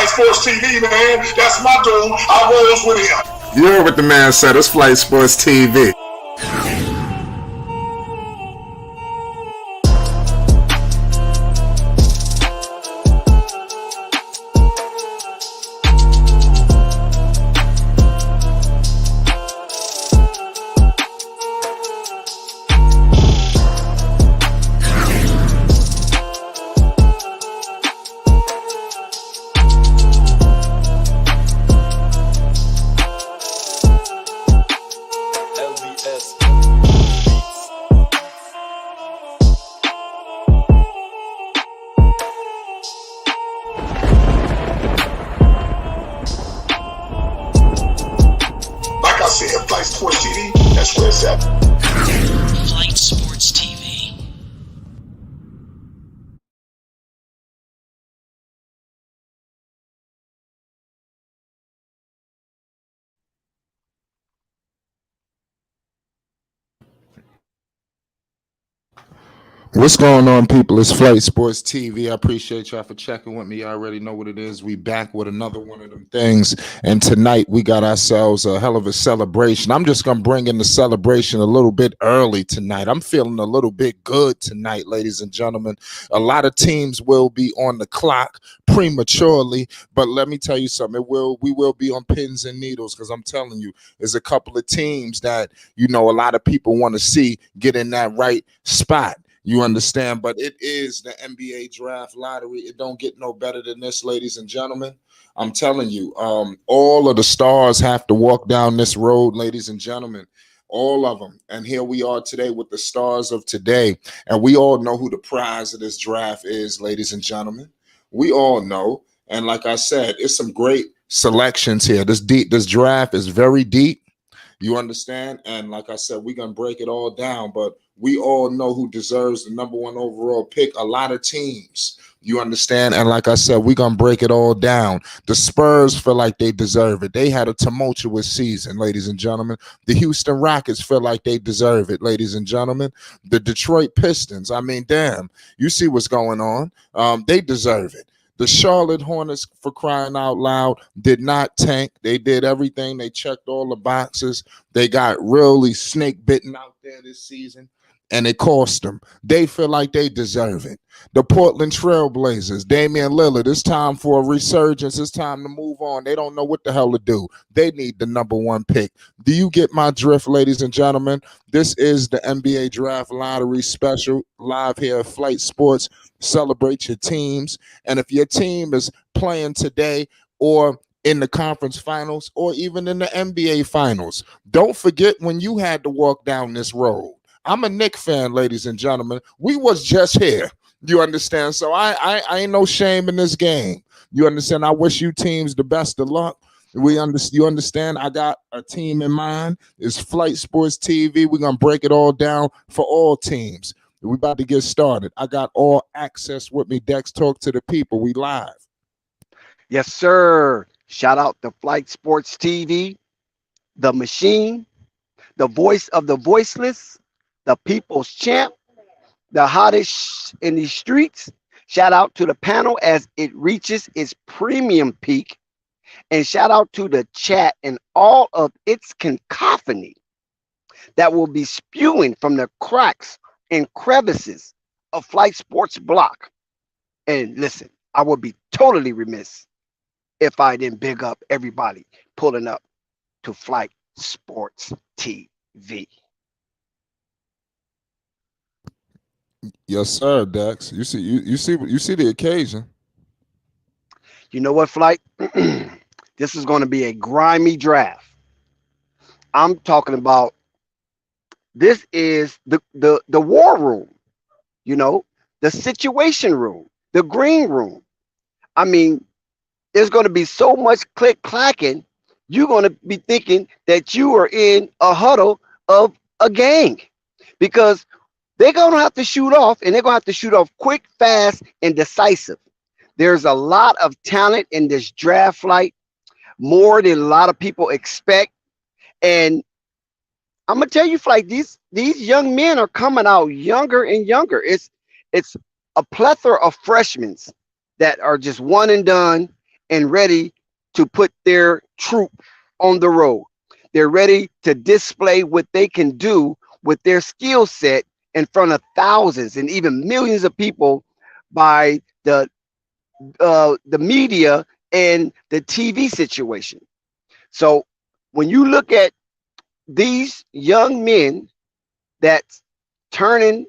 Flight Sports TV, man. That's my dude. I rolls with him. You heard what the man said. It's Flight Sports TV. Flight Sports TV, that's where it's at. Flight Sports TV. What's going on, people? It's Flight Sports TV. I appreciate y'all for checking with me. You already know what it is. We back with another one of them things. And tonight we got ourselves a hell of a celebration. I'm just going to bring in the celebration a little bit early tonight. I'm feeling a little bit good tonight, ladies and gentlemen. A lot of teams will be on the clock prematurely, but let me tell you something. We will be on pins and needles, because I'm telling you, there's a couple of teams that, you know, a lot of people want to see get in that right spot. You understand? But it is the NBA draft lottery. It don't get no better than this, ladies and gentlemen. I'm telling you, all of the stars have to walk down this road, ladies and gentlemen. All of them. And here we are today with the stars of today. And we all know who the prize of this draft is, ladies and gentlemen. We all know. And like I said, it's some great selections here. This draft is very deep. You understand? And like I said, we're going to break it all down, but we all know who deserves the number one overall pick. A lot of teams, you understand? And like I said, we're going to break it all down. The Spurs feel like they deserve it. They had a tumultuous season, ladies and gentlemen. The Houston Rockets feel like they deserve it, ladies and gentlemen. The Detroit Pistons, I mean, damn, you see what's going on. They deserve it. The Charlotte Hornets, for crying out loud, did not tank. They did everything. They checked all the boxes. They got really snake bitten out there this season, and it cost them. They feel like they deserve it. The Portland Trail Blazers, Damian Lillard, it's time for a resurgence. It's time to move on. They don't know what the hell to do. They need the number one pick. Do you get my drift, ladies and gentlemen? This is the NBA Draft Lottery special live here at Flight Sports. Celebrate your teams. And if your team is playing today or in the conference finals or even in the NBA finals, don't forget when you had to walk down this road. I'm a Knicks fan, ladies and gentlemen. We was just here. You understand? So I ain't no shame in this game. You understand? I wish you teams the best of luck. You understand? I got a team in mind. It's Flight Sports TV. We're going to break it all down for all teams. We about to get started. I got all access with me. Dex, talk to the people. We live. Yes, sir. Shout out to Flight Sports TV, the machine, the voice of the voiceless, the people's champ, the hottest in the streets. Shout out to the panel as it reaches its premium peak. And shout out to the chat and all of its cacophony that will be spewing from the cracks and crevices of Flight Sports block. And listen, I would be totally remiss if I didn't big up everybody pulling up to Flight Sports TV. Yes, sir, Dex. You see the occasion. You know what, Flight? This is going to be a grimy draft. I'm talking about this is the war room, you know, the situation room, the green room. I mean, there's going to be so much click clacking. You're going to be thinking that you are in a huddle of a gang, because they're going to have to shoot off, and they're going to have to shoot off quick, fast, and decisive. There's a lot of talent in this draft, Flight, more than a lot of people expect. And I'm gonna tell you, Flight, these young men are coming out younger and younger. It's a plethora of freshmen that are just one and done, and ready to put their troop on the road. They're ready to display what they can do with their skill set in front of thousands and even millions of people by the media and the TV situation. So when you look at these young men that's turning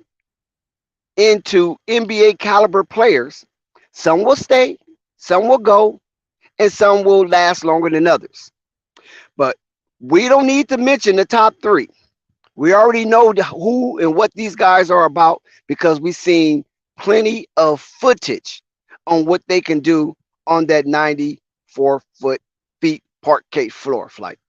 into NBA caliber players, some will stay, some will go, and some will last longer than others. But we don't need to mention the top three. We already know who and what these guys are about because we've seen plenty of footage on what they can do on that 94 feet parquet floor flight.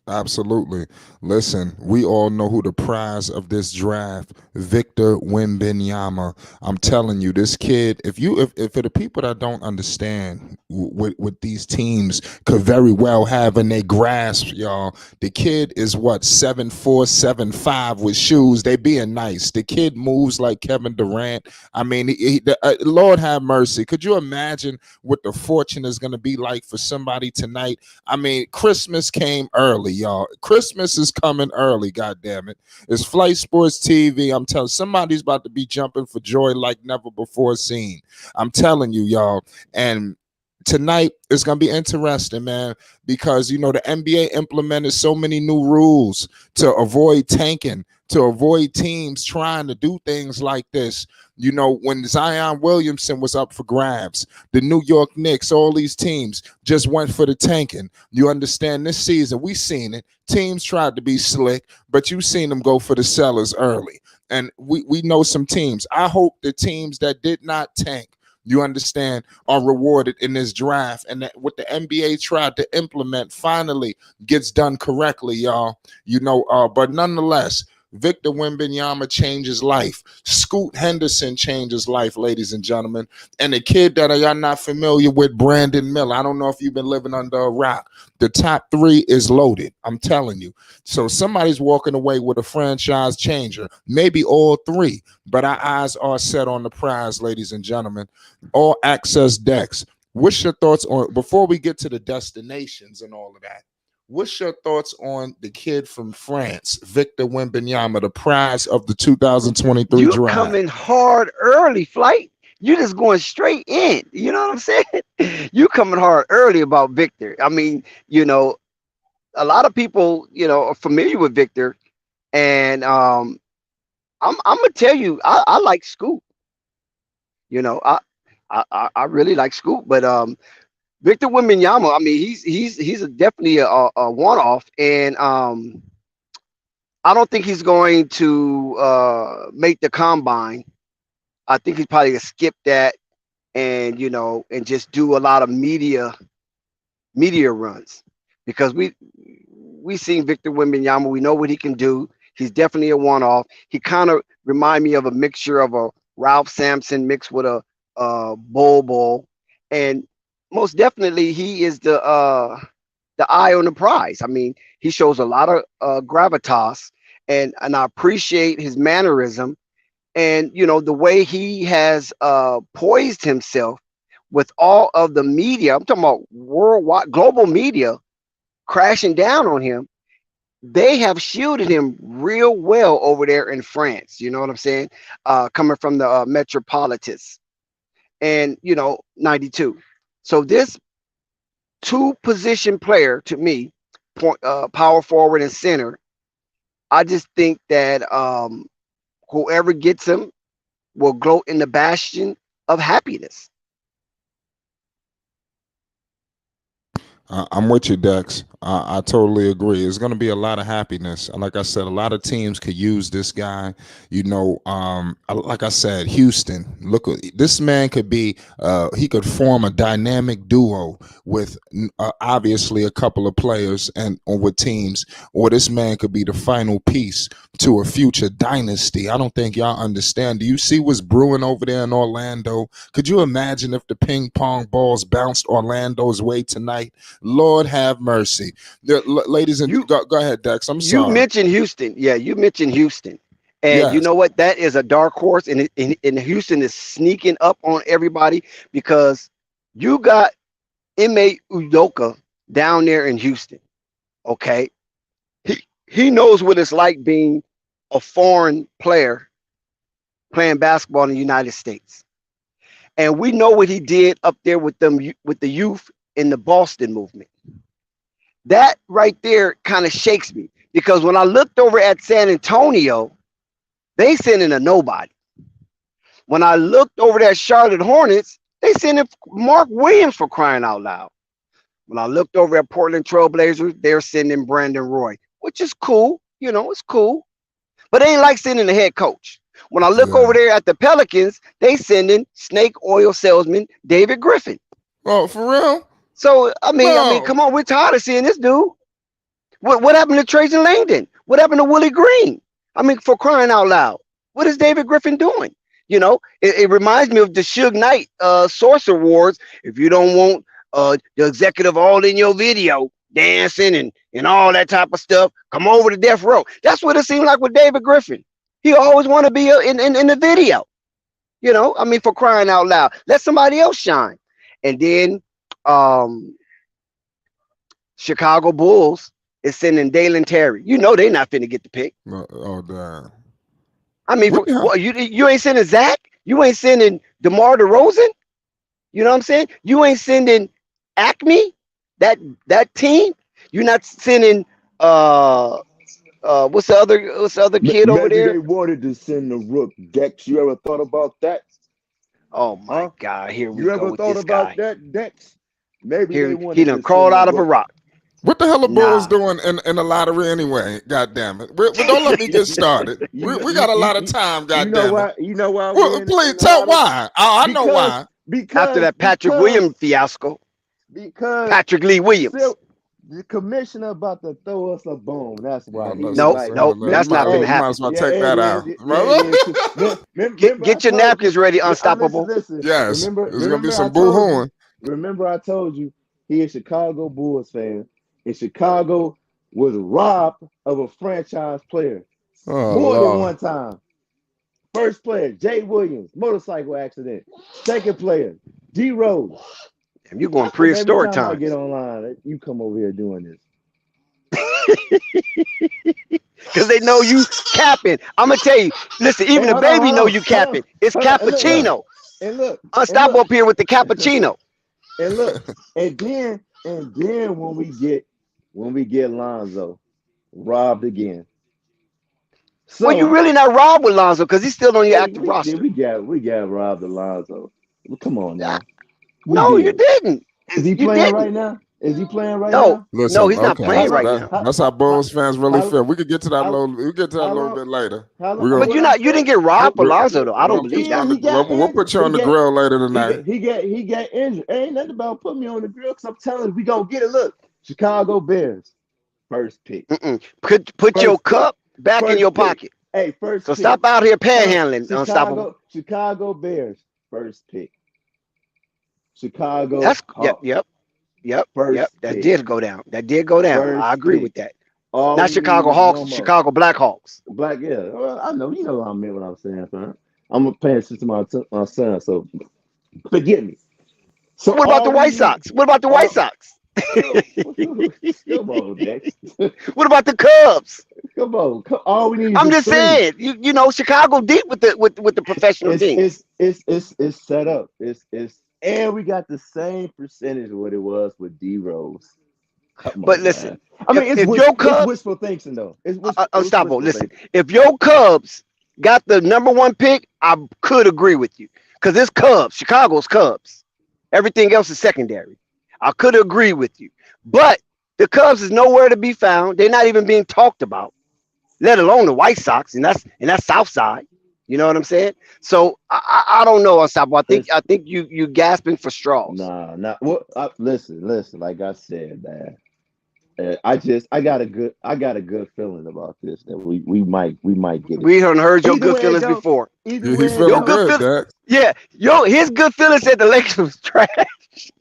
Absolutely. Listen, we all know who the prize of this draft, Victor Wembanyama. I'm telling you, this kid, if for the people that don't understand what these teams could very well have in their grasp, y'all, the kid is what, 7'4", 7'5" with shoes. They being nice. The kid moves like Kevin Durant. I mean, Lord have mercy. Could you imagine what the fortune is going to be like for somebody tonight? I mean, Christmas came early, y'all. Christmas is coming early, God damn it. It's Flight Sports TV. I'm telling somebody's about to be jumping for joy like never before seen. I'm telling you, y'all. And tonight is going to be interesting, man, because you know the NBA implemented so many new rules to avoid tanking, to avoid teams trying to do things like this. You know, when Zion Williamson was up for grabs, the New York Knicks, all these teams just went for the tanking. You understand, this season we seen it. Teams tried to be slick, but you seen them go for the sellers early. And we know some teams. I hope the teams that did not tank, you understand, are rewarded in this draft, and that what the NBA tried to implement finally gets done correctly, y'all. You know, but nonetheless, Victor Wembanyama changes life. Scoot Henderson changes life, ladies and gentlemen. And the kid that y'all not familiar with, Brandon Miller. I don't know if you've been living under a rock. The top three is loaded. I'm telling you. So somebody's walking away with a franchise changer. Maybe all three. But our eyes are set on the prize, ladies and gentlemen. All access decks. What's your thoughts on, before we get to the destinations and all of that, what's your thoughts on the kid from France, Victor Wembanyama, the prize of the 2023 You draft? coming hard early, Flight. You just going straight in. You know what I'm saying? You coming hard early about Victor. I mean, you know, a lot of people, you know, are familiar with Victor, and I'm gonna tell you, I like Scoop. You know, I really like Scoop, but Victor Wembanyama, I mean, he's definitely a one off, and I don't think he's going to make the combine. I think he's probably gonna skip that, and you know, and just do a lot of media runs because we seen Victor Wembanyama. We know what he can do. He's definitely a one off. He kind of remind me of a mixture of a Ralph Sampson mixed with a Bull, and most definitely he is the eye on the prize. I mean, he shows a lot of gravitas, and I appreciate his mannerism, and you know the way he has poised himself with all of the media. I'm talking about worldwide, global media crashing down on him. They have shielded him real well over there in France. You know what I'm saying? Coming from the Metropolitans, and you know 92. So this two position player to me, power forward and center. I just think that whoever gets him will gloat in the bastion of happiness. I'm with you, Dex. I totally agree. It's going to be a lot of happiness. Like I said, a lot of teams could use this guy. You know, like I said, Houston. Look, this man could be. He could form a dynamic duo with obviously a couple of players and or with teams, or this man could be the final piece to a future dynasty. I don't think y'all understand. Do you see what's brewing over there in Orlando? Could you imagine if the ping pong balls bounced Orlando's way tonight? Lord have mercy. Ladies and go ahead, Dex. I'm sorry. You mentioned Houston. Yeah, you mentioned Houston. And you Yes. know what? That is a dark horse. And Houston is sneaking up on everybody because you got Ime Udoka down there in Houston. Okay, he knows what it's like being a foreign player playing basketball in the United States, and we know what he did up there with them with the youth in the Boston movement. That right there kind of shakes me because when I looked over at San Antonio, they sending a nobody. When I looked over at Charlotte Hornets, they sending Mark Williams for crying out loud. When I looked over at Portland Trailblazers, they're sending Brandon Roy, which is cool. You know, it's cool. But they ain't like sending the head coach. When I look over Yeah. there at the Pelicans, they sending snake oil salesman David Griffin. Oh, for real? So I mean, No. come on, we're tired of seeing this dude. What happened to Tracy Langdon? What happened to Willie Green? I mean, for crying out loud, what is David Griffin doing? You know, it reminds me of the Suge Knight Source Awards. If you don't want the executive all in your video dancing and all that type of stuff, come over to Death Row. That's what it seemed like with David Griffin. He always want to be in the video. You know, I mean, for crying out loud, let somebody else shine. And then um, Chicago Bulls is sending Dalen Terry. You know they're not finna get the pick. Oh, damn. I mean, What the hell? what you ain't sending Zach? You ain't sending DeMar DeRozan? You know what I'm saying? You ain't sending Acme, that team. You're not sending what's the other kid over Maybe there? they wanted to send the Rook Dex. You ever thought about that? Oh my Huh? God, here we You go ever with thought this about guy. that, Dex? Maybe they Here he wanted done to send crawled the out of a Rook. rock. What the hell are Bulls Nah. doing in the lottery anyway? God damn it. Don't let me get started. You know, We got a lot of time, you god know damn it. why? You know why Well, we're please in the tell lottery? why. I know Because why. After because that Patrick because Williams fiasco, because Patrick Lee Williams. Sil- the commissioner about to throw us a bone. That's why Well, he let's, was Nope, let's, like, nope, we that's not might finna hey, we might happen. as well yeah, take it that is. out. Yeah, it is. Remember, I Get your told you. napkins ready, Listen, unstoppable. listen. Yes, Remember, there's gonna be remember, I some told you. boo-hooing. Remember, I told you he a Chicago Bulls fan, and Chicago was robbed of a franchise player Oh more than Lord. one time. First player, Jay Williams, motorcycle accident. Second player, D Rose. Damn, you're going And every prehistoric time I get times. online, you come over here doing this. Because they know you capping. I'm gonna tell you, listen, even Hey, the hold on, baby hold know on, you hold on, capping. It's hold on. And look, Right. cappuccino. and look, and Unstoppable look, up here with the cappuccino. and look, and then when we get Lonzo robbed again. Well, you So really not robbed with Lonzo because he's still on your hey, active we did roster. we got robbed Alonzo. Well, come on Ah, now. We no, you did. didn't. Is he You playing right didn't. now? Is he playing right No, now? no, Listen, he's not okay, How playing long? right that, now. How that's how how Bulls fans really how feel. We could get to that a how, little. We could get to that a how little long? bit later. How long? We're gonna But What I'm you saying? didn't get robbed for we, Lonzo though. I we're don't gonna put believe you Yeah, on that. the he got we'll injured. put you He on the got grill later he tonight. got he got he got injured. Ain't nothing about putting me on the grill because I'm telling you, we gonna get it. Look, Chicago Bears, first pick, Mm-mm. Put your first pick, cup back in your first pick. pocket. Hey, So first pick. stop out here Tell him panhandling, unstoppable. Chicago Bears, first pick. Chicago That's Hawks, yep. first That pick, did go down. That did go down. I first agree pick. with that. All Not we need Chicago is Hawks, one more. Chicago Blackhawks. Black, yeah. Well, I know, you know what I meant what I'm saying, man. I'm a paying attention to my son, so forgive me. So What about the all we White need, Sox? What about the White all Sox? come on, Dex. What about the Cubs? All we need I'm is just three. saying, you know, Chicago deep with the professional It's teams. it's it's it's it's set up. It's and we got the same percentage of what it was with D Rose. Come But on, listen, man. I mean, if your it's Cubs, wishful thinking though. It's unstoppable. wishful Listen, thinking. if your Cubs got the number one pick, I could agree with you because it's Cubs, Chicago's Cubs. Everything else is secondary. I could agree with you, but the Cubs is nowhere to be found. They're not even being talked about, let alone the White Sox, and that's South Side. You know what I'm saying? So I don't know, unstoppable. It's I think you gasping for straws. nah, not what. Listen. Like I said, man. I got a good feeling about this that we might get it. We done heard your Either good way it feelings go, before. either He way it Your feeling go, good good, feelings, Dak. yeah. His good feelings said the Lakers was trash.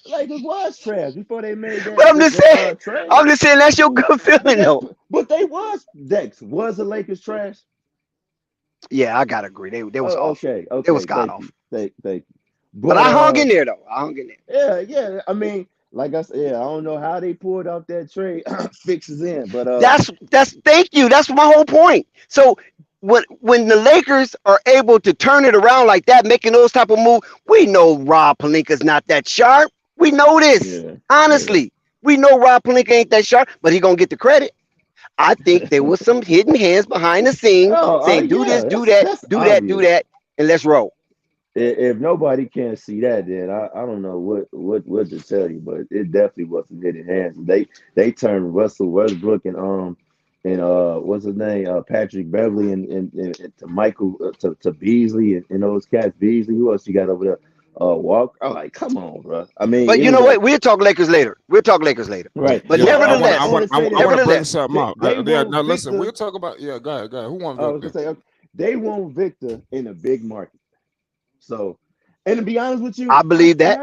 Lakers was trash before they made But I'm just saying, that trade. that's your good But feeling they though. but they was Dex was the Lakers trash. Yeah, I gotta agree. They was Oh, awful. okay, They was okay, god thank you, awful. thank you. But But I hung in there though. I hung in there. yeah. I mean, like I said, I don't know how they pulled off that trade fixes in, but That's thank you. That's my whole point. So when the Lakers are able to turn it around like that, making those type of moves, we know Rob Pelinka's not that sharp. We know this. yeah, yeah. Honestly, we know Rob Pelinka ain't that sharp, but he gonna get the credit. I think there was some hidden hands behind the scenes Oh, saying, "Do this, yeah, do that's that, that's do that, do obvious. that, and let's roll." If nobody can see that, then I don't know what to tell you, but it definitely wasn't hidden hands. They turned Russell Westbrook and what's his name, Patrick Beverly and to Michael to Beasley and those cats. Beasley, who else you got over there? Walk. I'm like, come on, bro. I mean, But it you was know like what? We'll talk Lakers later. We'll talk Lakers later. right. But Yeah, Well, I nevertheless, want to say this. I want to bring nevertheless, something up. They Yeah, want now listen, Victor. we'll talk about. Yeah, go ahead. Who won I was gonna Victor? say they want Victor in a big market. So, and to be honest with you, I believe that.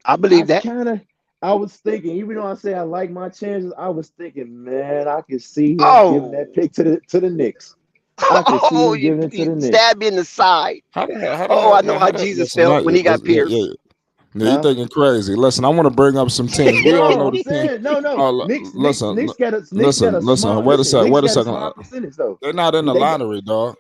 I I believe that. kind of, I was thinking, even though I say I like my chances, I was thinking, man, I could see him giving that Oh, pick to the Knicks. I could see oh, him giving it to you the Knicks. stab me in the side. How the Oh, heck, I know man? how How the Jesus listen? Not, felt when he got yeah, pierced. yeah. Yeah, you Huh? thinking crazy? Listen, I want to bring up some teams. We all No, know I'm the team. saying no. Oh, Knicks got a listen. small. Wait a Listen, sec. Knicks Wait a got a second. small percentage though. They're not in the They got. lottery, dog.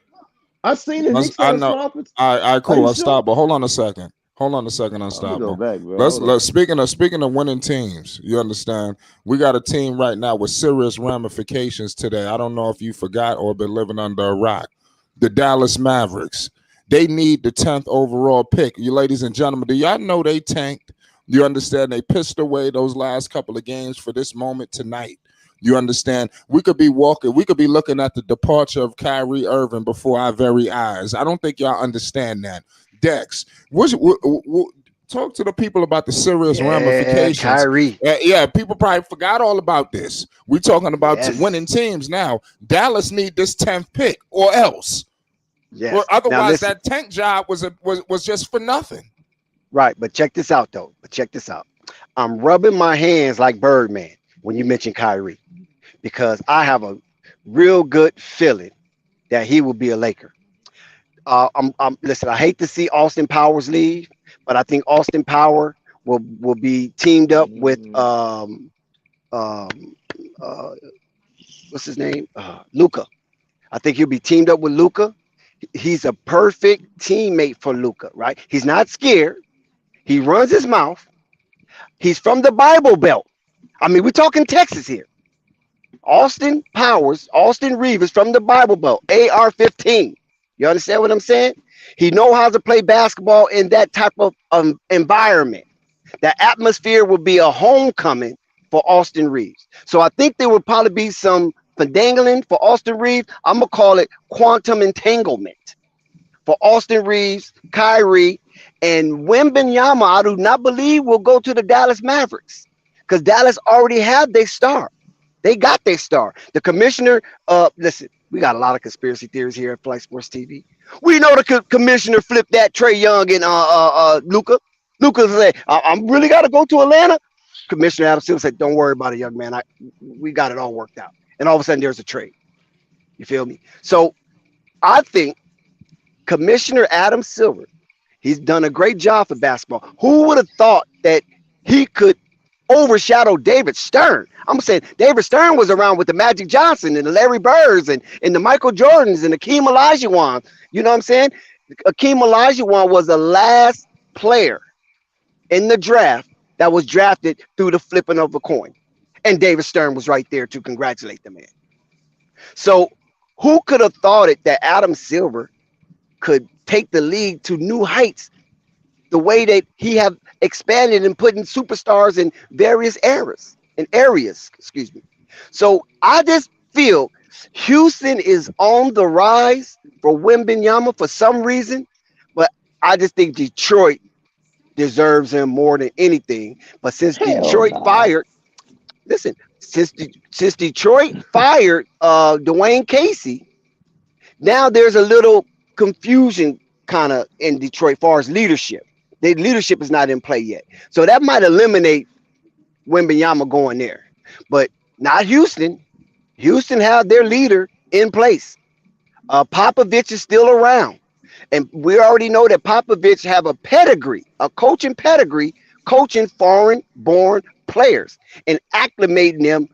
I seen the Knicks I got a know. small percentage. All right, Are cool. you I'll sure? stop. But hold on a second. Hold on a second. Let me go Unstoppable. back, bro. Let's Hold on. speaking of winning teams. You understand? We got a team right now with serious ramifications today. I don't know if you forgot or been living under a rock. The Dallas Mavericks. They need the 10th overall pick. You ladies and gentlemen, do y'all know they tanked? You understand? They pissed away those last couple of games for this moment tonight. You understand? We could be looking at the departure of Kyrie Irving before our very eyes. I don't think y'all understand that. Dex, talk to the people about the serious Yeah, ramifications. Kyrie. Yeah, people probably forgot all about this. We're talking about winning Yes, teams now. Dallas need this 10th pick or else. Or yes. Now otherwise, listen, that tank job was just for nothing. right, but check this out though. But check this out. I'm rubbing my hands like Birdman when you mention Kyrie because I have a real good feeling that he will be a Laker. Listen. I hate to see Austin Powers leave, but I think Austin Power will be teamed up with Mm, um uh what's his name, Luca. I think he'll be teamed up with Luca. He's a perfect teammate for Luca. Right? He's not scared. He runs his mouth. He's from the Bible Belt. I mean, we're talking Texas here. Austin Powers, Austin Reeves from the Bible Belt, AR-15. You understand what I'm saying? He know how to play basketball in that type of environment. The atmosphere will be a homecoming for Austin Reeves. So I think there will probably be some findangling for Austin Reeves. I'm gonna call it quantum entanglement for Austin Reeves, Kyrie, and Wembenyama. I do not believe will go to the Dallas Mavericks because Dallas already have their star. They got their star. The commissioner, listen, we got a lot of conspiracy theories here at Flight Sports TV. We know the commissioner flipped that Trey Young and Luca. Luca said, I'm really got to go to Atlanta. Commissioner Adam Silver said, don't worry about it, young man. We got it all worked out. And all of a sudden, there's a trade. You feel me? So I think Commissioner Adam Silver, he's done a great job for basketball. Who would have thought that he could overshadow David Stern? I'm saying David Stern was around with the Magic Johnson and the Larry Birds and the Michael Jordans and Akeem Olajuwon. You know what I'm saying? Akeem Olajuwon was the last player in the draft that was drafted through the flipping of a coin. And David Stern was right there to congratulate the man. So who could have thought it that Adam Silver could take the league to new heights the way that he have expanded and putting superstars in various eras and areas, excuse me. So I just feel Houston is on the rise for Wembenyama for some reason, but I just think Detroit deserves him more than anything. But since hell Detroit no. fired, listen, since Detroit fired Dwayne Casey, now there's a little confusion kind of in Detroit as far as leadership. The leadership is not in play yet. So that might eliminate Wembenyama going there. But not Houston. Houston have their leader in place. Popovich is still around. And we already know that Popovich have a pedigree, a coaching pedigree, coaching foreign-born players and acclimating them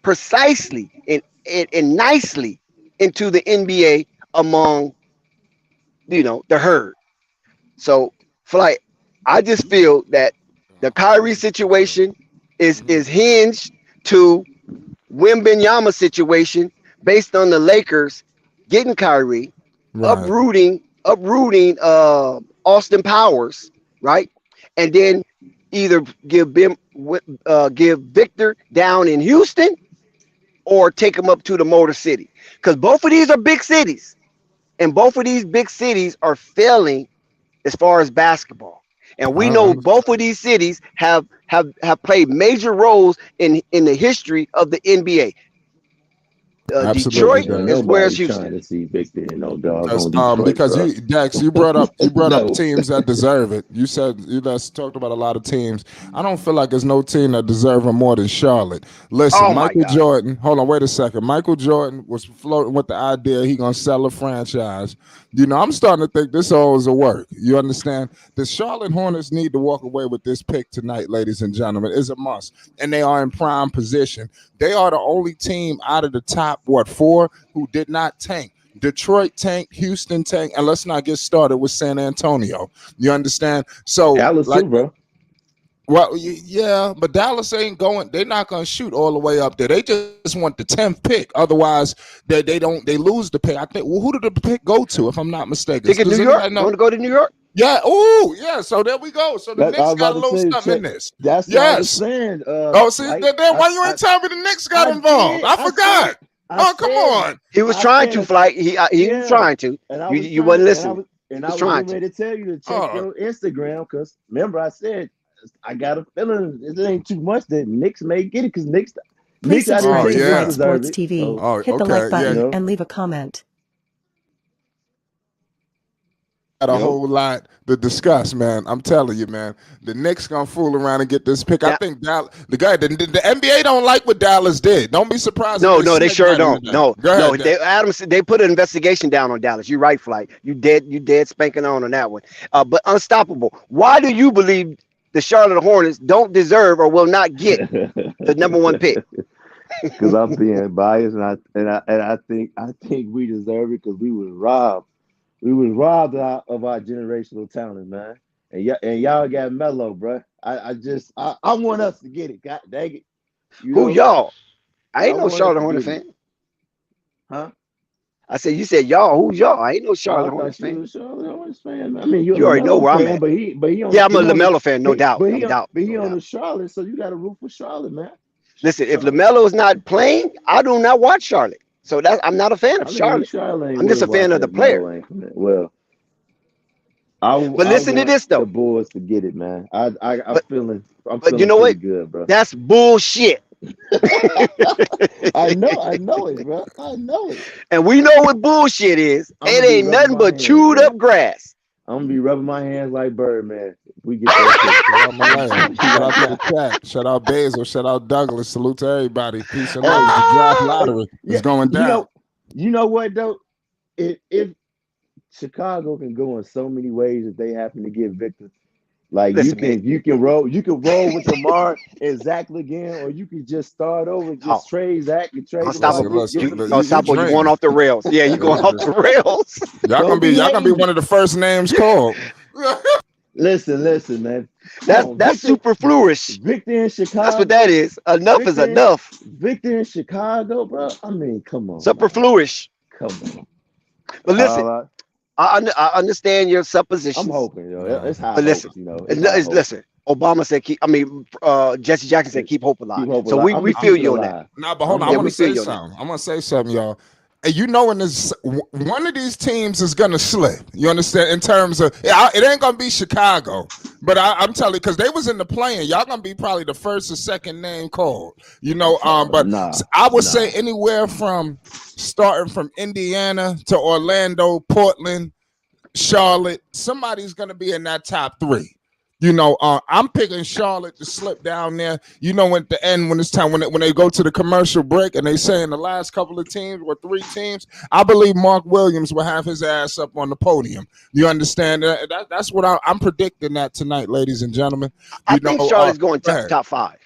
precisely and nicely into the NBA among the herd. So, Flight, I just feel that the Kyrie situation is hinged to Wembenyama situation based on the Lakers getting Kyrie, Right. uprooting Austin Powers, right? And then either give Victor down in Houston or take him up to the Motor City. Because both of these are big cities. And both of these big cities are failing as far as basketball. And we know I'm both of these cities have played major roles in the history of the NBA. absolutely, Detroit Man, Dex. as well as nobody trying Houston. to see Victor in no doggone Detroit, Because bro. you Dex, you brought up No. teams that deserve it. You said you guys talked about a lot of teams. I don't feel like there's no team that deserve it more than Charlotte. Listen, Oh my Michael God. Jordan. Hold on, wait a second. Michael Jordan was floating with the idea he gonna sell a franchise. I'm starting to think this all is a work. You understand? The Charlotte Hornets need to walk away with this pick tonight, ladies and gentlemen. It's a must, and they are in prime position. They are the only team out of the top four who did not tank. Detroit tanked, Houston tanked, and let's not get started with San Antonio. You understand? So, Dallas like, too, bro. well, yeah, but Dallas ain't going. They're not going to shoot all the way up there. They just want the 10th pick. Otherwise, they lose the pick. I think. Well, who did the pick go to? If I'm not mistaken, Pick in New does York. anybody You know? want to go to New York? Yeah. Oh, yeah. So there we go. So the That, I Knicks was got about a to little say, something in check. this. That's what I was Yes. saying. Oh, see, Like then why you ain't telling me the Knicks got involved? I forgot. Oh, come on. He was I trying to said, Flight. He was yeah, trying to. and I You was you trying wasn't to, listening. and He I was was trying getting to. ready to tell you to check Oh, your Instagram because remember I said I got a feeling it ain't too much that Knicks may get it because Please Knicks out of the subscribe oh to Knicks Flight yeah. don't deserve Sports it. TV. So Oh, Hit the like okay. you Yeah. button know, and leave a comment. Got a yep. whole lot to discuss, man. I'm telling you, man. The Knicks gonna fool around and get this pick. I Now, think the NBA don't like what Dallas did. Don't be surprised if no, they no, they slick sure by them don't. today. No, Go no. ahead, Dad. They put an investigation down on Dallas. You're right, Flight. You dead spanking on that one. But unstoppable. Why do you believe the Charlotte Hornets don't deserve or will not get the number one pick? Because I'm being biased, and I think we deserve it because we was robbed. We was robbed of our generational talent, man. And y'all got mellow, bro. I want us to get it. God dang it, you Who know. y'all? I I ain't no want us Charlotte to Hornet get it, fan. huh? I said you said y'all. Who's y'all? I ain't no Oh, I Charlotte Hornets thought you fan. was a Charlotte Hornets fan. I mean, you're a You already know LaMelo where I'm fan, at. but he on Yeah, I'm a he on the Lamelo fan, no he doubt, but no he on doubt, but he no on doubt. the Charlotte, so you got to root for Charlotte, man. Listen, if Charlotte. Lamelo is not playing, I do not watch Charlotte. So that I'm not a fan of I mean, Charlotte. Charlotte ain't I'm worth just a fan of watching the if player. Melo ain't from it. Well, I But I listen to want this the though. Bulls to get it, man. I'm But I'm but you feeling know pretty what? good, bro. That's bullshit. I know it, bro. I know it. And we know what bullshit is. I'm It gonna be ain't rubbing nothing my but hands, chewed bro. up grass. I'm gonna be rubbing my hands like Birdman if we get that pick. Shout out I'm Malaya. telling you Shout right out to the now. chat. Shout out Basil. Shout out Douglas. Salute to everybody. Peace and love. The draft Hey, Ah, lottery is yeah, going down. you know what though? If Chicago can go in so many ways if they happen to get Victor. Like listen, man. you can roll with Demar and Zach again, or you can just start over, Oh, just trade Zach and trade Demar, Listen, unstoppable. get listen. You Victor. You unstoppable. You going dreaming. off the rails? Yeah, you going off the rails. Y'all Don't be y'all gonna be hating. one of the first names called. Listen, man. Come That's on, that's super flourish. Victor in That's what Chicago, that is. Enough is Victor, in, enough. Victor in Chicago, bro. I mean, come on, Super man, flourish. come on. But listen, Uh, I understand your I'm suppositions. hoping, No. It's high But listen, hopes, it's high hopes. listen. Obama said keep. I mean, Jesse Jackson said keep hope alive. Keep hope So alive. we I'm we gonna feel keep it you on that. alive. Nah, but I'm hold on. I Yeah, gonna want we to feel say you on that. something. y'all. And in this, one of these teams is gonna slip. You understand? In terms of, it ain't gonna be Chicago, but I'm telling you, because they was in the playing. Y'all gonna be probably the first or second name called. But nah, I would say nah. anywhere from starting from Indiana to Orlando, Portland, Charlotte, somebody's gonna be in that top three. I'm picking Charlotte to slip down there. At the end when it's time when they go to the commercial break and they say in the last couple of teams or 3 teams, I believe Mark Williams will have his ass up on the podium. You understand that's what I'm predicting that tonight, ladies and gentlemen. I think Charlotte's going top 5.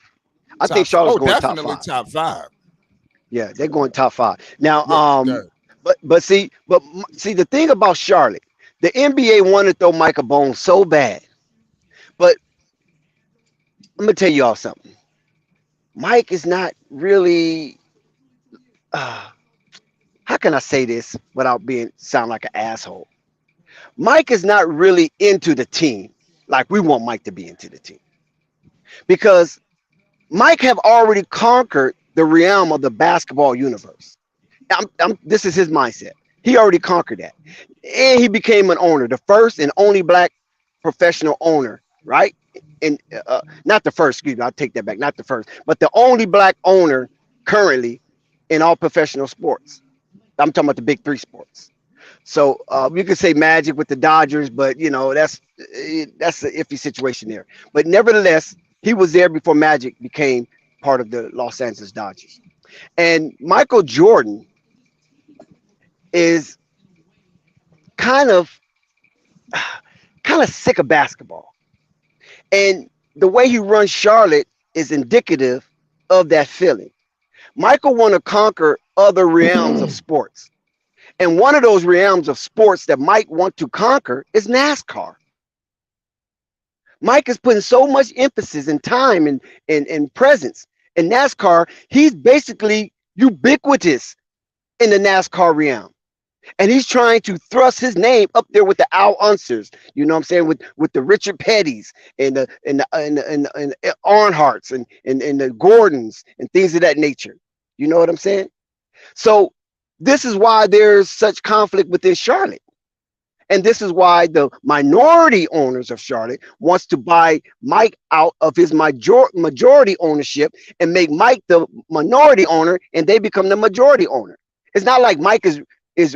I think Charlotte's going definitely top 5. top 5. Yeah, they're going top 5 now. Yeah. But see, the thing about Charlotte, the NBA wanted to throw Mike a bone so bad, but I'm gonna tell you all something. Mike is not really. How can I say this without sound like an asshole? Mike is not really into the team like we want Mike to be into the team, because Mike have already conquered the realm of the basketball universe. This is his mindset. He already conquered that, and he became an owner, the first and only black professional owner, right? And not the first, excuse me, I'll take that back. Not the first, but the only black owner currently in all professional sports. I'm talking about the big 3 sports. So you could say Magic with the Dodgers, but that's an iffy situation there. But nevertheless, he was there before Magic became part of the Los Angeles Dodgers. And Michael Jordan is kind of sick of basketball. And the way he runs Charlotte is indicative of that feeling. Michael want to conquer other realms of sports. And one of those realms of sports that Mike want to conquer is NASCAR. Mike is putting so much emphasis and time and presence in NASCAR. He's basically ubiquitous in the NASCAR realm. And he's trying to thrust his name up there with the Al Unsers, you know what I'm saying, with the Richard Pettys and the Earnhardts and the Gordons and things of that nature. You know what I'm saying? So this is why there's such conflict within Charlotte. And this is why the minority owners of Charlotte wants to buy Mike out of his majority ownership and make Mike the minority owner, and they become the majority owner. It's not like Mike is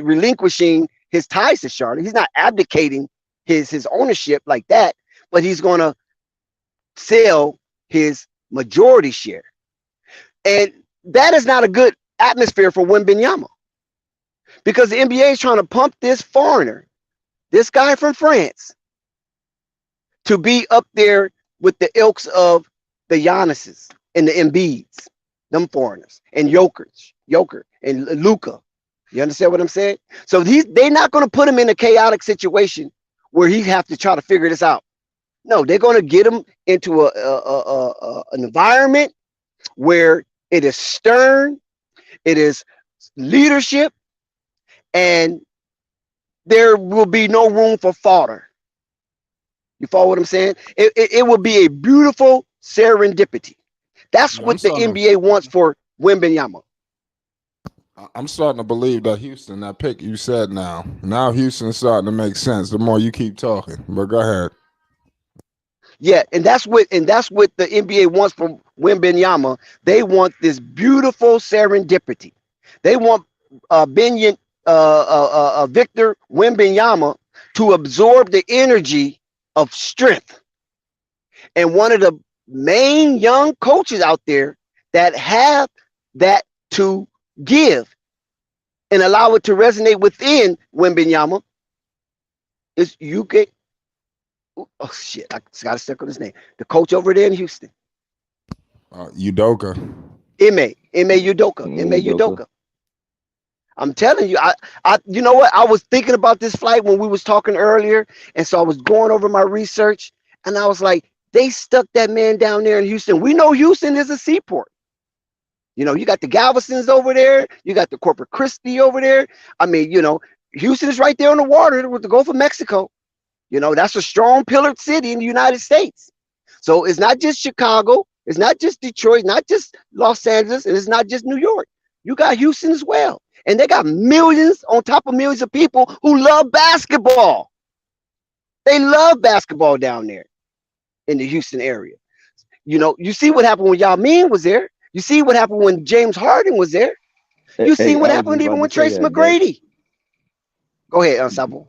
relinquishing his ties to Charlotte. He's not abdicating his ownership like that, but he's going to sell his majority share. And that is not a good atmosphere for Wembanyama, because the NBA is trying to pump this foreigner, this guy from France, to be up there with the ilks of the Giannis's and the Embiids, them foreigners, and Jokic and Luka. You understand what I'm saying? So they're not going to put him in a chaotic situation where he have to try to figure this out. No, they're going to get him into an environment where it is stern, it is leadership, and there will be no room for fodder. You follow what I'm saying? It will be a beautiful serendipity. That's what the NBA wants for Wembanyama. I'm starting to believe that Houston, that pick you said now Houston's starting to make sense the more you keep talking. But go ahead. Yeah, and that's what the NBA wants from Wembanyama. They want this beautiful serendipity. They want Victor Wembanyama to absorb the energy of strength. And one of the main young coaches out there that have that to give and allow it to resonate within Wembanyama is UK. Oh shit! I got to stick on his name. The coach over there in Houston, Udoka. Ime Udoka. I'm telling you, I you know what? I was thinking about this flight when we was talking earlier, and so I was going over my research, and I was like, they stuck that man down there in Houston. We know Houston is a seaport. You know, you got the Galvestons over there, you got the Corpus Christi over there. I mean, you know, Houston is right there on the water with the Gulf of Mexico. You know, that's a strong pillared city in the United States. So it's not just Chicago, it's not just Detroit, not just Los Angeles, and it's not just New York. You got Houston as well. And they got millions on top of millions of people who love basketball. They love basketball down there in the Houston area. You know, you see what happened when Yao Ming was there. You see what happened when James Harden was there. You see what happened even when Tracy McGrady. Go ahead, Sabo.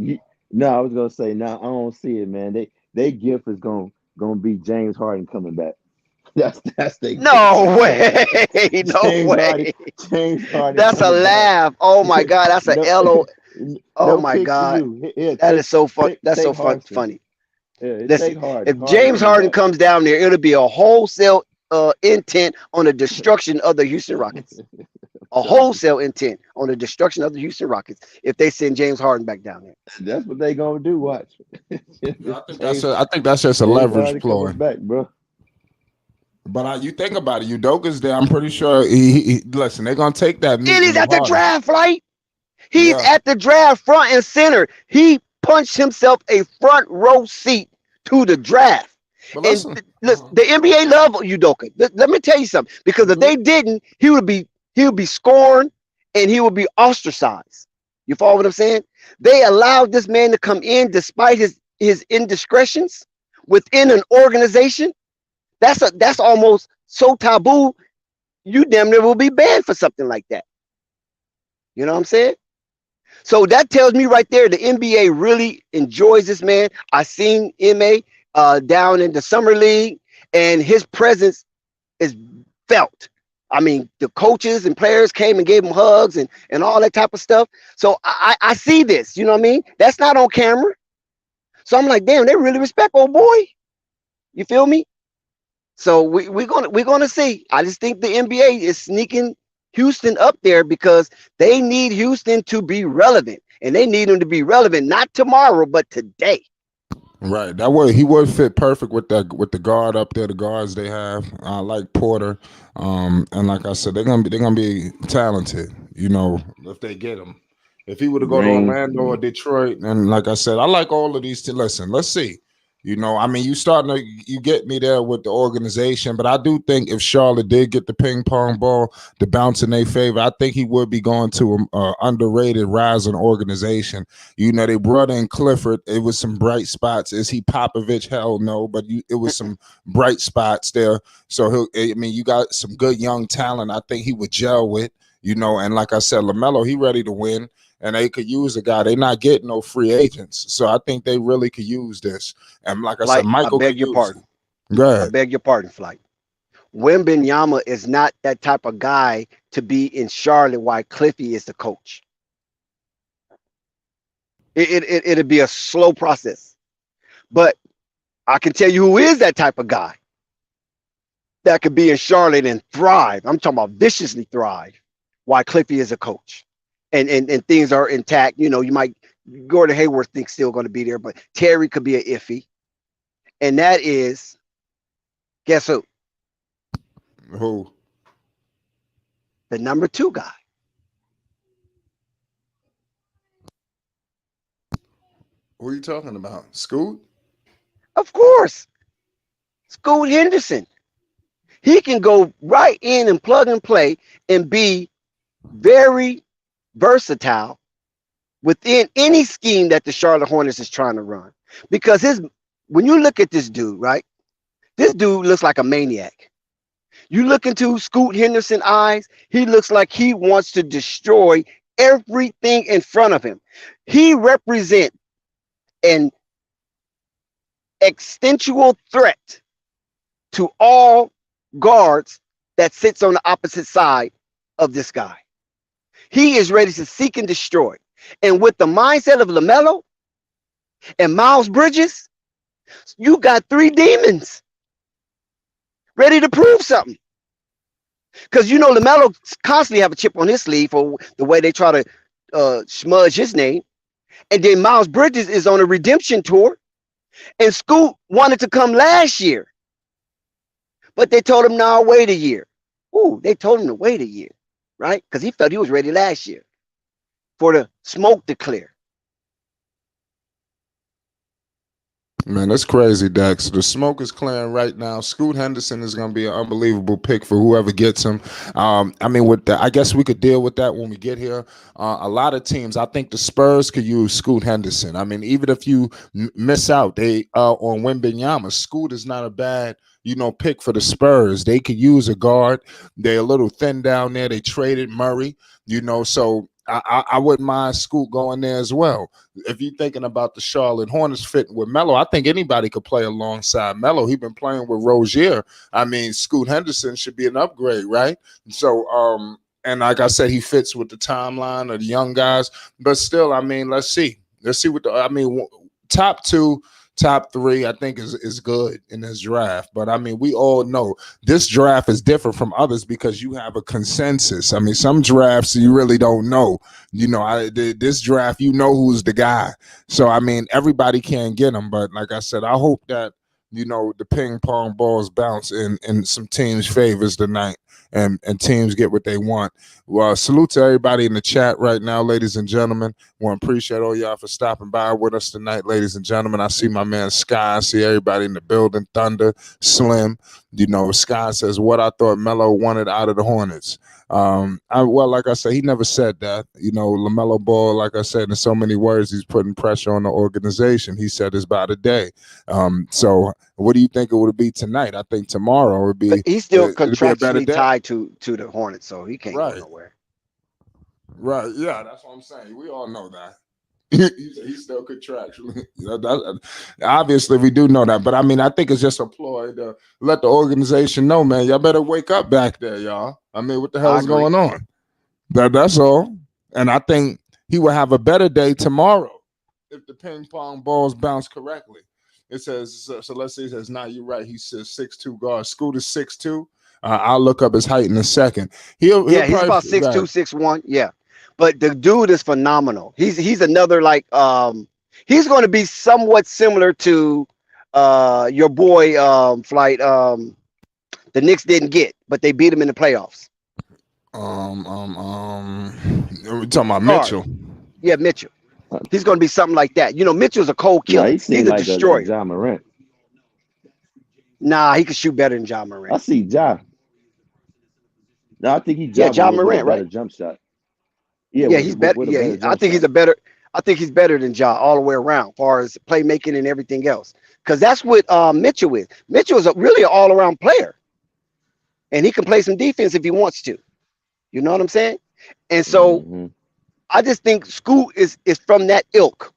No, I was gonna say, no, I don't see it, man. They gift is gonna gonna be James Harden coming back. That's their case. No way. No James Harden, way. James Harden That's a coming back. laugh. Oh my God. That's a No, LO. Oh no my picks for God. you. Here, That is so fun. That's so take fun. Harden. Funny. Yeah, Listen, take Harden. if Harden James coming Harden back. comes down there, it'll be a wholesale intent on the destruction of the Houston Rockets. A wholesale intent on the destruction of the Houston Rockets if they send James Harden back down there. That's what they gonna do. Watch. I think James I think that's just a James leverage Harden ploy. coming back, bro. But you think about it, Udoka's there. I'm pretty sure listen. They're gonna take that And meeting he's with at the Harden. draft, right? He's Yeah, at the draft front and center. He punched himself a front row seat to the draft. but And listen. listen, the NBA love Udoka. Let me tell you something. Because if they didn't, he would be scorned and he would be ostracized. You follow what I'm saying? They allowed this man to come in despite his indiscretions within an organization. That's almost so taboo. You damn near will be banned for something like that. You know what I'm saying? So that tells me right there the NBA really enjoys this man. I seen Ma down in the summer league, and his presence is felt. I mean, the coaches and players came and gave him hugs and all that type of stuff. So I see this. You know what I mean? That's not on camera. So I'm like, damn, they really respect old boy. You feel me? So we're gonna see. I just think the NBA is sneaking Houston up there because they need Houston to be relevant, and they need them to be relevant not tomorrow but today. Right, that would he would fit perfect with the guard up there, the guards they have. I like Porter, and like I said, they're gonna be talented. You know, if they get him. If he were to go to Green. Orlando or Detroit, and like I said, I like all of these. To listen, let's see. You know, I mean, you get me there with the organization, but I do think if Charlotte did get the ping pong ball to bounce in their favor, I think he would be going to a underrated rising organization. You know, they brought in Clifford. It was some bright spots. Is he Popovich? Hell no, but it was some bright spots there. So I mean, you got some good young talent. I think he would gel with. You know, and like I said, LaMelo, he ready to win. And they could use a guy. They're not getting no free agents. So I think they really could use this. And like I said, Flight, I Michael could beg your use it. pardon. Go I ahead. beg your pardon, Flight. Wembenyama is not that type of guy to be in Charlotte while Cliffy is the coach. It'll be a slow process. But I can tell you who is that type of guy that could be in Charlotte and thrive. I'm talking about viciously thrive while Cliffy is a coach. And things are intact. You know, you might Gordon Hayward thinks still going to be there, but Terry could be an iffy. And that is, guess who? Who? The number 2 guy. Who are you talking about? Scoot? Of course, Scoot Henderson. He can go right in and plug and play and be very versatile within any scheme that the Charlotte Hornets is trying to run. Because when you look at this dude, right? This dude looks like a maniac. You look into Scoot Henderson's eyes, he looks like he wants to destroy everything in front of him. He represents an existential threat to all guards that sits on the opposite side of this guy. He is ready to seek and destroy. And with the mindset of LaMelo and Miles Bridges, you got 3 demons ready to prove something. Because you know LaMelo constantly have a chip on his sleeve for the way they try to smudge his name. And then Miles Bridges is on a redemption tour. And Scoot wanted to come last year. But they told him, no, wait a year. Ooh, they told him to wait a year, right? Because he felt he was ready last year for the smoke to clear. Man, that's crazy, Dex. The smoke is clearing right now. Scoot Henderson is going to be an unbelievable pick for whoever gets him. I mean, with that, I guess we could deal with that when we get here. A lot of teams, I think the Spurs could use Scoot Henderson. I mean, even if you miss out, they on Wembenyama, Scoot is not a bad pick for the Spurs. They could use a guard. They're a little thin down there. They traded Murray, so I wouldn't mind Scoot going there as well. If you're thinking about the Charlotte Hornets fitting with Melo, I think anybody could play alongside Melo. He's been playing with Rozier. I mean, Scoot Henderson should be an upgrade, right? So, and like I said, he fits with the timeline of the young guys. But still, I mean, let's see. Let's see what top two, top three, I think is good in this draft. But I mean, we all know this draft is different from others because you have a consensus. I mean, some drafts you really don't know. This draft, you know who's the guy. So I mean, everybody can't get him. But like I said, I hope that the ping pong balls bounce in some teams' favors tonight. And teams get what they want. Well, salute to everybody in the chat right now, ladies and gentlemen. Want to appreciate all y'all for stopping by with us tonight, ladies and gentlemen. I see my man Sky. I see everybody in the building. Thunder, Slim. Sky says what I thought Melo wanted out of the Hornets. Like I said, he never said that. LaMelo Ball, like I said, in so many words, he's putting pressure on the organization. He said it's by the day. So what do you think it would be tonight? I think tomorrow would be. He's still contractually tied to the Hornets, so he can't go nowhere. Right. Yeah, that's what I'm saying. We all know that. He's still contractually. Obviously, we do know that. But I mean, I think it's just a ploy to let the organization know, man, y'all better wake up back there, y'all. I mean, what the hell is going on? That's all. And I think he will have a better day tomorrow if the ping pong balls bounce correctly. It says, so let's say it says, you're right. He says 6'2" guard. Scoot is 6'2". I'll look up his height in a second. He's about 6'2", 6'1". Yeah. But the dude is phenomenal. He's another he's going to be somewhat similar to your boy Flight. The Knicks didn't get, but they beat him in the playoffs. We're talking about Mitchell. Yeah, Mitchell. He's going to be something like that. Mitchell's a cold killer. Yeah, he's a like destroyer. Ja Morant. Nah, he can shoot better than Ja Morant. I see Ja. No, I think Ja Morant, right? Jump shot. Yeah, he's better. Yeah, I think he's better than Ja all the way around, as far as playmaking and everything else. Because that's what Mitchell is. Mitchell is really an all-around player, and he can play some defense if he wants to. You know what I'm saying? And so I just think Scoot is from that ilk,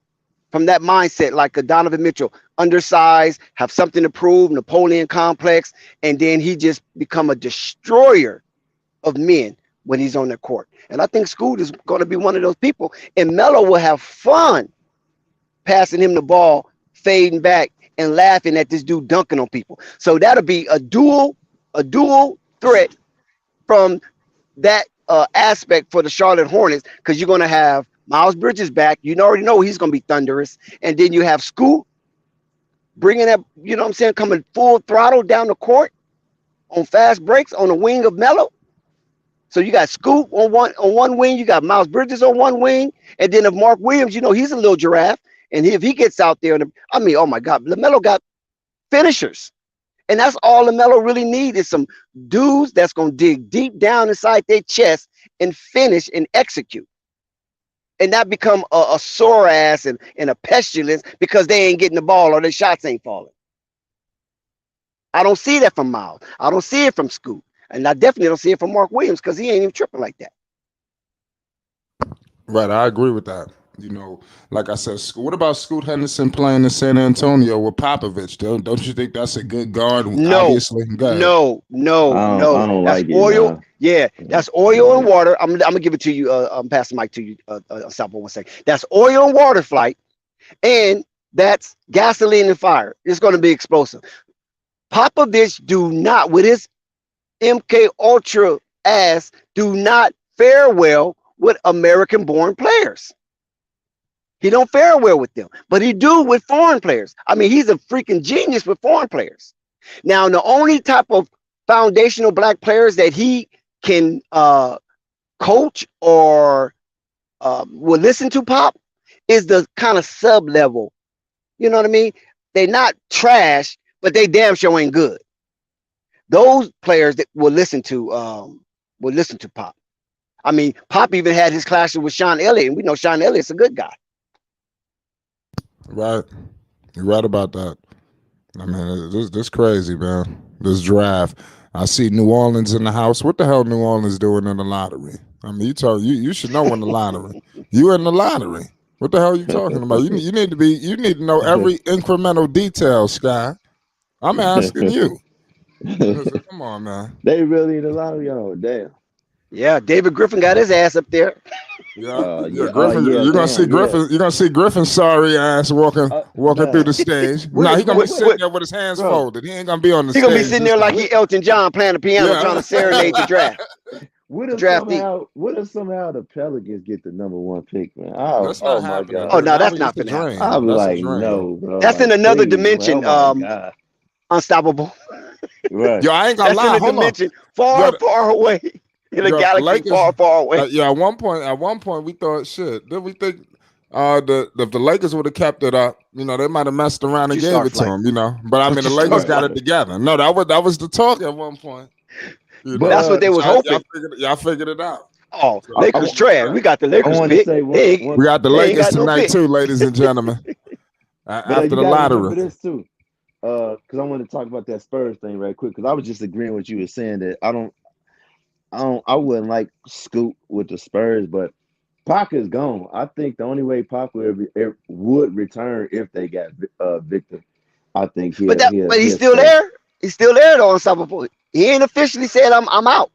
from that mindset, like a Donovan Mitchell, undersized, have something to prove, Napoleon complex, and then he just become a destroyer of men when he's on the court. And I think Scoot is going to be one of those people, and Melo will have fun passing him the ball, fading back, and laughing at this dude dunking on people. So that'll be a dual threat from that aspect for the Charlotte Hornets, because you're going to have Miles Bridges back. You already know he's going to be thunderous. And then you have Scoot bringing that, coming full throttle down the court on fast breaks on the wing of Melo. So you got Scoot on one wing, you got Miles Bridges on one wing, and then if Mark Williams, he's a little giraffe, and if he gets out there, oh my God, LaMelo got finishers, and that's all LaMelo really needs is some dudes that's gonna dig deep down inside their chest and finish and execute, and not become a sore ass and a pestilence because they ain't getting the ball or their shots ain't falling. I don't see that from Miles. I don't see it from Scoot. And I definitely don't see it from Mark Williams because he ain't even tripping like that. Right, I agree with that. Like I said, what about Scoot Henderson playing in San Antonio with Popovich? Don't you think that's a good guard? No, obviously. No. I don't that's like oil. It, yeah, that's oil and water. I'm gonna give it to you. I'm passing the mic to you. Stop for 1 second. That's oil and water, Flight, and that's gasoline and fire. It's going to be explosive. Popovich do not, with his MK Ultra ass, do not fare well with American-born players. He don't fare well with them, but he do with foreign players. I mean, he's a freaking genius with foreign players. Now, the only type of foundational black players that he can coach or will listen to Pop is the kind of sub-level. You know what I mean? They're not trash, but they damn sure ain't good. Those players that will listen to Pop. I mean, Pop even had his clashes with Sean Elliott, and we know Sean Elliott's a good guy. Right. You're right about that. I mean, this crazy, man. This draft. I see New Orleans in the house. What the hell New Orleans doing in the lottery? I mean, you should know in the lottery. You in the lottery. What the hell are you talking about? You need to know every incremental detail, Sky. I'm asking you. Come on, man. They really in the lottery. Oh damn. Yeah, David Griffin got his ass up there. Yeah, Yeah. Oh Griffin. yeah. You're gonna see Damn. Yeah. Griffin. You're gonna see Griffin's sorry ass walking through Nah. the stage. What, No, he gonna be what, sitting what, there with his hands Bro. folded. He ain't gonna be on the he stage. gonna be sitting there like Just- he Elton John playing the piano, Yeah. trying to serenade the draft. What if Draftee. somehow the Pelicans get the number one pick, man? Oh, That's not my happening. God. Oh no, that's was not just a gonna happen. dream. I'll be That's a like, dream. no, bro. That's in like, another please, dimension. man. Oh my God. Unstoppable. Right. Yo, I ain't gonna That's lie. in a Hold on. dimension far, far away. In a Yo, galaxy Lakers. far, far away. Yeah, at one point, we thought, shit. Did we think if the Lakers would have kept it up, they might have messed around and You gave start it to flight. them, But I mean, the You Lakers start got flight. it together. No, that was the talk at one point. That's what they was hoping. Y'all figured it out. Oh, So Lakers trash. We got the I Lakers want to pick. say we got the They ain't Lakers got no tonight pick. too, ladies and gentlemen. But After you the gotta remember lottery. this too. Because I want to talk about that Spurs thing right quick. Because I was just agreeing with you were saying that I wouldn't like Scoot with the Spurs, but Pac is gone. I think the only way Pac would return if they got Victor. I think But he's he'll still stay. there. He's still there though, Unstoppable. He ain't officially said I'm out.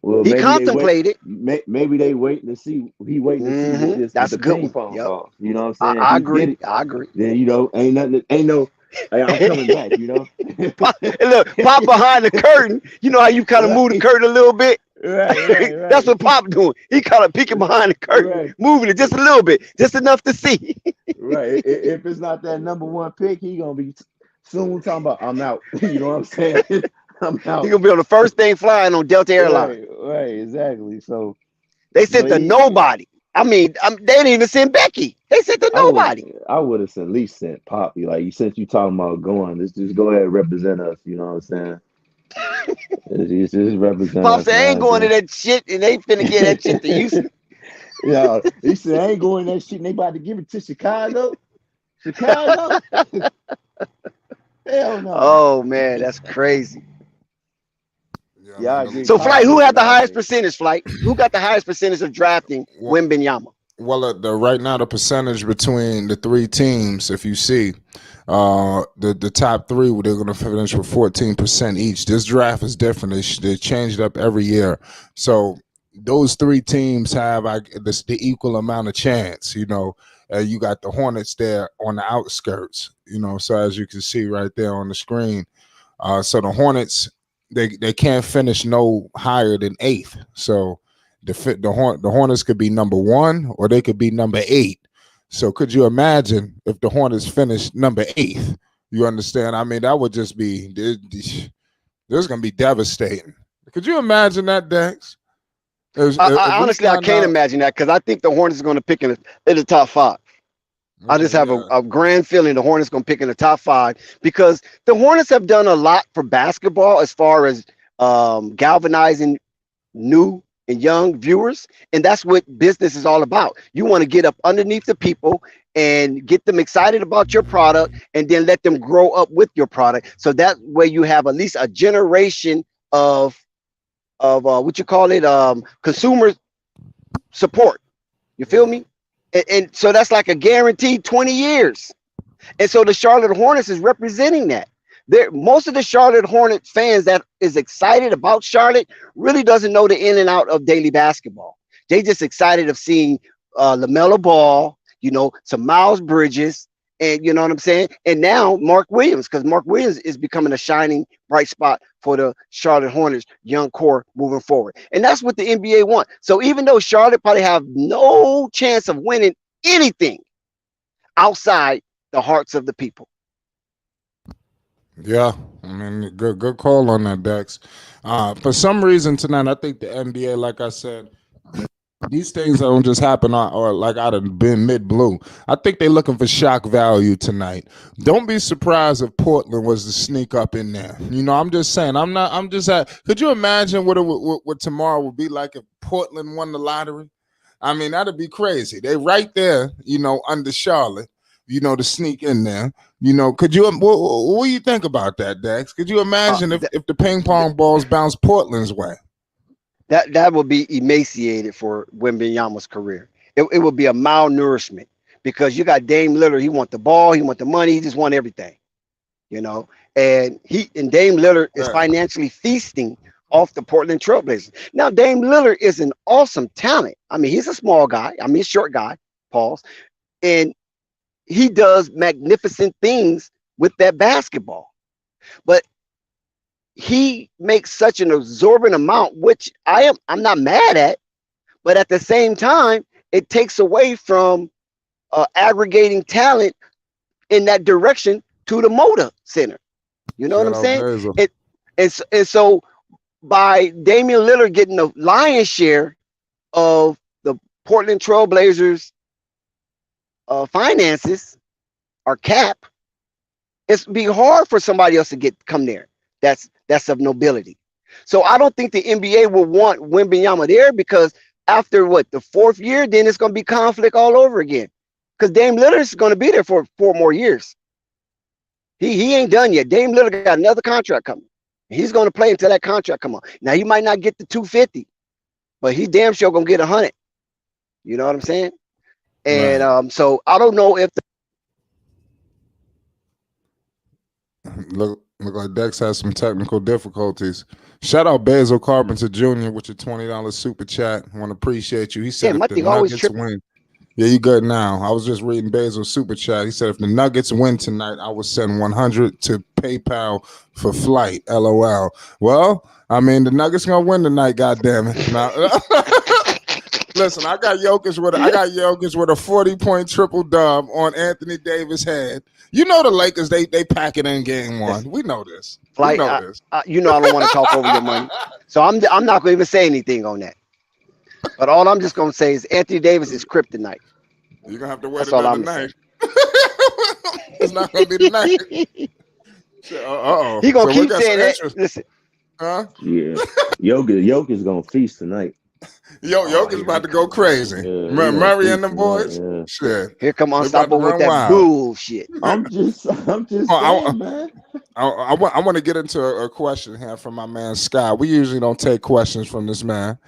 Well, He maybe contemplated. maybe they waiting to see. He waiting to see with this That's with a the good ping one. pong Yep. ball. You know what I'm saying? I If he get agree. it, I agree. then ain't nothing. Ain't no. Hey, I'm coming back. And look, Pop behind the curtain. You know how you kind of move the curtain a little bit? Right. That's what Pop doing. He kind of peeking behind the curtain, Right. moving it just a little bit, just enough to see. Right. If it's not that number one pick, he gonna be soon talking about I'm out. You know what I'm saying? I'm He out. gonna be on the first thing flying on Delta Airlines. Right, exactly. So, They sent but to nobody. I mean, they didn't even send Becky. They sent to nobody. I would have at least sent Poppy. Like, since you talking about going, just go ahead and represent us. You know what I'm saying? Just represent Pop us, said, I ain't man. going to that shit, and they finna get that shit to Houston. Yeah, he said, I ain't going that shit, and they about to give it to Chicago. Chicago? Hell no. Oh man, that's crazy. Yeah, I agree. So, Pop Flight, who is had the out highest there. percentage, Flight? Who got the highest percentage of drafting Wembenyama? Well, right now the percentage between the three teams, if you see, the top three, they're going to finish with 14% each. This draft is different. They change it up every year, so those three teams have the equal amount of chance. You got the Hornets there on the outskirts. So as you can see right there on the screen, so the Hornets they can't finish no higher than 8th. So the Hornets could be number 1 or they could be number 8. So could you imagine if the Hornets finished number 8th? You understand? I mean, that would just be there's going to be devastating. Could you imagine that, Dex? Honestly, I can't imagine that because I think the Hornets are going to pick in the top 5. I just have a grand feeling the Hornets going to pick in the top 5 because the Hornets have done a lot for basketball as far as galvanizing new and young viewers. And that's what business is all about. You want to get up underneath the people and get them excited about your product and then let them grow up with your product. So that way you have at least a generation of what you call it, consumer support. You feel me? And so that's like a guaranteed 20 years. And so the Charlotte Hornets is representing that. Most of the Charlotte Hornets fans that is excited about Charlotte really doesn't know the in and out of daily basketball. They just excited of seeing LaMelo Ball, some Miles Bridges, and you know what I'm saying? And now Mark Williams, because Mark Williams is becoming a shining bright spot for the Charlotte Hornets young core moving forward. And that's what the NBA want. So even though Charlotte probably have no chance of winning anything outside the hearts of the people. Yeah, I mean, good call on that, Dex. For some reason tonight, I think the NBA, like I said, these things don't just happen or like out of being mid-blue. I think they're looking for shock value tonight. Don't be surprised if Portland was to sneak up in there. I'm just saying. Could you imagine what tomorrow would be like if Portland won the lottery? I mean, that'd be crazy. They right there, under Charlotte. to sneak in there. Could you? What do you think about that, Dex? Could you imagine if the ping pong balls bounce Portland's way? That would be emaciated for Wembanyama's career. It would be a malnourishment because you got Dame Lillard. He want the ball. He want the money. He just want everything. And Dame Lillard is Right. financially feasting off the Portland Trailblazers. Now, Dame Lillard is an awesome talent. I mean, he's a small guy. I mean, he's a short guy, pause. And he does magnificent things with that basketball. But he makes such an absorbent amount, which I'm not mad at, but at the same time, it takes away from aggregating talent in that direction to the Moda Center. You know what I'm saying? And so by Damian Lillard getting the lion's share of the Portland Trailblazers finances or cap, it's be hard for somebody else to come there. That's of nobility. So I don't think the NBA will want Wembanyama there because after the fourth year, then it's going to be conflict all over again. Because Dame Lillard is going to be there for 4 more years. He ain't done yet. Dame Lillard got another contract coming. He's going to play until that contract come on. Now he might not get the 250, but he damn sure going to get 100. You know what I'm saying? And Right. So I don't know if Look like Dex has some technical difficulties. Shout out Basil Carpenter Jr. with your $20 super chat. I want to appreciate you. He said my if the thing always Nuggets win. Yeah, you good now. I was just reading Basil's super chat. He said if the Nuggets win tonight, I will send 100 to PayPal for flight. LOL. Well, I mean the Nuggets gonna win tonight. God damn it! Now, listen, I got Jokic with a 40-point triple dub on Anthony Davis' head. You know the Lakers, they pack it in game 1. We know this. I don't want to talk over your money, so I'm not going to even say anything on that. But all I'm just going to say is Anthony Davis is kryptonite. You're gonna have to wait another night. It's not gonna be tonight. He gonna keep saying that. Listen, huh? Yeah, Jokic gonna feast tonight. Jokic about to go crazy. Yeah, Murray and the boys. Yeah. Shit. Here come Unstoppable with that bullshit. I'm just saying, man. I want to get into a question here from my man Scott. We usually don't take questions from this man.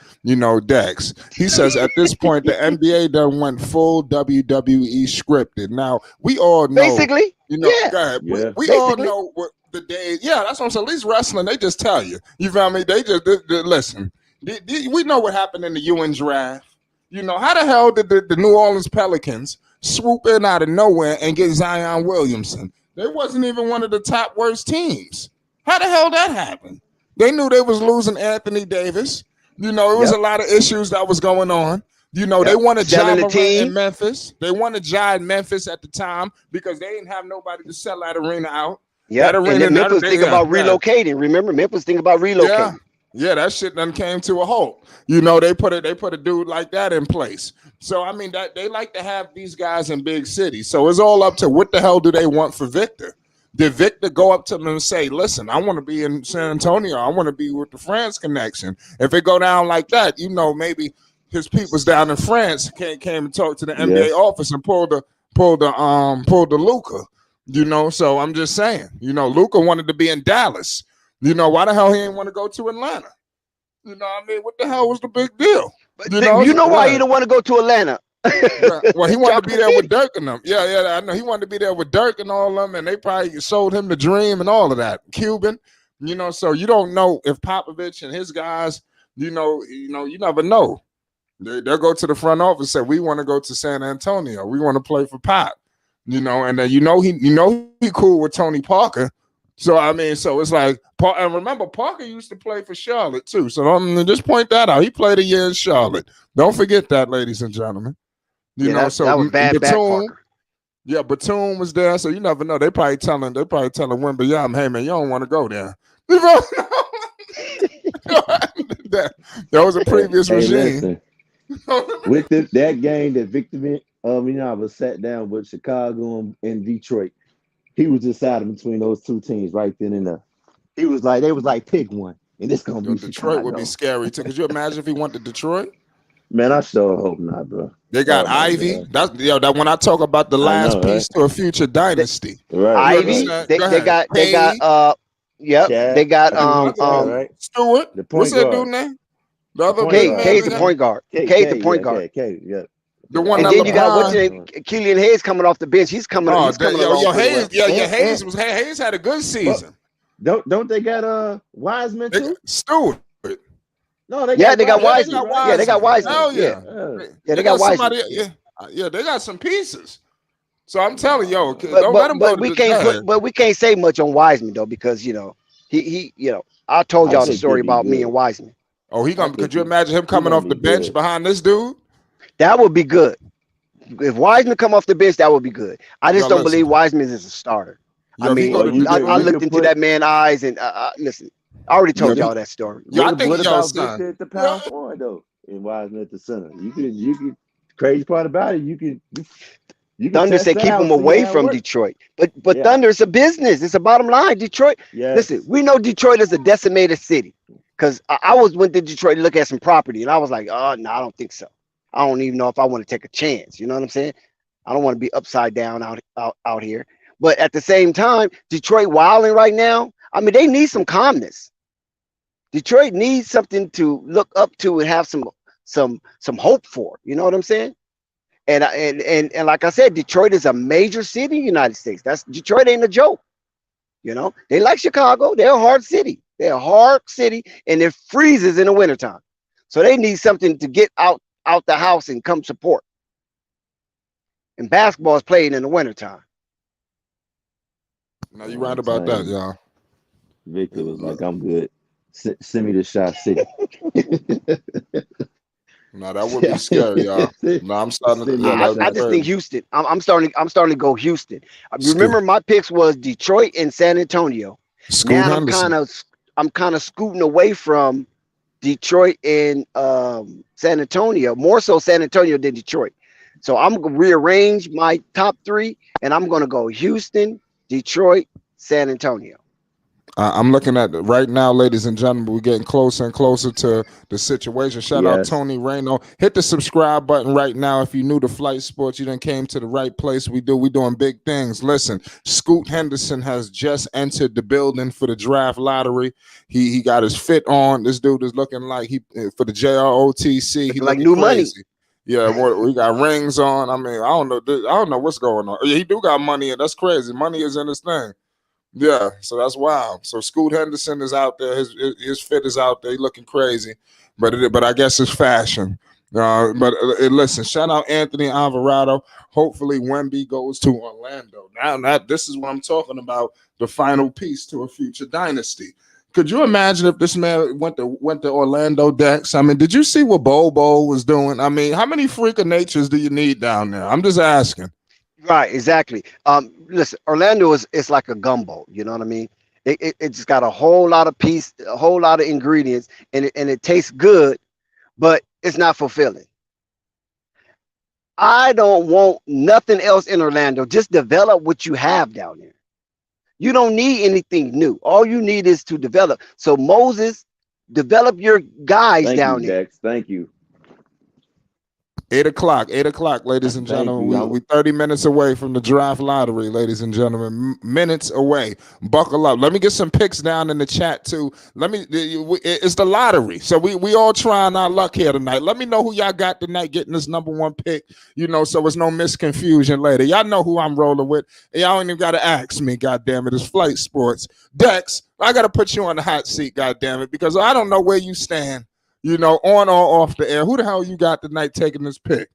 Dex. He says at this point the NBA done went full WWE scripted. Now we all know. Basically, yeah. Go ahead. Yeah. We all know what the days. Yeah, that's what I'm saying. At least wrestling, they just tell you. You feel me? They just listen. We know what happened in the UN draft. How the hell did the New Orleans Pelicans swoop in out of nowhere and get Zion Williamson? They wasn't even one of the top worst teams. How the hell that happened? They knew they was losing Anthony Davis. It was a lot of issues that was going on. They wanted Ja Morant in Memphis. They wanted Ja in Memphis at the time because they didn't have nobody to sell that arena out. Yeah, and then Memphis thinking about relocating. Remember, Memphis thinking about relocating. Yeah, that shit done came to a halt. They put a dude like that in place. So I mean that they like to have these guys in big cities. So it's all up to what the hell do they want for Victor? Did Victor go up to them and say, listen, I want to be in San Antonio. I want to be with the France connection. If it go down like that, maybe his people's down in France came and talked to the NBA office and pulled the Luka. So I'm just saying, Luka wanted to be in Dallas. Why the hell he didn't want to go to Atlanta? What the hell was the big deal? Why he don't want to go to Atlanta? Well, he wanted to be there with Dirk and them. Yeah, I know. He wanted to be there with Dirk and all of them, and they probably sold him the dream and all of that. Cuban, so you don't know if Popovich and his guys, you never know. They'll go to the front office and say, we want to go to San Antonio. We want to play for Pop. And then he cool with Tony Parker. So so it's like, and remember, Parker used to play for Charlotte too. So just point that out. He played a year in Charlotte. Don't forget that, ladies and gentlemen. So that was bad Parker. Yeah, Batum was there, so you never know. They probably telling Wembanyama, hey man, you don't want to go there. That was a previous regime. With that game that Victor was sat down with Chicago and Detroit. He was deciding between those two teams right then and there. They was like, pick one. And it's gonna be Detroit would be scary too. Could you imagine if he went to Detroit? Man, I sure hope not, bro. They Oh got my Ivy. God. That's that when I talk about the I last know, right? piece to a future The, dynasty. Right, You right. Ivy, understand? they, Go they ahead. got they got Cade. yep, they Cat. got I think it's Cat, Stewart. right? Stewart. The What's point that dude guard. name? The The other point big Cade. guard. man Cade's they the got. point guard. K, Cade's the yeah, point guard. K, yeah. I The think one I And that then you got what's LeBron. your name? Killian Hayes coming off the bench. He's coming. Oh, He's coming yo, along yo, pretty Hayes. well. Yeah, yeah. and Hayes had a good but season. don't they got Wiseman They got too? Stewart. No, they Yeah, got they got Yeah, they Wiseman, Wiseman. got right? Yeah, they got Wiseman. Wiseman. Hell Yeah, yeah. Yeah. yeah, They they got got Wiseman. somebody. Yeah. Yeah, they got some pieces. So I'm telling you, yo, Uh, don't let them go But to we the. Go can't ahead. but we can't say much on Wiseman though because he I told I y'all the think he'll story be about me and good. Wiseman. Oh, he I gonna. think Could you imagine him he coming gonna off be the bench good. behind this dude? That would be good. If Wiseman come off the bench, that would be good. I Yo, just don't listen. believe Wiseman is a starter. I Yo, if he mean, go Well, to. If, I we looked could into put that man's eyes and listen. I already yo, told if he, y'all that story. yo, I think what yo, about son. Victor at the Yeah, power forward though? And Wiseman at the center. You could crazy part about it, you can Thunder test said that keep out, him see away how it from works. Detroit. But Yeah. Thunder is a business. It's a bottom line. Detroit. Listen, Yes. we know Detroit is a decimated city. Cause I went to Detroit to look at some property and I was like, oh no, I don't think so. I don't even know if I want to take a chance. You know what I'm saying? I don't want to be upside down out here. But at the same time, Detroit wilding right now. I mean, they need some calmness. Detroit needs something to look up to and have some hope for. You know what I'm saying? And like I said, Detroit is a major city in the United States. That's Detroit ain't a joke. They like Chicago. They're a hard city. They're a hard city, and it freezes in the wintertime. So they need something to get out the house and come support. And basketball is played in the wintertime. no, you Man, right I'm about telling that, you, y'all. Victor was like, I'm good. Send me to Shot City. No, that would be scary, y'all. No, I'm starting to. Send me Yeah, to that'd be I Shot just City. think crazy. Houston. I'm starting to go Houston. Scoot, Remember, my picks was Detroit and San Antonio. Scoot Now Henderson. I'm kind of scooting away from Detroit and San Antonio, more so San Antonio than Detroit. So I'm gonna rearrange my top three, and I'm gonna go Houston, Detroit, San Antonio. I'm looking at right now, ladies and gentlemen. We're getting closer and closer to the situation. Shout out Yes. Tony Reno. Hit the subscribe button right now if you new to Flight Sports. You done came to the right place. We doing big things. Listen, Scoot Henderson has just entered the building for the draft lottery. He got his fit on. This dude is looking like he for the JROTC. He Looking like looking new money. crazy. Yeah, we got rings on. I mean, I don't know. I don't know what's going on. Yeah, he do got money, and that's crazy. Money is in his thing. Yeah, so that's wild. So Scoot Henderson is out there. His fit is out there. He looking crazy, but I guess it's fashion. Listen, shout out Anthony Alvarado. Hopefully Wemby goes to Orlando. Now this is what I'm talking about. The final piece to a future dynasty. Could you imagine if this man went to Orlando Dex? I mean, did you see what Bobo was doing? I mean, how many freak of natures do you need down there? I'm just asking. Right, exactly. Listen, Orlando is it's like a gumbo. You know what I mean? It's got a whole lot of a whole lot of ingredients, and it tastes good, but it's not fulfilling. I don't want nothing else in Orlando. Just develop what you have down there. You don't need anything new. All you need is to develop. So Moses, develop your guys Thank you, down there. Dex. Thank you. 8 o'clock, ladies and Thank gentlemen. you. We 30 minutes away from the draft lottery, ladies and gentlemen. Minutes away. Buckle up. Let me get some picks down in the chat too. It's the lottery, so we all trying our luck here tonight. Let me know who y'all got tonight getting this number one pick. So it's no misconfusion later. Y'all know who I'm rolling with. Y'all ain't even got to ask me. God damn it, it's Flight Sports. Dex, I got to put you on the hot seat. God damn it, because I don't know where you stand. On or off the air. Who the hell you got tonight taking this pick?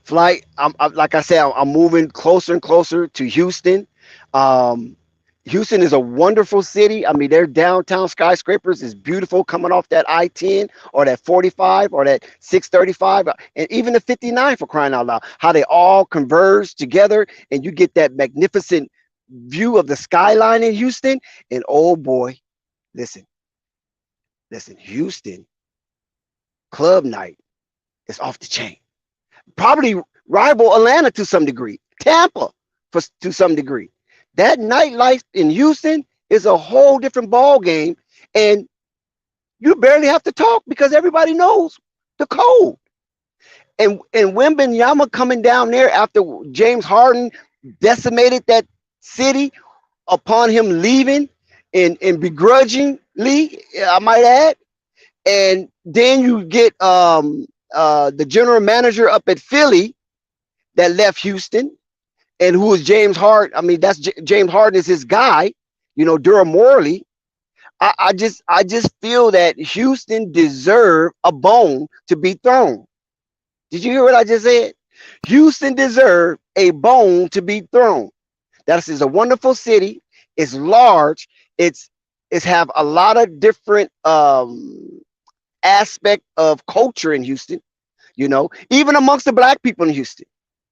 Flight. Like I said, I'm moving closer and closer to Houston. Houston is a wonderful city. I mean, their downtown skyscrapers is beautiful coming off that I-10 or that 45 or that 635 and even the 59 for crying out loud. How they all converge together and you get that magnificent view of the skyline in Houston. And oh boy, listen, Houston club night is off the chain. Probably rival Atlanta to some degree, Tampa to some degree. That nightlife in Houston is a whole different ball game, and you barely have to talk because everybody knows The cold. And Wembanyama coming down there after James Harden decimated that city upon him leaving and begrudgingly, I might add. And then you get the general manager up at Philly that left Houston, and who is James Harden. I mean, James Harden is his guy, Durham Morley. I just feel that Houston deserve a bone to be thrown. Did you hear what I just said? Houston deserve a bone to be thrown. That is a wonderful city. It's large. It's have a lot of different aspect of culture in Houston. Even amongst the black people in Houston.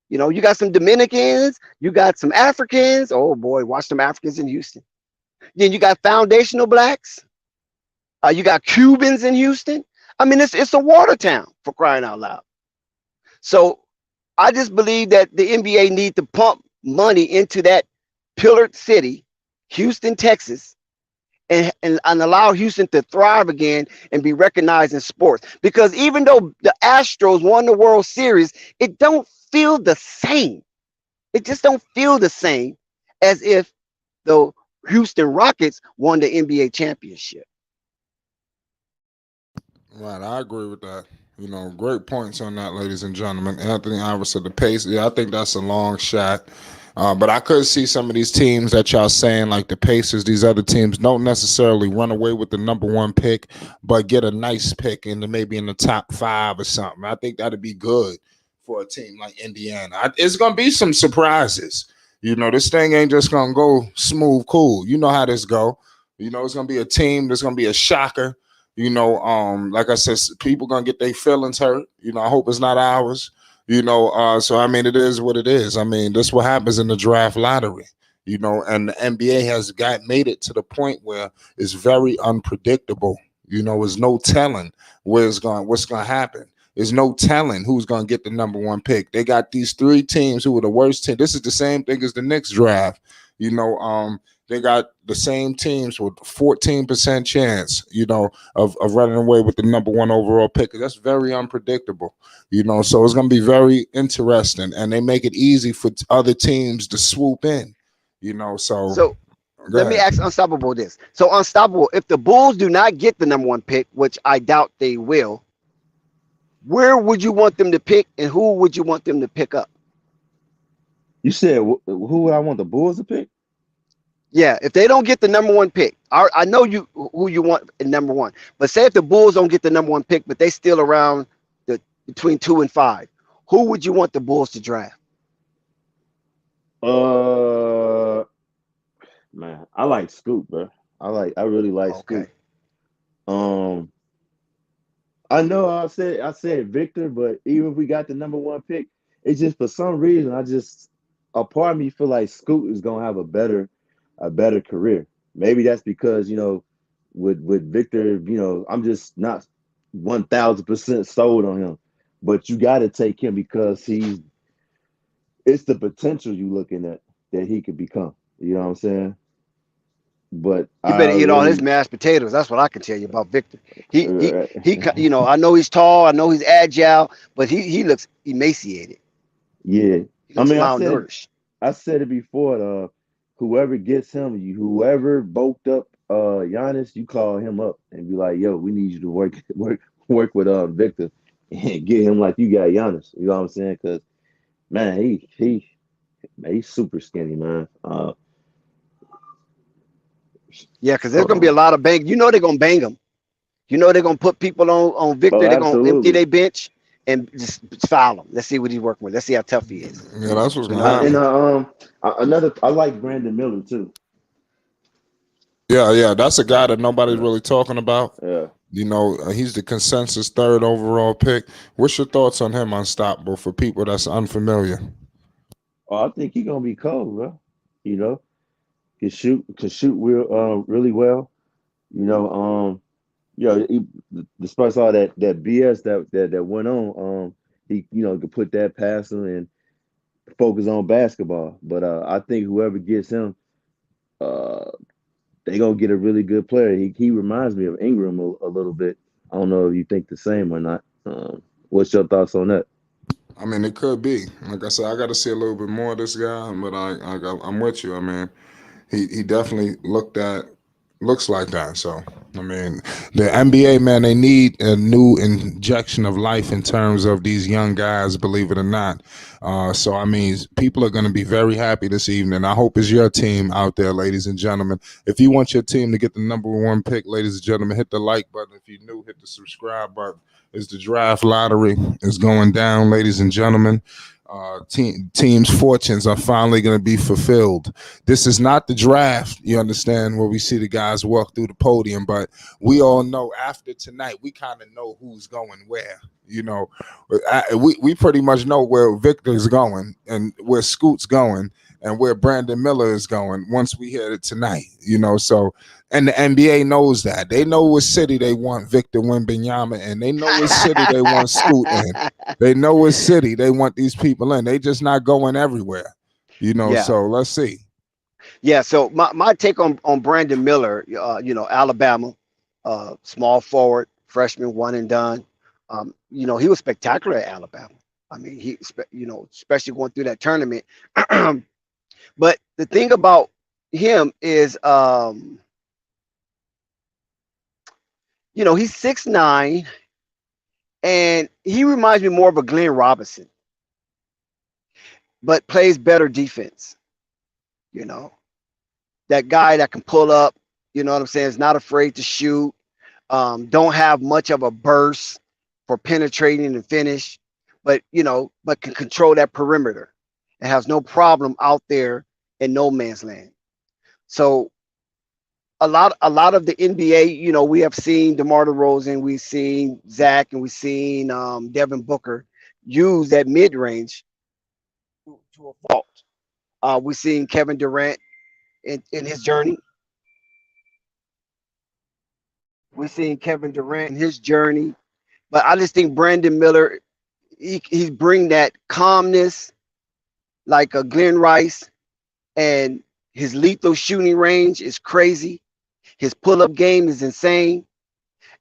You got some Dominicans, you got some Africans. Oh boy, watch them Africans in Houston. Then you got foundational blacks. You got Cubans in Houston. I mean, it's a water town, for crying out loud. So I just believe that the NBA need to pump money into that pillared city, Houston, Texas, and allow Houston to thrive again and be recognized in sports. Because even though the Astros won the World Series, it don't feel the same. It just don't feel the same as if the Houston Rockets won the NBA championship. Right, I agree with that. Great points on that, ladies and gentlemen. Anthony Iverson, the pace. Yeah, I think that's a long shot. But I could see some of these teams that y'all saying, like the Pacers, these other teams, don't necessarily run away with the number one pick, but get a nice pick and maybe in the top 5 or something. I think that'd be good for a team like Indiana. It's gonna be some surprises. This thing ain't just gonna go smooth, cool. You know how this go. It's gonna be a team. There's gonna be a shocker. Like I said, people gonna get their feelings hurt. I hope it's not ours. So I mean, it is what it is. I mean, this what happens in the draft lottery. And the NBA has made it to the point where it's very unpredictable. There's no telling what's gonna happen. There's no telling who's gonna get the number one pick. They got these 3 teams who are the worst team. This is the same thing as the Knicks draft. They got the same teams with 14% chance, of running away with the number one overall pick. That's very unpredictable, so it's going to be very interesting. And they make it easy for other teams to swoop in, So go let me ahead. ask Unstoppable this. So Unstoppable, if the Bulls do not get the number one pick, which I doubt they will, where would you want them to pick, and who would you want them to pick up? You said who would I want the Bulls to pick? Yeah, if they don't get the number one pick, I know who you want in number one. But say if the Bulls don't get the number one pick, but they still around between 2 and 5, who would you want the Bulls to draft? Man, I like Scoop, bro. I really like Okay. Scoop. Um, I know I said Victor, but even if we got the number one pick, it's just for some reason a part of me feel like Scoot is gonna have a better career. Maybe that's because with Victor, I'm just not 1,000% sold on him. But you got to take him because it's the potential you looking at that he could become. You know what I'm saying? But You I better eat all his really, mashed potatoes. That's what I can tell you about Victor. He he uh, he. I know he's tall. I know he's agile, but he looks emaciated. yeah. He I looks mean, malnourished. I said it before. Whoever gets him, whoever bulked up Giannis, you call him up and be like, "Yo, we need you to work with Victor and get him like you got Giannis." You know what I'm saying? Because man, he's super skinny, man. Yeah, because there's Hold gonna be a on. lot of bang. They're gonna bang him. They're gonna put people on Oh, Victor. They're gonna empty absolutely. their bench and just foul him. Let's see what he's working with. Let's see how tough he is. Yeah, that's what's And gonna I and happen. another I like Brandon Miller too. Yeah, that's a guy that nobody's really talking about. Yeah. He's the consensus 3rd overall pick. What's your thoughts on him, Unstoppable, for people that's unfamiliar? Oh, I think he's gonna be cold, bro. You know, can shoot really well. You know, despite all that BS that went on, he could put that past him and focus on basketball. But I think whoever gets him, uh, they gonna get a really good player. He reminds me of Ingram a little bit. I don't know if you think the same or not. What's your thoughts on that? I mean, it could be. Like I said, I got to see a little bit more of this guy, but I'm with you. I mean, he definitely looks like that. So I mean, the NBA, man, they need a new injection of life in terms of these young guys. Believe it or not. So I mean, people are going to be very happy this evening. I hope it's your team out there, ladies and gentlemen. If you want your team to get the number one pick, ladies and gentlemen, hit the like button. If you're new, hit the subscribe button. It's the draft lottery is going down, ladies and gentlemen. Teams' fortunes are finally going to be fulfilled. This is not the draft, you understand, where we see the guys walk through the podium, but we all know after tonight, we kind of know who's going where. You know, we pretty much know where Victor's going and where Scoot's going and where Brandon Miller is going once we hear it tonight, you know. So, and the NBA knows that. They know what city they want Victor Wembanyama in. They know what city they want Scoot in. They know what city they want these people in. They just not going everywhere, you know. Yeah. So let's see. Yeah. So my take on Brandon Miller, Alabama, small forward, freshman, one and done. He was spectacular at Alabama. I mean, especially going through that tournament. But the thing about him is, he's 6'9", and he reminds me more of a Glenn Robinson, but plays better defense. You know, that guy that can pull up. You know what I'm saying? Is not afraid to shoot. Don't have much of a burst for penetrating and finish, but can control that perimeter and has no problem out there in no man's land. So a lot of the NBA, we have seen DeMar DeRozan, we've seen Zach, and we've seen Devin Booker use that mid range to a fault. We've seen Kevin Durant in his journey. We've seen Kevin Durant in his journey, but I just think Brandon Miller, he's bring that calmness like a Glenn Rice, and his lethal shooting range is crazy. His pull-up game is insane,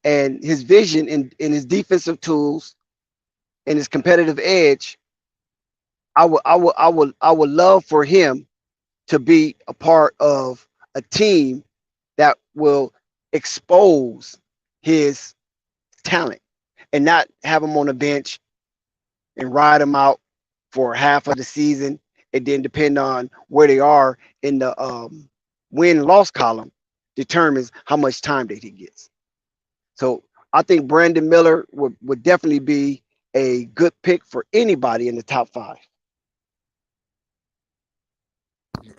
and his vision and his defensive tools and his competitive edge. I would love for him to be a part of a team that will expose his talent and not have him on the bench and ride him out for half of the season, and then depend on where they are in the win-loss column determines how much time that he gets. So I think Brandon Miller would definitely be a good pick for anybody in the top 5.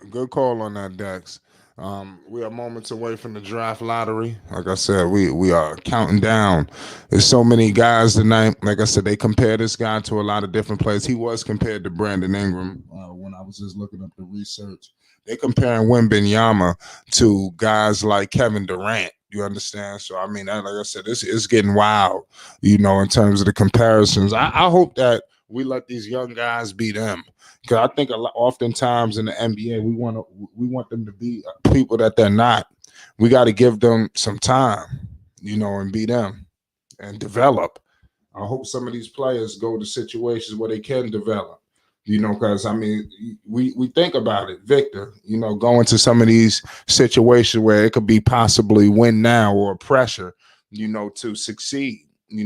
Good call on that, Dex. We are moments away from the draft lottery. Like I said, we are counting down. There's so many guys tonight. Like I said, they compare this guy to a lot of different players. He was compared to Brandon Ingram when I was just looking up the research. They're comparing Wembanyama to guys like Kevin Durant. You understand? So I mean, like I said, this is getting wild. In terms of the comparisons. I hope that we let these young guys be them. Because I think oftentimes in the NBA, we want them to be people that they're not. We got to give them some time, and be them and develop. I hope some of these players go to situations where they can develop, because I mean, we think about it, Victor, going to some of these situations where it could be possibly win now or pressure, to succeed.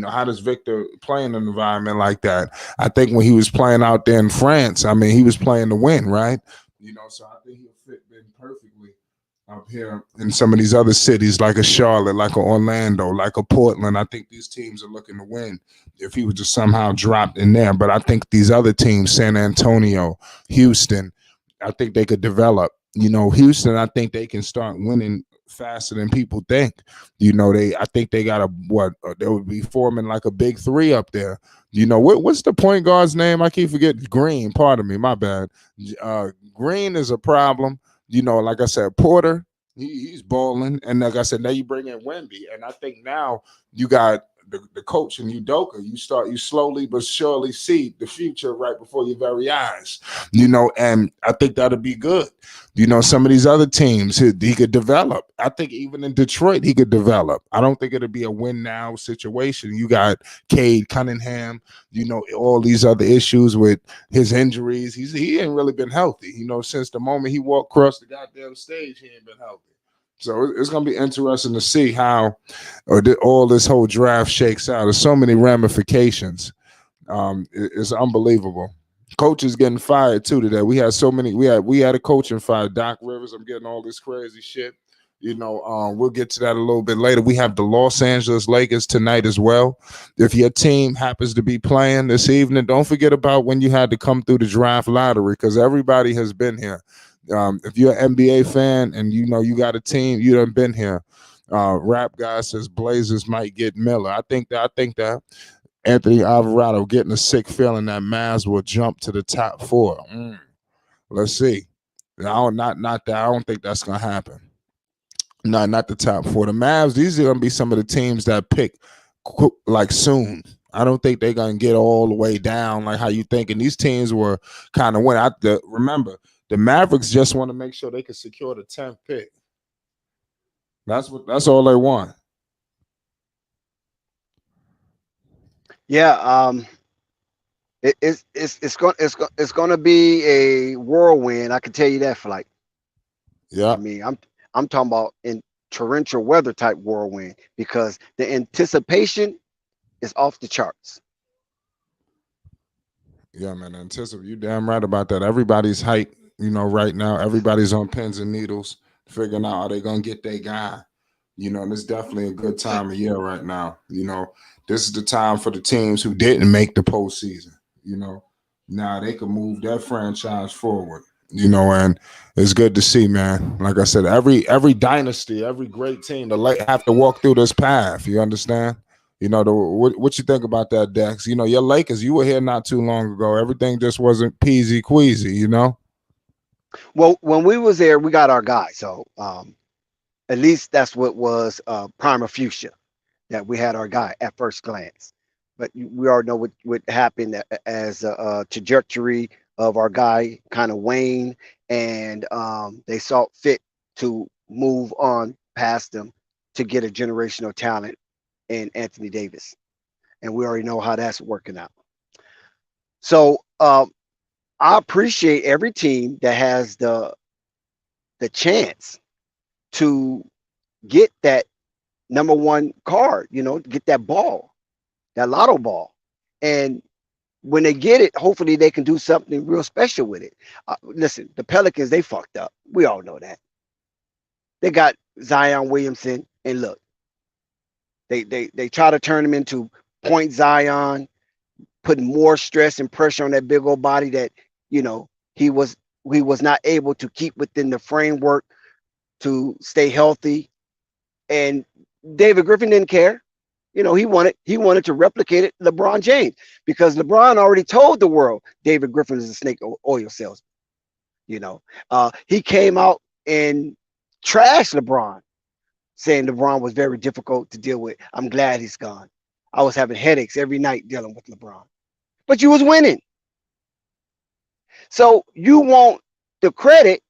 How does Victor play in an environment like that? I think when he was playing out there in France, I mean, he was playing to win, right? So I think he'll fit in perfectly up here in some of these other cities like a Charlotte, like a Orlando, like a Portland. I think these teams are looking to win if he was just somehow dropped in there. But I think these other teams, San Antonio, Houston, I think they could develop. Houston, I think they can start winning faster than people think. I think they got they would be forming like a big 3 up there. What's the point guard's name? I keep forgetting. Green, pardon me, my bad. Green is a problem. Like I said, Porter, he's balling. And like I said, now you bring in Wemby. And I think now you got the coach in Udoka. You slowly but surely see the future right before your very eyes, and I think that'll be good. Some of these other teams he could develop. I think even in Detroit he could develop. I don't think it'll be a win now situation. You got Cade Cunningham, all these other issues with his injuries. He ain't really been healthy, since the moment he walked across the goddamn stage, he ain't been healthy. So it's going to be interesting to see how all this whole draft shakes out. There's so many ramifications. It's unbelievable. Coaches getting fired too today. We had so many. We had a coaching fire. Doc Rivers. I'm getting all this crazy shit. We'll get to that a little bit later. We have the Los Angeles Lakers tonight as well. If your team happens to be playing this evening, don't forget about when you had to come through the draft lottery, because everybody has been here. If you're an NBA fan and you got a team, you done been here. Rap guy says Blazers might get Miller. I think that Anthony Alvarado getting a sick feeling that Mavs will jump to the top 4. Let's see. I don't think that's gonna happen. No, not the top 4. The Mavs, these are gonna be some of the teams that pick like soon. I don't think they're gonna get all the way down like how you think. And these teams were kind of winning. Remember, the Mavericks just want to make sure they can secure the 10th pick. That's all they want. Yeah, it's going to be a whirlwind. I can tell you that, Flight. Yeah. I mean, I'm talking about in torrential weather type whirlwind, because the anticipation is off the charts. Yeah, man. Anticipate. You damn right about that. Everybody's hyped, right now. Everybody's on pins and needles, figuring out how they're gonna get their guy. And it's definitely a good time of year right now. This is the time for the teams who didn't make the postseason. Now they can move their franchise forward. And it's good to see, man. Like I said, every dynasty, every great team, have to walk through this path. You understand? What you think about that, Dex? Your Lakers, you were here not too long ago. Everything just wasn't peasy queasy, Well, when we was there, we got our guy. So at least that's what was prima fuchsia, that we had our guy at first glance. But we already know what happened as a trajectory of our guy kind of wane, and they saw fit to move on past them to get a generational talent in Anthony Davis. And we already know how that's working out. So I appreciate every team that has the chance to get that number 1 card, get that ball, that lotto ball. And when they get it, hopefully they can do something real special with it. Listen, the Pelicans, they fucked up. We all know that. They got Zion Williamson, and look, they try to turn him into point Zion, putting more stress and pressure on that big old body that, he was not able to keep within the framework to stay healthy. And David Griffin didn't care. He wanted to replicate it, LeBron James, because LeBron already told the world David Griffin is a snake oil salesman. He came out and trashed LeBron, saying LeBron was very difficult to deal with. I'm glad he's gone. I was having headaches every night dealing with LeBron. But you was winning. So you want the credit,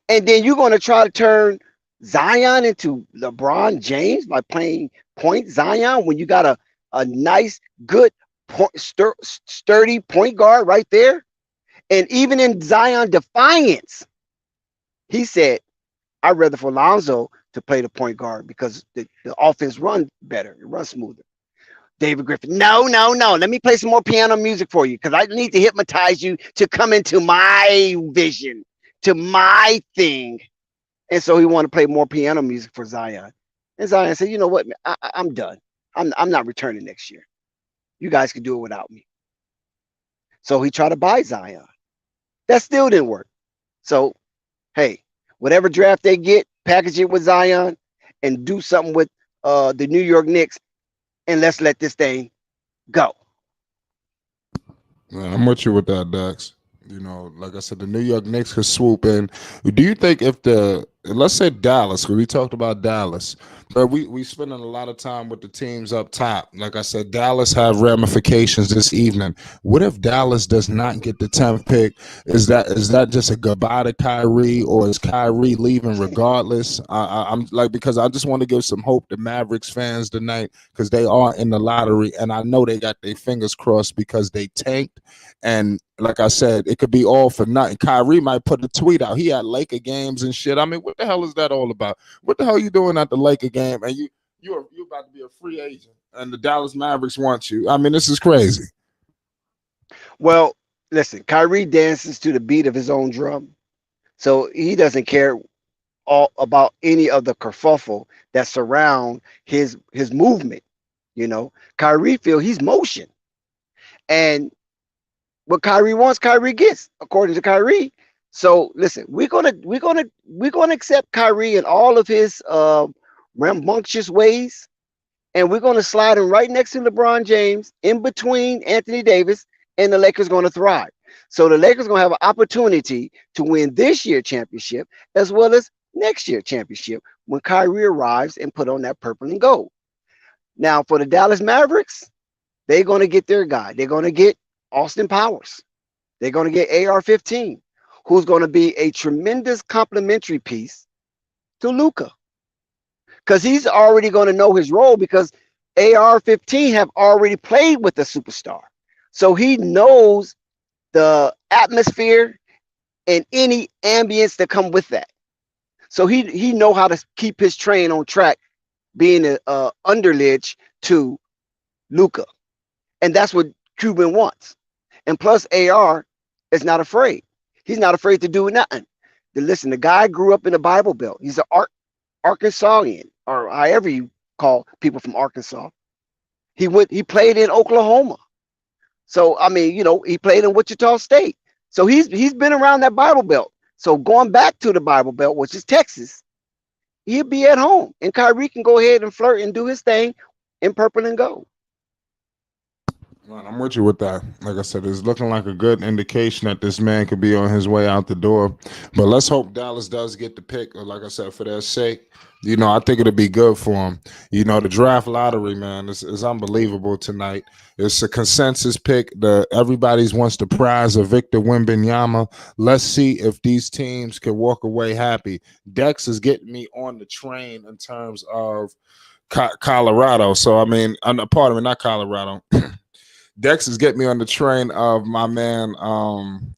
and then you're going to try to turn Zion into LeBron James by playing point Zion when you got a nice, good, sturdy point guard right there. And even in Zion defiance, he said, I'd rather for Lonzo to play the point guard because the offense runs better, it runs smoother. David Griffin, no. Let me play some more piano music for you, because I need to hypnotize you to come into my vision, to my thing. And so he wanted to play more piano music for Zion. And Zion said, you know what, man, I'm done. I'm not returning next year. You guys can do it without me. So he tried to buy Zion. That still didn't work. So, hey, whatever draft they get, package it with Zion and do something with the New York Knicks, and let's let this thing go. Yeah, I'm with you with that, Dex. Like I said, the New York Knicks could swoop in. Do you think if let's say Dallas, because we talked about Dallas, But we spending a lot of time with the teams up top. Like I said, Dallas have ramifications this evening. What if Dallas does not get the 10th pick? Is that just a goodbye to Kyrie, or is Kyrie leaving regardless? I'm like, because I just want to give some hope to Mavericks fans tonight, because they are in the lottery, and I know they got their fingers crossed because they tanked. And like I said, it could be all for nothing. Kyrie might put a tweet out. He had Laker games and shit. I mean, what the hell is that all about? What the hell are you doing at the Laker game? And you're about to be a free agent, and the Dallas Mavericks want you. I mean, this is crazy. Well, listen, Kyrie dances to the beat of his own drum, so he doesn't care all about any of the kerfuffle that surround his movement. Kyrie feel he's motion, and what Kyrie wants, Kyrie gets, according to Kyrie. So listen, we're gonna accept Kyrie in all of his rambunctious ways, and we're gonna slide him right next to LeBron James, in between Anthony Davis, and the Lakers gonna thrive. So the Lakers gonna have an opportunity to win this year championship as well as next year championship when Kyrie arrives and put on that purple and gold. Now for the Dallas Mavericks, they're gonna get their guy. They're gonna get Austin Powers. They're going to get AR-15, who's going to be a tremendous complementary piece to Luka, because he's already going to know his role, because AR-15 have already played with the superstar. So he knows the atmosphere and any ambience that come with that. So he know how to keep his train on track, being a underledge to Luka. And that's what Cuban wants. And plus, AR is not afraid. He's not afraid to do nothing. Listen, the guy grew up in the Bible Belt. He's an Arkansasian, or however you call people from Arkansas. He played in Oklahoma. So I mean, he played in Wichita State. So he's been around that Bible Belt. So going back to the Bible Belt, which is Texas, he'll be at home, and Kyrie can go ahead and flirt and do his thing in purple and gold. Man, I'm with you with that. Like I said, it's looking like a good indication that this man could be on his way out the door. But let's hope Dallas does get the pick. Like I said, for their sake, I think it'll be good for him. The draft lottery, man, is unbelievable tonight. It's a consensus pick. Everybody's wants the prize of Victor Wembanyama. Let's see if these teams can walk away happy. Dex is getting me on the train in terms of Colorado. So I mean, pardon me, not Colorado. Dex is getting me on the train of my man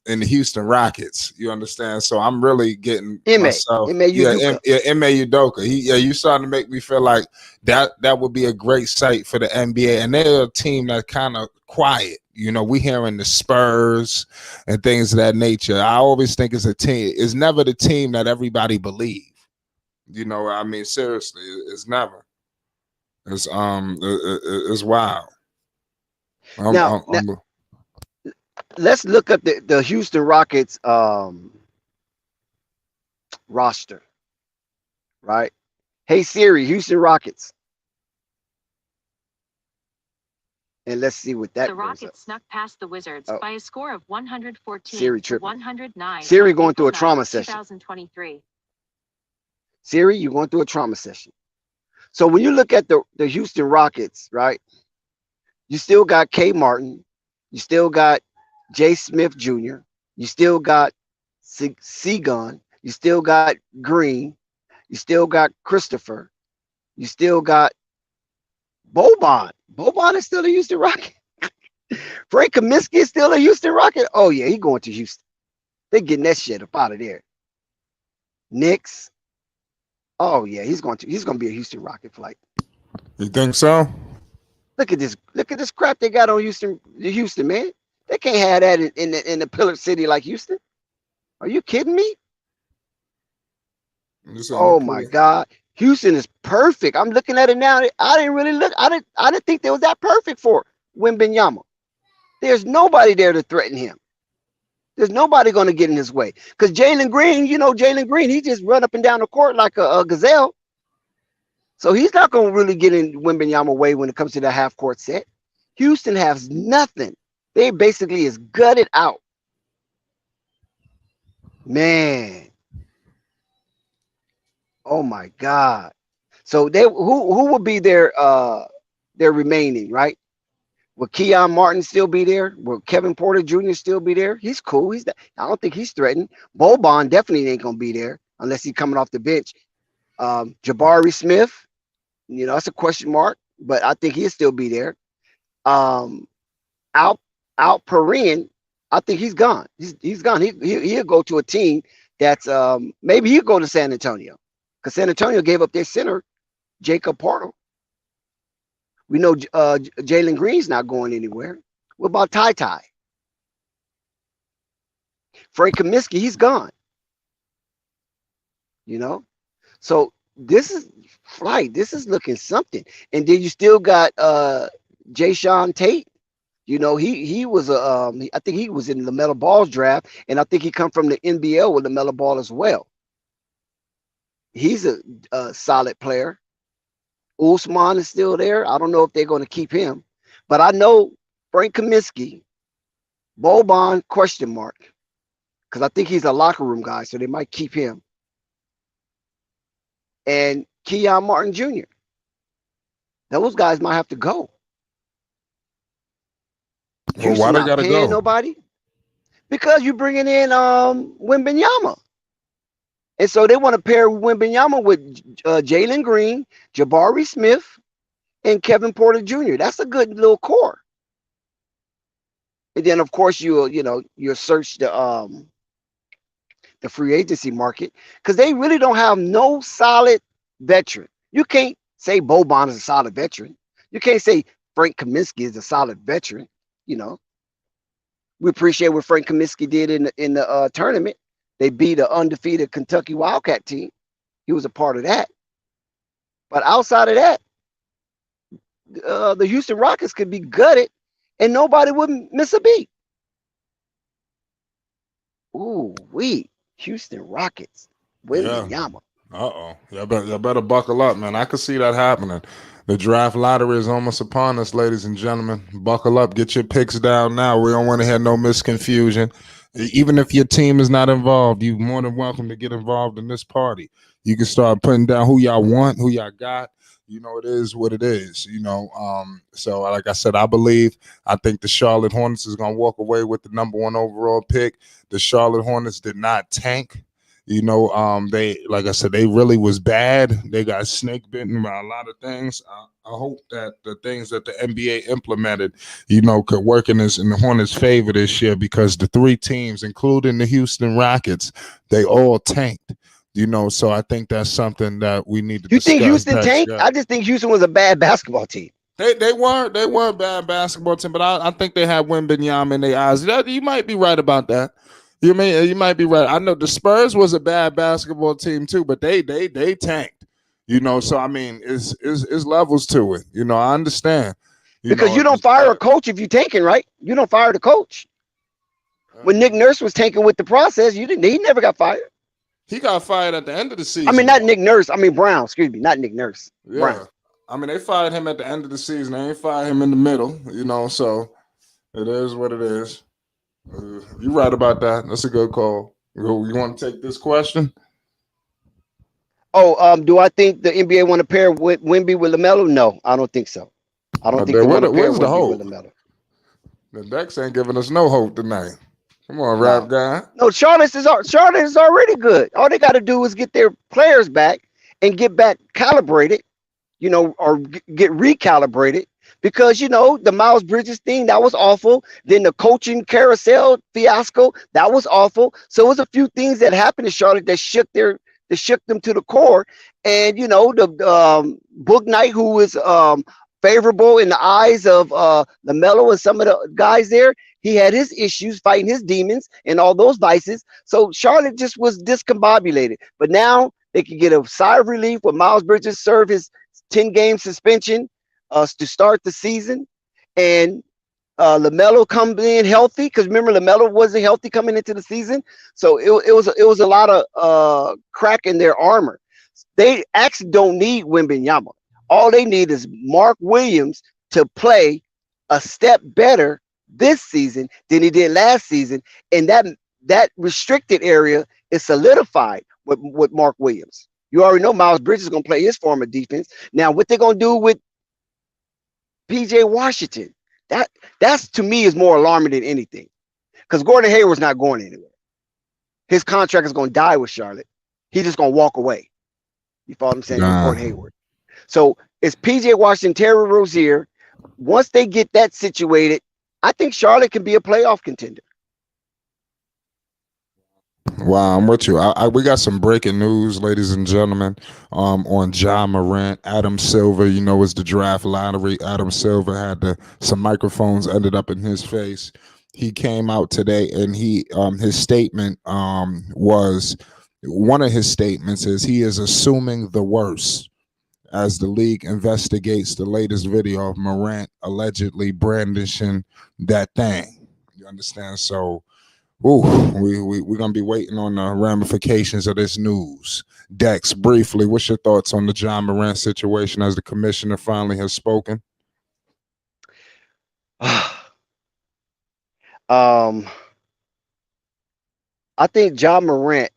in the Houston Rockets. You understand? So I'm really getting myself. Ime Udoka. You starting to make me feel like that would be a great sight for the NBA. And they're a team that's kind of quiet. We hearing the Spurs and things of that nature. I always think it's a team. It's never the team that everybody believe. I mean, seriously, it's never. It's wild. Now, let's look at the Houston Rockets roster, right? Hey Siri, Houston Rockets, and let's see what that. The Rockets snuck past the Wizards by a score of 114 Siri to 109. Siri going through a trauma session. 2023. Siri, you're going through a trauma session. So when you look at the Houston Rockets, right? You still got K. Martin. You still got J. Smith Jr. You still got Seagun. You still got Green. You still got Christopher. You still got Boban. Boban is still a Houston Rocket. Frank Kaminsky is still a Houston Rocket. Oh, yeah, he going to Houston. They're getting that shit up out of there. Knicks. Oh, yeah, he's going to be a Houston Rocket flight. You think so? Look at this crap they got on Houston, man. They can't have that in the pillar city like Houston. Are you kidding me? Oh my God. Houston is perfect. I'm looking at it now. I didn't really look. I didn't think they was that perfect for Wembanyama. There's nobody there to threaten him. There's nobody going to get in his way. Because Jalen Green, he just run up and down the court like a gazelle. So he's not going to really get in Wembanyama way when it comes to the half court set. Houston has nothing. They basically is gutted out. Man. Oh my God. So they who will be their remaining, right? Will Keon Martin still be there? Will Kevin Porter Jr. still be there? He's cool. I don't think he's threatened. Boban definitely ain't gonna be there unless he's coming off the bench. Jabari Smith, that's a question mark, but I think he'll still be there. Um, Al Perrin, I think he's gone. He's gone. He'll go to a team that's maybe he'll go to San Antonio because San Antonio gave up their center, Jacob Portal. We know Jalen Green's not going anywhere. What about Ty Ty? Frank Kaminsky, he's gone. So this is Flight. This is looking something. And then you still got Jayshawn Tate. He was I think he was in the LaMelo Ball's draft, and I think he come from the NBL with LaMelo Ball as well. He's a solid player. Usman is still there. I don't know if they're going to keep him, but I know Frank Kaminsky, Boban question mark, because I think he's a locker room guy, so they might keep him. And Keon Martin Jr. Those guys might have to go. Well, why they gotta go? Nobody, because you're bringing in Wembanyama. And so they want to pair Wembanyama with Jalen Green, Jabari Smith, and Kevin Porter Jr. That's a good little core. And then, of course, you'll search the free agency market because they really don't have no solid veteran. You can't say Boban is a solid veteran. You can't say Frank Kaminsky is a solid veteran. We appreciate what Frank Kaminsky did in the tournament. They beat an undefeated Kentucky Wildcat team. He was a part of that. But outside of that, the Houston Rockets could be gutted and nobody would miss a beat. Ooh, Houston Rockets. Wembanyama. Uh-oh. Y'all better buckle up, man. I could see that happening. The draft lottery is almost upon us, ladies and gentlemen. Buckle up. Get your picks down now. We don't want to have no misconfusion. Even if your team is not involved, you're more than welcome to get involved in this party. You can start putting down who y'all want, who y'all got. It is what it is, So like I said, I think the Charlotte Hornets is going to walk away with the number 1 overall pick. The Charlotte Hornets did not tank. They, like I said, they really was bad. They got snake bitten by a lot of things. I hope that the things that the NBA implemented, could work in the Hornets' favor this year because the 3 teams, including the Houston Rockets, they all tanked. So I think that's something that we need to discuss. You think Houston tanked? I just think Houston was a bad basketball team. They were a bad basketball team, but I think they had Wembanyama in their eyes. You might be right about that. You might be right. I know the Spurs was a bad basketball team too, but they tanked. So I mean, it's levels to it. I understand. Because you don't fire a coach if you're tanking, right? You don't fire the coach. When Nick Nurse was tanking with the process, he never got fired. He got fired at the end of the season. I mean, not Nick Nurse. I mean, Brown. Excuse me, not Nick Nurse. Yeah. Brown. I mean, they fired him at the end of the season. They ain't fired him in the middle, So it is what it is. You're right about that. That's a good call. You want to take this question? Oh, do I think the NBA want to pair with Wemby with LaMelo? No, I don't think so. I don't think they want to pair Wemby with LaMelo. The Dex ain't giving us no hope tonight. Come on, rap guy. No, Charlotte is already good. All they got to do is get their players back and get back calibrated, or get recalibrated. Because, the Miles Bridges thing, that was awful. Then the coaching carousel fiasco, that was awful. So it was a few things that happened in Charlotte that shook them to the core. And, the Book Knight, who was favorable in the eyes of LaMelo and some of the guys there, he had his issues fighting his demons and all those vices. So Charlotte just was discombobulated. But now they can get a sigh of relief when Miles Bridges served his 10-game suspension to start the season, and LaMelo comes in healthy, because remember LaMelo wasn't healthy coming into the season, so it was a lot of crack in their armor. They actually don't need Wembanyama. All they need is Mark Williams to play a step better this season than he did last season, and that restricted area is solidified with Mark Williams. You already know Miles Bridges is going to play his form of defense. Now, what they're going to do with PJ Washington, that's to me is more alarming than anything. Because Gordon Hayward's not going anywhere. His contract is going to die with Charlotte. He's just going to walk away. You follow what I'm saying? Nah. Gordon Hayward. So it's PJ Washington, Terry Rozier. Once they get that situated, I think Charlotte can be a playoff contender. Wow, I'm with you. We got some breaking news, ladies and gentlemen, on Ja Morant. Adam Silver, it's the draft lottery. Adam Silver had some microphones ended up in his face. He came out today, and his statement was, one of his statements is he is assuming the worst as the league investigates the latest video of Morant allegedly brandishing that thing. You understand? So, we're going to be waiting on the ramifications of this news. Dex, briefly, what's your thoughts on the Ja Morant situation as the commissioner finally has spoken? I think Ja Morant,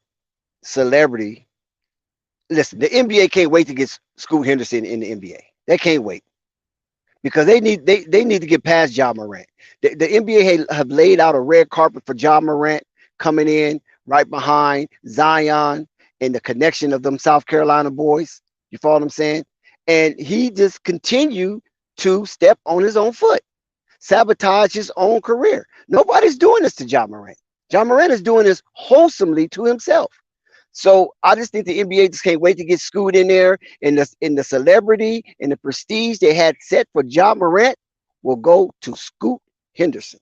celebrity. Listen, the NBA can't wait to get Scoot Henderson in the NBA. They can't wait because they need to get past Ja Morant. The NBA have laid out a red carpet for Ja Morant coming in right behind Zion and the connection of them South Carolina boys. You follow what I'm saying? And he just continued to step on his own foot, sabotage his own career. Nobody's doing this to Ja Morant. Ja Morant is doing this wholesomely to himself. So I just think the NBA just can't wait to get Scoot in there, and the celebrity and the prestige they had set for Ja Morant will go to Scoot Henderson.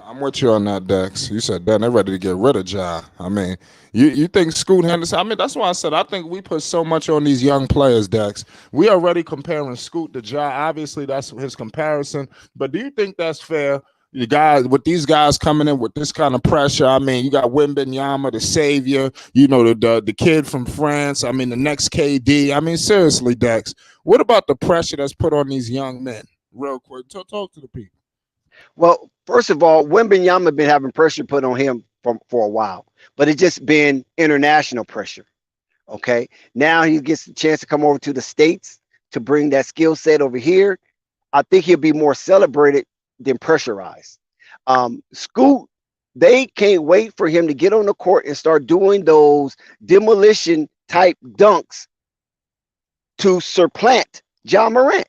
I'm with you on that, Dex. You said, they're ready to get rid of Ja. I mean, you think Scoot Henderson, I mean, that's why I said I think we put so much on these young players, Dex. We already comparing Scoot to Ja. Obviously, that's his comparison. But do you think that's fair? You guys, with these guys coming in with this kind of pressure, I mean, you got Wembanyama, the savior, the kid from France. I mean, the next KD. I mean, seriously, Dex, what about the pressure that's put on these young men? Real quick, talk to the people. Well, first of all, Wembanyama been having pressure put on him for a while, but it's just been international pressure. Okay, now he gets a chance to come over to the States to bring that skill set over here. I think he'll be more celebrated than pressurized. Scoot, they can't wait for him to get on the court and start doing those demolition type dunks to supplant Ja Morant.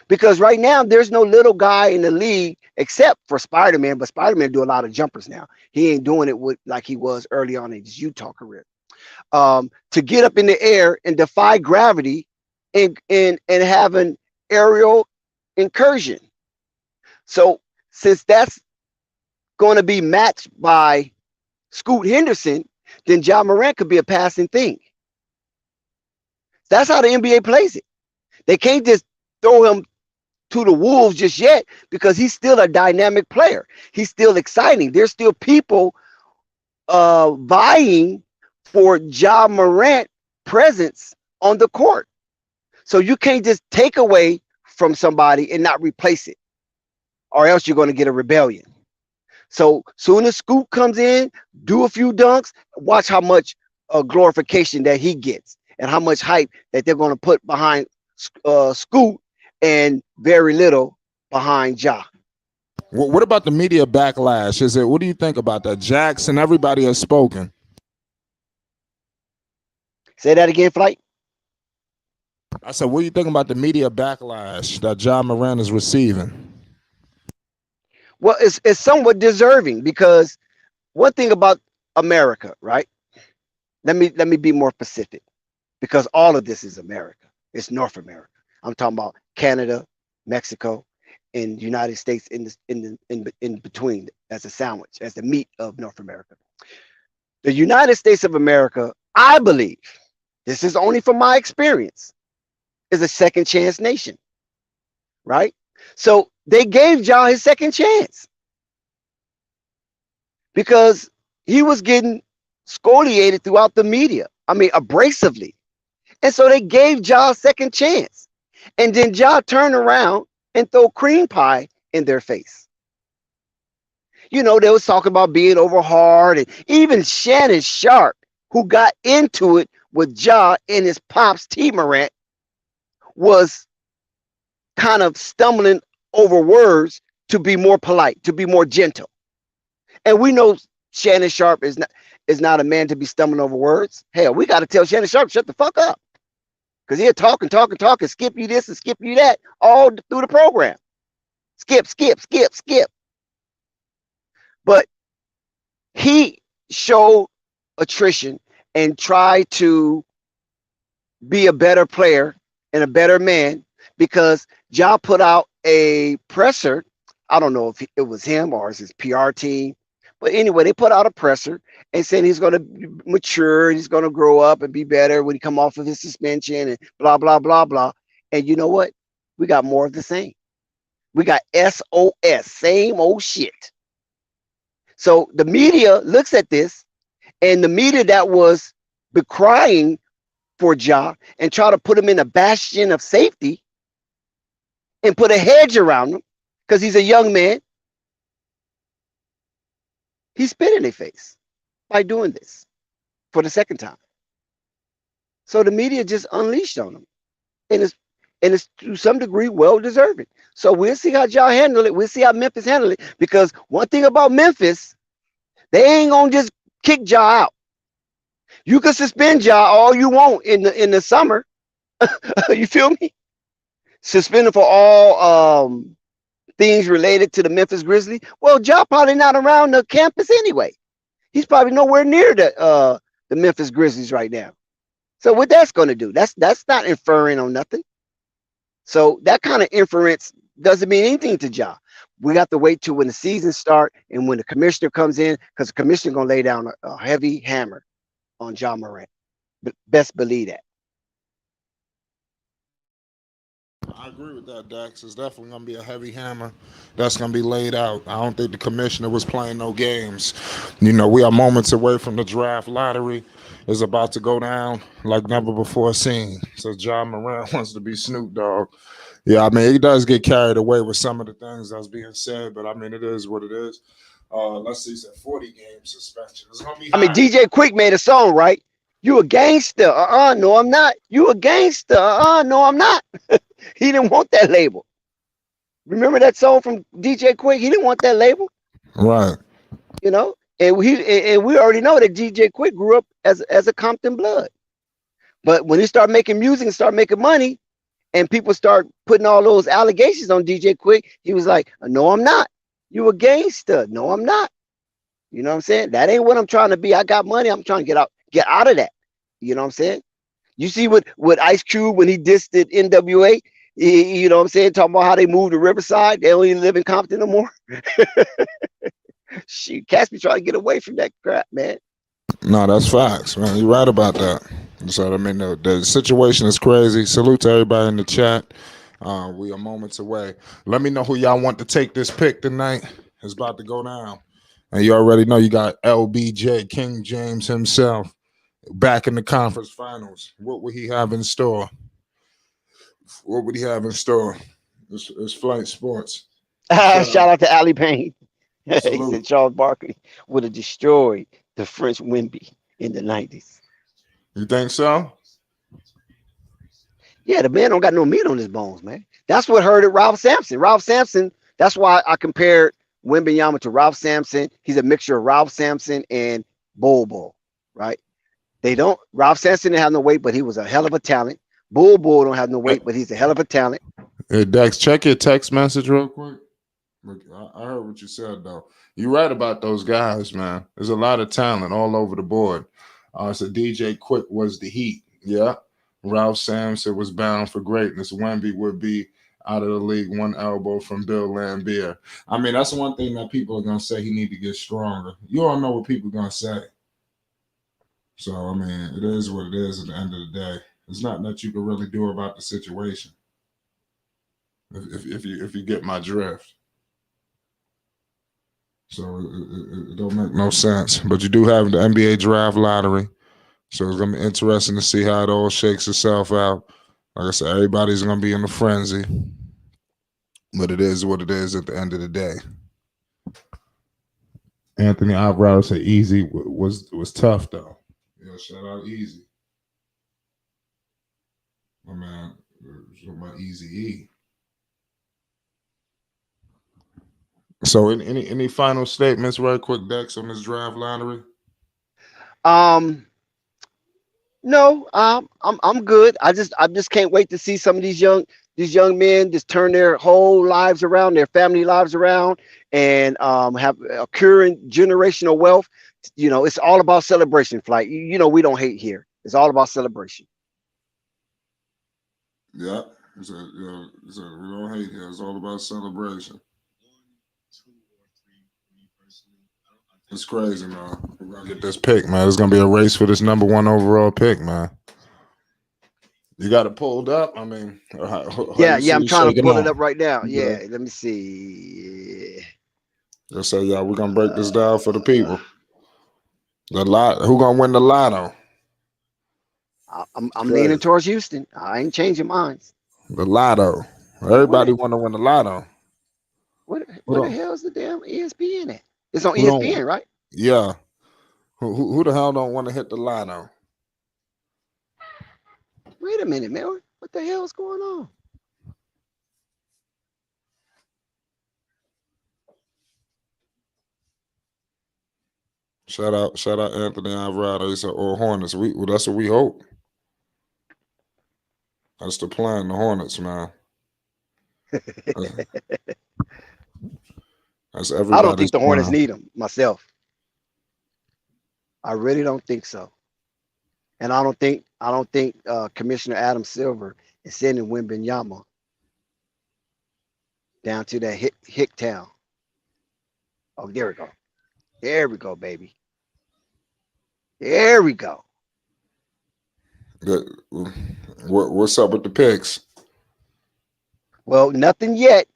Because right now there's no little guy in the league except for Spider-Man, but Spider-Man do a lot of jumpers now. He ain't doing it like he was early on in his Utah career. To get up in the air and defy gravity and have an aerial incursion. So since that's going to be matched by Scoot Henderson, then Ja Morant could be a passing thing. That's how the NBA plays it. They can't just throw him to the wolves just yet because he's still a dynamic player. He's still exciting. There's still people vying for Ja Morant presence on the court. So you can't just take away from somebody and not replace it, or else you're going to get a rebellion. So soon as Scoot comes in, do a few dunks, watch how much glorification that he gets and how much hype that they're going to put behind Scoot and very little behind Ja. What about the media backlash? What do you think about that? Jackson, everybody has spoken. Say that again, Flight. I said, what do you think about the media backlash that Ja Morant is receiving? Well, it's somewhat deserving because one thing about America, right? Let me be more specific because all of this is America. It's North America. I'm talking about Canada, Mexico, and the United States in between as a sandwich, as the meat of North America. The United States of America, I believe, this is only from my experience, is a second chance nation, right? So they gave Ja his second chance because he was getting scoliated throughout the media. I mean, abrasively. And so they gave Ja a second chance. And then Ja turned around and throw cream pie in their face. You know, they was talking about being over hard, and even Shannon Sharp, who got into it with Ja and his pops T Morant was kind of stumbling over words to be more polite, to be more gentle. And we know Shannon Sharp is not a man to be stumbling over words. Hell, we got to tell Shannon Sharp, shut the fuck up. Because he'll talk and talk and talk and skip you this and skip you that all through the program. Skip, skip, skip, skip. But he showed attrition and tried to be a better player and a better man because Ja put out a presser. I don't know if it was him or his PR team. But anyway, they put out a presser and said he's going to mature, he's going to grow up and be better when he come off of his suspension and blah, blah, blah, blah. And you know what? We got more of the same. We got SOS, same old shit. So the media looks at this, and the media that was decrying for Ja and try to put him in a bastion of safety and put a hedge around him because he's a young man. He spit in their face by doing this for the second time. So the media just unleashed on him. And it's to some degree well deserved. So we'll see how Ja handle it. We'll see how Memphis handle it. Because one thing about Memphis, they ain't gonna just kick Ja out. You can suspend Ja all you want in the summer. You feel me? Suspend him for all things related to the Memphis Grizzlies. Well, Ja probably not around the campus anyway. He's probably nowhere near the Memphis Grizzlies right now. So what that's going to do? That's not inferring on nothing. So that kind of inference doesn't mean anything to Ja. We got to wait till when the season start and when the commissioner comes in, because the commissioner going to lay down a heavy hammer on Ja Morant. But best believe that. I agree with that, Dax. It's definitely going to be a heavy hammer that's going to be laid out. I don't think the commissioner was playing no games. You know, we are moments away from the draft lottery. Is about to go down like never before seen. So Ja Morant wants to be Snoop Dogg. Yeah, I mean, he does get carried away with some of the things that's being said, but I mean, it is what it is. Let's see, he said 40 game suspension. It's going to be high. I mean, DJ Quick made a song, right? You a gangster. No, I'm not. You a gangster. No, I'm not. He didn't want that label. Remember that song from DJ Quick? He didn't want that label. Right. You know? And we already know that DJ Quick grew up as a Compton blood. But when he started making music and started making money, and people start putting all those allegations on DJ Quick, he was like, no, I'm not. You a gangster. No, I'm not. You know what I'm saying? That ain't what I'm trying to be. I got money. I'm trying to get out of that. You know what I'm saying? You see what Ice Cube, when he dissed it NWA, you know what I'm saying? Talking about how they moved to Riverside. They don't even live in Compton no more. Shoot, Cass be trying to get away from that crap, man. No, that's facts, man. You're right about that. So, I mean, the situation is crazy. Salute to everybody in the chat. We are moments away. Let me know who y'all want to take this pick tonight. It's about to go down. And you already know you got LBJ, King James himself, back in the conference finals. What would he have in store? What would he have in store? It's Flight Sports. Shout out to Ali Payne. He Salute. said Charles Barkley would have destroyed the French Wemby in the 90s. You think so? Yeah, the man don't got no meat on his bones, man. That's what hurted Ralph Sampson. Ralph Sampson, that's why I compared Wembanyama to Ralph Sampson. He's a mixture of Ralph Sampson and Bol Bol, right? Ralph Sampson didn't have no weight, but he was a hell of a talent. Bol Bol don't have no weight, but he's a hell of a talent. Hey, Dex, check your text message real quick. I heard what you said, though. You're right about those guys, man. There's a lot of talent all over the board. So DJ Quick was the heat. Yeah. Ralph Sampson was bound for greatness. Wemby would be out of the league, one elbow from Bill Laimbeer. I mean, that's one thing that people are going to say he need to get stronger. You all know what people are going to say. So, I mean, it is what it is at the end of the day. There's nothing that you can really do about the situation. If you get my drift. So it don't make no sense. But you do have the NBA draft lottery. So it's going to be interesting to see how it all shakes itself out. Like I said, everybody's going to be in a frenzy. But it is what it is at the end of the day. Anthony Alvarado said easy was tough, though. Yeah, shout out Easy. My man, my Easy E. So, any final statements, right quick, Dex, on this draft lottery? Um, no, I'm good. I just can't wait to see some of these young men just turn their whole lives around, their family lives around, and have accruing generational wealth. It's all about celebration, Flight. We don't hate here. It's all about celebration. Yeah. We don't hate here. It's all about celebration. It's crazy, man. We're gonna get this pick, man. It's gonna be a race for this number 1 overall pick, man. You got it pulled up. I mean, how Yeah, you yeah. see I'm it trying to shaking pull it on? up right now. Yeah. Yeah, let me see. Just say, yeah, we're gonna break this down for the people. The lot. Who gonna win the lotto? I'm leaning Crazy. towards Houston. I ain't changing minds. The lotto. Man, Everybody want to win the lotto. Who where the don't? hell is the damn ESPN at? It's on Who don't? ESPN, right? Yeah. Who the hell don't want to hit the lotto? Wait a minute, man. What the hell is going on? Shout out Anthony Alvarado. He said, "Or Hornets." That's what we hope. That's the plan. The Hornets, man. That's I don't everybody's think the Hornets plan. need him myself. I really don't think so. And I don't think Commissioner Adam Silver is sending Wimbenyama down to that hick town. Oh, there we go. There we go, baby. There we go. What's up with the picks? Well, nothing yet.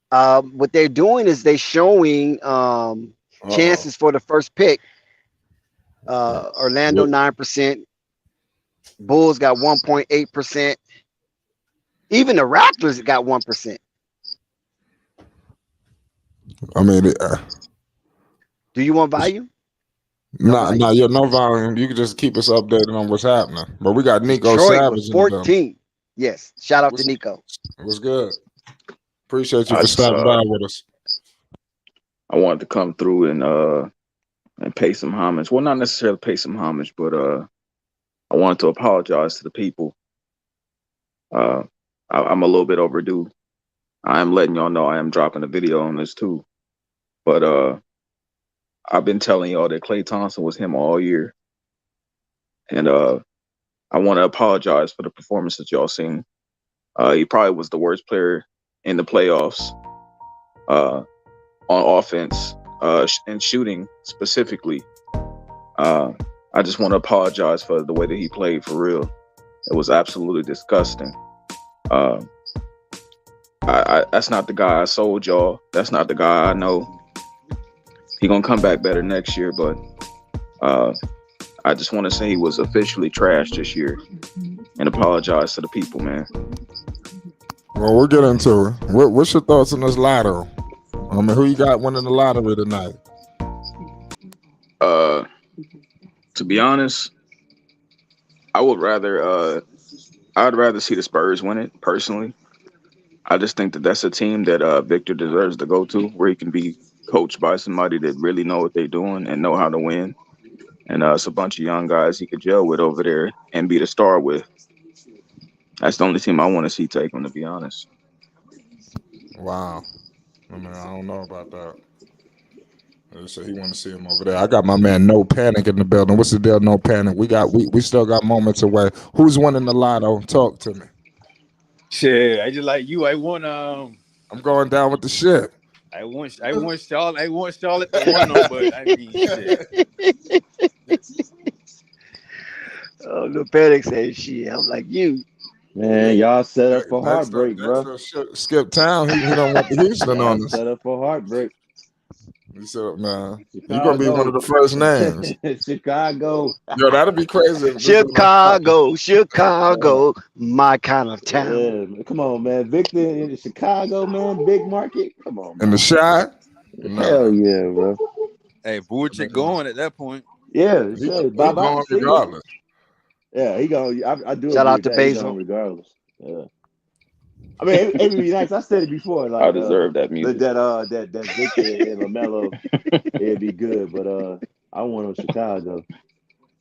What they're doing is they're showing Uh-oh. chances for the first pick. Orlando 9%. Bulls got 1.8%. Even the Raptors got 1%. I mean, Do you want value? No value. yeah, no volume. You can just keep us updated on what's happening. But we got Nico Detroit was Savage in the building. 14. Yes. Shout out to Nico. What's good? Appreciate you I for just stopping by with us. I wanted to come through and pay some homage. Well, not necessarily pay some homage, but I wanted to apologize to the people. I'm a little bit overdue. I am letting y'all know I am dropping a video on this too. But I've been telling y'all that Klay Thompson was him all year. And I want to apologize for the performance that y'all seen. He probably was the worst player in the playoffs on offense and shooting specifically. I just want to apologize for the way that he played for real. It was absolutely disgusting. That's not the guy I sold y'all. That's not the guy I know. He gonna come back better next year, but I just want to say he was officially trashed this year and apologize to the people, man. Well, we'll get into it. What's your thoughts on this lotto? I mean, who you got winning the lottery tonight? To be honest, I'd rather see the Spurs win it personally. I just think that that's a team that Victor deserves to go to, where he can be coached by somebody that really know what they're doing and know how to win. And it's a bunch of young guys he could gel with over there and be the star with. That's the only team I want to see take him, to be honest. Wow. I mean, I don't know about that. So he want to see him over there. I got my man No Panic in the building. What's the deal? No Panic. We still got moments away. Who's winning the lotto? Talk to me. Shit, I just like you. I want I'm going down with the shit. I want Charlotte to win them, but I mean shit. Oh, the Panic said shit. I'm like you. Man, y'all set up for heartbreak, bro. Skip town. He don't want the Houston on us. Set up for heartbreak. He said, man, Chicago. you're gonna be one of the first names. Chicago. Yo, that'd be crazy. Chicago, my kind of town. Yeah, come on, man. Victor in Chicago, man. Big market. Come on, man. In the shot? No. Hell yeah, bro. Hey, Vujic going at that point. Yeah, He, say he bye bye. going See ya. regardless. Yeah, he going. I do Shout agree out with to that. He going Basil. regardless. Yeah. I mean, it would be nice. I said it before, I like deserve that music. that Victor and Lamelo, it'd be good. But I want on Chicago.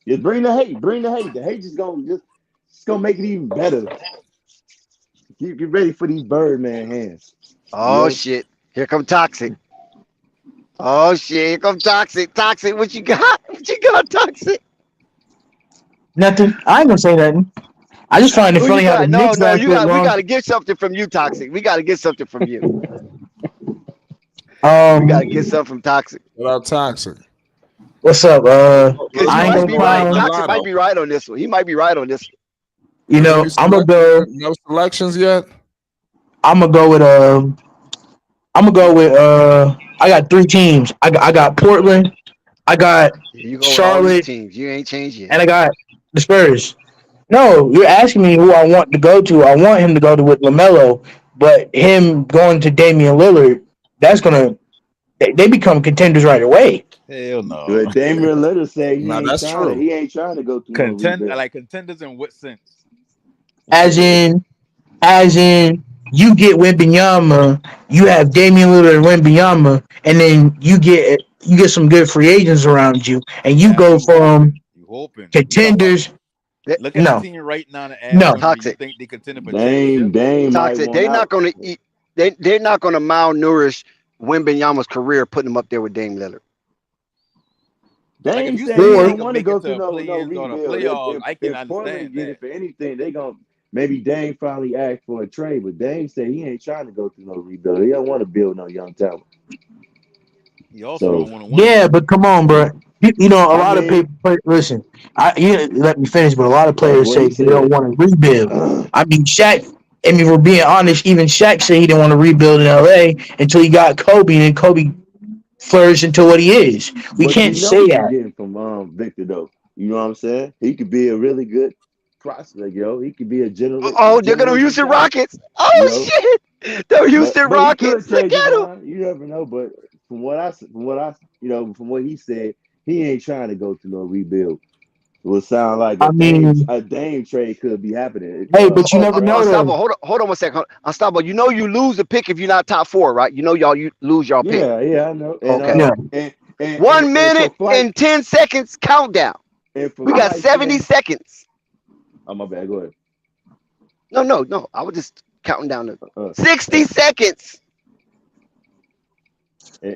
Just bring the hate. Bring the hate. The hate just gonna make it even better. Get ready for these Birdman hands. You Oh know? shit. Here come Toxic. Oh shit. Here come Toxic. Toxic, what you got? What you got, Toxic? Nothing. I ain't gonna say nothing. I just find it Who you funny how the got? No, Knicks no, last you so got we long. gotta get something from you, Toxic. We gotta get something from you. We gotta get Um, something from Toxic. Without toxic. what's up? Let Because us he I know ain't what's might gonna be going on right. with clown. Toxic might Gelato. be right on this one. He might be right on this one. You Any know, new selections? No selections yet? I'm gonna go with I got three teams. I got Portland, I got Here you go with all these Charlotte, teams. You ain't changed yet. and I got the Spurs. No, you're asking me who I want to go to. I want him to go to with Lamelo, but him going to Damian Lillard, that's gonna they become contenders right away. Hell no. But Damian Lillard said Now that's true. he ain't trying to go through no rebuild. Like contenders in what sense? As in, as in, you get Wembanyama, you have Damian Lillard and Wembanyama, and then you get some good free agents around you, and you That's go you hoping. from You hoping. We talking about contenders. look at the No, team right now to add no. Wimby. You Toxic. think they contending for championship? Dame might Toxic. want They're not out. gonna eat. They're not gonna malnourish Wembanyama's career, putting him up there with Dame Lillard. Like if Dame you said saying he they Or don't can want to make go it to through a no play-ins or the rebuild. playoffs, I can If Portland understand get it that. for anything, they gonna maybe Dame finally ask for a trade. But Dame said he ain't trying to go through no rebuild. He don't want to build no young talent. He also So don't want to win. yeah, but come on, bro. You know, a I lot of mean, people. Listen, you let me finish. But a lot of that's players what say he they don't said. want to rebuild. I mean, Shaq. I mean, if we're being honest, even Shaq said he didn't want to rebuild in LA until he got Kobe, and then Kobe flourished into what he is. We But can't you know say what you're that. getting from Victor though. You know what I'm saying? He could be a really good prospect, yo. He could be a Oh, they're gonna generation Houston talent, Rockets. you Oh know. shit, the Houston But he could Rockets. Look change his at him. mind. You never know. But from what he said, he ain't trying to go through no rebuild. It would sound like I mean, a Dame trade could be happening. hey, but you never know though. Unstoppable. Hold on 1 second. Unstoppable. You know you lose the pick if you're not top four, right? You know you lose your pick. Yeah, I know. Okay. Yeah, One And for minute flight and 10 seconds countdown. and for We got flight 70 saying, seconds. oh my bad, go ahead. No. I was just counting down to Uh, 60 seconds.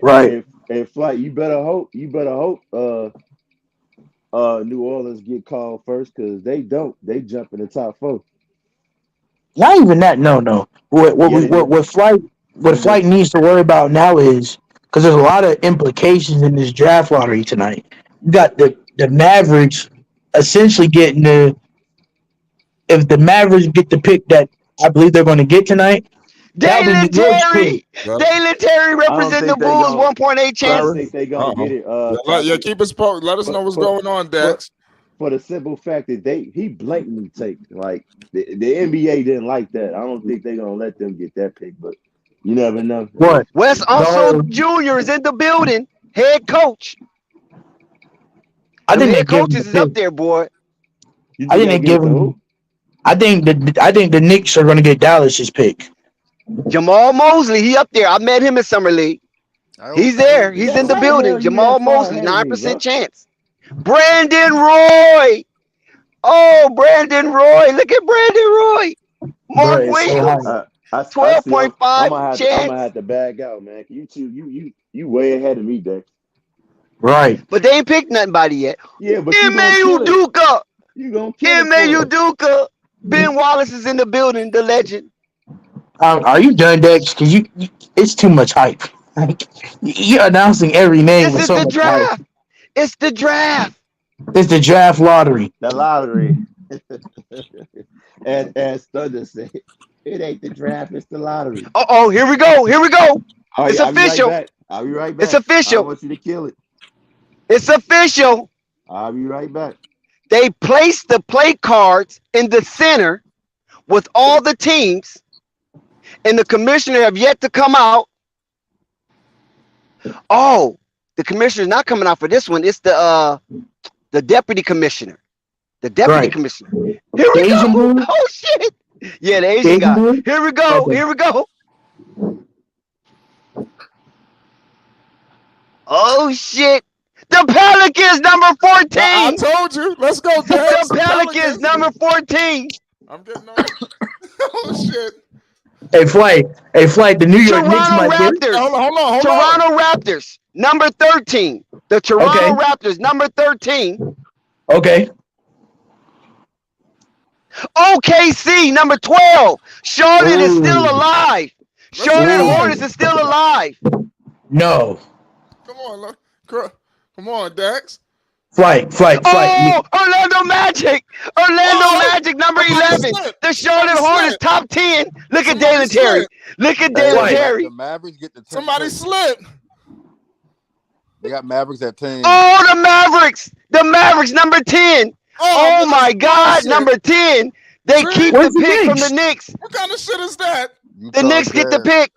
right. and flight, you better hope New Orleans get called first because they don't. They jump in the top four. Not even that. No, no. Yeah, they do. What They do. flight needs to worry about now is because there's a lot of implications in this draft lottery tonight. You got the Mavericks essentially getting the if the Mavericks get the pick that I believe they're going to get tonight, that'll be New Dalen York's pick. Terry. Yep. Dalen Terry I don't representing the think they Bulls going 1.8 I don't chances. think they gonna Uh-oh. get it. Yeah, Toxic keep us posted. Let us know what's for going on, for Dex. for the simple fact that he blatantly take like the NBA didn't like that. I don't think they're gonna let them get that pick, but you never know. What? Wes Unseld No, Jr. is in the building. Head coach. I Them think they head give him the coaches is up pick. there, boy. You I think think they'll they give give it to him. who? I think the Knicks are going to get Dallas's pick. Jamal Mosley, he up there. I met him in summer league. He's I there. hope they He's Dex, in do. the how the building. hell you that Jamal far Mosley, ahead of me, 9% bro? chance. Brandon Roy. Oh, Brandon Roy. Look at Brandon Roy. Bro, Mark it's so high. Williams, I see. I'm 12.5 gonna chance. have to back out, man. You way ahead of me, Dex. Right. But they ain't picked nothing by it yet. Yeah, but you Ime gonna kill it. Udoka. You gonna kill it Ime for us. Udoka. Ben Wallace is in the building, the legend. Are you done, Dex? Because it's too much hype. Like, you're announcing every name This with is so the much hype. draft. It's the draft. It's the draft lottery. The lottery. As Thunder said, it ain't the draft, it's the lottery. Uh-oh, here we go. Here we go. All right, It's I'll be right official. back. I'll be right It's back. I official. want you to kill it. It's official. I'll be right back. They placed the play cards in the center with all the teams, and the commissioner have yet to come out. Oh, the commissioner's not coming out for this one. It's the The deputy commissioner. The deputy Right. commissioner. Here we Asian go. dude? Oh shit. Yeah, the The Asian Asian guy. dude? Here we go. Okay. Here we go. Oh shit. The Pelicans number 14. I told you. Let's go, Dex. The Pelicans number 14. I'm getting on. Oh shit. Hey, Flight. The New York Knicks Toronto might get. Raptors. Hold on. Toronto Raptors number 13. The Toronto Raptors number 13. Okay. OKC number 12. Charlotte is still Ooh. alive. Charlotte Ooh. Hornets is still alive. No. Come on, look. Come on, Dex. Flight. Oh, Orlando Magic. Magic number 11. The Charlotte Hornets top 10. Look at Dalen Terry. Look at Dalen Terry. The Mavericks get the 10th Somebody pick. slipped. They got Mavericks at 10. Oh, the Mavericks. The Mavericks number 10. Oh my God, number 10. They keep Where's the the pick from Knicks? the Knicks. What kind of shit is that? The Knicks get the pick.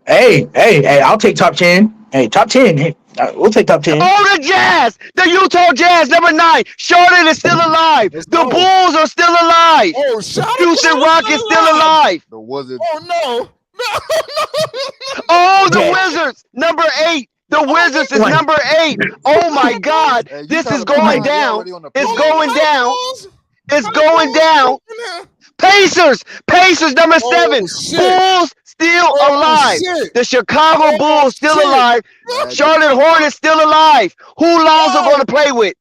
Hey, I'll take top 10. Hey, top 10. Hey, we'll take top 10. Oh, the Jazz. The Utah Jazz, number 9. Charlotte is still alive. The Bulls are still alive. Oh, shot. Houston Rockets still alive. The Wizards. Oh no. Oh, the Wizards, number 8. The Wizards is number 8. Oh my God. Hey, This is talking about going they down. already on the It's pick. going down. It's going down. Pacers number 7. shit. Bulls still alive. Shit. The Chicago Bulls still shit. alive. Charlotte Hornets still alive. Who Lonzo going to play with?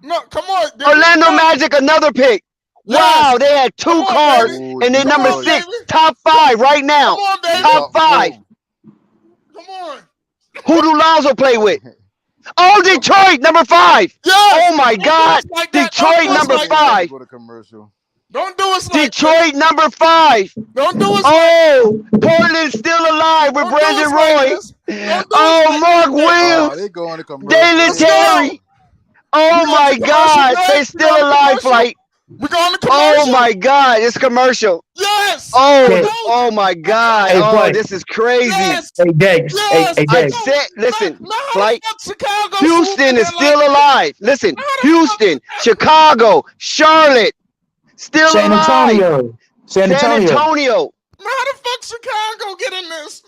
No, come on. dude. Orlando Magic, another pick. Yes. Wow, they had 2 Come on, cards, baby. and then Come number on, 6, baby. top 5 right now. Come on, baby. Top 5. Come on. Who do Lonzo play with? Oh, Detroit, number 5. Yes. Oh my Don't do God, us like that. Detroit Don't do us number like 5. Go to commercial. Don't do us like Detroit number 5. that. Don't do us Oh, Portland's still alive with Don't do Brandon us like Roy. this. Don't do Oh, us like Mark this. Williams, They going to commercial. Dalen Let's go. Terry. Oh my God, they still alive, Flight. We're going to commercial. Oh my God, it's commercial. Yes. Oh my God. Hey, Oh, Flight. this is crazy. Yes. Hey, Dex. Yes. Hey, I Dex. said, listen, Now how the Flight. fuck Chicago Houston is swooping still in like alive. Listen, How the Houston, Chicago, Charlotte, still San alive. Antonio. San Antonio. that? How the fuck Chicago get in this?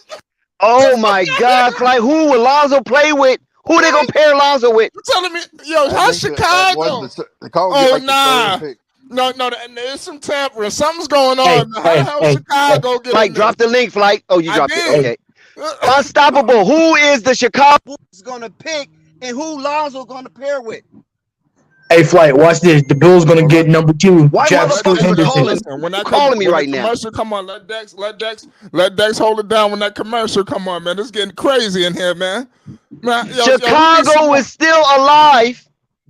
Oh my God, Flight. Who will Lonzo play with? Who they gonna pair Lonzo with? You telling me, yo, I how's think Chicago? The Chicago Oh, get like nah. the 3rd pick. No, there's some tampering. Something's going on. Hey, How the hell hey, Chicago get Flight, in drop the link, Flight. Oh, you I dropped did. it. Okay. Unstoppable. Who is the Chicago Bulls gonna pick, and who Lonzo gonna pair with? Hey, Flight, watch this. The Bills gonna get number 2. Why Jeff motherfuckers Henderson. calling? Listen, when that calling me when right the now. commercial come on, let Dex hold it down when that commercial come on, man. It's getting crazy in here, man. Man, yo, Chicago is still alive.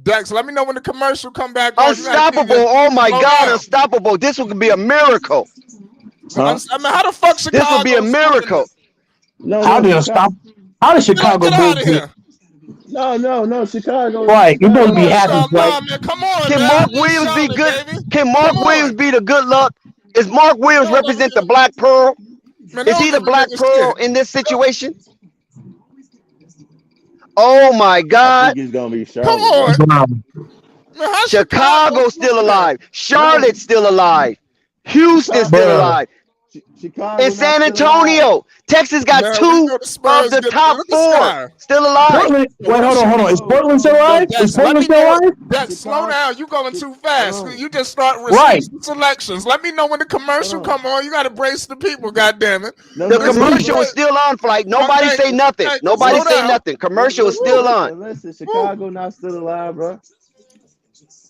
Dex, let me know when the commercial come back. on. You gotta keep Unstoppable. it- Oh my slow God, down. unstoppable. This would be a miracle. Huh? I mean, how the fuck Chicago? This would be a miracle. How did How the Chicago Get Bulls out of get? here. No, Chicago. Right, you're supposed to be Come on, happy, Charlotte, Flight. man. Come on, Can man. Mark This Williams be Charlotte, good? baby. Can Mark Come on. Williams be the good luck? Is Mark Williams No, represent the Black Pearl? Man, Is he the don't Black do this Pearl shit. in this situation? Oh my I God. think it's gonna be Charlotte. Come on. Wow. Man, how Chicago still alive. Charlotte still alive. Houston still Bruh. alive. Chicago. And San Antonio. Texas got Man, we 2 know the Spurs of the get- top look at Sky. 4 still alive. Portland. Wait, hold on. Is Portland still alive? Dex, Is let Portland me still know. alive? Dex, slow down. You going too fast. Hold on. You just start Right. receiving selections. Let me know when the commercial Hold on. come on. You got to brace the people. God damn it. No, The no, commercial no. is still on, Flight. Nobody Okay. say nothing. Hey, Nobody slow say down. nothing. Commercial is still on. Listen, Chicago not still alive, bro.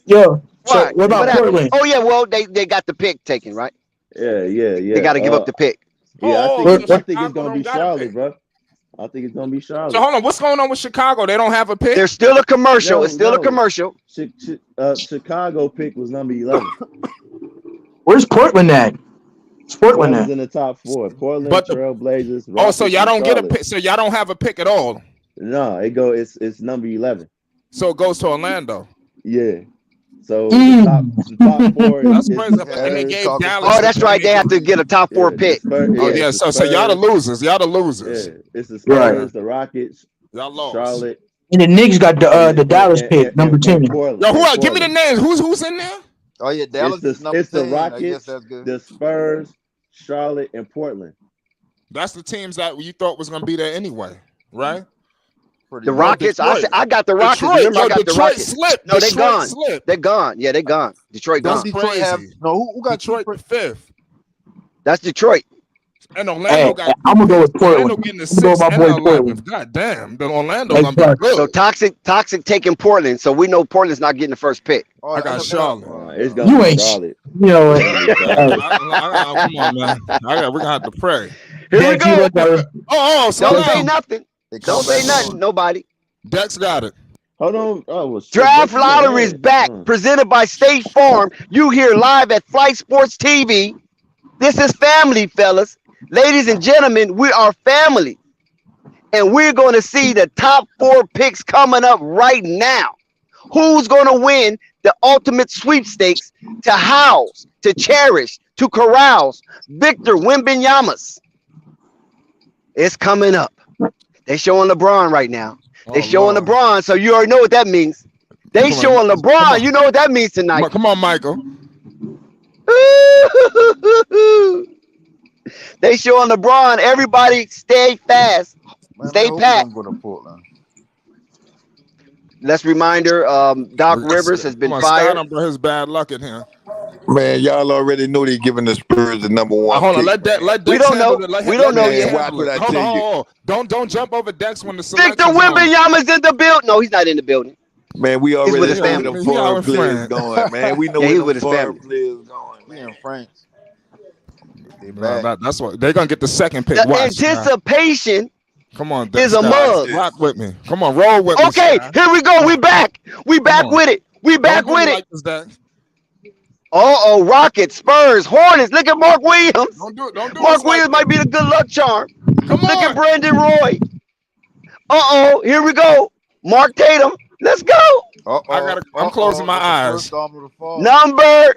Yo. So Why? what about What happened? Portland? Oh yeah, well they got the pick taken, right? Yeah. They got to give up the pick. Yeah, Oh, I think Chicago it's gonna be don't got a Charlotte, pick. bro. I think it's gonna be Charlotte. So hold on. What's going on with Chicago? They don't have a pick? There's still a commercial. No, It's still a no. commercial. Chicago pick was number 11. Where's Portland at? Where's Portland Portland's at? in the top 4. Portland, But the- Trailblazers. Oh, so Rockets, y'all and don't get a Charlotte. pick. So y'all don't have a pick at all. No, it's number 11. So it goes to Orlando. Yeah. So Mm. the top 4 That's is crazy. the And they Spurs. gave Dallas. Oh, that's right. They have to get a top 4 Yeah, pick. the Spurs- Oh yeah, yeah. the So y'all the Spurs. losers. Y'all the losers. Yeah, it's the Spurs, Right. the Rockets, Y'all lost. Charlotte. And the Knicks got the Dallas and, pick, number 10. Portland. Yo, and give me the Portland. names. Who's in there? Oh yeah, Dallas is number It's the 10. I guess Rockets, that's good. the Spurs, Charlotte, and Portland. That's the teams that you thought was gonna be there anyway, right? Pretty The much. Rockets. I got the Rockets. Detroit, Remember, I got Detroit the Rockets. slipped. No, they Detroit gone. slipped. They're gone. Yeah, they gone. Detroit That's gone. Detroit have crazy. no. Who got Detroit Detroit? fifth, That's Detroit. and Orlando Hey, got. I'm gonna go with Orlando Portland. getting the I'm gonna go sixth with and my the boy Portland. 11th. God damn, the Orlando Hey, gonna be Clark. good. So toxic taking Portland. So we know Portland's not getting the first pick. Oh, I got Charlotte. It's gonna You be ain't, Charlotte. you know, It's gonna be Charlotte. Come on, man. We're gonna have to pray. Here we Dex, you go. look at So Don't say now nothing. They come Don't say back nothing. on. Nobody. Dex got it. Hold on. Oh, well, shit, Draft that's lottery is good. back, presented by State Farm. You here live at Flight Sports TV. This is family, fellas. Ladies and gentlemen, we are family. And we're going to see the top 4 picks coming up right now. Who's going to win the ultimate sweepstakes to house, to cherish, to carouse Victor Wembanyama's? It's coming up. They showing LeBron right now. They showing Lord. LeBron, so you already know what that means. They Come on, showing come LeBron. on. You know what that means tonight. Come on, Michael. They showing LeBron. Everybody stay fast. Man, Stay I hope we packed. don't go to Portland. Let's reminder, Doc Rivers has been Come on, fired. Scott, bro, his bad luck in here. Man, y'all already know they giving the Spurs the number one. Hold on, pick, let man. Dex We don't handle know. it. Let We him- don't let know Dex yet. handle Watch what it. I Hold tell on, you. hold on. Don't jump over Dex when the Victor selection's on. Wembanyama's in the building. No, he's not in the building. Man, we with already his know where family. them He out foreign with players friends. going, man. We know Yeah, where he them with his foreign family. players going, He man. in France. They No, back. that's what they're gonna get the second pick. The Watch, Scott. anticipation Come on, is a Scott. mug. Rock with me. Come on, roll with me. Okay, Scott. here we go. We back. We back on. with it. We back Don't do with me it. like this, Dex. Rockets, Spurs, Hornets. Look at Mark Williams. Don't do us Mark like Williams that. might be the good luck charm. Come Look at on. Brandon Roy. Here we go. Mark Tatum. Let's go. I'm closing my eyes. First domino to fall. Number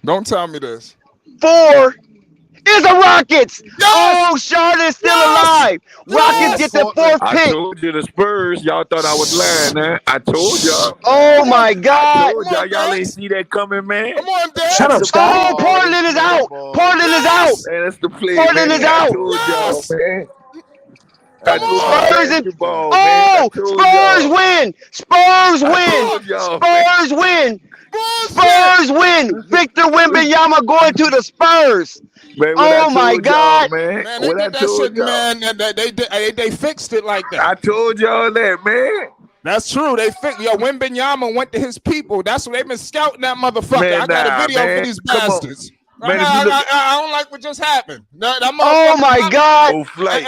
Don't tell me this. 4 is the Rockets. Yes! Oh, Charlotte's still alive. Rockets get the 4th I pick. told you the Spurs. Y'all thought I was lying, man. I told y'all. Oh my I God. told y'all. Y'all ain't see that coming, man. Come on, Dex. Shut up, Scott. Oh, Portland is out. Portland is out. Man, that's the play, Portland man. is out. I told Yes. y'all, man. Come I told on. y'all Spurs and basketball, man. I told Spurs y'all. win. Spurs I win. told y'all, Spurs win. Bullshit. Spurs win. Victor Wembanyama going to the Spurs. Man, what Oh I my told God. y'all, man. Man, they What I did that told shit, y'all. man. They fixed it like that. I told y'all that, man. That's true. They fixed. Yo, Wembanyama went to his people. That's what they've been scouting that motherfucker. Man, I got nah, a video man. for these Come on. bastards. Man, if you look I don't like what just happened. That Oh motherfucker- my God. oh, flight.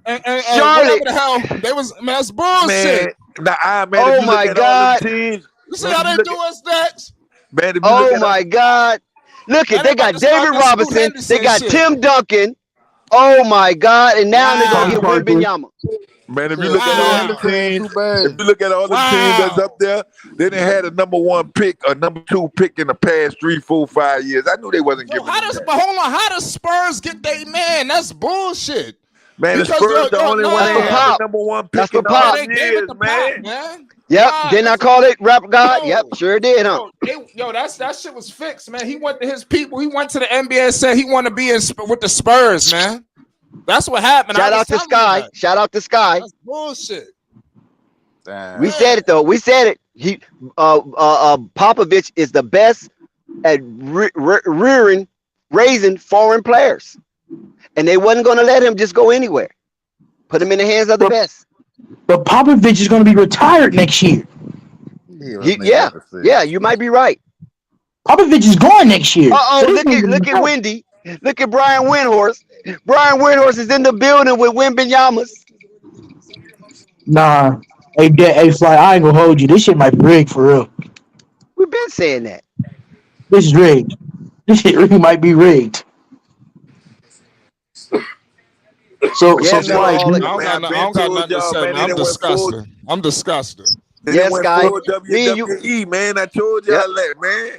and Charlotte. whatever the hell they was, man, that's bullshit. Man, man, Oh if you my look at God. all the teams, You see man, how if they you look do at- us, Dex? man, if you Oh look at my God. Look Man, at they they about got to start David this Scoot Robinson. They Henderson got shit. Tim Duncan. Oh my God. And now they're Wow. gonna get Parker. Wembanyama. man, if you look at all the Wow. teams, Too bad. if you look at all the teams that's Wow. up there, they done had a number 1 pick, a number 2 pick in the past 3, 4, 5 years. I knew they wasn't Yo, giving how them does that. but hold on? How does Spurs get they man? That's bullshit. Man, the because Spurs the only one That's that for had Pop. the number 1 pick That's for in Pop. all They them gave it years, to man. Pop, man. Yep. God, Didn't I that's- call it Rap God? Yo. Yep. Sure did, huh? Yo, that shit was fixed, man. He went to his people. He went to the NBA and said he wanted to be with the Spurs, man. That's what happened. Shout I was out to telling you Sky. that. Shout out to Sky. That's bullshit. Damn. We said it though. We said it. He Popovich is the best at raising foreign players, and they wasn't going to let him just go anywhere. Put him in the hands of the best. But Popovich is going to be retired next year. Yeah, you might be right. Popovich is going next year. So this nigga Look at out. Wendy. Look at Brian Windhorst. Brian Windhorst is in the building with Wembanyama's. Nah. Hey, Fly, I ain't gonna hold you. This shit might be rigged for real. We've been saying that. This is rigged. This shit really might be rigged. So Yeah, Fly, I all it- don't got nothing to say, man. I'm disgusted. I'm disgusted. They Yes, went Guy. full Me and you- WWE, man. I told y'all that, man.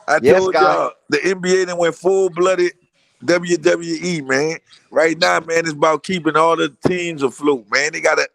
I Yes, told Guy. y'all the NBA then went full-blooded WWE, man. Right now, man, it's about keeping all the teams afloat, man. They gotta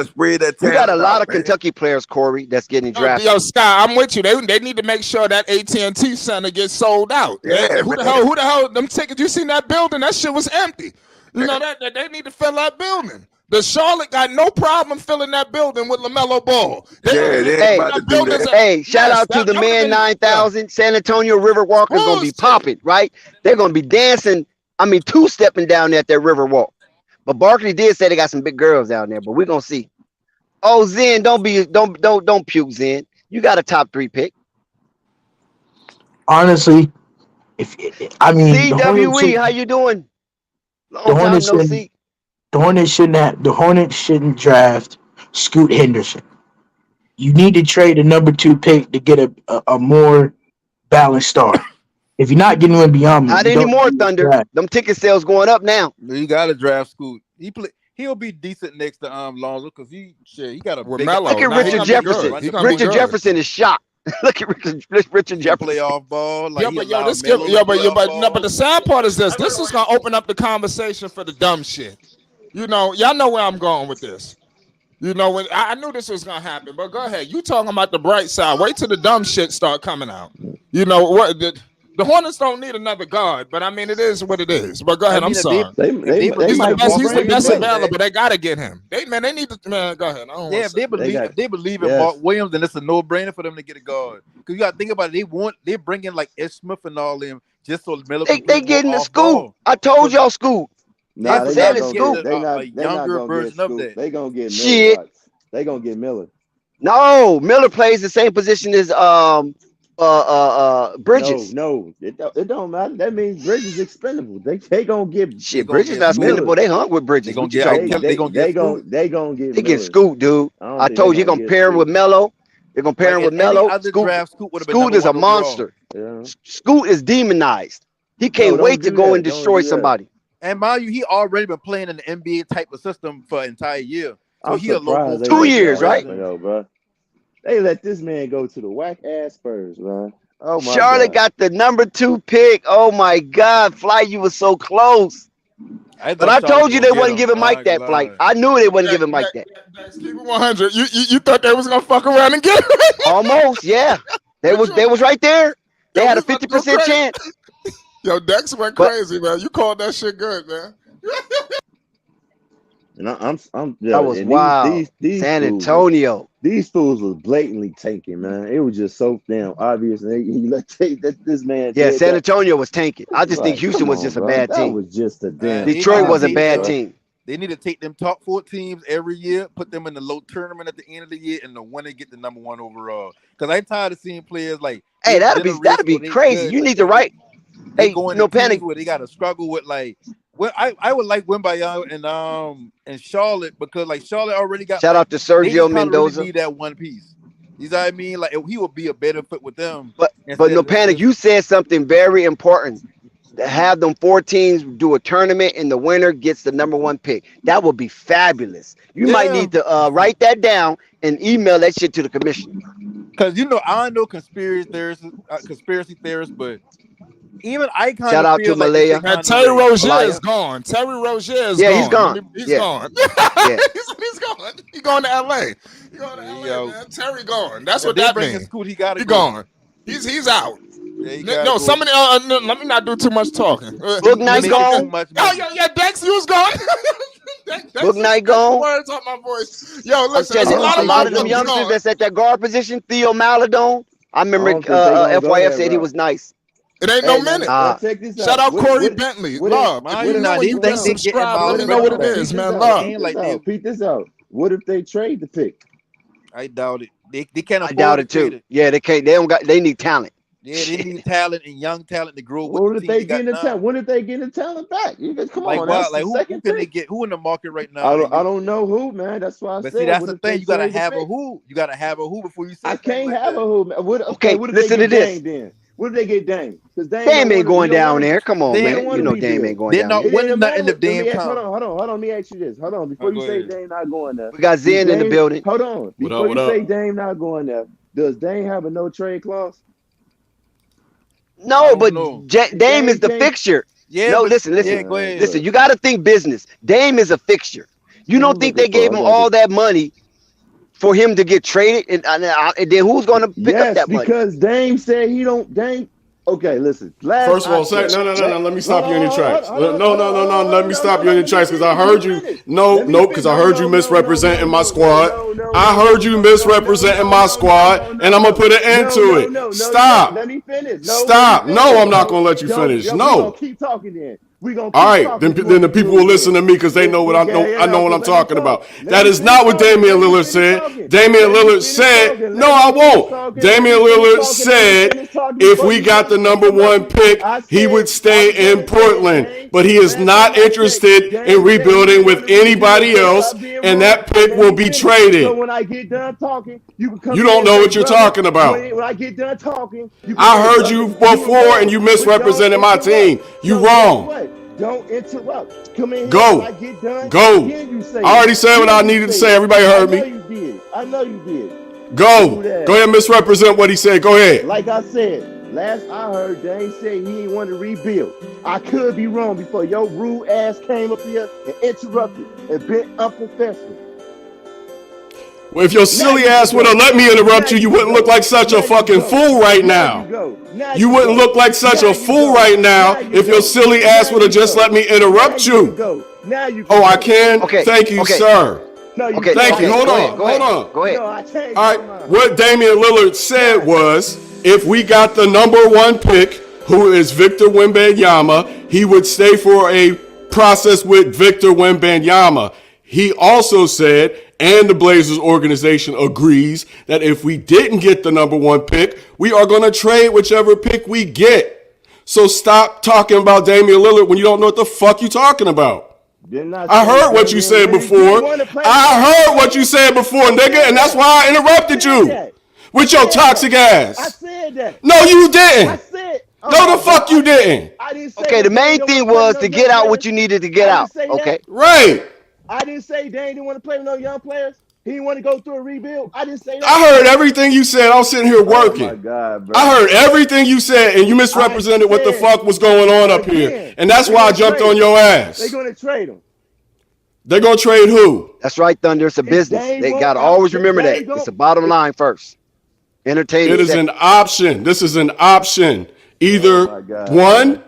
spread that We talent got a lot out, of man. Kentucky players, Corey, that's getting Yo, drafted. yo, Scott, I'm with you. They need to make sure that AT&T Center gets sold out. Yeah, Who the man. hell? Them tickets? You seen that building? That shit was empty. You know that they need to fill that building. The Charlotte got no problem filling that building with LaMelo Ball. Yeah, they ain't Hey, about to do that. hey, shout Yes, out to that- the that would've man been- 9000. San Antonio Riverwalk is gonna be Bullshit. popping, right? They're gonna be dancing. I mean, two-stepping down there at that Riverwalk. But Barkley did say they got some big girls down there, but we're gonna see. Oh, Zen, don't puke, Zen. You got a top 3 pick. Honestly, I mean, the Hornets, CWE, how you doing? Long the time Hornets no shouldn't- see. the Hornets shouldn't draft Scoot Henderson. You need to trade a number 2 pick to get a more balanced star. If you're not getting Wembanyama, Not you don't anymore, need to Thunder. draft. Them ticket sales going up now. You gotta draft Scoot. He'll be decent next to Lonzo because he got a With big. Melo. Look at Nah, he Richard gonna be Jefferson. good. He gonna be Richard good. Jefferson is shocked. Look at Richard Jefferson. Playoff ball. Like, Yo, but yo, this give, yo, but the sad part is this. This is gonna open up the conversation for the dumb shit. You know, y'all know where I'm going with this. You know, when I knew this was gonna happen, but go ahead. You talking about the bright side? Wait till the dumb shit start coming out. You know what? The Hornets don't need another guard, but I mean, it is what it is. But go ahead. I'm sorry. They He's might the best bring him available. They gotta get him. They need to. Man, go ahead. I don't if they believe in Mark Williams, then it's a no-brainer for them to get a guard. Because you got to think about it. They bring in like Ed Smith and all them just so Miller. They getting the Scoot. I told y'all Scoot. Nah, I said it's Scoot. They not younger gonna version get of Scoot. that. They gonna get Miller. Shit. They gonna get Miller. No, Miller plays the same position as Bridges. No, it don't matter. That means Bridges expendable. They gonna get Shit, Bridges not expendable. They hung with Bridges. They gonna What you get. talking about? they gonna get They get Miller. Scoot, dude. I told you, you're gonna pair him with Melo. They're gonna pair him with Melo. Scoot is a monster. Yeah. Scoot is demonized. He can't wait to go and destroy somebody. And mind you, he already been playing in the NBA type of system for an entire year. So I'm he a surprised local. they 2 let years, that right? happen, though, bro. They let this man go to the whack ass Spurs, man. Oh my Charlotte God. got the number 2 pick. Oh my God, Fly, you was so close. But I told you they wasn't giving Mike that flight. I knew they wasn't giving Mike that. Keep it 100. You thought they was gonna fuck around and get him? Almost, yeah. They was right there. They had a 50% chance. Yo, Dex went crazy, man. You called that shit good, man. And I'm That was wild. These San fools, Antonio. These fools was blatantly tanking, man. It was just so damn obvious. And he let this man. Yeah, did San that. Antonio was tanking. I just think Like, Houston come was on, just a bro. bad That team. was just a damn. Detroit was a team, bad bro. team. They need to take them top 4 teams every year, put them in the low tournament at the end of the year, and the winner get the number 1 overall. Because I'm tired of seeing players like. Hey, that'd be crazy. You need to write. Hey, no panic. Where they got to struggle with like. Well, I would like Wembanyama and Charlotte because like Charlotte already got. Shout out to Sergio they just kinda Mendoza. Really need that one piece. You know what I mean? Like he would be a better fit with them. But no panic. You said something very important. To have them 4 teams do a tournament and the winner gets the number 1 pick. That would be fabulous. You might need to write that down and email that shit to the commission. Because I know conspiracy theorists, but even I kind of shout out to Malaya. Man, Terry Rozier is gone. Terry Rozier is gone. He's gone. He's Yeah. gone. Yeah. He's gone. He's going to LA. He's going to LA, man. Terry gone. That's what that means. He got He gone. He's out. Yeah, no, somebody. No, let me not do too much talking. Book Night gone. Yeah, Dex, you was gone. Book Night gone. Words on my voice. Yo, listen, I'm there's telling you, a lot of them youngsters that's at that guard position. Theo Maladon. I remember FYF said he was nice. It ain't no minute. Check this out. Shout out Corey Bentley. Love. Let me know what it is, man. Love. Peep this out. What if they trade the pick? I doubt it. They can't afford I doubt it too. Yeah, they can't. They need talent. Yeah, they need talent and young talent to grow. What if they get the talent? When if they get the talent back? You guys, come on, that's who can they get? Who in the market right now? I don't know who, man. That's why I said. See, that's the thing. You gotta have a who. You gotta have a who before you say. I can't have a who. What Okay, if listen they to get this. Dame then? What if they get Dame? Because Dame ain't going down there. Come on, man. You know Dame ain't going down there. They're not winning nothing if Dame comes. Hold on. Let me ask you this. Hold on. Before you say Dame not going there. We got Zen in the building. Hold on. Before you say Dame not going there, does Dame have a no trade clause? No, but Dame is the fixture. Yeah, No, but listen. yeah, go ahead. Listen, you got to think business. Dame is a fixture. You don't think they gave him all that money for him to get traded, and then who's going to pick up Yes, that money? because Dame said he don't. Dame. Okay, listen. First of all, no. Let me stop you in your tracks. No. Let me stop you in your tracks because I heard you. Because I heard you misrepresenting my squad. I heard you misrepresenting my squad, and I'm gonna put an end to it. Stop. Let me finish. Stop. No, I'm not gonna let you finish. No. Keep talking then. All right, then the people will listen to me because they know what I know what I'm talking about. That is not what Damian Lillard said. Damian Lillard said, no, I won't. Damian Lillard said if we got the number 1 pick, he would stay in Portland. But he is not interested in rebuilding with anybody else, and that pick will be traded. So when I get done talking, you can come. You don't know what you're talking about. When I get done talking, I heard you before, and you misrepresented my team. You wrong. Don't interrupt. Come in. Go. When I get done, go. You say I already said what I needed to say. Everybody heard me. I know you did. Go. Go ahead and misrepresent what he said. Go ahead. Like I said, last I heard, Dame said he ain't want to rebuild. I could be wrong before your rude ass came up here and interrupted and been unprofessional. Well, if your silly ass would have let me interrupt you, you wouldn't look like such a fucking fool right now. You wouldn't look like such a fool right now if your silly ass would have just let me interrupt you. Oh, I can? Okay. Thank you, sir. Okay. Thank you. Hold on. Go ahead. All right. What Damian Lillard said was, if we got the number 1 pick, who is Victor Wembanyama, he would stay for a process with Victor Wembanyama. He also said, and the Blazers organization agrees, that if we didn't get the number 1 pick, we are going to trade whichever pick we get. So stop talking about Damian Lillard when you don't know what the fuck you're talking about. I heard what you said before. I heard what you said before, nigga, and that's why I interrupted you with your toxic ass. I said that. No, you didn't. I said. No, the fuck you didn't. Okay, the main thing was to get out what you needed to get out. Okay. Right. I didn't say Dame didn't want to play with no young players. He didn't want to go through a rebuild. I didn't say that. I heard everything you said. I was sitting here working. Oh my God, bro. I heard everything you said, and you misrepresented what the fuck was going on up here. And that's why I jumped on your ass. They're going to trade him. They're going to trade who? That's right, Thunder. It's a business. They got to always remember that. It's the bottom line first. Entertainment. It is an option. This is an option. Either one,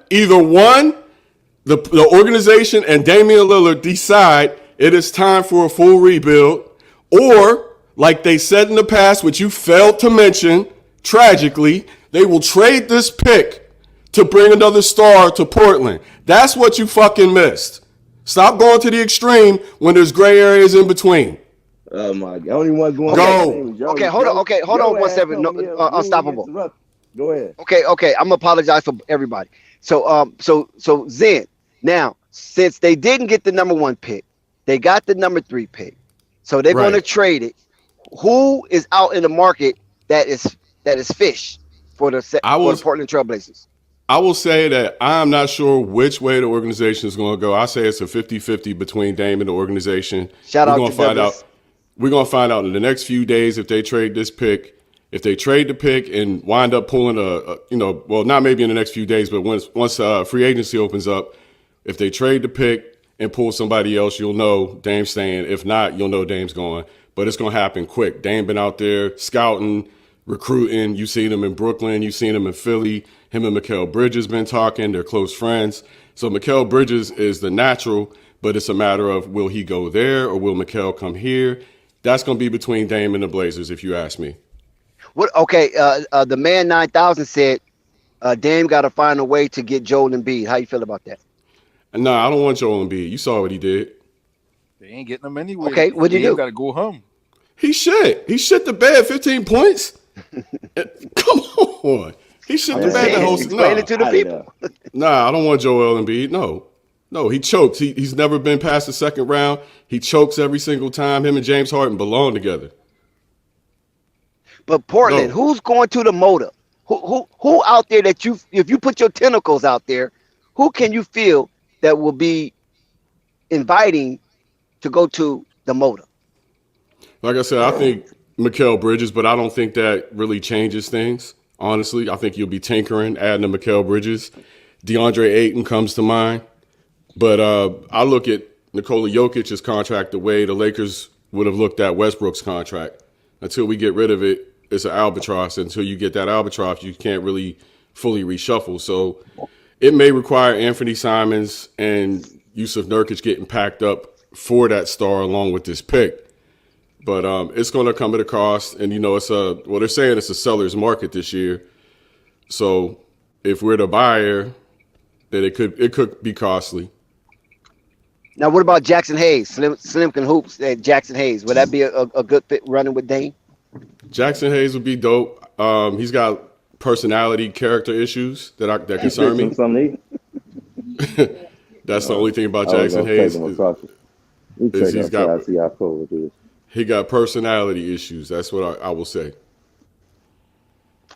the organization and Damian Lillard decide it is time for a full rebuild, or like they said in the past, which you failed to mention, tragically, they will trade this pick to bring another star to Portland. That's what you fucking missed. Stop going to the extreme when there's gray areas in between. Oh my God! Only one going. Go. Okay, hold on 1 second. No, unstoppable. Go ahead. Okay. I'm gonna apologize for everybody. So Zen. Now, since they didn't get the number 1 pick, they got the number 3 pick. So they're going to trade it. Who is out in the market that is fish for the Portland Trailblazers? I will say that I'm not sure which way the organization is going to go. I say it's a 50-50 between Dame and the organization. Shout out to Douglas. We're going to find out in the next few days if they trade this pick. If they trade the pick and wind up pulling not maybe in the next few days, but once free agency opens up, if they trade the pick and pull somebody else, you'll know Dame's staying. If not, you'll know Dame's going. But it's going to happen quick. Dame been out there scouting, recruiting. You've seen him in Brooklyn. You've seen him in Philly. Him and Mikal Bridges been talking. They're close friends. So Mikal Bridges is the natural, but it's a matter of will he go there or will Mikal come here? That's going to be between Dame and the Blazers, if you ask me. What? Okay, the man 9000 said Dame got to find a way to get Joel Embiid. How you feel about that? No, I don't want Joel Embiid. You saw what he did. They ain't getting him anyway. Okay, what'd you do? Got to go home. He shit the bed 15 points. Come on. He shit the bed the whole season. Explain it to the people. Nah, I don't want Joel Embiid. No, he chokes. He's never been past the second round. He chokes every single time. Him and James Harden belong together. But Portland, who's going to the motor? Who out there that if you put your tentacles out there, who can you feel that will be inviting to go to the motor? Like I said, I think Mikal Bridges, but I don't think that really changes things. Honestly, I think you'll be tinkering, adding to Mikal Bridges. DeAndre Ayton comes to mind. But I look at Nikola Jokic's contract the way the Lakers would have looked at Westbrook's contract. Until we get rid of it, it's an albatross. Until you get that albatross, you can't really fully reshuffle. So it may require Anthony Simons and Yusuf Nurkic getting packed up for that star along with this pick. But it's going to come at a cost. And, they're saying it's a seller's market this year. So if we're the buyer, then it could be costly. Now, what about Jackson Hayes? Slim can hoops. Jackson Hayes. Would that be a good fit running with Dame? Jackson Hayes would be dope. He's got personality, character issues that concern me. That's the only thing about Jackson Hayes. He got personality issues. That's what I will say.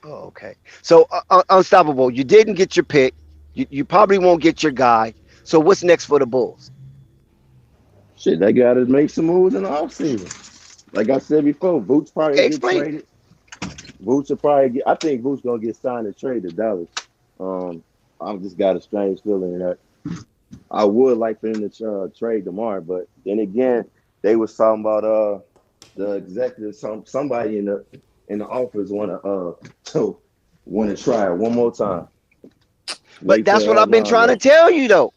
Oh, okay. So Unstoppable, you didn't get your pick. You probably won't get your guy. So what's next for the Bulls? Shit, they got to make some moves in the offseason. Like I said before, Vooch probably get traded. Vooch will probably get. I think Vooch gonna get signed and traded to Dallas. I've just got a strange feeling that I would like for him to trade tomorrow, but then again, they was talking about the executive, somebody in the office want to try it one more time. But that's what I've been trying to tell you, though.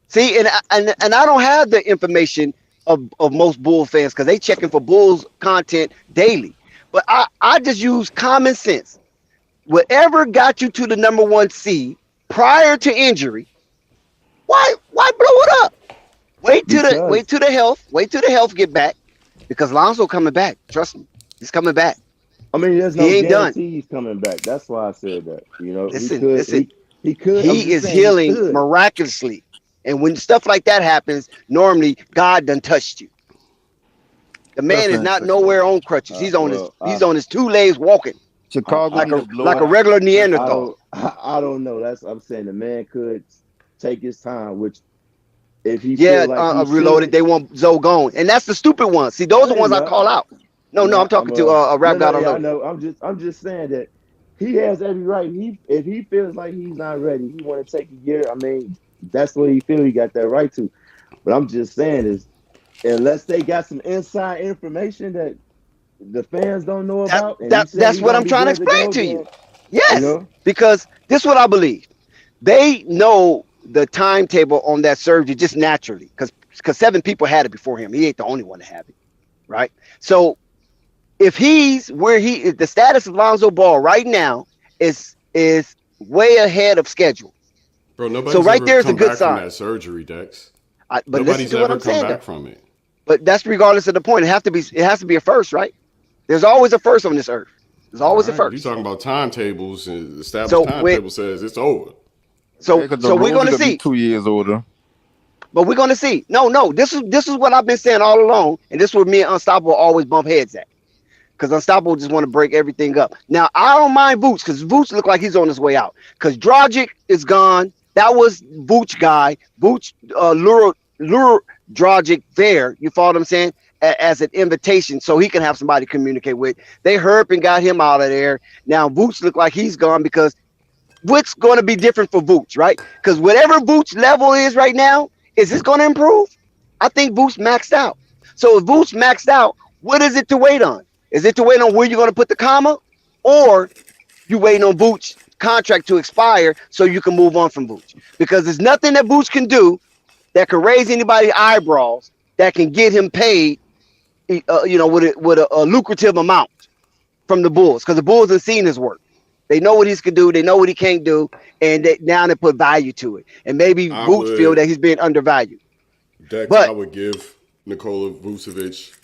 See, and I don't have the information of most Bull fans because they checking for Bulls content daily. But I just use common sense. Whatever got you to the number 1 seed prior to injury, why blow it up? Wait till the health get back, because Lonzo coming back. Trust me, he's coming back. I mean, there's no guarantee he's coming back. That's why I said that. Listen. He could. He is healing miraculously, and when stuff like that happens, normally God done touched you. The man is not nowhere on crutches. He's on his 2 legs walking. Chicago like a regular Neanderthal. I don't know. I'm saying the man could take his time, which if he reloaded, they want Zoe gone, and that's the stupid one. See, those are the ones I call out. No, I'm talking to a rap guy. I know. I'm just saying that he has every right. If he feels like he's not ready, he want to take a year. I mean, that's what he feel. He got that right to. But I'm just saying is, unless they got some inside information that the fans don't know about, that's what I'm trying to explain to you. Yes, because this is what I believe. They know the timetable on that surgery just naturally, because 7 people had it before him. He ain't the only one to have it, right? So if he's where the status of Lonzo Ball right now is way ahead of schedule. Bro, nobody's ever there's come a good back sign from that surgery, Dex. But nobody's ever come back from it. But that's regardless of the point. It has to be a first, right? There's always a first on this earth. There's always a first. You're talking about timetables, and the established timetable says it's over. So we're going to see. 2 years older. But we're going to see. No. This is what I've been saying all along, and this is where me and Unstoppable always bump heads at. Because Unstoppable just want to break everything up. Now, I don't mind Vooch, because Vooch look like he's on his way out. Because Dragic is gone. That was Vooch guy. Vooch lure Dragic there. You follow what I'm saying? As an invitation so he can have somebody to communicate with. They herp and got him out of there. Now, Vooch look like he's gone because what's going to be different for Vooch, right? Because whatever Vooch level is right now, is this going to improve? I think Vooch maxed out. So if Vooch maxed out, what is it to wait on? Is it to wait on where you're going to put the comma? Or you waiting on Vooch contract to expire so you can move on from Vooch? Because there's nothing that Vooch can do that can raise anybody's eyebrows that can get him paid, with a lucrative amount from the Bulls. Because the Bulls have seen his work. They know what he can do. They know what he can't do. And now they put value to it. And maybe Vooch feel that he's being undervalued. Dex, I would give Nikola Vucevic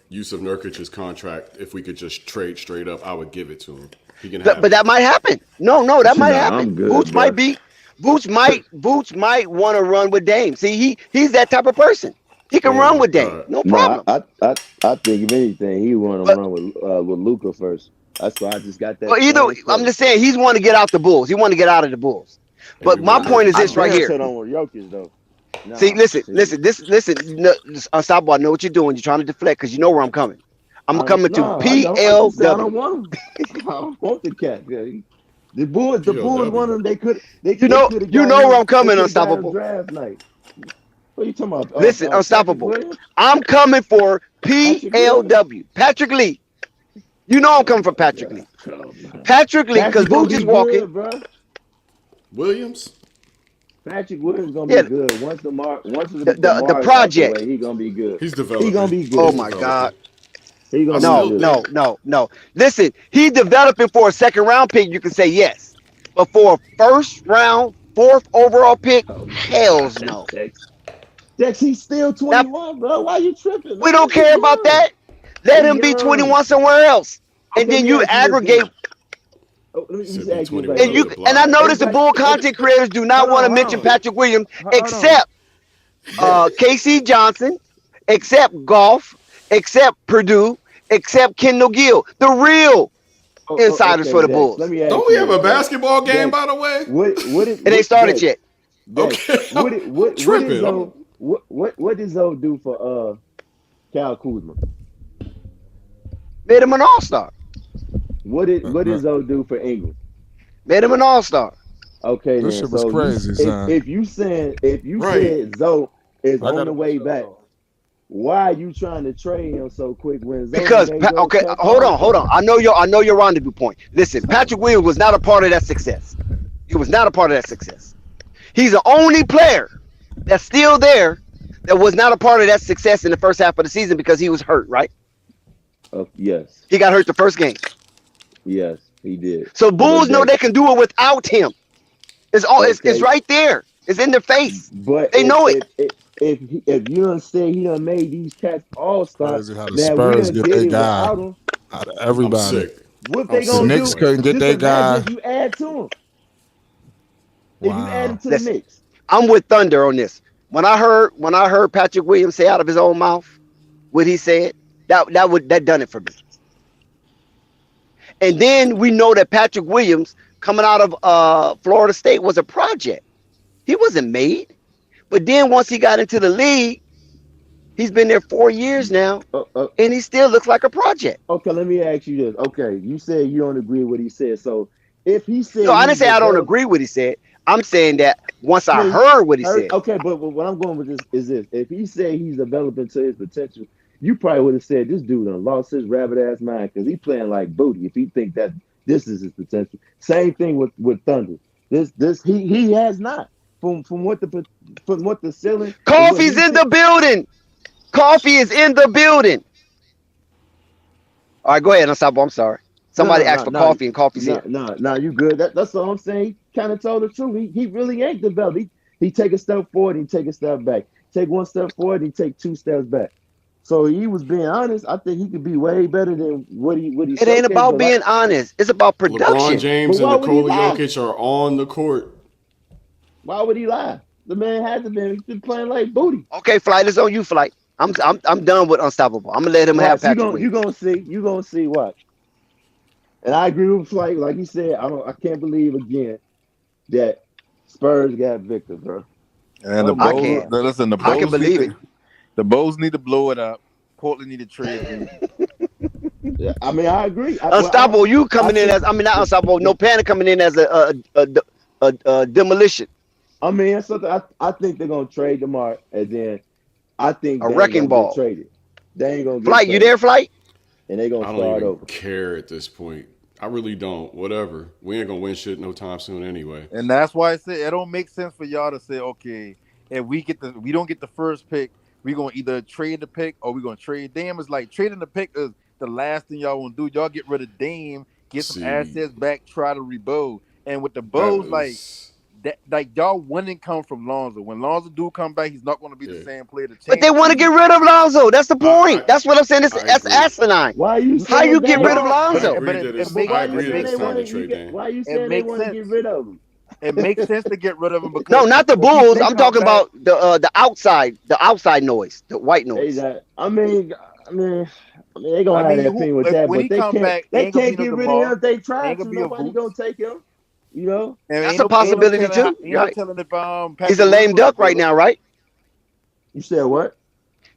Yusuf Nurkic's contract. If we could just trade straight up, I would give it to him. He can have but that might happen. No, that might happen. Vooch might want to run with Dame. See, he's that type of person. He can run with Dame. No problem. I think if anything, he want to run with Luka first. That's why I just got that. Well, I'm just saying he's want to get out the Bulls. He want to get out of the Bulls. But my point is this right here. On Jokic, though. See, listen. Unstoppable. I know what you're doing. You're trying to deflect because you know where I'm coming. I'm coming to PLW. I don't want the cat. The Bulls wanted them. They could have You know where I'm coming, Unstoppable. Draft night. What are you talking about? Listen, Unstoppable. I'm coming for PLW. Patrick Lee. You know I'm coming for Patrick Lee. Patrick Lee, because Booch is walking. Bro. Williams. Patrick Williams gonna be good. Once the project, away, he gonna be good. He's developing. He gonna be good. Oh my God. He gonna be good. No. Listen, he's developing for a second round pick. You can say yes, but for a first round, 4th overall pick, hell's no. Dex, he's still 21, bro. Why you tripping? Man? We don't care about that. Let him be 21 somewhere else, and then you aggregate. And I notice the Bull content creators do not want to mention Patrick Williams, except KC Johnson, except Golf, except Purdue, except Kendall Gill, the real insiders for the Bulls. Don't we have a basketball game, by the way? It ain't started yet. Okay. What does Zoe do for Kyle Kuzma? Made him an all-star. What did Zoe do for Ingram? Made him an all-star. Okay, this shit was crazy, son. If you said Zoe is on the way back, why are you trying to trade him so quick when Zoe? Because hold on. I know your rendezvous point. Listen, Patrick Williams was not a part of that success. He was not a part of that success. He's the only player that's still there that was not a part of that success in the first half of the season because he was hurt, right? Yes. He got hurt the first game. Yes, he did. So Bulls know they can do it without him. It's right there. It's in their face. But they know it. If you don't say he done made these cats all-stars, how the Spurs get their guy out of everybody. What they gonna do? The Knicks couldn't get their guy. If you add to him. If you add him to the Knicks. I'm with Thunder on this. When I heard Patrick Williams say out of his own mouth what he said, that done it for me. And then we know that Patrick Williams coming out of Florida State was a project. He wasn't made. But then once he got into the league, he's been there 4 years now, and he still looks like a project. Okay, let me ask you this. Okay, you said you don't agree with what he said. So if he said, no, I didn't say I don't agree with what he said. I'm saying that once I heard what he said. Okay, but what I'm going with this is this. If he said he's developing to his potential, you probably would have said this dude done lost his rabbit ass mind because he playing like booty. If he think that this is his potential, same thing with Thunder. He has not from what the ceiling. Coffee's in the building. Coffee is in the building. All right, go ahead, Unstoppable. I'm sorry. Somebody asked for coffee and coffee's here. No, you good. That's all I'm saying. He kind of told the truth. He really ain't developed. He take a step forward, he take a step back. Take one step forward, he take 2 steps back. So he was being honest. I think he could be way better than what he. It ain't about being honest. It's about production. LeBron James and Nikola Jokic are on the court. Why would he lie? The man has been. He's been playing like booty. Okay, Flight, it's on you, Flight. I'm done with Unstoppable. I'm gonna let him have Patrick. You gonna see. Watch. And I agree with Flight. Like he said, I can't believe again that Spurs got Victor, bro. And the Bulls, listen, the Bulls I can believe it. The Bulls need to blow it up. Portland need to trade. Yeah, I mean, I agree. Unstoppable, you coming in as not Unstoppable. No Panic coming in as a demolition. I mean, that's something I think they're gonna trade DeMar, and then I think a wrecking ball traded. They ain't gonna get Flight. traded. You there, Flight? And they gonna I start don't over. even care at this point. I really don't. Whatever. We ain't gonna win shit no time soon anyway. And that's why I said it don't make sense for y'all to say, okay, if we don't get the first pick, we're gonna either trade the pick or we're gonna trade Dame. It's like trading the pick is the last thing y'all want to do. Y'all get rid of Dame, get some assets back, try to rebuild. And with the Bulls, like y'all wouldn't come from Lonzo. When Lonzo do come back, he's not going to be the same player. But they want to get rid of Lonzo. That's the point. That's what I'm saying. That's asinine. Why you? How you get rid of Lonzo? Why you saying they want to get rid of him? It makes sense to get rid of him because no, not the Bulls. I'm talking about the outside noise, the white noise. I mean, they gonna have that thing with that, but they can't get rid of him if they try to. Nobody gonna take him. You know, that's a possibility too. Right. He's a lame duck right now, right? You said what?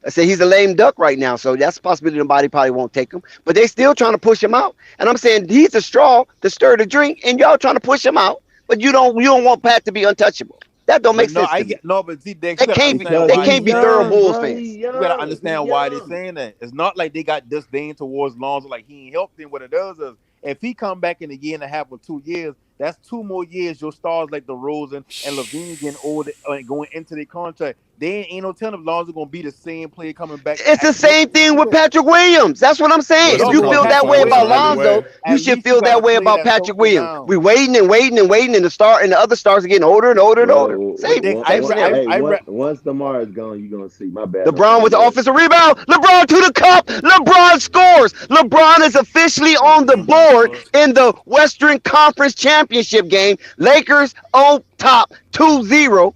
I say he's a lame duck right now, so that's a possibility nobody probably won't take him. But they still trying to push him out. And I'm saying he's a straw to stir the drink, and y'all trying to push him out. But you don't want Pat to be untouchable. That don't make But no, sense I to me. get no, but see, Dex, you They gotta can't be understand Because they why he's can't they be thorough young, Bulls bro. He's fans. you gotta young. He's understand why they're young. saying that. It's not like they got disdain towards Lonzo, like he ain't helped them. What it does is, if he come back in a year and a half or 2 years, that's 2 more years. Your stars like DeRozan and Levine getting older and going into their contract. They ain't no telling if Lonzo gonna be the same player coming back. It's the same thing with Patrick Williams. That's what I'm saying. What's If No, the you but with feel that contract Patrick way finals about are Williams, Lonzo, underway? you at should least you feel got a that way player about that's Patrick healthy Williams. now. We waiting and waiting and waiting, and the other stars are getting older and older and older. But Same Dex, same scenario. Once Lamar is gone, you're gonna see. My bad. I'm LeBron cutting with the you off. offensive rebound. LeBron to the cup. LeBron scores. LeBron is officially on the board in the Western Conference Championship game. Lakers on top 2-0.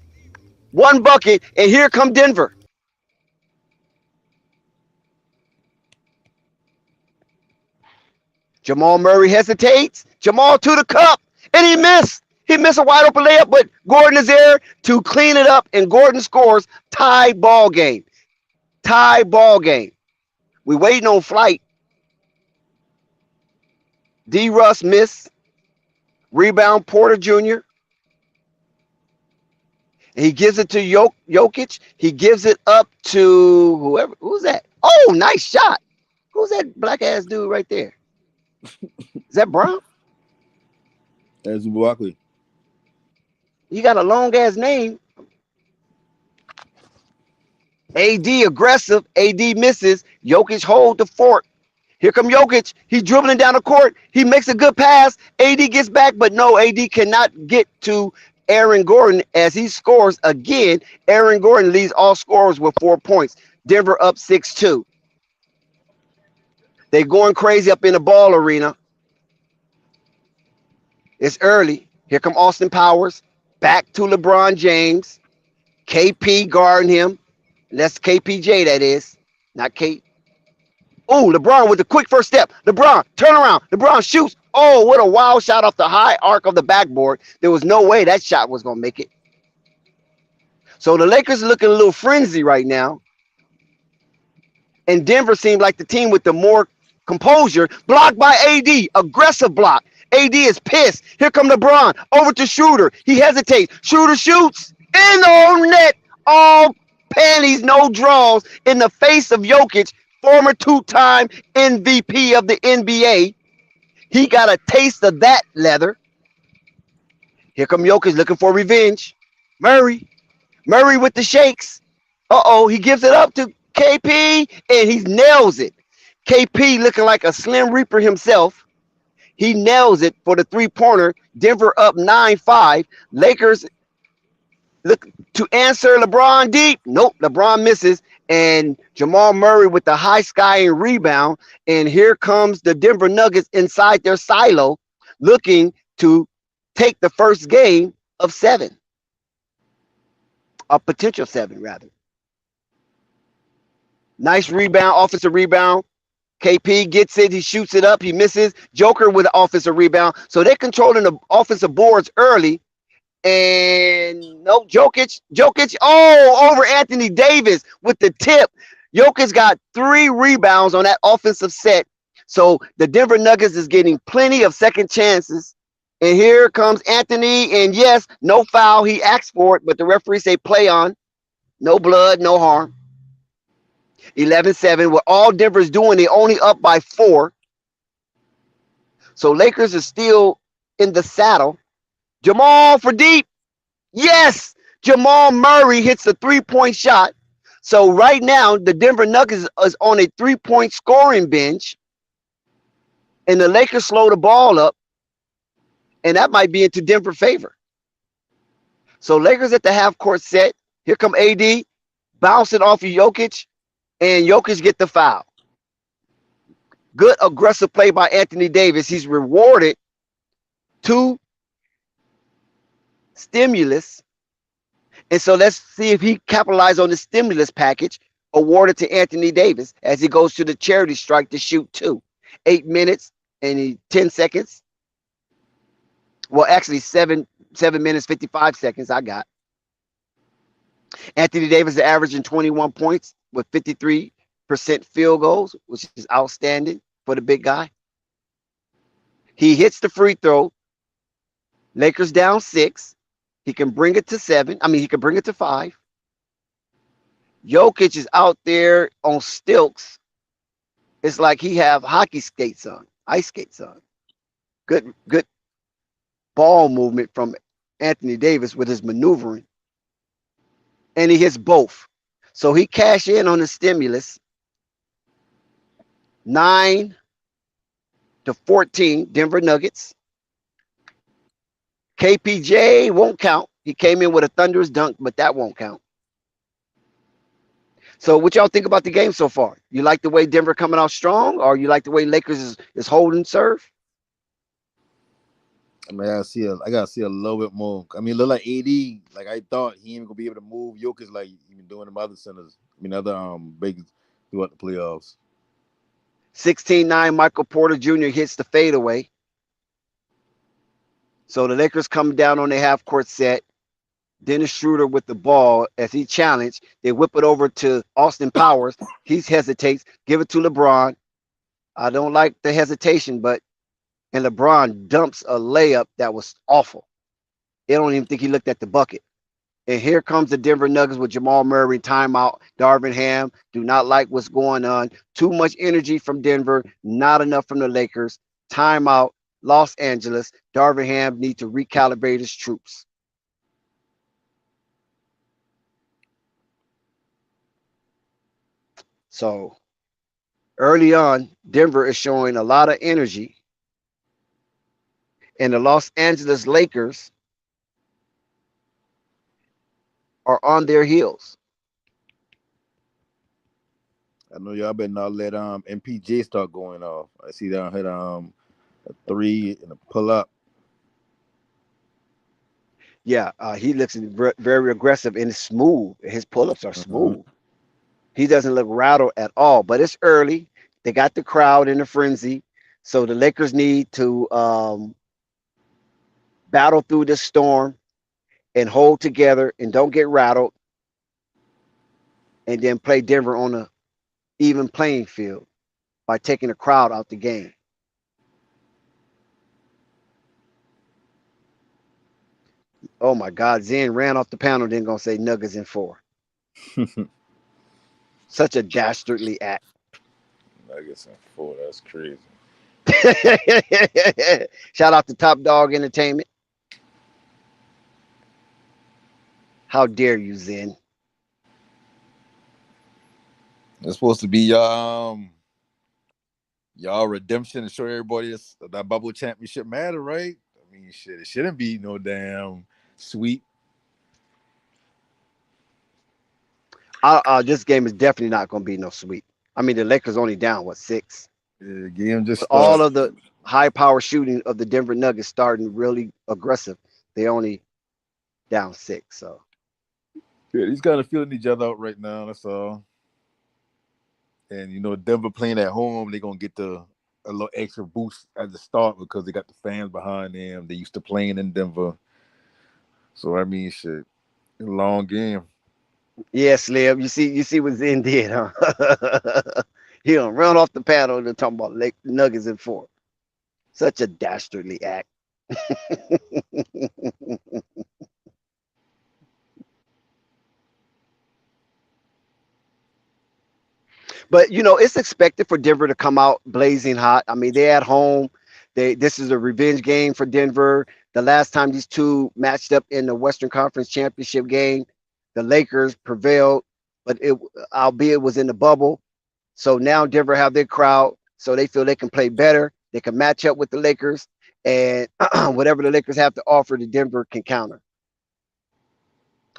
One bucket. And here come Denver. Jamal Murray hesitates. Jamal to the cup. And he missed. He missed a wide open layup, but Gordon is there to clean it up. And Gordon scores. Tie ball game. Tie ball game. We waiting on Flight. D. Russ miss. Rebound Porter Jr. He gives it to Jokic. He gives it up to whoever. Who's that? Oh, nice shot. Who's that black ass dude right there? Is that Brown? That's Barkley. He got a long ass name. AD aggressive. AD misses. Jokic hold the fort. Here come Jokic. He's dribbling down the court. He makes a good pass. AD gets back, but no, AD cannot get to Aaron Gordon as he scores again. Aaron Gordon leads all scorers with 4 points. Denver up 6-2. They going crazy up in the ball arena. It's early. Here come Austin Powers. Back to LeBron James. KP guarding him. That's KPJ, that is. Not K. Oh, LeBron with the quick first step. LeBron, turn around. LeBron shoots. Oh, what a wild shot off the high arc of the backboard. There was no way that shot was going to make it. So the Lakers are looking a little frenzy right now. And Denver seemed like the team with the more composure. Blocked by AD. Aggressive block. AD is pissed. Here come LeBron. Over to Schroeder. He hesitates. Schroeder shoots. In on net. All panties, no draws. In the face of Jokic, former two-time MVP of the NBA. He got a taste of that leather. Here come Jokic looking for revenge. Murray. Murray with the shakes. Uh-oh, he gives it up to KP, and he nails it. KP looking like a Slim Reaper himself. He nails it for the three-pointer. Denver up 9-5. Lakers look to answer LeBron deep. Nope, LeBron misses. And Jamal Murray with the high sky and rebound. And here comes the Denver Nuggets inside their silo looking to take the first game of 7. A potential 7, rather. Nice rebound, offensive rebound. KP gets it. He shoots it up. He misses. Joker with the offensive rebound. So they're controlling the offensive boards early. And no, Jokic. Oh, over Anthony Davis with the tip. Jokic got 3 rebounds on that offensive set. So the Denver Nuggets is getting plenty of second chances. And here comes Anthony. And yes, no foul. He asked for it, but the referee say play on. No blood, no harm. 11-7. What all Denver's doing, they only up by 4. So Lakers are still in the saddle. Jamal for deep. Yes, Jamal Murray hits a 3-point shot. So right now, the Denver Nuggets is on a 3-point scoring bench. And the Lakers slow the ball up. And that might be into Denver favor. So Lakers at the half-court set. Here come AD. Bounce it off of Jokic. And Jokic get the foul. Good aggressive play by Anthony Davis. He's rewarded 2 stimulus. And so let's see if he capitalized on the stimulus package awarded to Anthony Davis as he goes to the charity strike to shoot 2. 8 minutes and 10 seconds. Well, actually 7 minutes, 55 seconds I got. Anthony Davis is averaging 21 points with 53% field goals, which is outstanding for the big guy. He hits the free throw. Lakers down 6. He can bring it to 7. I mean, he can bring it to 5. Jokic is out there on stilts. It's like he have hockey skates on, ice skates on. Good ball movement from Anthony Davis with his maneuvering. And he hits both. So he cashed in on the stimulus. 9-14, Denver Nuggets. KPJ won't count. He came in with a thunderous dunk, but that won't count. So what y'all think about the game so far? You like the way Denver coming out strong, or you like the way Lakers is holding serve? I mean, I gotta see a little bit more. I mean, look like AD. Like I thought he ain't gonna be able to move Jokic like he been doing them other centers. I mean, other big throughout the playoffs. 16-9, Michael Porter Jr. hits the fadeaway. So the Lakers come down on their half court set. Dennis Schroeder with the ball as he challenged. They whip it over to Austin Powers. He hesitates. Give it to LeBron. I don't like the hesitation, and LeBron dumps a layup that was awful. I don't even think he looked at the bucket. And here comes the Denver Nuggets with Jamal Murray, timeout. Darvin Ham, do not like what's going on. Too much energy from Denver, not enough from the Lakers. Timeout, Los Angeles. Darvin Ham need to recalibrate his troops. So early on, Denver is showing a lot of energy. And the Los Angeles Lakers are on their heels. I know y'all better not let MPJ start going off. I see that hit a 3 and a pull up. Yeah, he looks very aggressive and smooth. His pull-ups are smooth. He doesn't look rattled at all, but it's early. They got the crowd in a frenzy. So the Lakers need to battle through this storm and hold together and don't get rattled, and then play Denver on a even playing field by taking the crowd out the game. Oh my God, Zen ran off the panel, then gonna say Nuggets in 4. Such a dastardly act. Nuggets in 4, that's crazy. Shout out to Top Dog Entertainment. How dare you, Zen? It's supposed to be y'all redemption and show everybody that bubble championship matter, right? I mean, shit, it shouldn't be no damn sweep. This game is definitely not going to be no sweep. I mean, the Lakers only down 6. Yeah, game just all of the high power shooting of the Denver Nuggets starting really aggressive. They only down 6. So yeah, these guys are feeling each other out right now. That's all. And Denver playing at home, they're gonna get a little extra boost at the start because they got the fans behind them. They used to playing in Denver. So I mean, shit, long game. Yeah, Slim. You see what Zen did, huh? He done run off the paddle and talking about Nuggets in 4. Such a dastardly act. But it's expected for Denver to come out blazing hot. I mean, they're at home. This is a revenge game for Denver. The last time these two matched up in the Western Conference Championship game, the Lakers prevailed, but albeit it was in the bubble. So now Denver have their crowd, so they feel they can play better. They can match up with the Lakers, and whatever the Lakers have to offer, the Denver can counter.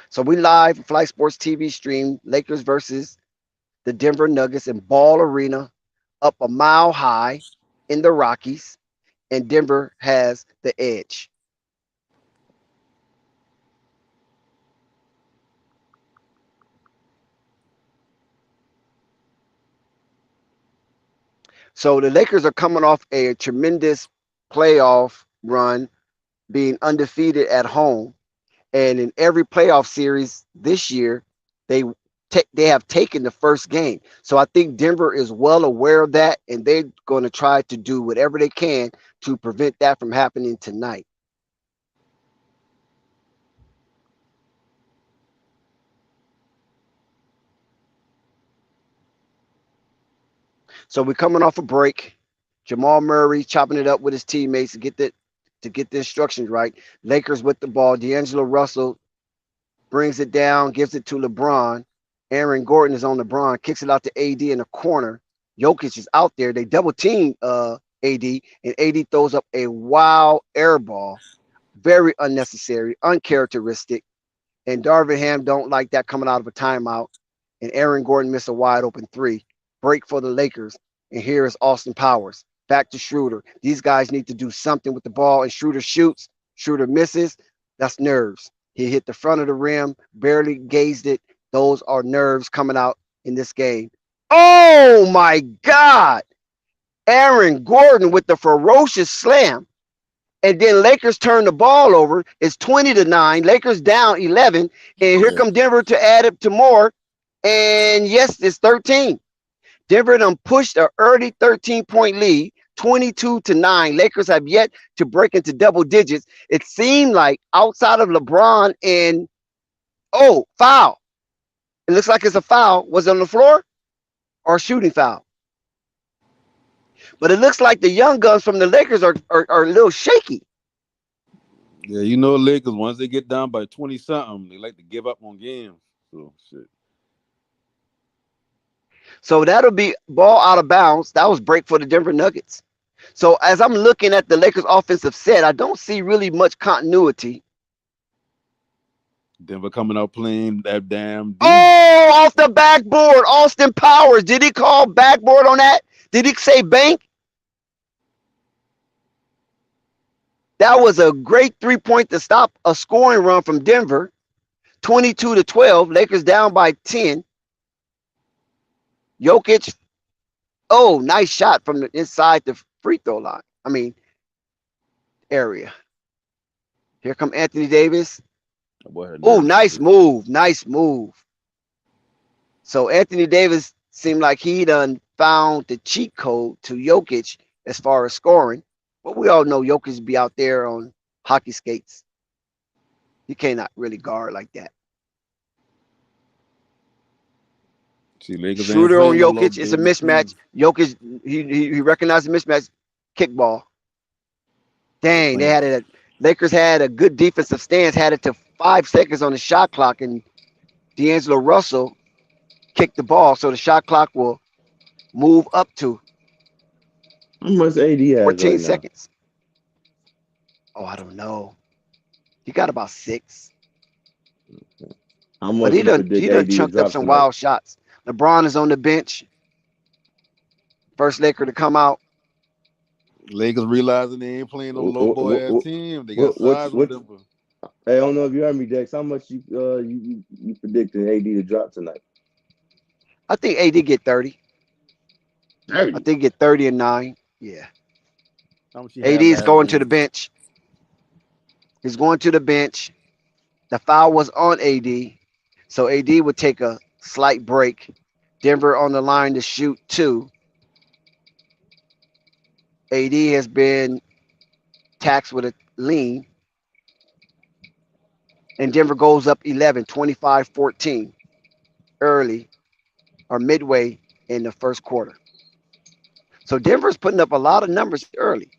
So we live Fly Sports TV stream Lakers versus the Denver Nuggets in Ball Arena, up a mile high in the Rockies, and Denver has the edge. So the Lakers are coming off a tremendous playoff run, being undefeated at home. And in every playoff series this year, they have taken the first game. So I think Denver is well aware of that, and they're going to try to do whatever they can to prevent that from happening tonight. So we're coming off a break. Jamal Murray chopping it up with his teammates to get the instructions right. Lakers with the ball. D'Angelo Russell brings it down, gives it to LeBron. Aaron Gordon is on LeBron, kicks it out to AD in the corner. Jokic is out there. They double team AD, and AD throws up a wild air ball. Very unnecessary, uncharacteristic. And Darvin Ham don't like that coming out of a timeout. And Aaron Gordon missed a wide open three. Break for the Lakers. And here is Austin Powers. Back to Schroeder. These guys need to do something with the ball. And Schroeder shoots. Schroeder misses. That's nerves. He hit the front of the rim, barely gazed it. Those are nerves coming out in this game. Oh my God. Aaron Gordon with the ferocious slam. And then Lakers turn the ball over. It's 20-9. Lakers down 11. And here come Denver to add up to more. And yes, it's 13. Denver done pushed an early 13-point lead, 22-9. Lakers have yet to break into double digits. It seemed like outside of LeBron and foul. It looks like it's a foul. Was it on the floor or a shooting foul? But it looks like the young guns from the Lakers are a little shaky. Yeah, you know, Lakers, once they get down by 20-something, they like to give up on games. So, shit. So that'll be ball out of bounds. That was break for the Denver Nuggets. So as I'm looking at the Lakers offensive set, I don't see really much continuity. Denver coming out playing that damn. Oh, off the backboard. Austin Powers. Did he call backboard on that? Did he say bank? That was a great 3-point to stop a scoring run from Denver. 22-12. Lakers down by 10. Jokic. Oh, nice shot from the inside the free throw line. Area. Here come Anthony Davis. Oh, nice move. Nice move. So Anthony Davis seemed like he done found the cheat code to Jokic as far as scoring. But we all know Jokic be out there on hockey skates. He cannot really guard like that. Schroeder on Jokic. It's a mismatch. Jokic, he recognized the mismatch. Kickball. Dang, they had it. Lakers had a good defensive stance, had it to 5 seconds on the shot clock, and D'Angelo Russell kicked the ball, so the shot clock will move up to how much AD has 14 right seconds. Oh, I don't know. He got about 6. How much But he done AD chunked up some wild shots. LeBron is on the bench. First Laker to come out. Lakers realizing they ain't playing no low boy ass team. They got size with them. Hey, I don't know if you heard me, Dex. How much you predicting AD to drop tonight? I think AD get 30. 30. I think get 30 and 9. Yeah. AD is going to the bench. He's going to the bench. The foul was on AD. So AD would take a slight break. Denver on the line to shoot 2. AD has been taxed with a lean. And Denver goes up 11, 25-14 early or midway in the first quarter. So Denver's putting up a lot of numbers early.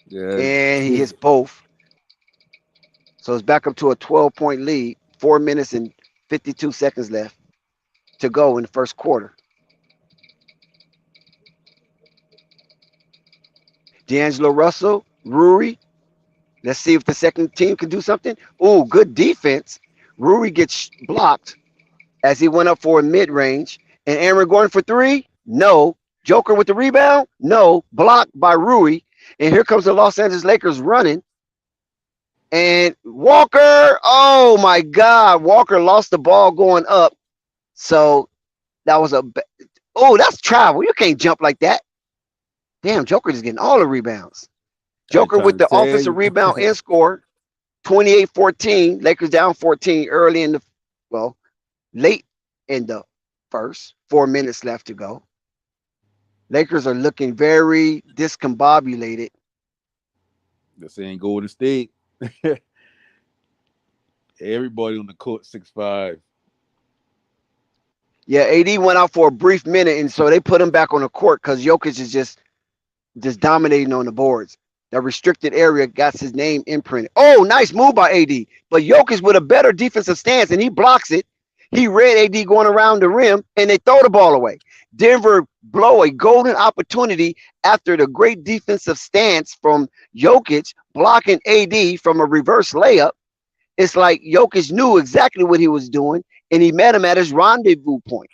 Yeah. And he hits both. So it's back up to a 12-point lead. 4 minutes and 52 seconds left to go in the first quarter. D'Angelo Russell, Rui. Let's see if the second team can do something. Oh, good defense. Rui gets blocked as he went up for a mid-range. And Aaron Gordon for 3? No. Joker with the rebound? No. Blocked by Rui. And here comes the Los Angeles Lakers running. And Walker, oh my God. Walker lost the ball going up. So that was that's travel. You can't jump like that. Damn, Joker is getting all the rebounds. Joker with the offensive rebound and score. 28-14. Lakers down 14 early in the, well, late in the first. 4 minutes left to go. Lakers are looking very discombobulated. This ain't Golden State. Everybody on the court 6'5". Yeah, AD went out for a brief minute, and so they put him back on the court because Jokic is just dominating on the boards. The restricted area got his name imprinted. Oh, nice move by AD. But Jokic with a better defensive stance, and he blocks it. He read AD going around the rim, and they throw the ball away. Denver blow a golden opportunity after the great defensive stance from Jokic blocking AD from a reverse layup. It's like Jokic knew exactly what he was doing, and he met him at his rendezvous point.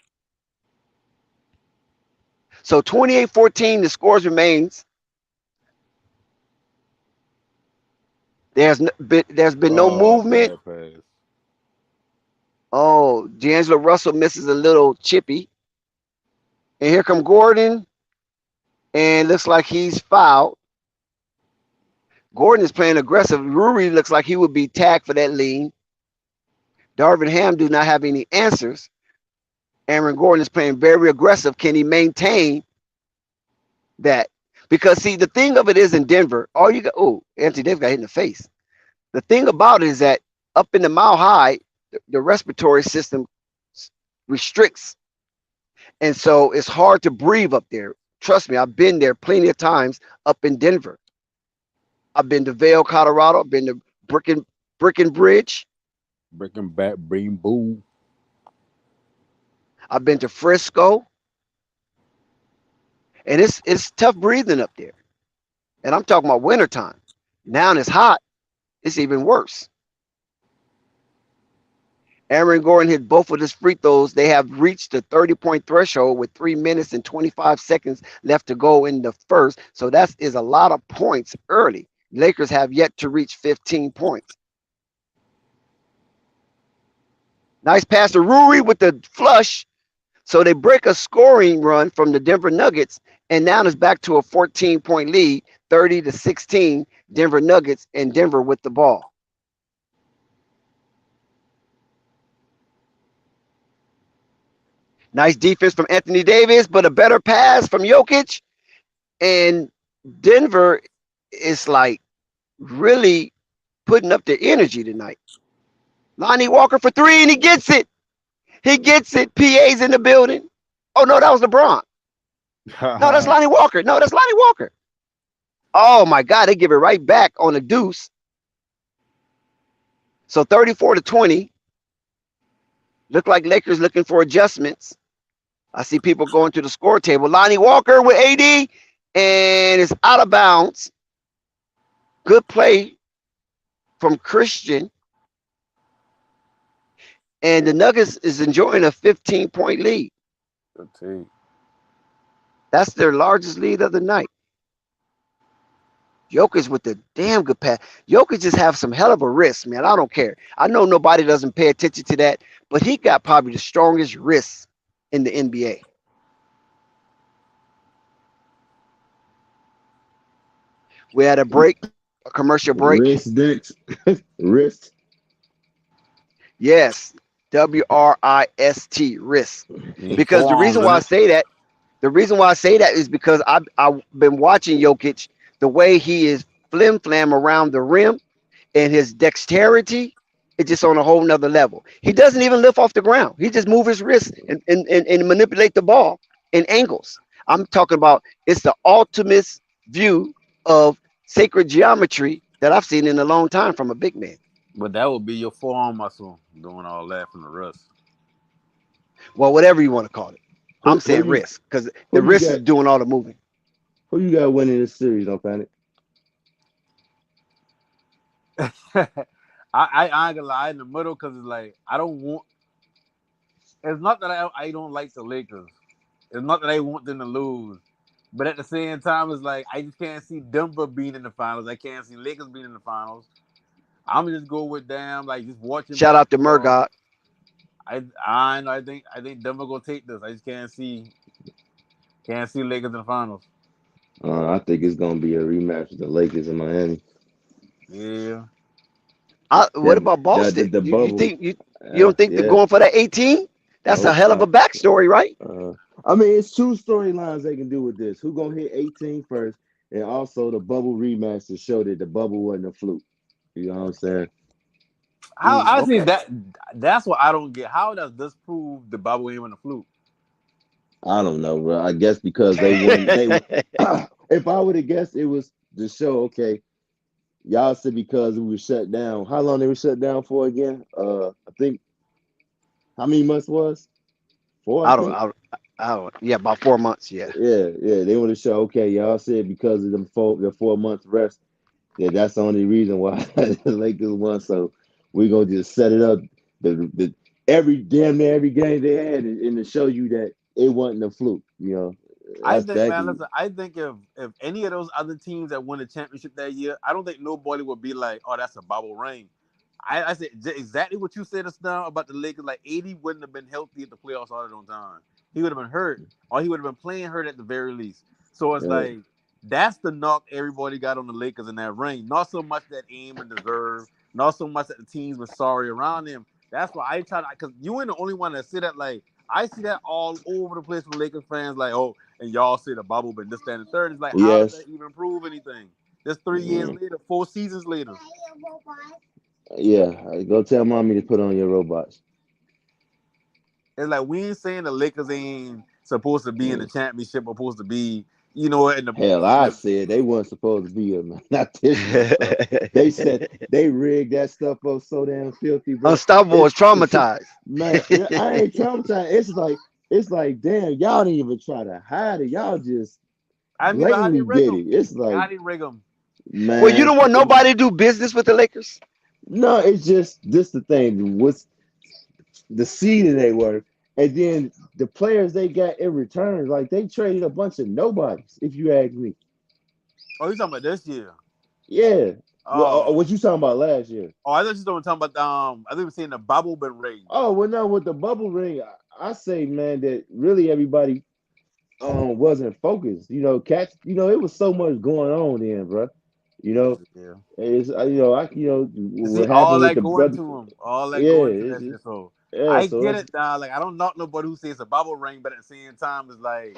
So 28-14, the scores remains. There's been no movement. Oh, D'Angelo Russell misses a little chippy. And here come Gordon. And looks like he's fouled. Gordon is playing aggressive. Ruri looks like he would be tagged for that lean. Darvin Ham do not have any answers. Aaron Gordon is playing very aggressive. Can he maintain that? Because, see, the thing of it is in Denver, all you got, oh, Anthony Davis got hit in the face. The thing about it is that up in the Mile High, the respiratory system restricts. And so it's hard to breathe up there. Trust me, I've been there plenty of times up in Denver. I've been to Vail, Colorado. I've been to Breckenridge. Boo. I've been to Frisco. And it's tough breathing up there. And I'm talking about wintertime. Now it's hot. It's even worse. Aaron Gordon hit both of his free throws. They have reached the 30-point threshold with 3 minutes and 25 seconds left to go in the first. So that is a lot of points early. Lakers have yet to reach 15 points. Nice pass to Ruri with the flush. So they break a scoring run from the Denver Nuggets, and now it's back to a 14-point lead, 30-16, Denver Nuggets, and Denver with the ball. Nice defense from Anthony Davis, but a better pass from Jokic. And Denver is like really putting up their energy tonight. Lonnie Walker for three, and he gets it. He gets it. PA's in the building. Oh, no, that was LeBron. No, that's Lonnie Walker. No, that's Lonnie Walker. Oh, my God. They give it right back on the deuce. So 34-20. Look like Lakers looking for adjustments. I see people going to the score table. Lonnie Walker with AD, and it's out of bounds. Good play from Christian. And the Nuggets is enjoying a 15-point lead. Good team. That's their largest lead of the night. Jokic with the damn good pass. Jokic just have some hell of a wrist, man. I don't care. I know nobody doesn't pay attention to that, but he got probably the strongest wrists in the NBA. We had a break, a commercial break. Wrist, Dix. Wrist. Yes, WRIST, wrist. Because the reason why I say that, is because I've been watching Jokic, the way he is flim-flam around the rim and his dexterity, it's just on a whole nother level. He doesn't even lift off the ground. He just move his wrist and manipulate the ball in angles. I'm talking about it's the ultimate view of sacred geometry that I've seen in a long time from a big man. But that would be your forearm muscle doing all that from the wrist. Well, whatever you want to call it. I'm saying wrist because the wrist is doing all the moving. Who you got winning this series? Don't panic. I ain't gonna lie in the middle because it's like I don't want. It's not that I don't like the Lakers. It's not that I want them to lose, but at the same time, it's like I just can't see Denver being in the finals. I can't see Lakers being in the finals. I'm just go with them, like just watching. Shout out to Murdoch. I think Denver gonna take this. I just can't see Lakers in the finals. I think it's gonna be a rematch with the Lakers in Miami. Yeah. What That about Boston? the You bubble. think you don't think they're Yeah. going for that 18? That's a Nope. hell of a backstory, right? I mean, it's two storylines they can do with this. Who gonna hit 18 first, and also the bubble rematch to show that the bubble wasn't a fluke. You know what I'm saying? How I think Okay. that's what I don't get. How does this prove the bubble ain't a fluke? I don't know, bro. I guess because they won. If I would have guessed, it was to show. Okay, y'all said because we were shut down. How long they were shut down for again? I think how many months was? 4, I I don't. think. I don't. Yeah, about 4 months. Yeah. Yeah. They want to show. Okay, y'all said because of the 4 months rest. Yeah, that's the only reason why the Lakers won. So we're gonna just set it up. The every damn near every game they had, and to show you that it wasn't a fluke. You know, I that's think, that. man, listen, I think if any of those other teams that won the championship that year, I don't think nobody would be like, oh, that's a bubble ring. I said exactly what you said just now about the Lakers. Like 80 wouldn't have been healthy if the playoffs started on time. He would have been hurt, or he would have been playing hurt at the very least. So it's Yeah. like that's the knock everybody got on the Lakers in that ring. Not so much that aim and deserve, not so much that the teams were sorry around him. That's why I try to, because you ain't the only one that see that. Like I see that all over the place from Lakers fans. Like, oh, and y'all say the bubble, but this, that, and the third. It's like, how does Yes. that even prove anything? This 3 years Mm. later, 4 seasons later. Yeah. Go tell mommy to put on your robots. It's like we ain't saying the Lakers ain't supposed to be in the Mm. championship, or supposed to be, in the Hell, I said they weren't supposed to be here, man. Not this year, bro. They said they rigged that stuff up so damn filthy, bro. Unstoppable was It's traumatized. man, I ain't traumatized. It's like, damn, y'all didn't even try to hide it. Y'all just I mean, but how they blatantly rig did them? it. It's like, How they rig them? Well, you man, don't want nobody to do business with the Lakers. no, it's just this the thing. What's the seeding they were, and then the players they got in return, like they traded a bunch of nobodies, if you ask me. Oh, you talking about this year? Yeah. Well, Oh, what you talking about last year? I thought you were talking about I think we were saying the bubble been rigged. Oh, well, no, with the bubble ring, I say, man, that really everybody wasn't focused. Cats, it was so much going on then, bro. You know, Yeah. it's You see, what all happened with that the going brother. to him, all that Yeah, going to it's that just shit. So yeah. I So get it's it, dog. Like I don't knock nobody who says it's a bubble ring, but at the same time, it's like,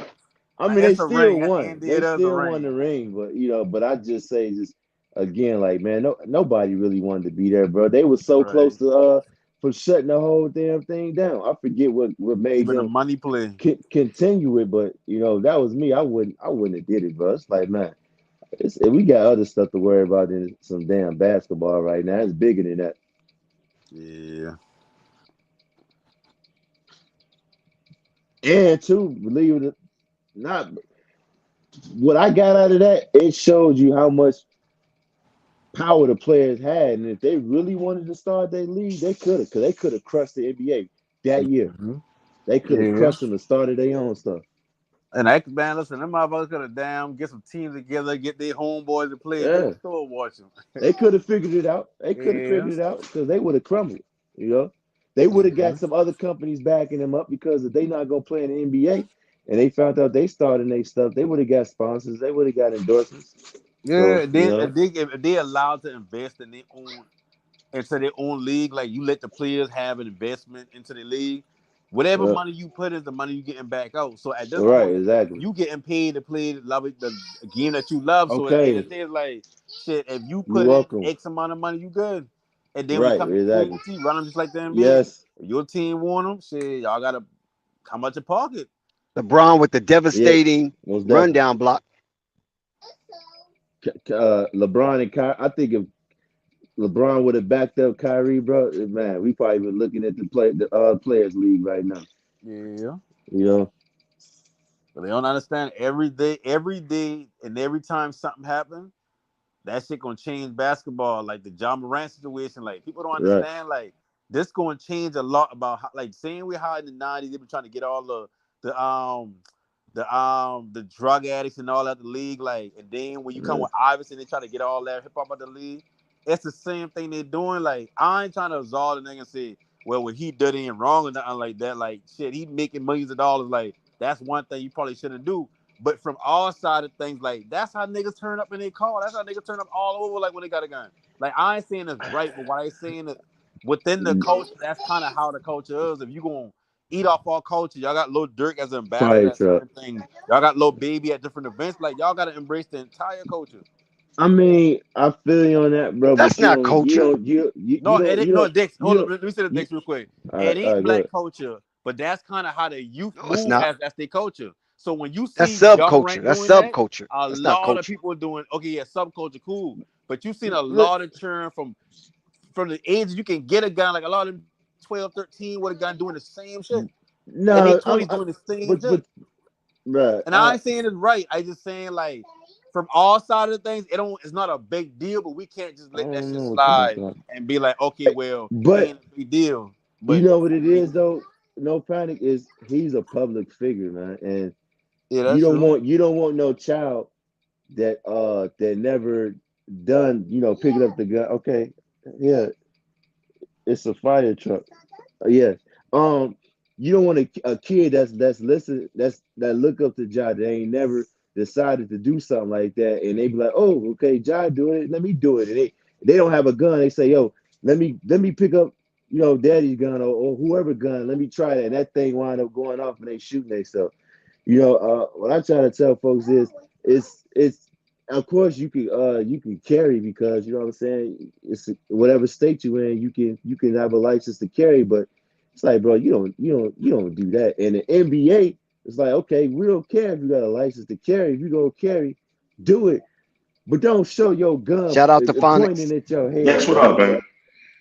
I man, mean, they it's a still ring. At the won. end of the day, They it is a still won ring. the ring, but I just say just again, like man, nobody really wanted to be there, bro. They were so close Right. to for shutting the whole damn thing down. I forget what It's made been a them money play. continue it, but that was me. I wouldn't have did it, bro. It's like man, we got other stuff to worry about than some damn basketball right now. It's bigger than that. Yeah. And two, believe it or not, what I got out of that, it showed you how much power the players had, and if they really wanted to start their league, they could have, because they could have crushed the NBA that year. Mhm. They could have Yeah. crushed them and started their own stuff. And I man, listen, them motherfuckers could have get some teams together, get their homeboys to play, and they Yeah, would still watch them. they could have figured it out. They could have Yeah. figured it out because they would have crumbled. You know, they would have Yeah. got some other companies backing them up because if they not gonna play in the NBA and they found out they started their stuff, they would have got sponsors. They would have got endorsements. So Yeah. Then if they allowed to invest in their own into their own league, like you let the players have an investment into the league, whatever yeah, money you put is the money you getting back out. So at this right, point, exactly. you getting paid to play the game that you love. So at the end of Okay, the day, it's like shit. If you you're put in welcome. X amount of money, you good. And then when it Right, comes to free exactly. agency, run them just like the NBA. Yes, If your team want them, shit, y'all gotta come out your pocket. LeBron with the yeah, devastating most definitely. rundown block. LeBron and Kyrie. I think if LeBron would have backed up Kyrie, bro, man, we probably been looking at the players league right now. Yeah. You know, But they don't understand every day, and every time something happens. That shit gonna change basketball. Like the John Morant situation. Like people don't right? understand. Like this gonna change a lot about how, like saying we how in the '90s they been trying to get all the drug addicts and all out the league. Like and then when you come Yeah. with Iverson, they try to get all that hip hop out the league. It's the same thing they're doing. Like I ain't trying to absolve the nigga and say, well, what he did ain't wrong or nothing like that. Like shit, he making millions of dollars. Like that's one thing you probably shouldn't do. But from all side of things, like that's how niggas turn up in their car. That's how niggas turn up all over, like when they got a gun. Like I ain't saying it's right, but what I saying is within the culture, that's kind of how the culture is. If you gonna eat off our culture, y'all got Lil Durk as an ambassador Fire at truck. certain things. Y'all got Lil Baby at different events. Like y'all gotta embrace the entire culture. I mean, I feel you on that, bro. But That's not culture. No, it ain't no Dix. you Hold don't. up, let me say the You, Dix real quick. It all ain't right, go black ahead. culture, but that's kind of how the youth No, it's move not. as that's their culture. So when you That's see John subculture. Morant That's doing that, subculture. a That's not lot of culture. people are doing okay, yeah, subculture, cool. But you've seen a Look, lot of churn from the age you can get a gun, like a lot of them 12, 13 with a gun doing the same shit. And they no, 20s doing the same but, shit. bruh, And I ain't saying it's right. I just saying like from all sides of things, it's not a big deal, but we can't just I let that don't shit know what y'all slide talking. and be like, okay, well, it But ain't a big deal. you But know what for it me, is though. No Panic is he's a public figure, man, and yeah, that's true. you don't want no child that never done picking up the gun. Okay, yeah, it's a fire truck. Yes. Um, you don't want a kid that's listen that look up to Ja that ain't never decided to do something like that, and they be like, oh, okay, Ja doing it, let me do it, and they don't have a gun. They say, yo, let me pick up daddy's gun or whoever gun. Let me try that. And that thing wind up going off and they shooting themselves. What I try to tell folks is it's of course you can carry because you know what I'm saying. It's whatever state you in, you can have a license to carry, but it's like, bro, you don't do that. And the NBA, it's like, okay, we don't care if you got a license to carry. If you gonna carry, do it, but don't show your gun Shout out to pointing Phonics. at your Next, head, what bro. up, man?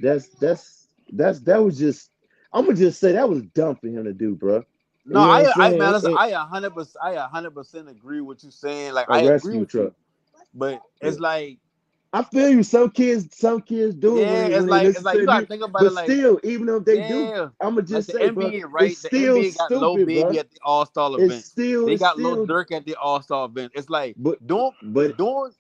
That was just. I'm gonna just say that was dumb for him to do, bro. No, You know what I'm man, saying? listen, I 100% agree with you saying. Like, A I agree rescue with truck. you, but Yeah. it's like, I feel you. Some kids do it yeah, when they it's listen like to you the gotta music. think about it. But Like, still, even if they do, yeah, I'ma like just the say, bro, NBA, it's right? The still NBA got Lil stupid, Baby bro. at the All Star It's event. still, They it's got Lil still, Durk at the All Star event. It's like but, don't but don't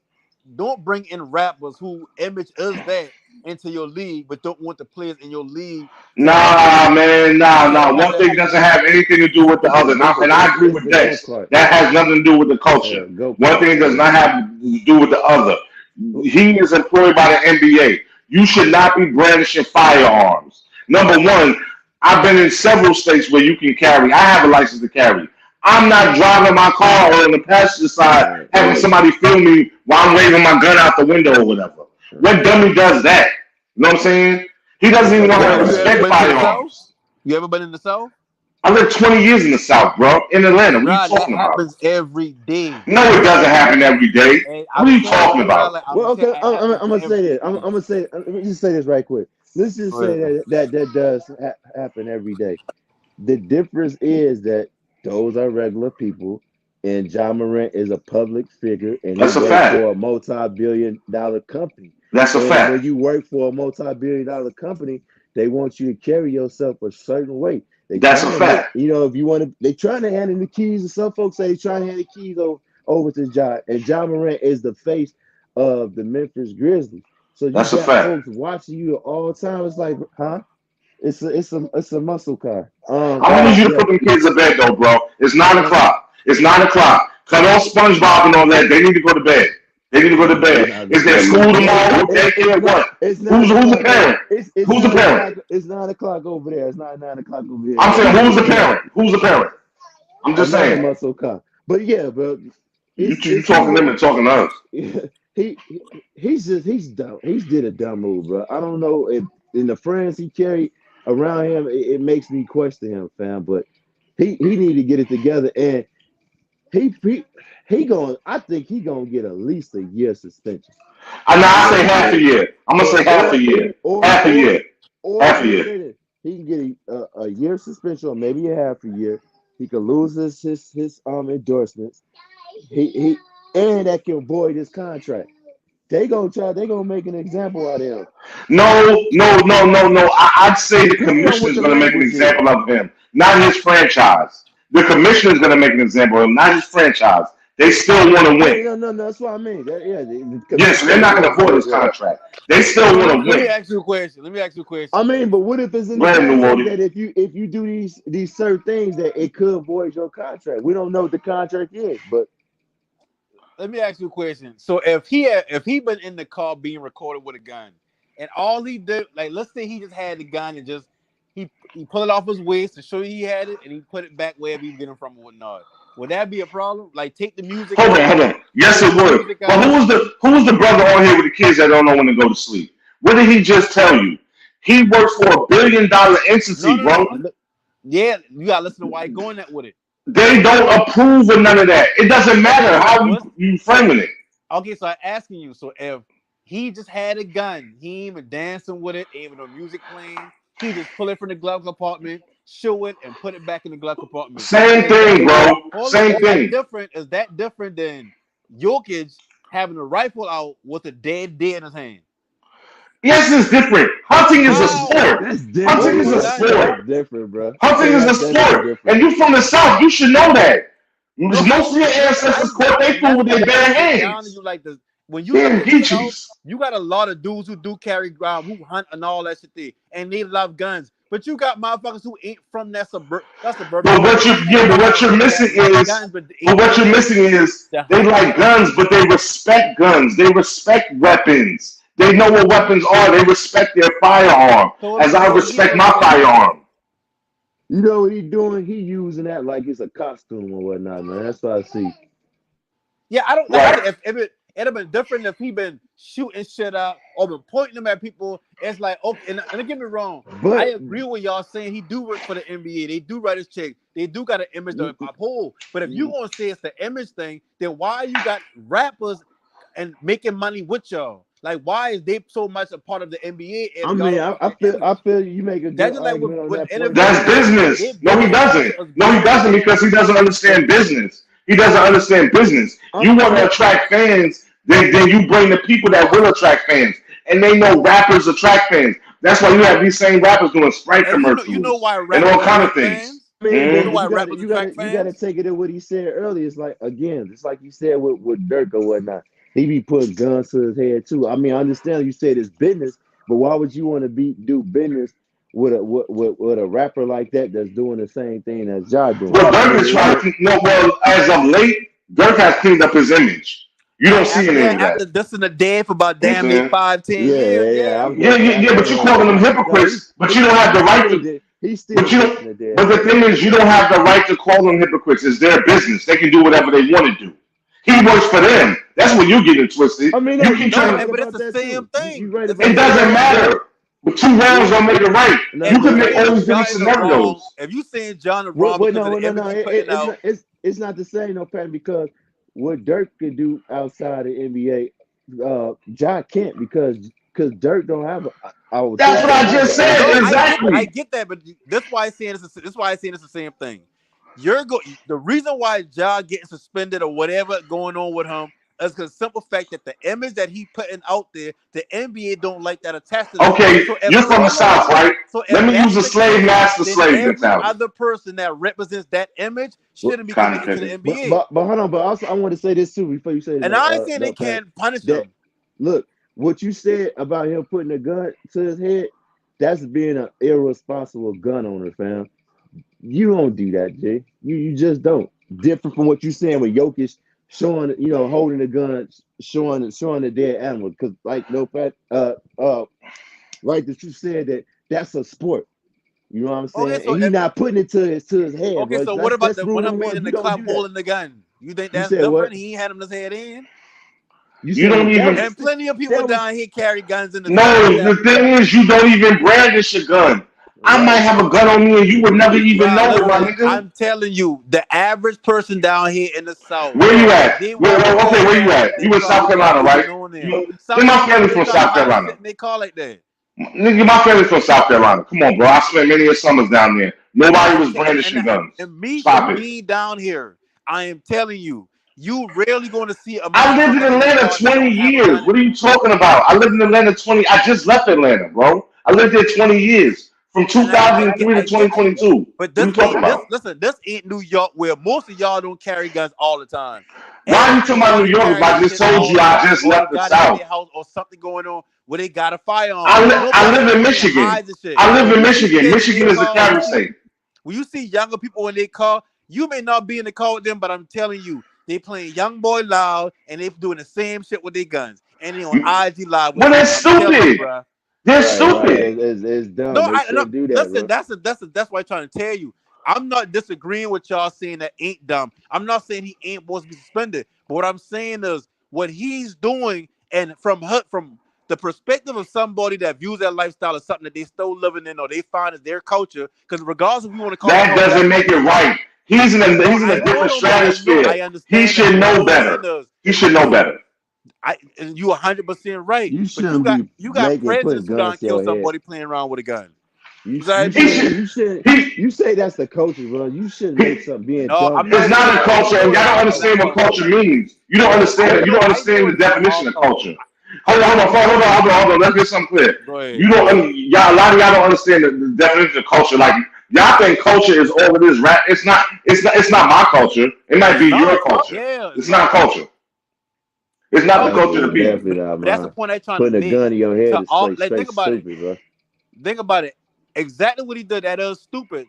don't bring in rappers who image is that into your league, but don't want the players in your league to have that. Nah, man, To nah. have One that. thing doesn't have anything to do with the other. And I agree it's with the go Dex. kart. That has nothing to do with the culture. Go One kart. thing does Yeah. not have to do with the other. He is employed by the NBA. You should not be brandishing firearms. Number one, I've been in several states where you can carry. I have a license to carry. I'm not driving my car or on the passenger side having somebody film me while I'm waving my gun out the window or whatever. What dummy does that? You know what I'm saying? He doesn't It's even like know You how to ever, you ever respect been to the South? firearms. You ever been in the South? I lived 20 years in the South, bro, in Atlanta. What are you Bro, that talking about? happens every day. No, it doesn't happen every day. And What I'm are you telling talking you, bro, about? like Well, okay, it I'm happens gonna say every this. I'm day. gonna say. Let me just say this right quick. Let's just Go say ahead. that does happen every day. The difference is that those are regular people, and John Morant is a public figure, and he That's a works fact. for a multi-billion-dollar company. That's a And when fact. you work for a multi-billion-dollar company, they want you to carry yourself a certain way. They That's a trying to make, fact. if you want to, they trying to hand in the keys, and some folks say they trying to hand the keys over to John. And John Morant is the face of the Memphis Grizzlies. So you That's a got fact. folks watching you all the time. It's like, huh? It's a muscle car. I want you to Yeah. put them kids to bed, though, bro. It's I, 9 o'clock. It's 9 o'clock. Cut off SpongeBob and all that. They need to go to bed. They need to go to They're bed. not Is gonna there go. school Yeah, tomorrow? Daycare? What? it's nine Who's the o'clock. parent? It's Who's the 9 o'clock. parent? It's 9 o'clock over there. It's not 9 o'clock over here. I'm saying, who's the Yeah, parent? Who's the parent? I'm just another saying. muscle car. But yeah, bro, You it's talking to them and talking to us. he he's dumb. He's did a dumb move, bro. I don't know if in the friends he carried around him, it makes me question him, fam. But he need to get it together, and he he he going. I think he gonna get at least a year suspension. I say Yeah, half a year. I'm gonna or say half a or year. or Half a or year. or Half a let me year. say this: he can get a year suspension, or maybe a half a year. He could lose his endorsements. He and that can void his contract. They gonna make an example out of him. No. I'd say the Depending on commissioner what is the going to make an language is. example of him, not his franchise. The commissioner is going to make an example of him, not his franchise. They still want to win. No. That's what I mean. Yes, they're not going to afford his contract. They still want to Let me win. ask you a question. I mean, but what if it's in Go the ahead, New contract Orleans. that if you do these certain things that it could void your contract? We don't know what the contract is, but let me ask you a question. So if he been in the car being recorded with a gun, and all he did, like let's say he just had the gun and just he pulled it off his waist to show you he had it, and he put it back wherever he get it from or whatnot. Would that be a problem? Like take the music. Hold on. Yes, it would. But who was the brother on here with the kids that don't know when to go to sleep? What did he just tell you? He works for $1 billion entity, bro. Yeah, you gotta listen to why he going that with it. They don't approve of none of that. It doesn't matter how you framing it. Okay, so I'm asking you. So if he just had a gun, he ain't even dancing with it, ain't even no music playing. He just pull it from the glove compartment, show it, and put it back in the glove compartment. Same thing, bro. Same thing. Is that different than Jokic having a rifle out with a dead deer in his hand? Yes, it's different. Hunting is a sport. Hunting is a sport. Different, bro. Hunting is a sport. And you from the South, you should know that. Most of your ancestors caught their food with their bare hands. When you look at South, you got a lot of dudes who do carry ground, who hunt and all that shit there, and they love guns. But you got motherfuckers who ain't from that suburban. But what you're missing is they like guns, but they respect guns. They respect weapons. They know what weapons are. They respect their firearm, as I respect my firearm. You know what he's doing? He using that like it's a costume or whatnot, man. That's what I see. Yeah, I don't know if it'd have been different if he been shooting shit out or been pointing them at people. It's like, okay, and don't get me wrong, but I agree with y'all saying he do work for the NBA. They do write his check. They do got an image to uphold. But if you gonna say it's the image thing, then why you got rappers and making money with y'all? Like, why is they so much a part of the NBA? I mean, I feel you make a good argument on that point. That's business. No, he doesn't. No, he doesn't because he doesn't understand business. He doesn't understand business. You want to attract fans, then you bring the people that will attract fans. And they know rappers attract fans. That's why you have these same rappers doing Sprite commercials and all kind of things. You got to take it in what he said earlier. It's like, again, it's like you said with Dirk or whatnot. He be putting guns to his head too. I mean, I understand you said it's business, but why would you want to do business with a rapper like that that's doing the same thing as Ja doing? Well, Dirk is trying to as of late, Dirk has cleaned up his image. You don't see any of that. After this in the dead for about damn near 5-10 years. Yeah, but you're calling them hypocrites. But you don't have the right to. But the thing is, you don't have the right to call them hypocrites. It's their business. They can do whatever they want to do. He works for them. That's what you're getting twisted. I mean, but it's the same thing. It doesn't matter. But 2 rounds don't make it right. You can make all these different scenarios. If you saying John and Rob, it's not the same, no, Pat, because what Dirk could do outside of NBA, Ja can't because Dirk don't have a. That's what I just said. Exactly. I get that, but that's why I saying it's the same thing. The reason why Ja getting suspended or whatever going on with him is because the simple fact that the image that he putting out there, the NBA don't like that attached to them. Okay, so you're from the South, right? So let me use a slave master slave mentality. Other person that represents that image shouldn't be coming to the NBA. But hold on, but also I want to say this too before you say that. And I ain't saying they can't punish him. Look, what you said about him putting a gun to his head, that's being an irresponsible gun owner, fam. You don't do that, Jay. You just don't. Different from what you're saying with Jokic showing, holding the gun, showing the dead animal. Because, like, right that you said that's a sport. You know what I'm saying? Okay, so and he's not putting it to his head. Okay, bro. So what about when I'm in the club holding the gun? You think that's different? What? He ain't had him his head in. You don't even. And plenty of people down here carry guns in the. No, the thing is, you don't even brandish your gun. I might have a gun on me and you would never even know it, my nigga. I'm telling you, the average person down here in the South. Where you at? Where you at? You in South Carolina, right? My family's from South Carolina. They call it that. Nigga, my family's from South Carolina. Come on, bro. I spent many of summers down there. Nobody was brandishing guns. And me down here, I am telling you, you rarely going to see a. I lived in Atlanta 20 years. What are you talking about? I lived in Atlanta 20. I just left Atlanta, bro. I lived there 20 years. From 2003 to 2022. But this ain't New York where most of y'all don't carry guns all the time. Why are you talking about New York if I just told you I just left the South? House or something going on where they got a firearm. I live in Michigan. I live in Michigan. Michigan is a carry state. When you see younger people in their car, you may not be in the car with them, but I'm telling you, they playing Young Boy Loud and they doing the same shit with their guns. And they on IG Live. Well, they're stupid. They're stupid. It's dumb. No, they shouldn't do that. Listen, that's why I'm trying to tell you. I'm not disagreeing with y'all saying that ain't dumb. I'm not saying he ain't supposed to be suspended. But what I'm saying is what he's doing, and from the perspective of somebody that views that lifestyle as something that they still living in or they find as their culture, because regardless if you want to call that doesn't make it right. He's in a different stratosphere. He should know better. He should know better. You 100% right. You shouldn't be. You got presidents who done kill somebody playing around with a gun. You say that's the culture, bro. You shouldn't make something being dumb. It's not a culture, and y'all don't understand what culture means. You don't understand. You don't understand the definition of culture. Hold on. Let's get something clear. You don't. A lot of y'all don't understand the definition of culture. Like y'all think culture is all it is. Right? It's not. It's not my culture. It might be your culture. It's not culture. It's not the culture to be. That's the point I'm trying to make. Putting a gun in your head is straight stupid, bro. Think about it. Exactly what he did. That is stupid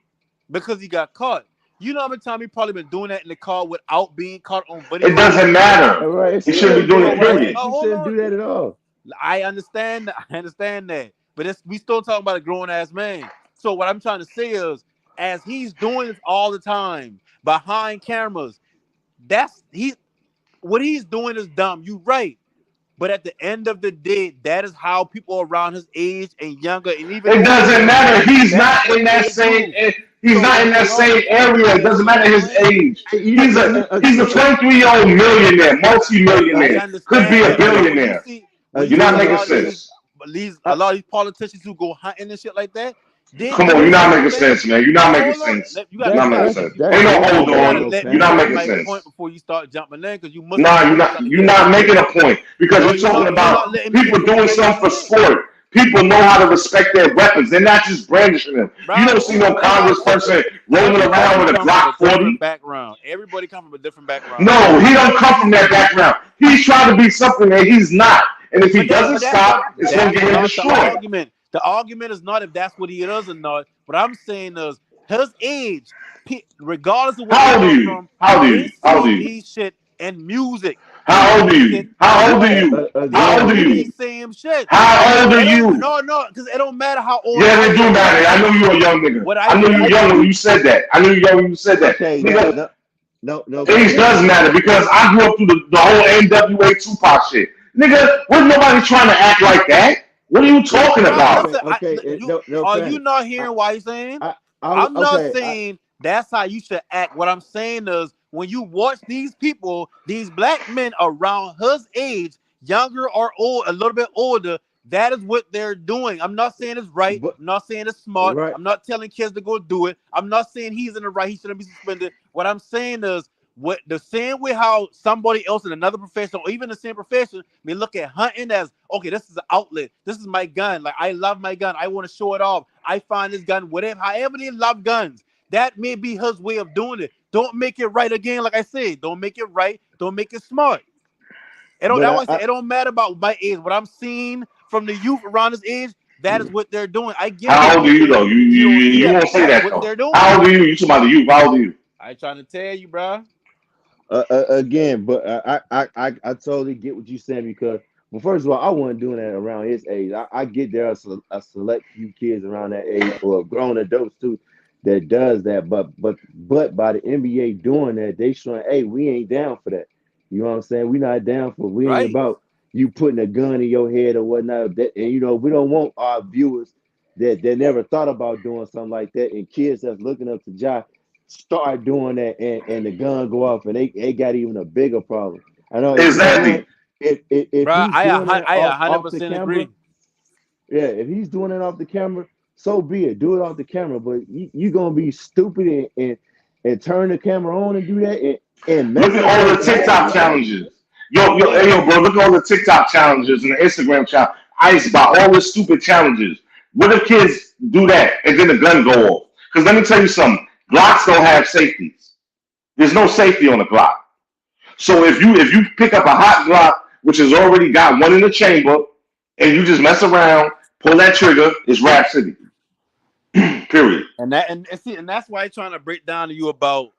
because he got caught. You know how many times he probably been doing that in the car without being caught on video? It doesn't matter. Right. He shouldn't be doing it. Period. He shouldn't do that at all. I understand that. But we still talking about a grown ass man. So what I'm trying to say is, as he's doing this all the time behind cameras, what he's doing is dumb. You right. But at the end of the day, that is how people around his age and younger, and even it doesn't matter. He's not in that same. He's not in that same area. It doesn't matter his age. He's a 23-year-old millionaire, multi-millionaire. Could be a billionaire. You're not making sense. A lot of these politicians who go hunting and shit like that. Come on, you're not making sense, man. You're not making sense. You're not making sense. Ain't no hold on. You're not making sense. Point before you start jumping in, because you must. Nah, you're not making a point because you're talking about people doing something for sport. People know how to respect their weapons. They're not just brandishing them. You don't see no congressperson rolling around with a Glock 40. Background. Everybody come from a different background. No, he don't come from that background. He's trying to be something that he's not. And if he doesn't stop, it's going to get him destroyed. The argument is not if that's what he is or not. What I'm saying is his age, regardless of where he's from, how old are you? Shit and music. How old are you? How old are you? How old are you? Same shit. How old are you? No, because it don't matter how old. Yeah, it do matter. I know you're a young nigga. I knew you were young when you said that. Okay, nigga, no. Age does matter because I grew up through the whole NWA Tupac shit. Nigga, wasn't nobody trying to act like that. What are you talking about? Are you not hearing what he's saying? I'm not saying that's how you should act. What I'm saying is when you watch these people, these black men around his age, younger or old, a little bit older, that is what they're doing. I'm not saying it's right. I'm not saying it's smart. Right. I'm not telling kids to go do it. I'm not saying he's in the right. He shouldn't be suspended. What I'm saying is what the same way how somebody else in another profession or even the same profession may look at hunting as, okay, this is an outlet. This is my gun. Like, I love my gun. I want to show it off. I find this gun, whatever, however they love guns. That may be his way of doing it. Don't make it right again. Like I said, don't make it right. Don't make it smart. It don't matter about my age. What I'm seeing from the youth around his age, that is what they're doing. I get How old are you, though? You won't say that, though. They're doing. How old are you? You talking about the youth. How old are you? I trying to tell you, bro. Again, but I totally get what you're saying because, well, first of all, I wasn't doing that around his age. I get there a select few kids around that age or grown adults too that does that, but by the NBA doing that, they showing, hey, we ain't down for that. You know what I'm saying? We not down for. We ain't about you putting a gun in your head or whatnot. That, and you know, we don't want our viewers that never thought about doing something like that, and kids that's looking up to Ja start doing that and the gun go off and they got even a bigger problem. I know exactly. If bro, I 100% agree. Yeah, if he's doing it off the camera, so be it. Do it off the camera, but you're gonna be stupid and turn the camera on and do that and look at all the TikTok challenges. Yo, bro, look at all the TikTok challenges and the Instagram challenge. Ice about all the stupid challenges. What if kids do that and then the gun go off? Because let me tell you something. Glocks don't have safeties. There's no safety on the Glock. So if you pick up a hot Glock, which has already got one in the chamber, and you just mess around, pull that trigger, it's Rap City. Period. And that's why I'm trying to break down to you about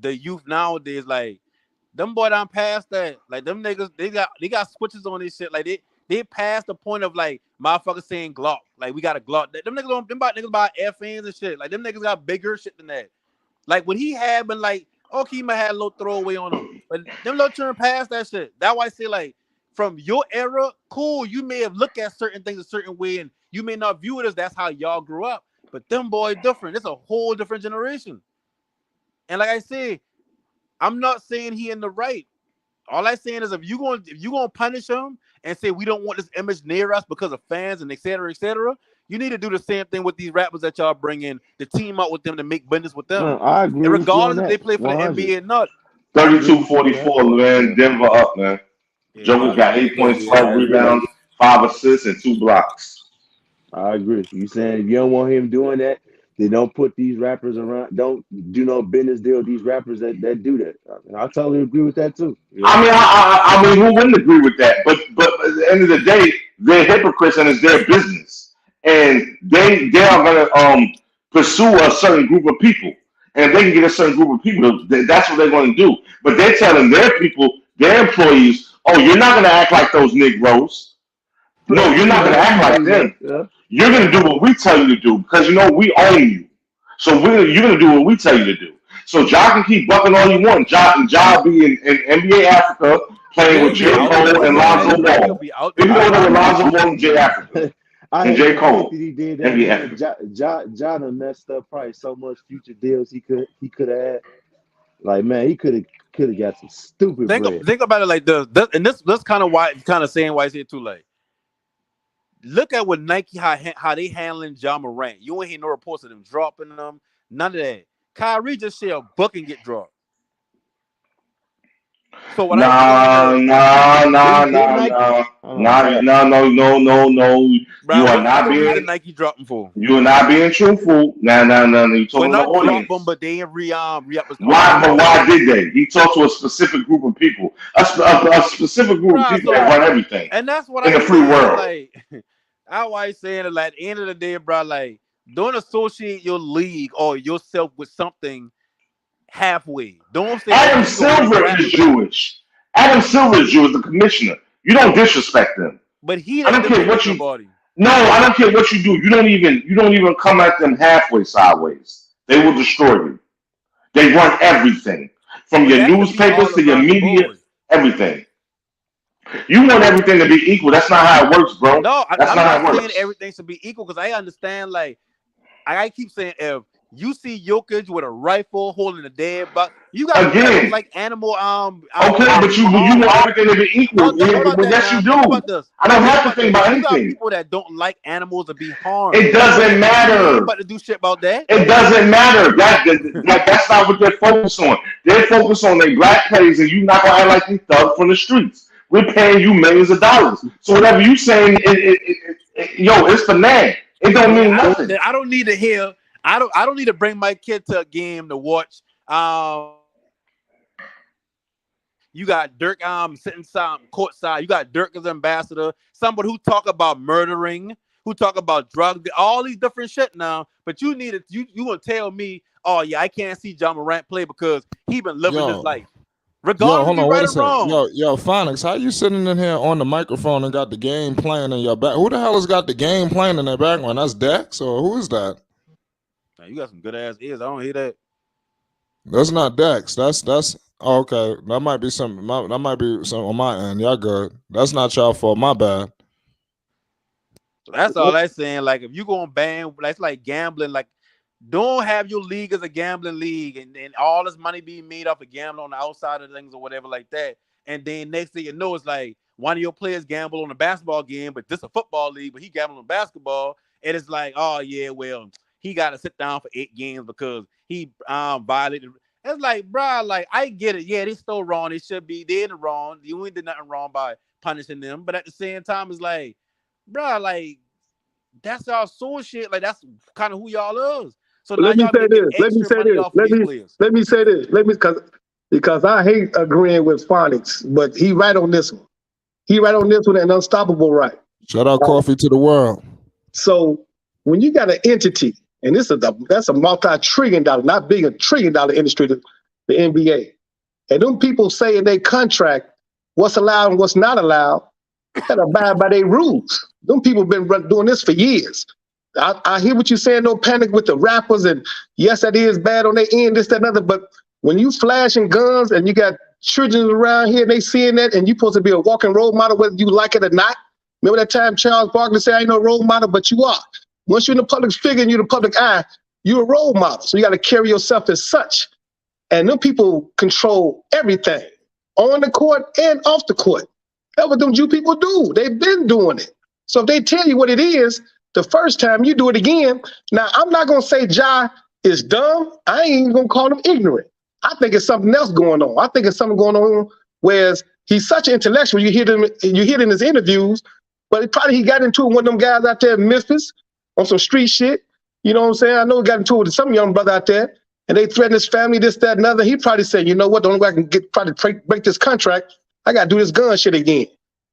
the youth nowadays. Like them boy done past that. Like them niggas, they got switches on this shit. Like they passed the point of like motherfuckers saying Glock. Like we got a Glock. Them niggas don't them about niggas buy FNs and shit. Like them niggas got bigger shit than that. Like when he had been like, okay, he might have a little throwaway on him. But them little turn past that shit. That's why I say like from your era, cool, you may have looked at certain things a certain way and you may not view it as that's how y'all grew up. But them boys different. It's a whole different generation. And like I said, I'm not saying he in the right. All I'm saying is if you gonna punish him and say we don't want this image near us because of fans and et cetera, you need to do the same thing with these rappers that y'all bring in, to team up with them to make business with them. No, I agree And with you on regardless if they that. play for the 100. NBA or not. 32-44, man. Denver up, man. Yeah, Jokic got 8 points, 12 rebounds, 5 assists, and 2 blocks. I agree. You saying if you don't want him doing that, then don't put these rappers around. Don't do no business deal with these rappers that do that. I totally agree with that too. You know? I mean, who wouldn't agree with that? But at the end of the day, they're hypocrites and it's their business, and they are gonna pursue a certain group of people, and if they can get a certain group of people, that's what they're going to do. But they're telling their people, their employees, oh, you're not gonna act like those Negroes. No, you're not gonna act like them. Yeah. You're gonna do what we tell you to do because you know we own you. So you're gonna do what we tell you to do. So Ja can keep bucking all you want. Ja be in NBA Africa playing with J. Cole and Lonzo Ball. They go to Lonzo Ball and J. Africa and J. Cole. He did NBA that. Africa. Ja done messed up probably so much future deals he could have had. Like man, he could have got some stupid bread. Think about it like this, and this kind of saying why it's here too late. Look at what Nike how they handling John Morant. You ain't hear no reports of them dropping them. None of that. Kyrie just said a buck and get dropped. So what No. You are not being Nike dropping for. You are not being truthful. No. You talking to the audience. Them, but they re-up. Why? But why did they? He talked to a specific group of people, a specific group of people that run everything, and that's what in the free world. Like, I always saying it. Like, at the end of the day, bro, like, don't associate your league or yourself with something halfway. Don't say Adam Silver is Jewish. Adam Silver is Jewish, the commissioner. You don't disrespect them. But he I don't care what you. No, I don't care what you do. You don't even come at them halfway sideways. They will destroy you. They run everything from your newspapers to your media, everything. You want everything to be equal. That's not how it works, bro. No, that's I'm not how it not works. saying everything should be equal because I understand. Like, I keep saying if you see Jokic with a rifle holding a dead buck, you got again like animal. Okay, but you want everything to be equal. Yes, you do. I don't have to think about anything. You got people that don't like animals to be harmed. It doesn't matter. But to do shit about that. It doesn't matter. That's not what they're focused on. They're focused on their black players, and you not gonna act like you thug from the streets. We're paying you millions of dollars. So whatever you saying, it's for man. It don't mean nothing. I don't need to hear. I don't need to bring my kid to a game to watch. You got Dirk sitting courtside. You got Dirk as ambassador. Somebody who talk about murdering, who talk about drugs, all these different shit now. But you need it. You gonna tell me, oh yeah, I can't see John Morant play because he been living his life. Regardless, hold on, right or wrong. Yo, Phonics, how you sitting in here on the microphone and got the game playing in your back? Who the hell has got the game playing in their background? That's Dex, or who is that? Man, you got some good ass ears. I don't hear that. That's not Dex. That's okay. That might be something. That might be something on my end. Y'all good. That's not y'all fault. My bad. So that's all I'm saying. Like, if you gonna ban, that's like gambling. Like, don't have your league as a gambling league and all this money being made off of gambling on the outside of things or whatever like that. And then next thing you know, it's like one of your players gamble on a basketball game, but this a football league, but he gambled on basketball. And it's like, oh yeah, well, he got to sit down for 8 games because he violated. It's like, bro, like, I get it. Yeah, they still wrong. They should be. They're in the wrong. You ain't did nothing wrong by punishing them. But at the same time, it's like, bro, like, that's y'all soul shit. Like, that's kind of who y'all is. So let me say this. Let me say this. Let me say this. Because because I hate agreeing with Phonics, but he right on this one. He right on this one and Unstoppable right. Shout out Coffee to the World. So when you got an entity, and that's a multi-trillion dollar, not big, $1 trillion industry, the NBA. And them people say in their contract what's allowed and what's not allowed, gotta abide by their rules. Them people been doing this for years. I hear what you're saying, no panic with the rappers, and yes, that is bad on their end, this, that, and other, but when you flashing guns and you got children around here and they seeing that, and you supposed to be a walking role model whether you like it or not. Remember that time Charles Barkley said, I ain't no role model, but you are. Once you're in the public figure and you're in the public eye, you're a role model. So you got to carry yourself as such. And them people control everything on the court and off the court. That's what them Jew people do. They've been doing it. So if they tell you what it is, the first time you do it again. Now, I'm not going to say Ja is dumb. I ain't even going to call him ignorant. I think it's something else going on. I think it's something going on whereas he's such an intellectual. You hear it in his interviews, but he got into it with one of them guys out there in Memphis on some street shit. You know what I'm saying? I know he got into it with some young brother out there, and they threatened his family, this, that, and other. He probably said, you know what, the only way I can break this contract, I got to do this gun shit again.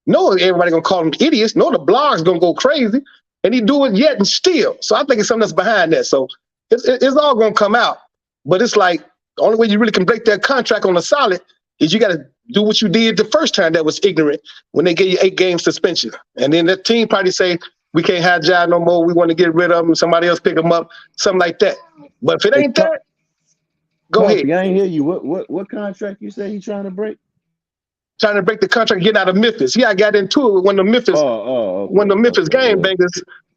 No, everybody going to call him idiots. No, the blog's going to go crazy. And he do it yet and still. So I think it's something that's behind that. So it's all going to come out. But it's like the only way you really can break that contract on a solid is you got to do what you did the first time that was ignorant when they gave you 8-game suspension. And then the team probably say, we can't have Ja no more. We want to get rid of him. Somebody else pick him up, something like that. But if it ain't that, go ahead. I ain't hear you. What contract you say he's trying to break? Trying to break the contract, getting out of Memphis. Yeah, I got into it with one of the Memphis, when the Memphis game bangers,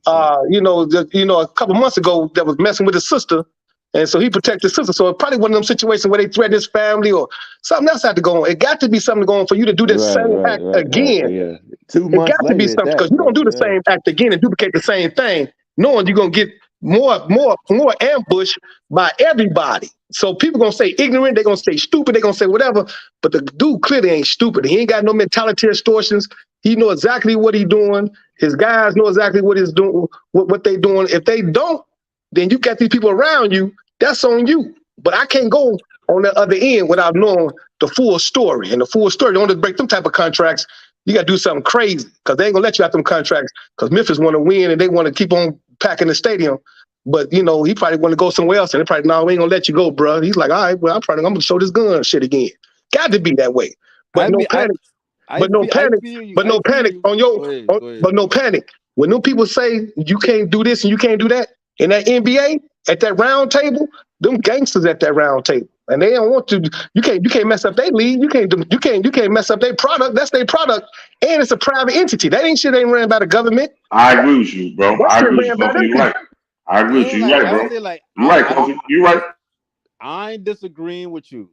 a couple months ago that was messing with his sister. And so he protected his sister. So it's probably one of them situations where they threaten his family or something else had to go on. It got to be something going on for you to do the same act again. Yeah. 2 months it got to be something because you don't do the same act again and duplicate the same thing, knowing you're gonna get more ambush by everybody. So people gonna say ignorant, they're gonna say stupid, they're gonna say whatever. But the dude clearly ain't stupid. He ain't got no mentality distortions. He know exactly what he's doing. His guys know exactly what he's doing, what they doing. If they don't, then you got these people around you. That's on you. But I can't go on the other end without knowing the full story. And the full story, don't just break them type of contracts. You got to do something crazy because they ain't gonna let you out them contracts because Memphis want to win and they want to keep on packing the stadium. But he probably want to go somewhere else and they probably, no, we ain't gonna let you go, bro. He's like, all right, well, I'm gonna show this gun shit again. Got to be that way. But no panic. But no panic. But no panic on your. But no panic. When them people say you can't do this and you can't do that in that NBA at that round table, them gangsters at that round table, and they don't want to. You can't mess up their league. You can't mess up their product. That's their product, and it's a private entity. That ain't shit ain't ran by the government. I agree with you, bro. I agree with you. You're right. I agree with you. You're right, bro. You're right, Kofi. You're right. I ain't disagreeing with you.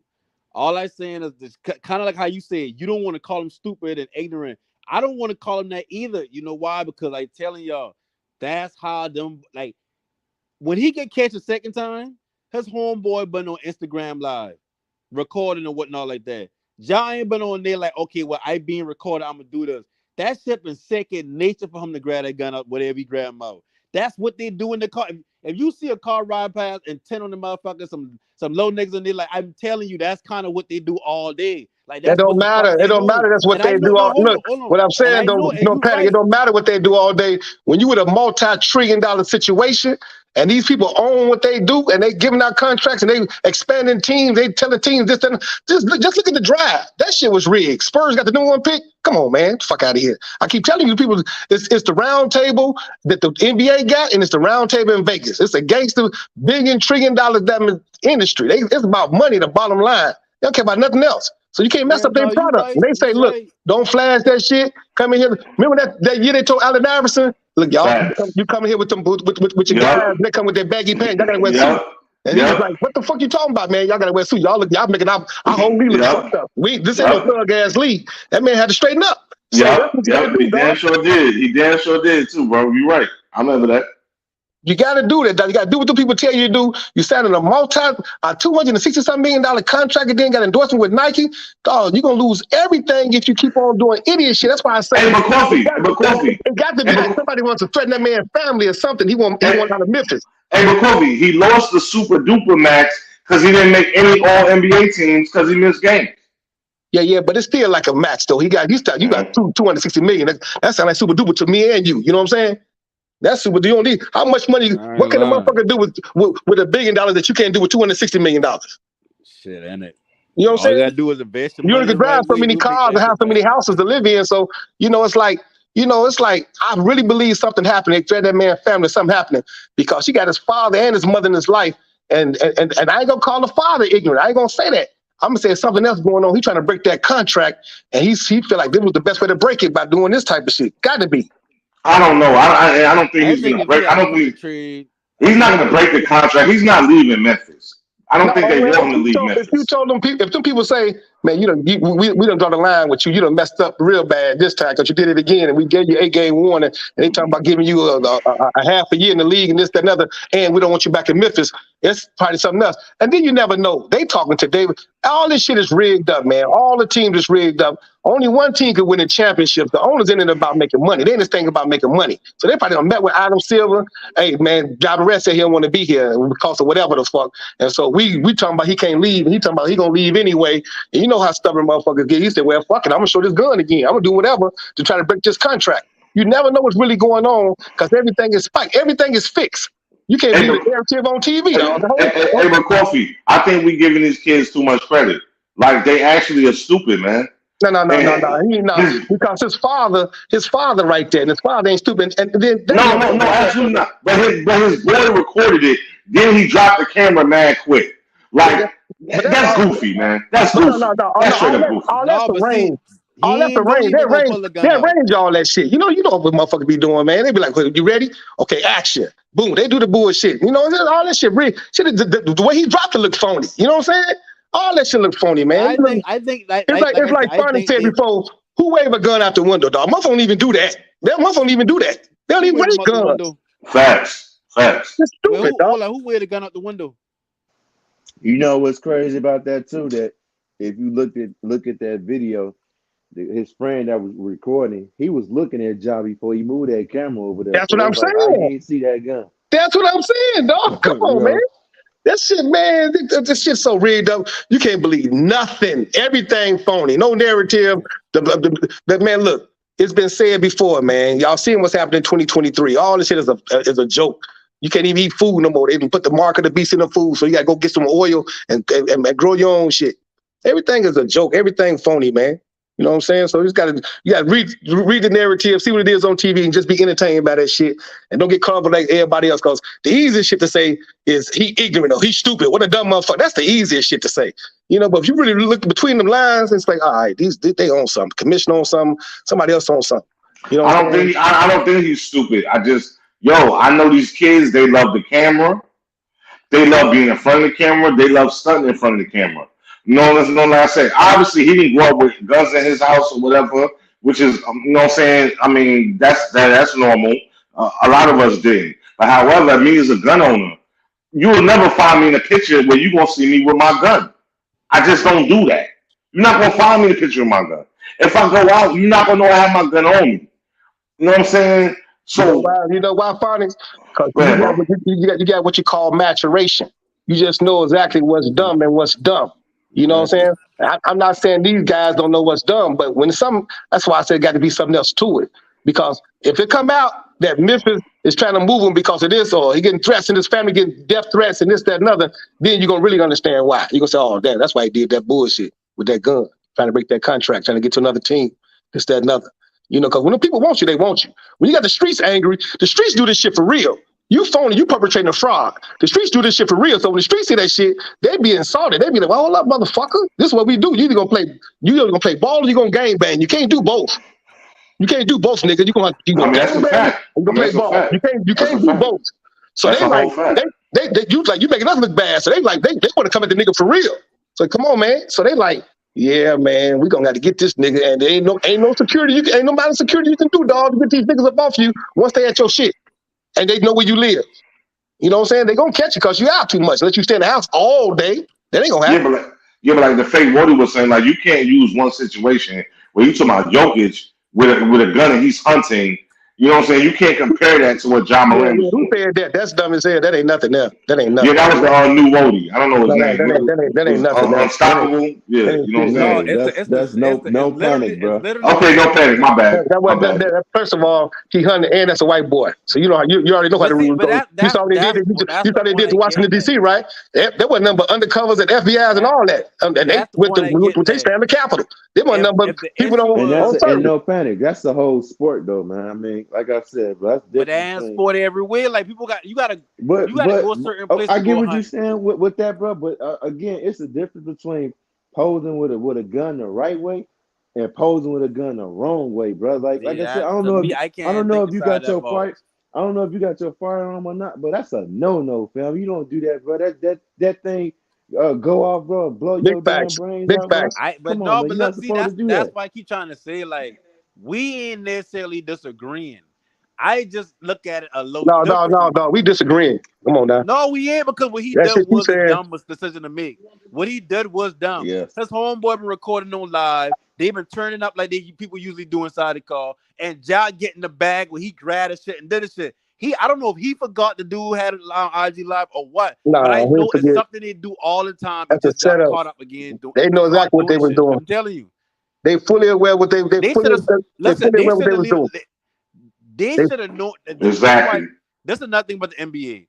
All I'm saying is this, kind of like how you said, you don't want to call him stupid and ignorant. I don't want to call him that either. You know why? Because I'm telling y'all, that's how them, like, when he get catch a second time, his homeboy been on Instagram Live, recording and whatnot like that. Ja ain't been on there like, okay, well, I being recorded, I'm going to do this. That shit been second nature for him to grab that gun up, whatever he grab him out. That's what they do in the car. If you see a car ride past and 10 on the motherfucker, some low niggas in there, like, I'm telling you, that's kind of what they do all day. Like, that don't matter. It don't matter. That's what they do all. Look, what I'm saying, don't panic. It don't matter what they do all day. When you in a multi-trillion-dollar situation and these people own what they do and they giving out contracts and they expanding teams, they telling teams this and just look at the drive. That shit was rigged. Spurs got the #1 pick. Come on, man, fuck out of here. I keep telling you, people, it's the round table that the NBA got, and it's the round table in Vegas. It's a gangster $1 trillion industry. It's about money. The bottom line. They don't care about nothing else. So you can't mess up their product. Right, they say, look, don't flash that shit. Come in here. Remember that year they told Allen Iverson, look, y'all, you come in here with them with your guys. They come with their baggy pants. Y'all gotta wear suits. And he was like, what the fuck you talking about, man? Y'all gotta wear suits. Y'all making our whole league look fucked up. This ain't no thug ass league. That man had to straighten up. So he damn sure did. He damn sure did too, bro. You're right. I remember that. You got to do that. You got to do what the people tell you to do. You signed a $260-something million contract and then got endorsement with Nike. Dog, you're going to lose everything if you keep on doing idiot shit. That's why I say it got to be like somebody wants to threaten that man's family or something. He want out of Memphis. Hey, McCovey, he lost the super duper max because he didn't make any All NBA teams because he missed games. Yeah, but it's still like a max though. You got $260 million. That sounds like super duper to me and you. You know what I'm saying? That's super. You don't need how much money? What can a motherfucker do with $1 billion that you can't do with $260 million? Shit, ain't it? You know what I'm saying? All you gotta do is invest your You money only the can drive right so way, many you'll make cars and that have shit so many back. houses to live in. So it's like I really believe something happened. They threatened that man's family, something happening because he got his father and his mother in his life. And I ain't gonna call the father ignorant. I ain't gonna say that. I'm gonna say something else going on. He's trying to break that contract, and he feel like this was the best way to break it by doing this type of shit. Got to be. I don't know. I don't think I he's think gonna if he break. I actually don't wants to think trade, he's not gonna break the contract. He's not leaving Memphis. I don't think No, they man. want him to leave If you Memphis. told them people, if them people say, man, we done draw the line with you, you done messed up real bad this time because you did it again, and we gave you 8-game warning, and they talking about giving you a half a year in the league and this, that, and other, and we don't want you back in Memphis. It's probably something else. And then you never know. They talking to David. All this shit is rigged up, man. All the teams is rigged up. Only one team could win a championship. The owners in it about making money. They just think about making money. So they probably done met with Adam Silver. Hey, man, Jabba Red said he don't want to be here because of whatever the fuck. And so we talking about he can't leave, and he talking about he gonna leave anyway. And you know how stubborn motherfuckers get. He said, well, fuck it, I'm gonna show this gun again. I'm gonna do whatever to try to break this contract. You never know what's really going on because everything is spiked. Everything is fixed. You can't believe the narrative on TV, dog. Hey, but Coffee, I think we giving these kids too much credit. Like they actually are stupid, man. No. He not because his father right there, and his father ain't stupid. And then No, absolutely not. But his boy recorded it. Then he dropped the camera mad quick. Like that's goofy, man. That's goofy. That's straight up goofy. All that's the range. All that's the don't range. even That go range. pull the gun That out. range. All that shit. You know what motherfuckers be doing, man. They be like, "You ready? Okay, action." Boom. They do the bullshit. You know, all that shit. The way he dropped it looked phony. You know what I'm saying? All that shit looked phony, man. I think It's like Fonny said before. Who wave a gun out the window, dog? Motherfuckers don't even do that. Motherfuckers don't even do that. They don't even raise guns. Facts. It's stupid, dog. Who waved the gun out the window? You know what's crazy about that too? That if you look at that video, his friend that was recording, he was looking at Ja before he moved that camera over there. That's what I'm like, how saying. you ain't see that gun? That's what I'm saying, dog. Come on, man. That shit, man, this shit's so rigged up. You can't believe nothing. Everything phony. No narrative. The man, look, it's been said before, man. Y'all seeing what's happening in 2023. All this shit is a joke. You can't even eat food no more. They even put the mark of the beast in the food, so you gotta go get some oil and grow your own shit. Everything is a joke. Everything phony, man. You know what I'm saying? So you gotta read the narrative, see what it is on TV, and just be entertained by that shit. And don't get caught up like everybody else, because the easiest shit to say is he ignorant or he's stupid. What a dumb motherfucker. That's the easiest shit to say. You know, but if you really look between them lines, it's like, all right, they own something. Commission on something, somebody else on something. You know, I don't think he's stupid. I know these kids, they love the camera. They love being in front of the camera. They love stunting in front of the camera. Like I said, obviously he didn't grow up with guns in his house or whatever, which is, you know what I'm saying? I mean, that's normal. A lot of us did. But however, me as a gun owner, you will never find me in a picture where you're going to see me with my gun. I just don't do that. You're not going to find me in a picture with my gun. If I go out, you're not going to know I have my gun on me. You know what I'm saying? So you know why, Fonny? Because you got what you call maturation. You just know exactly what's dumb and what's dumb. You know what I'm saying? I'm not saying these guys don't know what's dumb, but that's why I said got to be something else to it. Because if it come out that Memphis is trying to move him because of this, or he getting threats and his family getting death threats and this, that, and other, then you're going to really understand why. You're going to say, oh, damn, that's why he did that bullshit with that gun, trying to break that contract, trying to get to another team, this, that, and other. You know, because when the people want you, they want you. When you got the streets angry, the streets do this shit for real. You phony, you perpetrating a fraud. The streets do this shit for real. So when the streets see that shit, they be insulted. They be like, well, hold up, motherfucker. This is what we do. You either gonna play ball or you gonna gang bang. You can't do both. You can't do both, nigga. You gonna gang bang or you gonna play ball. You can't do both. So they you making us look bad. So they want to come at the nigga for real. So come on, man. So they like, yeah, man, we gonna have to get this nigga, and there ain't no security. Ain't no amount of security you can do, dog, to get these niggas up off you once they at your shit. And they know where you live. You know what I'm saying? They gonna catch you because you out too much. Let you stay in the house all day. That ain't gonna happen. But like the fake Woody was saying, like you can't use one situation where you talking about Jokic with a gun and he's hunting, You know what I'm saying? You can't compare that to what John Yeah, Moran was who doing. said that? That's dumb as hell. That ain't nothing there. That ain't Yeah, nothing. that was the new Wody. I don't know his No, name. that ain't Was nothing. Unstoppable. Yeah, That ain't you know what I'm shit. No, saying? No, that's no literally panic, bro. Okay, no panic. My bad. That My wasn't bad. first of all, he hunted, and that's a white boy. So you know you already know how the But see, rules but go. You saw what they did. that's You the saw they point did to I Washington getting at. D.C. Right? That wasn't nothing but undercovers and FBI's and That, all that. And they that's the went point to I getting they at. stand the Capitol. They wasn't nothing but If the people issue And on that's was, and service. no panic. That's the whole sport, though, man. I mean, like I said, bro, that's but different ain't between. sport everywhere. Like people got you gotta go a certain place I to get go what you're hunting. saying with that, bro. But again, it's a difference between posing with a gun the right way and posing with a gun the wrong way, bro. Like See I said, that to me, I I don't can't know think if you inside got that your box. fire. I don't know if you got your firearm or not, but that's a no, fam. You don't do that, bro. That thing go off, bro, blow Big your damn facts. brains Big out, bro. facts. Come on, No, man. but You're not look, see, supposed to do that's that. why I keep trying to say like we ain't necessarily disagreeing. I just look at it a little differently. No. We disagreeing. Come on now. No, we ain't because what he That did shit you was the said. dumbest decision to make. What he did was dumb. Yes. His homeboy been recording on live. They've been turning up like people usually do inside the car. And Ja get in the bag where he grabbed his shit and did his shit. I don't know if he forgot the dude had it on IG live or what, but I Nah, we know it's forget. something they do all the time. He That's a just got setup. caught up again. They know Caught exactly what doing they the was shit. doing. I'm telling you, They fully aware what they they should have. they Listen, fully they aware what should they have was leave. doing. They They should have known. This why. Exactly. This is nothing but the NBA.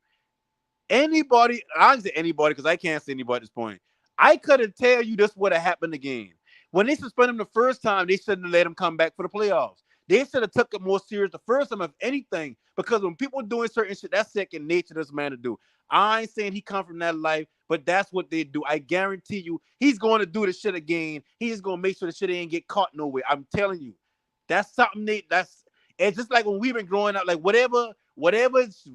Anybody, I don't say anybody because I can't say anybody at this point. I couldn't tell you this would have happened again. When they suspended him the first time, they shouldn't have let him come back for the playoffs. They should have took it more serious the first time, if anything, because when people doing certain shit, that's second nature this man to do. I ain't saying he come from that life, but that's what they do. I guarantee you, he's going to do the shit again. He's going to make sure the shit ain't get caught nowhere. I'm telling you, that's something it's just like when we've been growing up, like whatever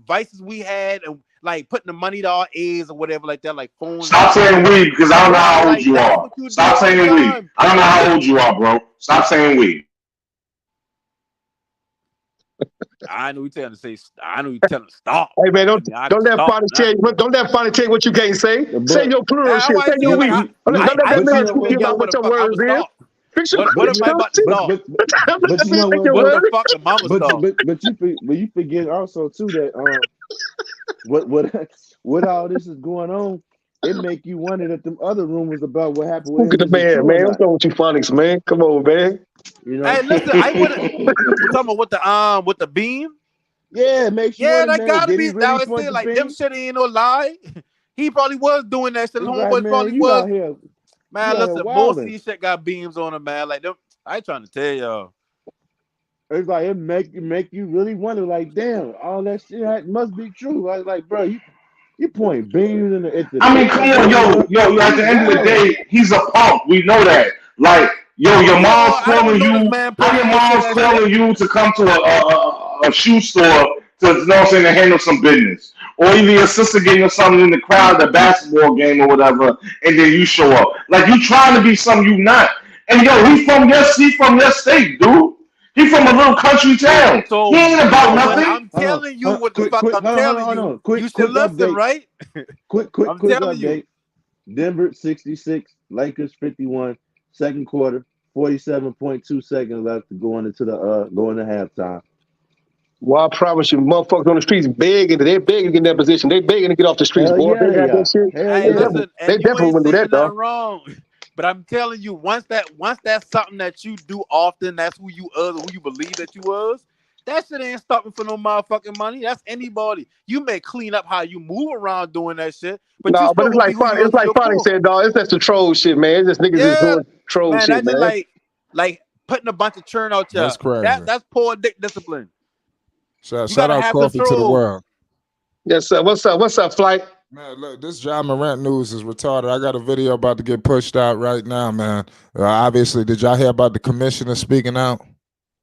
vices we had, and like putting the money to our aides or whatever like that, like phones. Stop saying we because I don't know how old like you that's are. what you do Stop all the saying we. time. I don't know how old you are, bro. Stop saying we. I know you telling to say. I know you telling to stop. Hey man, I mean, I don't let stop Fonny tell nothing. you. Don't let Fonny tell you what you can't say. Say But your plural I shit. Say always your say like we. Don't let I that but man you can't know speak what, you figure about out bro? what what the your fuck I words would is. stop. Fix your What But am you I fucking about to shit. stop? but you know Fix what, your What bro? the words. fuck the mama But stop? you forget also too that what what all this is going on, it make you wonder that them other rumors about what happened with Look at him the is it man, true or man. What's not? wrong with you, Phonics, man? Come on, man. You know? Hey, listen, I wouldn't. We're talking about with the beam. Yeah, it makes you Yeah, wonder, that man. gotta Did he be. I really would point say the like them beam? shit ain't no lie. He probably was doing that shit. His It's like, homeboy man, probably was. you Man, out here listen, most of wilding. these shit got beams on them, man. Like them. I ain't trying to tell y'all. It's like it make you really wonder, like, damn, all that shit must be true. Like, bro, you point beams at the I mean, picture come of on, him, yo. bro. At You the end of the wilding. day, he's a punk. We know that. Like, yo, your mom's I don't calling know this you. man How your personally to say mom's that shit. calling you to come to a shoe store to, you know what I'm saying, to handle some business, or even your sister getting something in the crowd at a basketball game or whatever, and then you show up. Like you trying to be something you not. And yo, he's from your state, dude. He from a little country town. He So, ain't about but nothing. I'm telling you what the Quick, fuck I'm telling hold you. on. You Quick should listen, update. right? Quick I'm telling you. update. Denver 66, Lakers 51, second quarter, 47.2 seconds left to go into halftime. Well, I promise you, motherfuckers on the streets begging. They're begging to get in that position. They begging to get off the streets, Hell boy. yeah, They they got that are. shit. Hell Hey, yeah. listen, They and you definitely ain't wouldn't do that, saying though. nothing wrong. But I'm telling you, once that's something that you do often, that's who you who you believe that you was. That shit ain't stopping for no motherfucking money. That's anybody. You may clean up how you move around doing that shit, but you No, but still gonna be who you It's is to like your Fonny core. said, dog. It's just the troll shit, man. It's just niggas just Yeah, doing troll man, shit, that's just man. like putting a bunch of churn out That's there. crazy. That's poor dick discipline. You Shout gotta out have Coffee to the control. world. Yes, sir. What's up? What's up, Flight? Man, look, this John Morant news is retarded. I got a video about to get pushed out right now, man. Obviously, did y'all hear about the commissioner speaking out?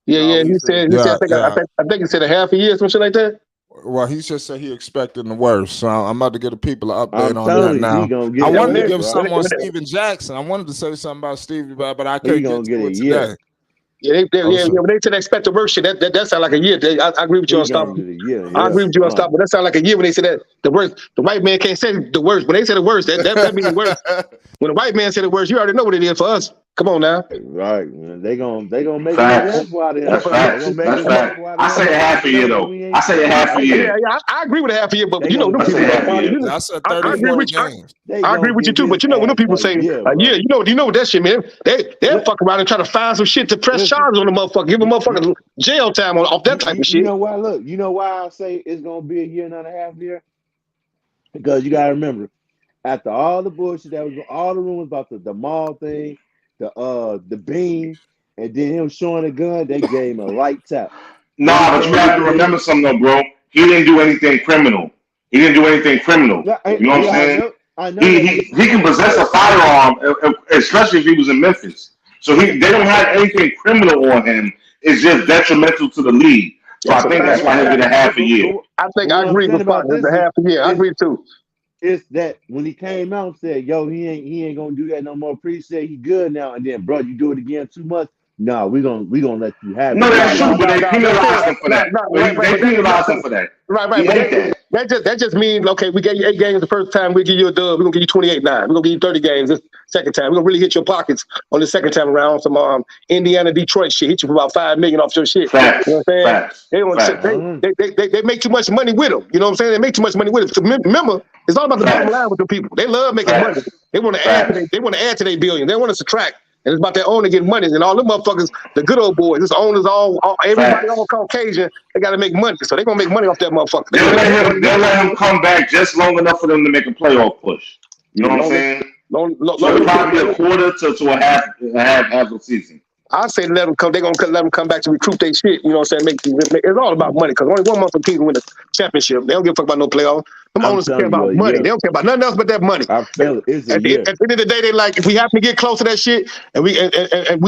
Yeah, No, yeah. we say. He said. Yeah. I think he said a half a year, some shit like that. Well, he just said he expecting the worst. So I'm about to get the people an update I'm on that telling you, he now. gonna I get a wanted to year, give bro. something on Steven Jackson. I wanted to say something about Stevie, but I He couldn't gonna get get to a it year. today. Yeah, Oh, so when they said expect the worst shit, that sound like a year. I agree with you on He stop. gonna get a year. I Yeah. agree with you on stop, but that sound like a year when they said that the worst. The white man can't say the worst. When they say the worst, that means worse. When a white man said the worst, you already know what it is for us. Come on now. Right, man. They gonna make an Facts. example out of him. That's They facts. gonna make That's an facts. example out I of say him. a half a year though. We I ain't say a shit. half a Yeah, year. I agree with a half a year, but They you know, gonna them I say people, half a year. That's a I agree 34 with you. games. they I agree gonna with you give too, his but you know when them ass people a say year, a year, bro. you know that shit, man. They'll Look, fuck around and try to find some shit to press listen. charges on the motherfucker, give a You, motherfucker jail time off that type of you shit. know why? Look, you know why I say it's gonna be a year and a half year? Because you gotta remember, after all the bullshit that was all the rumors about the mall thing, the beam, and then him showing a gun, they gave him a light tap. Then he Nah, but you came have out to there. remember something though, bro. He didn't do anything criminal. He didn't do anything criminal. You know what I'm saying? I know He that, but he I'm he can saying, possess a firearm, especially if he was in Memphis. So they don't have anything criminal on him. It's just detrimental to the league. So I That's a think that's fact. why he'll get a half a year. I think but I what I'm agree saying with about partner. It's this a half a year. I is agree too. it's that when he came out and said, "Yo, he ain't gonna do that no more." Said he good now, and then, bro, you do it again too much. No, we gonna let you have No, it. that's true, but they That's penalized it. him for that. Right, They but penalized him for that. right. He But ate that. that just means okay, we gave you 8 games the first time, we give you a dub. We're gonna give you 28-9. We're gonna give you 30 games this second time. We're gonna really hit your pockets on the second time around. Some Indiana, Detroit shit. Hit you for about $5 million off your shit. Facts. You know what I'm saying? Facts. They don't. Facts. They make too much money with them. You know what I'm saying? They make too much money with them. So remember, it's all about the bottom line with the people. They love making money. Facts. They want to add. They want to add to their billion. They want to subtract. And it's about their owner getting money. And all them motherfuckers, the good old boys, this owners, everybody Facts. all Caucasian, they got to make money. So they're going to make money off that motherfucker. They'll let him come back just long enough for them to make a playoff push. You know what I'm saying? So it'll probably be a quarter to a half a season. I say let them come. They're gonna let them come back to recruit their shit. You know what I'm saying? It's all about money because only one motherfucking team win the championship. They don't give a fuck about no playoff. Them owners care about money. They don't care about nothing else but that money. I feel it. It's a year. At the end of the day, they like if we happen to get close to that shit and we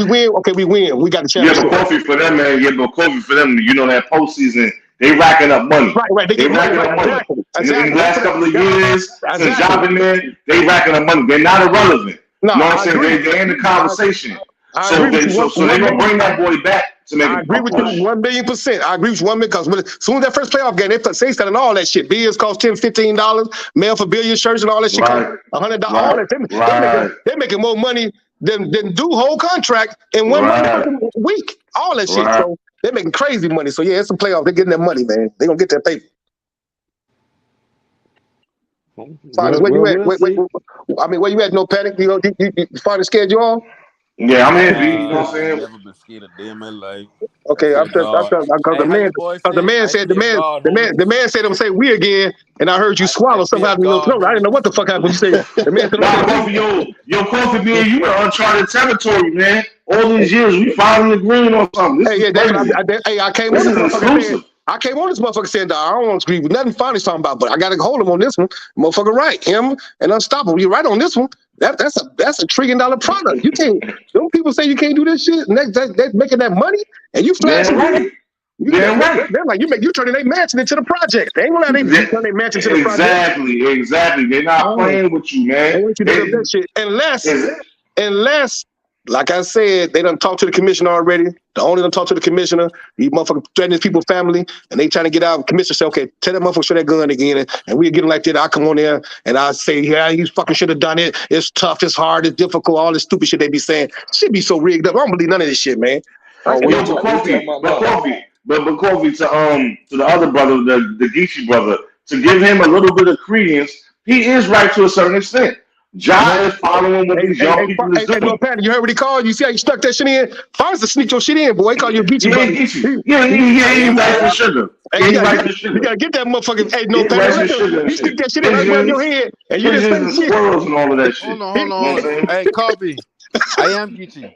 win, okay, we win. We got the championship. Yeah, but coffee for them, man. Yeah, but coffee for them. You know that postseason, they racking up money. Right. They racking up money. In the last couple of years, since y'all been there, they racking up money. They're not irrelevant. No, you know what I'm saying? They're in the conversation. So they're gonna bring that boy back to make. I agree with you 1,000,000%. I agree with you 1 million because as soon as that first playoff game, they selling all that shit. Bills cost $10, $15. Mail for billiard shirts and all that shit cost $100. All that they're making more money than do whole contract in 1 week. All that shit. So they're making crazy money. So yeah, it's a playoff. They're getting that money, man. They're gonna get that paper. Where you at? Where you at? No panic. You finally scared you all? Yeah, I'm happy. You know what I'm saying? I've never been scared a day in my life. Okay, because the man said I'm say we again, and I heard you swallow somehow in your throat. I didn't know what the fuck happened. You say the man said, yo, Kofi, man, you in uncharted territory, man. All these years, we finally agreeing on something. I came on this motherfucker. I came on this motherfucker saying, I don't want to agree with nothing Fonny's talking about, but I got to hold him on this one. Motherfucker, right? Him and Unstoppable. You're right on this one. That's a $1 trillion product. You can't. Don't people say you can't do this shit? And that's making that money, and you flashing right. They're like you turning their mansion into the project. They ain't gonna let they turn their mansion into the project. Exactly. They're not playing with you, man. They want you to do that shit unless. Like I said, they done talked to the commissioner already. The owner done talked to the commissioner. These motherfuckers threatening people's family, and they trying to get out. The commissioner say, okay, tell that motherfucker show that gun again, and we get him like that. I come on there, and I say, yeah, he fucking should have done it. It's tough, it's hard, it's difficult, all this stupid shit they be saying. Shit be so rigged up. I don't believe none of this shit, man. But Kofi, to the other brother, the Geechee brother, to give him a little bit of credence, he is right to a certain extent. John is following what these young people is doing. You heard what he called? You see how you stuck that shit in? Fonz to sneak your shit in, boy. He called you a Geechee brother. He right for sugar. You gotta get that motherfucking. Hey, no panic. You stick that shit in right above your head, and you just say shit. Squirrels and all of that shit. Hold on. Hey, Kobe, I am Geechee.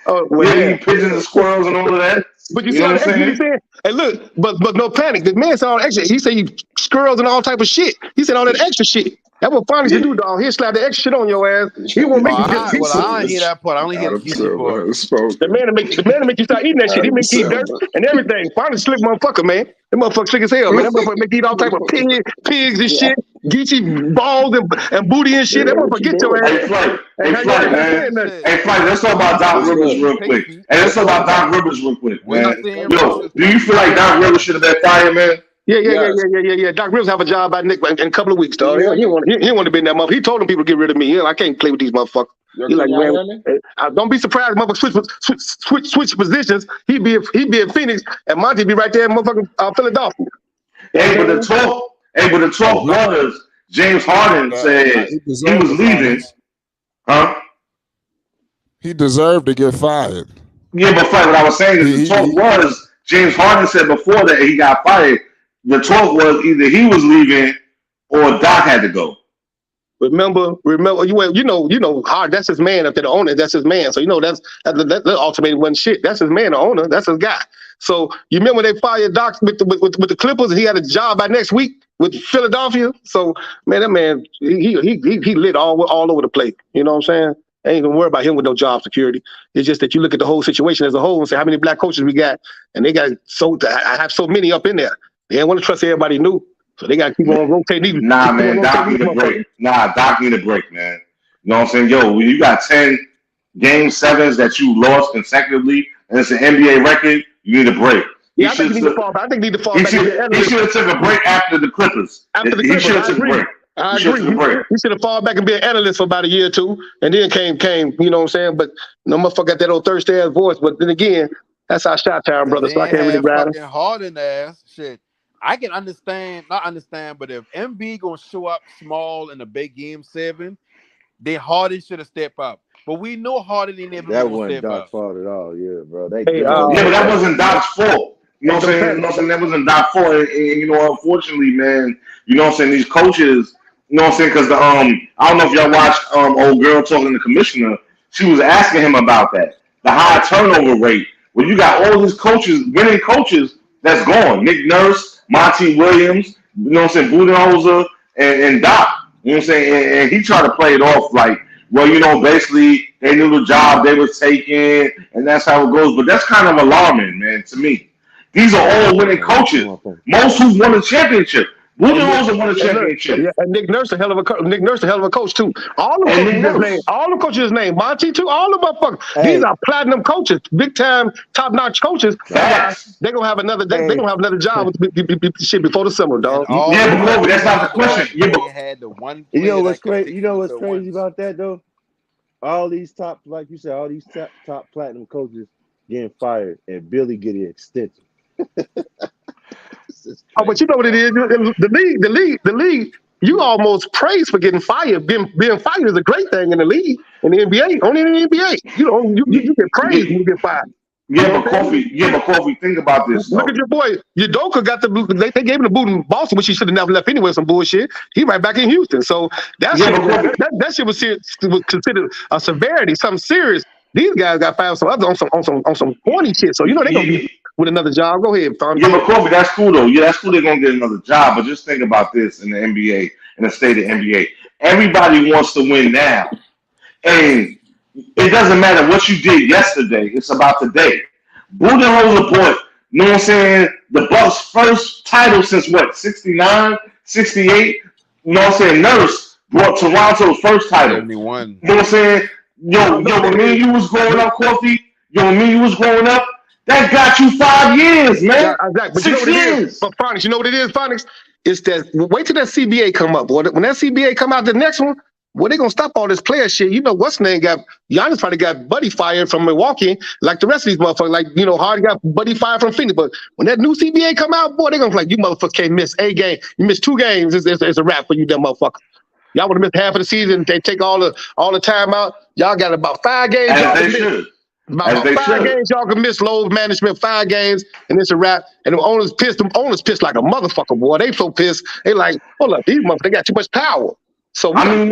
Oh, well, pigeons and squirrels and all of that. But you see what I'm saying? Hey, look, but no panic. The man said all extra. He said squirrels and all type of shit. He said all that extra shit. That's what Fonny should do, dog. He'll slap the extra shit on your ass. He won't make you get. I didn't hear that part. I only hear the Geechee part. The man to make you start eating that shit. He make you eat dirt and everything. Fonny slick motherfucker, man. That motherfucker slick as hell, man. That motherfucker make you eat all type of pigs and shit. Geechee balls and booty and shit. That motherfucker get your ass. Hey, Flight, man. Hey, Flight, let's talk about Doc Rivers real quick. Man. Yo, do you feel like Doc Rivers should have been fired, man? Yeah. Doc Rivers have a job by Nick in a couple of weeks, dog. He didn't want to be in that motherfucker. He told them people to get rid of me. I can't play with these motherfuckers. He like, man, don't be surprised, motherfucker. Switch positions. He'd be in Phoenix, and Monty be right there in motherfucking Philadelphia. Hey, but the talk was James Harden said he was leaving. Huh? He deserved to get fired. Yeah, but what I was saying is the talk was James Harden said before that he got fired. The talk was either he was leaving or Doc had to go. Remember, you know, Hard. That's his man. If they're the owner, that's his man. So you know that ultimatum wasn't shit. That's his man, the owner. That's his guy. So you remember they fired Doc with the Clippers, and he had a job by next week with Philadelphia. So man, that man he lit all over the place. You know what I'm saying? I ain't gonna worry about him with no job security. It's just that you look at the whole situation as a whole and say how many black coaches we got, and they got I have so many up in there. They didn't want to trust everybody new. So they got to keep on rotating. Nah, man, Doc need a break. Doc need a break, man. You know what I'm saying? Yo, when you got 10 game sevens that you lost consecutively, and it's an NBA record, you need a break. Yeah, I think he need to fall back. He should have took a break after the Clippers. He should have took a break. I agree. He should have fallen back and be an analyst for about a year or two, and then came. You know what I'm saying? But no motherfucker got that old thirsty ass voice. But then again, that's our shot town, brother. So I can't really grab him. Harden ass shit. I can not understand, but if MB gonna show up small in a big game 7, then Harden should have stepped up. But we know Harden ain't never that wasn't Doc's fault at all, bro. But that wasn't Doc's fault. You know what I'm saying? That wasn't Doc's fault. And you know, unfortunately, man, you know what I'm saying? These coaches, you know what I'm saying? Because I don't know if y'all watched old girl talking to the commissioner. She was asking him about that, the high turnover rate. When you got all these coaches, winning coaches, that's gone. Nick Nurse, Monty Williams, you know what I'm saying, Budenholzer, and Doc. You know what I'm saying? And he tried to play it off like, well, you know, basically they knew the job they was taking, and that's how it goes. But that's kind of alarming, man, to me. These are all winning coaches. Most who won a championship. Budenholzer won a championship. Yeah, and Nick Nurse a hell of a coach too. All the coaches named Monty too. All the motherfuckers. These are platinum coaches, big time, top notch coaches. They're gonna have another. They're gonna have another job with shit before the summer, dog. Yeah, but that's not the question. Yeah, but had the one. You know what's crazy? You know what's crazy about that though? All these top, like you said, all these top platinum coaches getting fired, and Billy getting extension. Oh, but you know what it is? The league. You almost praise for getting fired. Being fired is a great thing in the league. In the NBA, only in the NBA, you get praised when you get fired. Yeah, but Kofi, think about this. Look at your boy. Udoka got they gave him the boot in Boston, which he should have never left anyway. Some bullshit. He right back in Houston. So that shit was considered a severity, something serious. These guys got fired on some corny shit. So you know they gonna be with another job. Go ahead, Tom. Yeah, but Kobe, that's cool though. Yeah, that's cool. They're gonna get another job. But just think about this in the NBA, in the state of NBA. Everybody wants to win now, and it doesn't matter what you did yesterday. It's about today. Budenholzer bought, you know what I'm saying, the Bucks' first title since what, 69, 68? You know what I'm saying? Nurse brought Toronto's first title. 71. You know what I'm saying? Yo, when me and you was growing up, Kofi, that got you 5 years, man. Yeah, exactly. But 6 years. But Phonics, you know what it is, Phonics? It's that, wait till that CBA come up, boy. When that CBA come out, the next one, well, they gonna stop all this player shit. You know what's name got Giannis probably got Buddy fired from Milwaukee, like the rest of these motherfuckers. Like Harden got Buddy fired from Phoenix. But when that new CBA come out, boy, they gonna be like, you motherfuckers can't miss a game. You miss 2 games, it's a wrap for you, them motherfuckers. Y'all would have missed half of the season. They take all the time out. Y'all got about 5 games. About 5 games y'all can miss. Load management, 5 games, and it's a wrap. And the owners pissed like a motherfucker, boy. They so pissed. They like, hold up, these motherfuckers, they got too much power. So because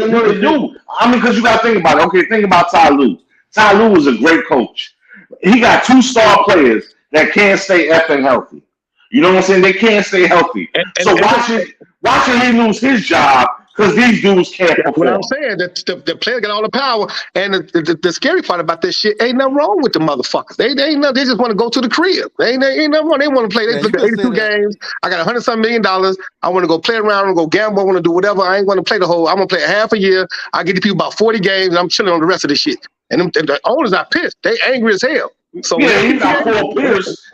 you gotta think about it. Okay, think about Ty Lue. Ty Lue was a great coach. He got 2 star players that can't stay effing healthy. You know what I'm saying? They can't stay healthy. So why should he lose his job? Because these dudes can't perform. What I'm saying, the player got all the power, and the scary part about this shit, ain't nothing wrong with the motherfuckers. They just want to go to the crib. Ain't nothing wrong. They want to play. They look at 82 games. I got $100-some million. I want to go play around and go gamble. I want to do whatever. I ain't going to play the whole. I'm going to play a half a year. I get the people about 40 games, and I'm chilling on the rest of the shit. And the owners are pissed. They angry as hell. So yeah, he got 4 players.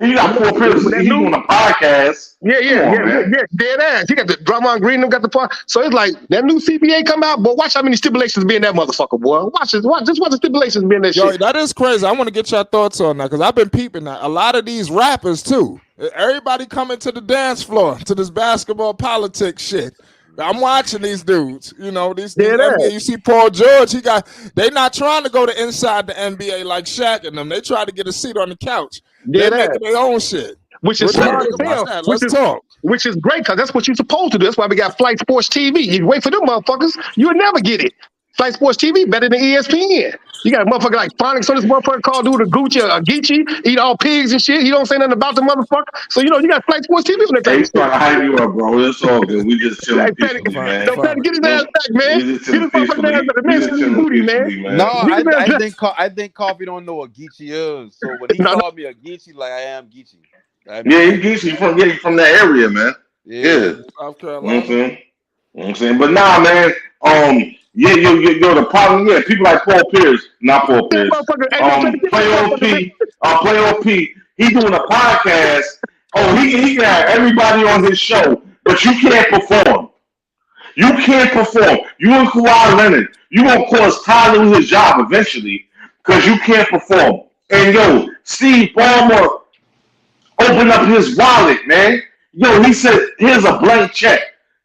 He got Paul Pierce. With that He doing a podcast. Come on, man. dead ass. He got the Drummond Green, them got the part. So it's like that new CBA come out, but watch how many stipulations be in that motherfucker, boy. Watch the stipulations be in that Yo, shit. that is crazy. I want to get your thoughts on that because I've been peeping that. A lot of these rappers too. Everybody coming to the dance floor to this basketball politics shit. I'm watching these dudes. You know, these NBA. You see Paul George. They not trying to go to inside the NBA like Shaq and them. They try to get a seat on the couch. They're making their own shit. Which is smart as hell. Let's talk. Which is great because that's what you're supposed to do. That's why we got Flight Sports TV. You wait for them motherfuckers, you'll never get it. Flight Sports TV better than ESPN. You got a motherfucker like Phonics on this motherfucker called dude a Gucci or a Geechee, eat all pigs and shit. He don't say nothing about the motherfucker. So you got Flight Sports TV on that thing. He's trying to hype you up, bro. It's all good. We just chilling peacefully, man. Don't Patty, get his ass back, man. Get his motherfucking ass back. The man's in his booty, man. No, I think Coffee don't know what Geechee is. So when he called me a Geechee, like I am Geechee. Yeah, he's Geechee from that area, man. Yeah. South You know what I'm saying? But nah, man. The problem, people like Paul Pierce, not Paul Pierce. Play OP. He doing a podcast. Oh, he can have everybody on his show, but you can't perform. You can't perform. You and Kawhi Leonard, you gonna cause Ty lose his job eventually because you can't perform. And Steve Ballmer opened up his wallet, man. He said, "Here's a blank check.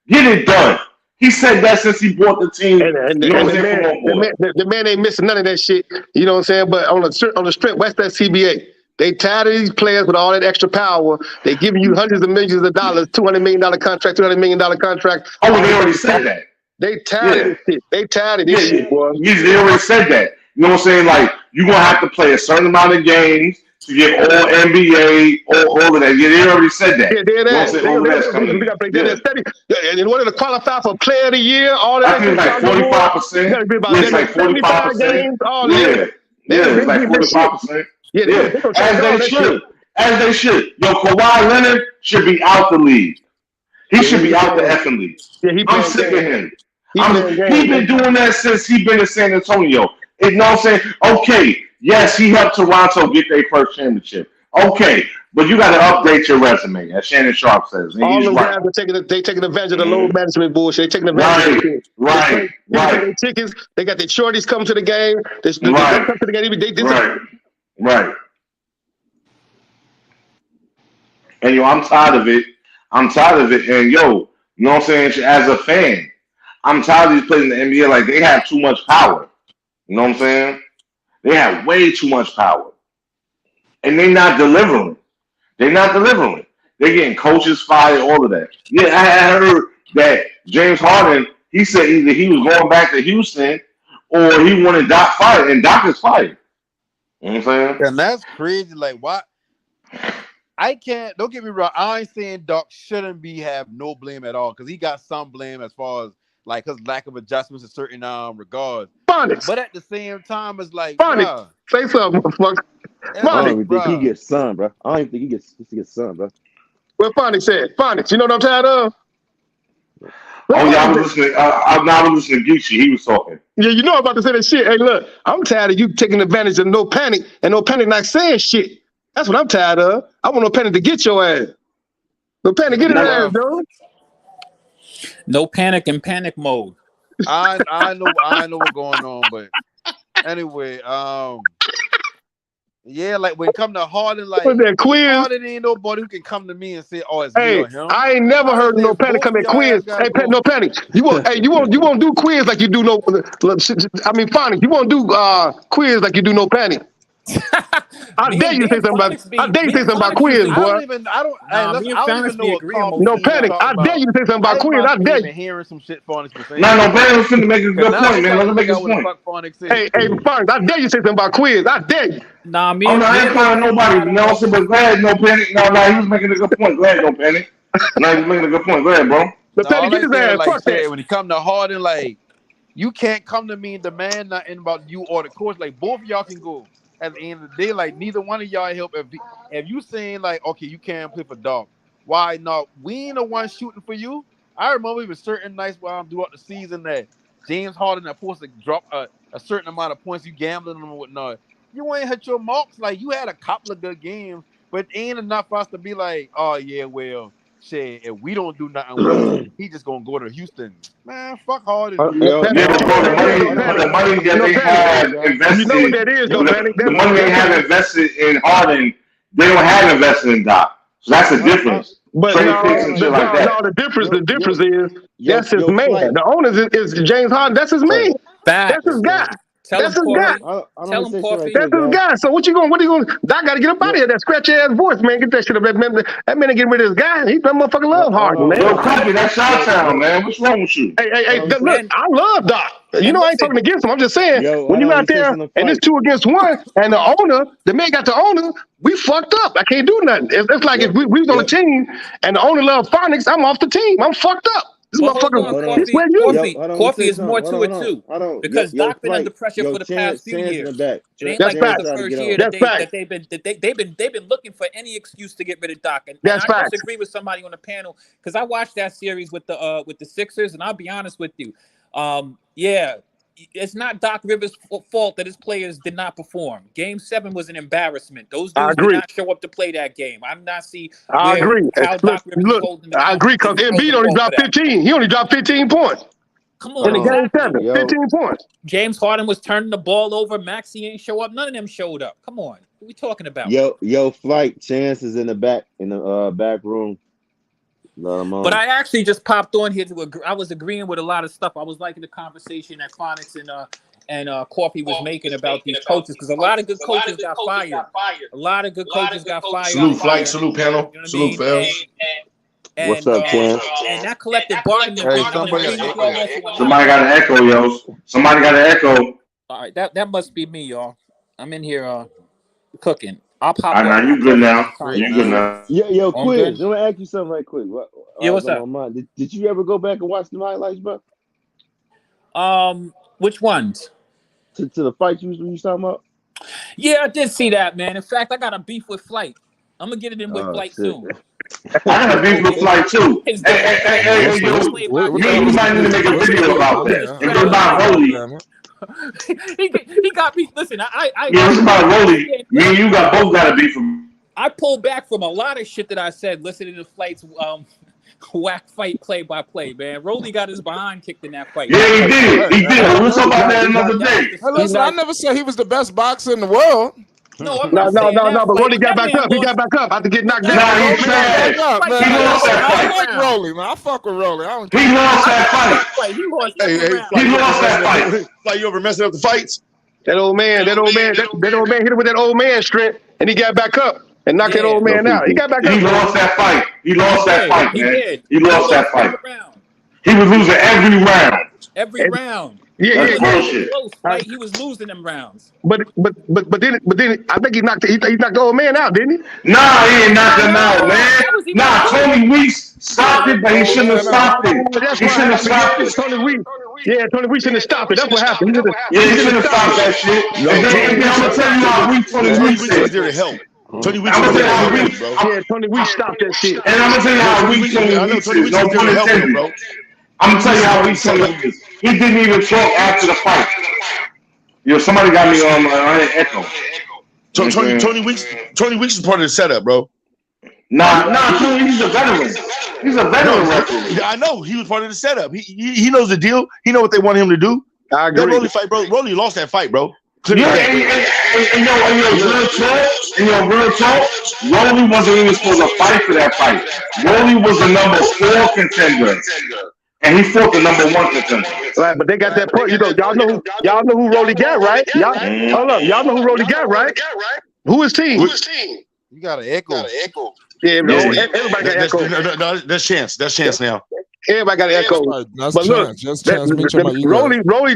Get it done." He said that since he bought the team. The man ain't missing none of that shit. You know what I'm saying? But on the strip, what's that CBA? They tired of these players with all that extra power. They giving you hundreds of millions of dollars, $200 million contract, $200 million contract. Oh, they already said that. They tired of this shit. They tired of this shit, boy. They already said that. You know what I'm saying? Like, you're going to have to play a certain amount of games to get all NBA, all of that. Yeah, they already said that. And in order to qualify for Player of the Year, all that. I think it's like 45%. It's like 45%. Games, all it's like 45%. As they should. Kawhi Leonard should be out the league. He should be out the effing league. I'm sick of him. He's been doing that since he's been in San Antonio. You know what I'm saying? Okay, yes, he helped Toronto get their first championship. Okay, but you got to update your resume, as Shannon Sharp says. All the guys are taking advantage of the load management bullshit. They taking advantage of it. Right. Tickets. They got their shorties coming to the game. They come to the game. Right. And I'm tired of it. And you know what I'm saying? As a fan, I'm tired of these players in the NBA. Like, they have too much power. You know what I'm saying? They have way too much power. And they're not delivering. They're getting coaches fired, all of that. Yeah, I heard that James Harden, he said either he was going back to Houston or he wanted Doc fired, and Doc is fired. You know what I'm saying? And that's crazy. Like, what? Don't get me wrong. I ain't saying Doc shouldn't have no blame at all because he got some blame as far as like his lack of adjustments in certain regards. Phonics. But at the same time, it's like, Phonics. Say something, motherfucker. I don't even think he gets sun, bro. I don't even think he gets sun, bro. What Phonics said? Phonics, you know what I'm tired of? I was listening. I was listening to Geechee. He was talking. Yeah, you know I'm about to say that shit. Hey, look, I'm tired of you taking advantage of No Panic and No Panic not saying shit. That's what I'm tired of. I want No Panic to get your ass. No Panic, get his ass, dude. No panic in panic mode. I know what's going on, but anyway, yeah, like when it come to Harden, like that quiz? Harden ain't nobody who can come to me and say, "Oh, it's me or him." I ain't never heard No Panic come at quiz. Hey, No Panic, you won't do quiz like you do no. I mean, Phonics, you won't do quiz like you do No Panic. I dare you say something about quiz, boy. I don't even know what No Panic. I dare you to say something about quiz. I dare you. Hearing some shit Phonics was saying. No Panic was finna make a good point, man. Let him make his point. Hey, Phonics, I dare you to say something about quiz. I dare you. I ain't calling nobody Nelson, but go ahead, No Panic. No, he was making a good point. Go ahead, No Panic. No, he's making a good point. Go ahead, bro. The Panic, get his ass. Fuck that. When it come to Harden, like, you can't come to me and demand nothing about you or the coach. Like, both of y'all can go. At the end of the day, like, neither one of y'all help. If you saying, like, okay, you can't play for Doc, why not? We ain't the one shooting for you. I remember even certain nights throughout the season that James Harden are supposed to drop a certain amount of points. You gambling them and whatnot. You ain't hit your marks. Like, you had a couple of good games, But ain't enough for us to be like, oh yeah, well, shit, if we don't do nothing with him, he just gonna go to Houston. Man, fuck Harden. Yo, Yeah, but the money that they have invested, You know what that is, though, Panic. the money they have invested in Harden, they don't have invested in Doc. So that's the difference. But Trade picks and shit like that. the difference is that's his man. Flight. The owner is James Harden. That's his man. Facts. That's his guy. Tell That's him, his guy. Coffee. Tell him, Coffee. That's his guy. So what are you going? Doc got to get up out of here. That scratchy ass voice, man. Get that shit up. That man getting rid of his guy. He that motherfucker love Harden, man. Yo, Coffee, that's Chi-Town, man. What's wrong with you? Hey, look, I love Doc. You know, I ain't talking against him. I'm just saying, when you out there and it's 2 against 1, and the man got the owner, we fucked up. I can't do nothing. It's like if we was on the team and the owner loved Phonics, I'm off the team. I'm fucked up. This motherfucker. Coffee is more to it too. Because Doc been under pressure for the past few years. It ain't like the first year that they've been looking for any excuse to get rid of Doc. And I disagree with somebody on the panel because I watched that series with the Sixers, and I'll be honest with you. Yeah, it's not Doc Rivers' fault that his players did not perform. Game 7 was an embarrassment. Those dudes did not show up to play that game. I'm not see. I agree. I agree because Embiid only dropped 15. He only dropped 15 points. Come on, in the game 7, 15 points. James Harden was turning the ball over. Maxey ain't show up. None of them showed up. Come on, what are we talking about? Yo, Flight Chance is in the back room. But I actually just popped on here to agree. I was agreeing with a lot of stuff. I was liking the conversation that Phonics and Coffee was making about these coaches because a lot of good coaches got fired. A lot of good coaches got fired. Salute, Flight. Salute, panel. You know salute, fellas. What's up, Chance? And that collective bargaining. Somebody got an echo, yo. Somebody got an echo. All right, that must be me, y'all. I'm in here cooking. I'll pop. Now you good now. You good now. Yo, Quiz. Let me ask you something right quick. What's up? Did you ever go back and watch the highlights, bro? Which ones? To the fight you was talking about? Yeah, I did see that, man. In fact, I got a beef with Flight. I'm gonna get it in with Flight soon. I got a beef with Flight too. Hey, you might need to make a video about that. It's about Rolly. he got me. Listen, it's about Rolly. Me and you both got a beef from. I pulled back from a lot of shit that I said listening to Flight's whack fight play-by-play, man. Rolly got his behind kicked in that fight. Yeah, he did. We'll talk about that another day. Listen, I never said he was the best boxer in the world. No, I'm not saying that. But Rolly got back up. He got back up after getting knocked down. Nah, he trash. He lost that fight. I like Rolly, man. I fuck with Rolly. He lost that fight. He lost that fight. Like you ever messing up the fights? That old man hit him with that old man strength, and he got back up and knocked that old man out. He got back up. He lost that fight. He lost that fight, man. He lost that fight. He was losing every round. Every round. Yeah, bullshit. He was losing them rounds. But then I think he knocked the old man out, didn't he? Nah, he ain't knocked him out, man. Nah, Tony Weeks stopped it, but he shouldn't have stopped it. He shouldn't have stopped it. Tony Weeks shouldn't have stopped it. That's what happened. He shouldn't have stopped that shit. And then I'm gonna tell you how weak Tony Weeks is. There to help. Tony Weeks Tony Weeks stopped that shit. And I'm gonna tell you how weak Tony Weeks is. No pun intended, bro. I'm gonna tell you how weak Tony Weeks is. He didn't even talk after the fight. Yo, somebody got me on echo. Tony Weeks is part of the setup, bro. Nah, Tony Weeks is a veteran. He's a veteran referee. I know he was part of the setup. He knows the deal. He know what they want him to do. I agree. That Rolly fight, bro. Rolly lost that fight, bro. And real talk, Rolly wasn't even supposed to fight for that fight. Rolly was the number 4 contender. And he fought the number 1 contender. Right, but they got that point. Y'all know who Rolly got, right? Hold up. Y'all know who Rolly got, right? Who is team? You got an echo. Yeah, everybody got echo. No, that's Chance. That's Chance now. Everybody got an echo. That's but look, Chance. Rolly.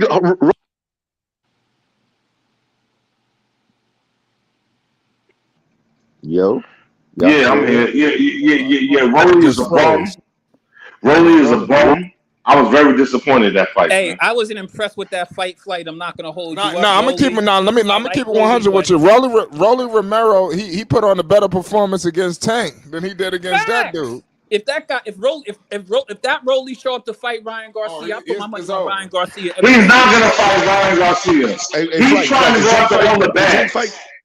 Yo. Yeah, I'm here. Yeah. Rolly is a bum. Rolly is a bum. I was very disappointed that fight. Hey, man. I wasn't impressed with that Flight. I'm not gonna hold you. I'm gonna keep it. I'm gonna keep it 100 with you. Rolly Romero, he put on a better performance against Tank than he did against that dude. If that guy, if that Rolly show up to fight Ryan Garcia, I put my money on Ryan Garcia. He's not gonna fight Ryan Garcia. He's trying to go after all the bags.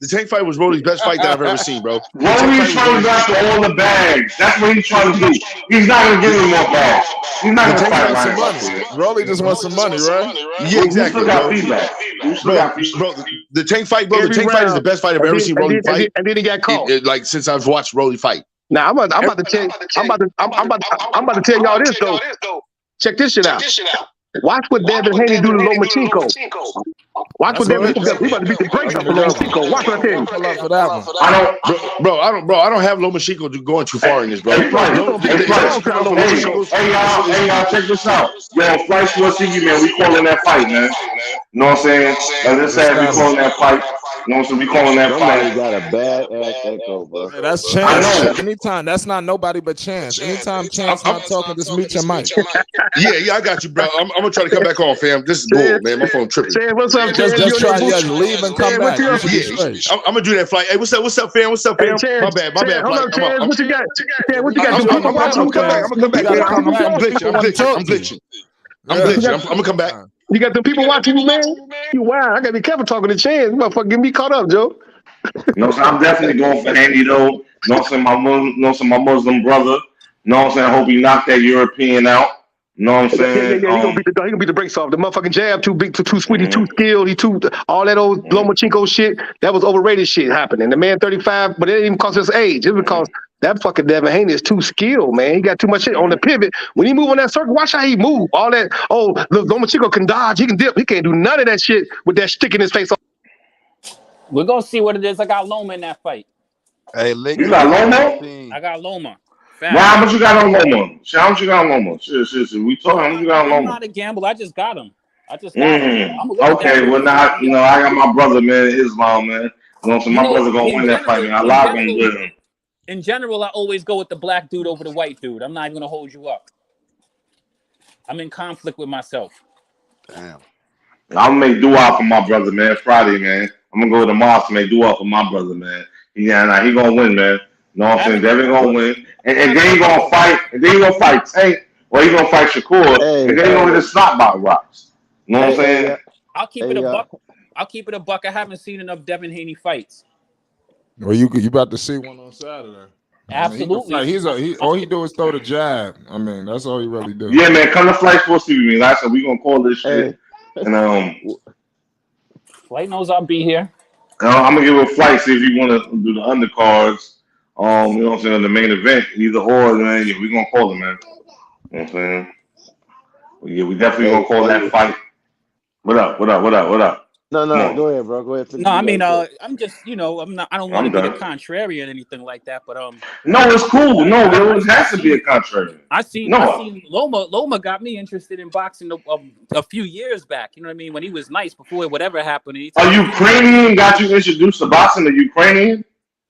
The tank fight was Rolly's best fight that I've ever seen, bro. Rolly's trying to go after all the bags. That's what he's trying to do. He's not gonna give any more bags. He's not gonna fight some money. Rolly just wants some money, right? Yeah, exactly. You still got feedback. Bro, the tank fight, bro. The tank fight is the best fight I've ever seen Rolly fight. And then he got caught. Like since I've watched Rolly fight. Now I'm about to tell y'all this though. Check this shit out. Watch what Devin Haney do to Lomachenko. Watch what Devin Haney do. He about to beat the brakes off of Lomachenko. Watch what I tell you. For that one. I don't have Lomachenko going too far in this, bro. Hey, y'all, check this out. Yo, Flight Sports TV, man, we calling that fight, man. You know what I'm saying? As I said, we calling that fight. You know what I'm saying? We calling that fight. Got a bad ass echo, bro. Hey, that's Chance. Anytime, that's not nobody but Chance. Anytime Chance not talking, just mute your mic. Yeah, I got you, bro. I'm gonna try to come back on, fam. This is bull, man. My phone tripping. What's up, Just try to leave and come back. Yeah, I'm gonna do that flight. Hey, what's up, fam? My bad. Hold on, Chance. What you got? What you got? I'm gonna come back. I'm glitching. I'm gonna come back. You got the people watching you, man. You wow. I gotta be careful talking to Chance. Motherfucker, get me caught up, Joe. No, so I'm definitely going for Andy though. No, so my Muslim brother. No, I'm saying I hope he knocked that European out. You know what I'm saying? Yeah, he gonna beat the brakes off. The motherfucking jab too big, too sweet, he too skilled, all that old Lomachenko shit. That was overrated shit happening. The man 35, but it didn't even cause his age. It's because that fucking Devin Haney is too skilled, man. He got too much shit on the pivot. When he move on that circle, watch how he move. All that, look, Lomachenko can dodge, he can dip. He can't do none of that shit with that stick in his face. We're gonna see what it is. I got Loma in that fight. Hey, you got Loma? I got Loma. How much you got on Loma? How much you got on Loma? We talking. How much you got on Loma? I'm not a gamble. I just got him. Okay, well now I got my brother, man, Islam, man. You know, so my brother gonna win that fight, man. I lock him with him. In general, I always go with the black dude over the white dude. I'm not even gonna hold you up. I'm in conflict with myself. Damn. I'm gonna make dua for my brother, man. Friday, man. I'm gonna go to the mosque and make dua for my brother, man. He gonna win, man. Know what I'm saying? Devin gonna win. And then he gonna fight. And then he gonna fight Tank. Or he gonna fight Shakur. And then he gonna hit a slot by rocks. You know what I'm saying? I'll keep it a buck. I'll keep it a buck. I haven't seen enough Devin Haney fights. Well, you about to see one on Saturday. Absolutely. I mean, all he do is throw the jab. I mean, that's all he really do. Yeah, man. Come to Flight Sports TV, man. Like I said, we gonna call this shit. And Flight knows I'll be here. I'm gonna give a Flight, see if you want to do the undercards. You know what I'm saying, the main event, either or, man. Yeah, we gonna call it, man. You know what I'm saying? Yeah, we definitely gonna call that fight. What up? No, go ahead, bro. Go ahead. No, I mean, I'm just, I don't want to be a contrarian or anything like that, but no, it's cool. No, there always has to be a contrarian. I seen Loma got me interested in boxing a few years back. You know what I mean? When he was nice before whatever happened. A Ukrainian got you introduced to boxing? A Ukrainian?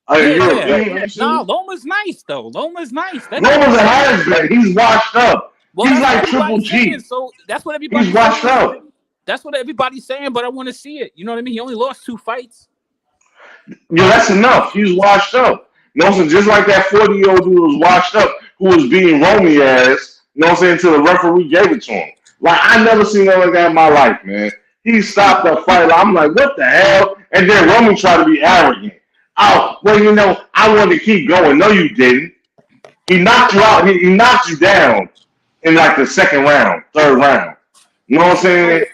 No, Loma's nice though. Loma's nice. Loma's a has-been. He's washed up. Well, he's like Triple G. So that's what everybody's He's washed up. That's what everybody's saying, but I want to see it. You know what I mean? He only lost 2 fights. Yeah, that's enough. He's washed up. You know what I'm saying? Just like that 40-year-old dude was washed up who was beating Romy ass, you know what I'm saying, until the referee gave it to him. Like, I never seen nothing like that in my life, man. He stopped that fight. I'm like, what the hell? And then Romy tried to be arrogant. Oh, well, I wanted to keep going. No, you didn't. He knocked you out. He knocked you down in like the second round, third round. You know what I'm saying?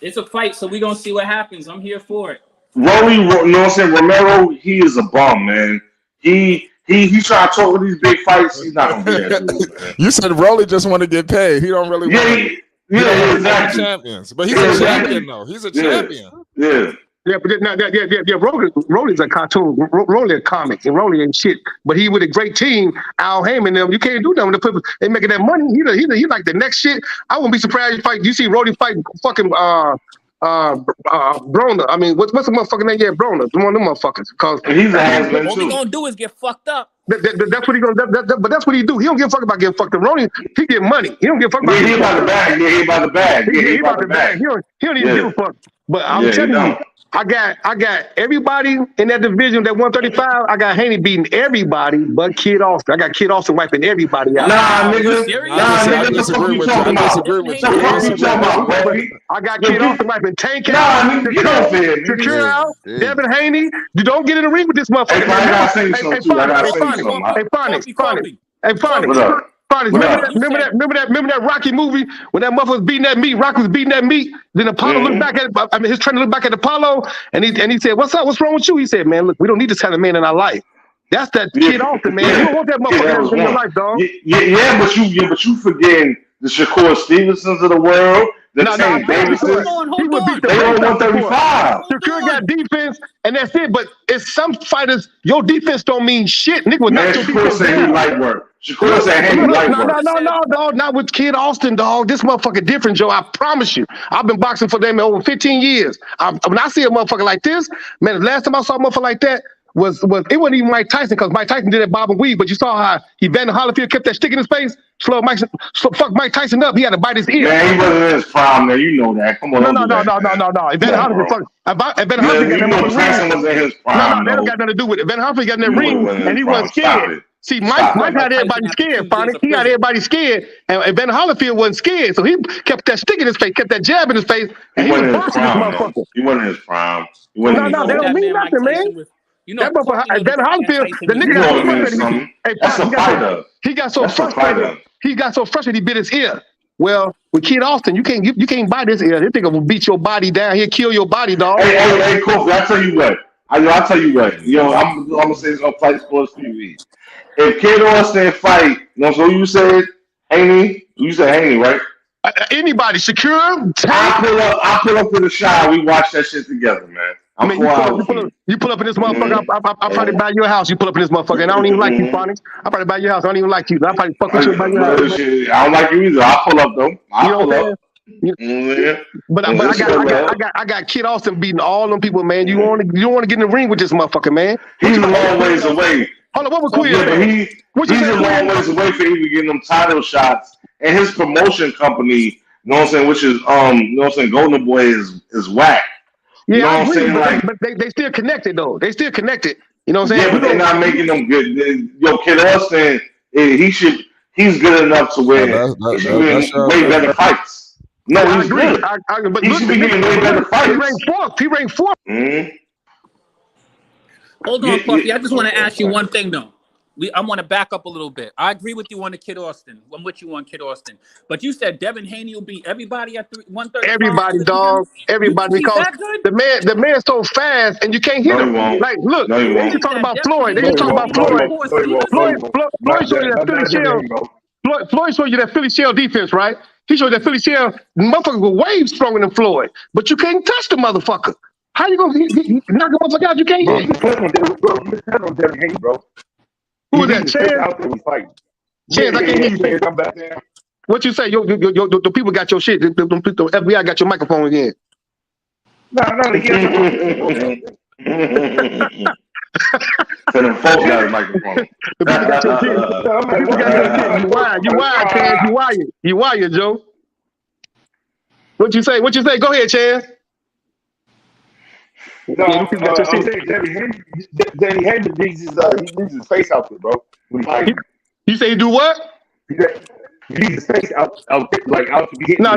It's a fight, so we're going to see what happens. I'm here for it. Rolly, you know what I'm saying? Romero, he is a bum, man. He trying to talk with these big fights. He's not going to be that dude, man. You said Rolly just want to get paid. He don't really want to. Yeah, exactly. Champions. But he's a champion, though. He's a champion. Yeah. Yeah, but Rolly's a cartoon. Rolly a comic, and Rolly ain't shit. But he with a great team, Al Heyman, them. You can't do nothing with the people. They making that money. He like the next shit. I wouldn't be surprised if you see Rolly fight fucking Brona. I mean, what's the motherfucking name? Yeah, Brona. One of them motherfuckers. Because he's a has-been All he gonna do is get fucked up. That's what he gonna. But that's what he do. He don't give a fuck about getting fucked up. Rolly, he get money. He don't give a fuck about. He about the bag. Yeah, he about the bag. He about the bag. He don't even give a fuck. But I'm telling you, I got everybody in that division, that 135. I got Haney beating everybody but Kid Austin. I got Kid Austin wiping everybody out. Nah, nigga. I disagree with you. I disagree with you. What you talking about, baby? I got Kid Austin wiping Tank Nah, out. nigga, get off here, nigga. Secure out. Devin Haney. You don't get in the ring with this motherfucker. Hey, I gotta say something too. I gotta say something. Hey, Phonics. What up? Remember that Rocky movie when that motherfucker was beating that meat? Rocky was beating that meat. Then Apollo looked back at, his trainer looked back at Apollo, and he said, "What's up? What's wrong with you?" He said, "Man, look, we don't need this kind of man in our life." That's that Kid Austin, man. You don't want that motherfucker in your life, dog. Yeah, but you forgetting the Shakur Stevensons of the world, the Tank Davises. They on 135. Shakur got defense, and that's it. But it's some fighters, your defense don't mean shit. Nigga, Man, Shakur said he light work. Shakur said he light work. No, dog. Not with Kid Austin, dog. This motherfucker different, Joe. I promise you. I've been boxing for them over 15 years. When I see a motherfucker like this, man, the last time I saw a motherfucker like that, was it wasn't even Mike Tyson, because Mike Tyson did that bob and weave, but you saw how Evander Holyfield kept that stick in his face, fuck Mike Tyson up. He had to bite his ear. Man, he wasn't in his prime, man. You know that. Come on. No. Evander Holyfield, Evander Holyfield got nothing Tyson was in his prime. No, that don't got nothing to do with it. Evander Holyfield got in that ring, and he wasn't scared. See, Mike had everybody scared, Phonics. He got everybody scared, and Evander Holyfield wasn't scared, so he kept that stick in his face, kept that jab in his face, and he was boxing this motherfucker. He wasn't in his prime. No, that don't mean nothing, man. That motherfucker, Evander Holyfield, the nigga got so frustrated. That's a fighter. He got so frustrated. He got so frustrated he bit his ear. Well, with Kid Austin, you can't bite his ear. This nigga will beat your body down. He'll kill your body, dog. Hey, Kofi, I tell you what. I'll tell you what. Yo, I'm gonna say this on Fight Sports TV. If Kid Austin fight, you know what you said? Haney? You said Haney, right? Anybody, secure? I'll pull up to the shop. We watch that shit together, man. You pull up in this motherfucker. I probably buy your house. You pull up in this motherfucker, and I don't even like you, Phonics. I probably buy your house. I don't even like you. I probably fuck with you by your house. I don't like you either. I'll pull up though. I'll pull up. But I got Kid Austin beating all them people, man. You want to get in the ring with this motherfucker, man. He's a long ways away. Hold on, what was Quiz? He's a long ways away from even getting them title shots. And his promotion company, you know what I'm saying, which is you know what I'm saying, Golden Boy is whack. Yeah, you know I what I'm saying? but they still connected though. They still connected. You know what I'm saying? Yeah, but they're not making them good. Yo, Kid Austin, he's good enough to where he should be way better fights. No, I he's agree. good. But He should be getting way better fights. He ranked fourth. Hold on, Puffy. I just want to ask you one thing, though. I want to back up a little bit. I agree with you on the Kid Austin. I'm with you on Kid Austin. But you said Devin Haney will beat everybody at 130. Everybody, dog. Everybody, because the man's so fast and you can't hit him. Like, look, they just talking about Floyd. They just talking about Floyd. Floyd showed you that Philly shell. Floyd showed you that Philly shell defense, right? He showed that Philly shell. The motherfucker was way stronger than Floyd, but you can't touch the motherfucker. How you gonna knock the motherfucker out? You can't hit him. Bro. Who is that? Chance, I can't hear you. Come back there. What you say? The people got your shit. The FBI got your microphone again. No, they can't. So the folks got a microphone. The people got your shit. You wired, Chance. You wired, Joe. What you say? Go ahead, Chance. No, I'm saying Danny Henry leaves his face out there, bro. You say he do what? He leaves his face out to be hitting. No.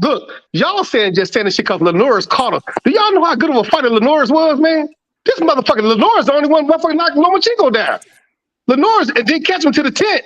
Look, y'all saying the shit because Lenore's caught him. Do y'all know how good of a fighter Lenore's was, man? This motherfucker, Lenore's the only one motherfucker knocked Lomachenko down. Lenore's and didn't catch him to the 10th.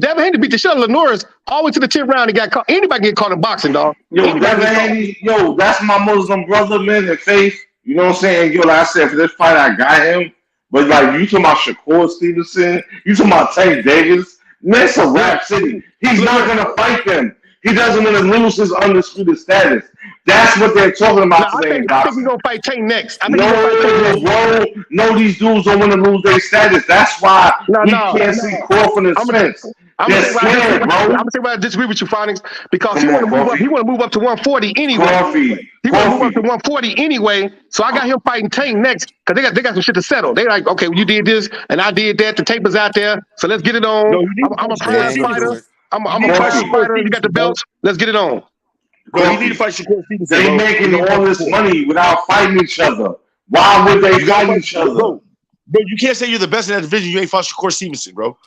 Devin Haney beat the shit out of Lenore's all the way to the 10th round and got caught. Anybody get caught in boxing, dog. Yo, Devin Haney, that's my Muslim brother, man, in faith. You know what I'm saying? Yo, like I said, for this fight, I got him. But like you talking about Shakur Stevenson, you talking about Tank Davis, man, it's a rap city. He's not gonna fight them. He doesn't want to lose his undisputed status. That's what they're talking about today. I think he's gonna fight Tank next. No, these dudes don't want to lose their status. That's why we can't see Crawford and Spence. I'm gonna say why I disagree with you, Phonics, because he want to move up to 140 anyway. He want to move up to 140 anyway. So I got him fighting Tank next because they got some shit to settle. They like, okay, well, you did this and I did that. The tape is out there, so let's get it on. I'm a prize fighter. I'm a prize fighter. You got the belts. Let's get it on. Bro, he need to fight Shakur Stevenson. They making all this money without fighting each other. Why would they fight each other? Bro, you can't say you're the best in that division. You ain't fought Shakur Stevenson, bro.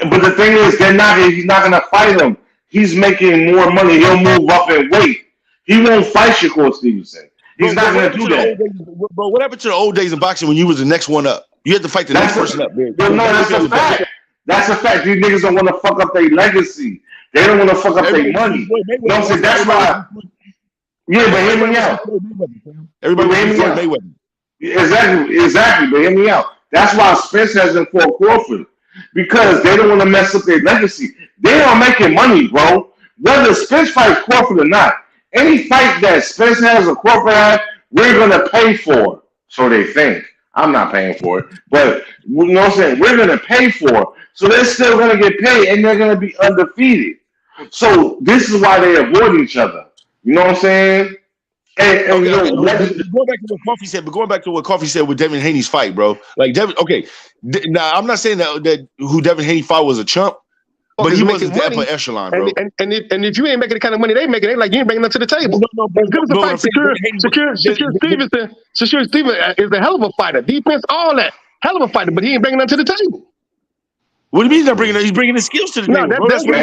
But the thing is, he's not gonna fight him. He's making more money. He'll move up in weight. He won't fight Shakur Stevenson. He's not gonna do that. Bro, what happened to the old days of boxing when you was the next one up? You had to fight the next person up, man. No, that's a fact. That's a fact. These niggas don't want to fuck up their legacy. They don't want to fuck up their money. No, see, that's why. Yeah, but hear me out. Everybody Mayweather. Exactly. But hear me out. That's why Spence hasn't fought Crawford, because they don't want to mess up their legacy. They are making money, bro. Whether Spence fights Crawford or not, any fight that Spence has or Crawford has, we're gonna pay for. So they think. I'm not paying for it, but you know what I'm saying? We're gonna pay for it. So they're still gonna get paid, and they're gonna be undefeated. So this is why they avoid each other. You know what I'm saying? And you know, going back to what Coffee said with Devin Haney's fight, bro. Like Devin, okay. Now I'm not saying that who Devin Haney fought was a chump, but he wasn't the upper echelon, bro. And if you ain't making the kind of money they making, they like you ain't bringing them to the table. No, as good as a fight, Shakur Stevenson is a hell of a fighter. Defense, all that, hell of a fighter, but he ain't bringing them to the table. What do you mean he's not bringing? He's bringing his skills to the table. That's what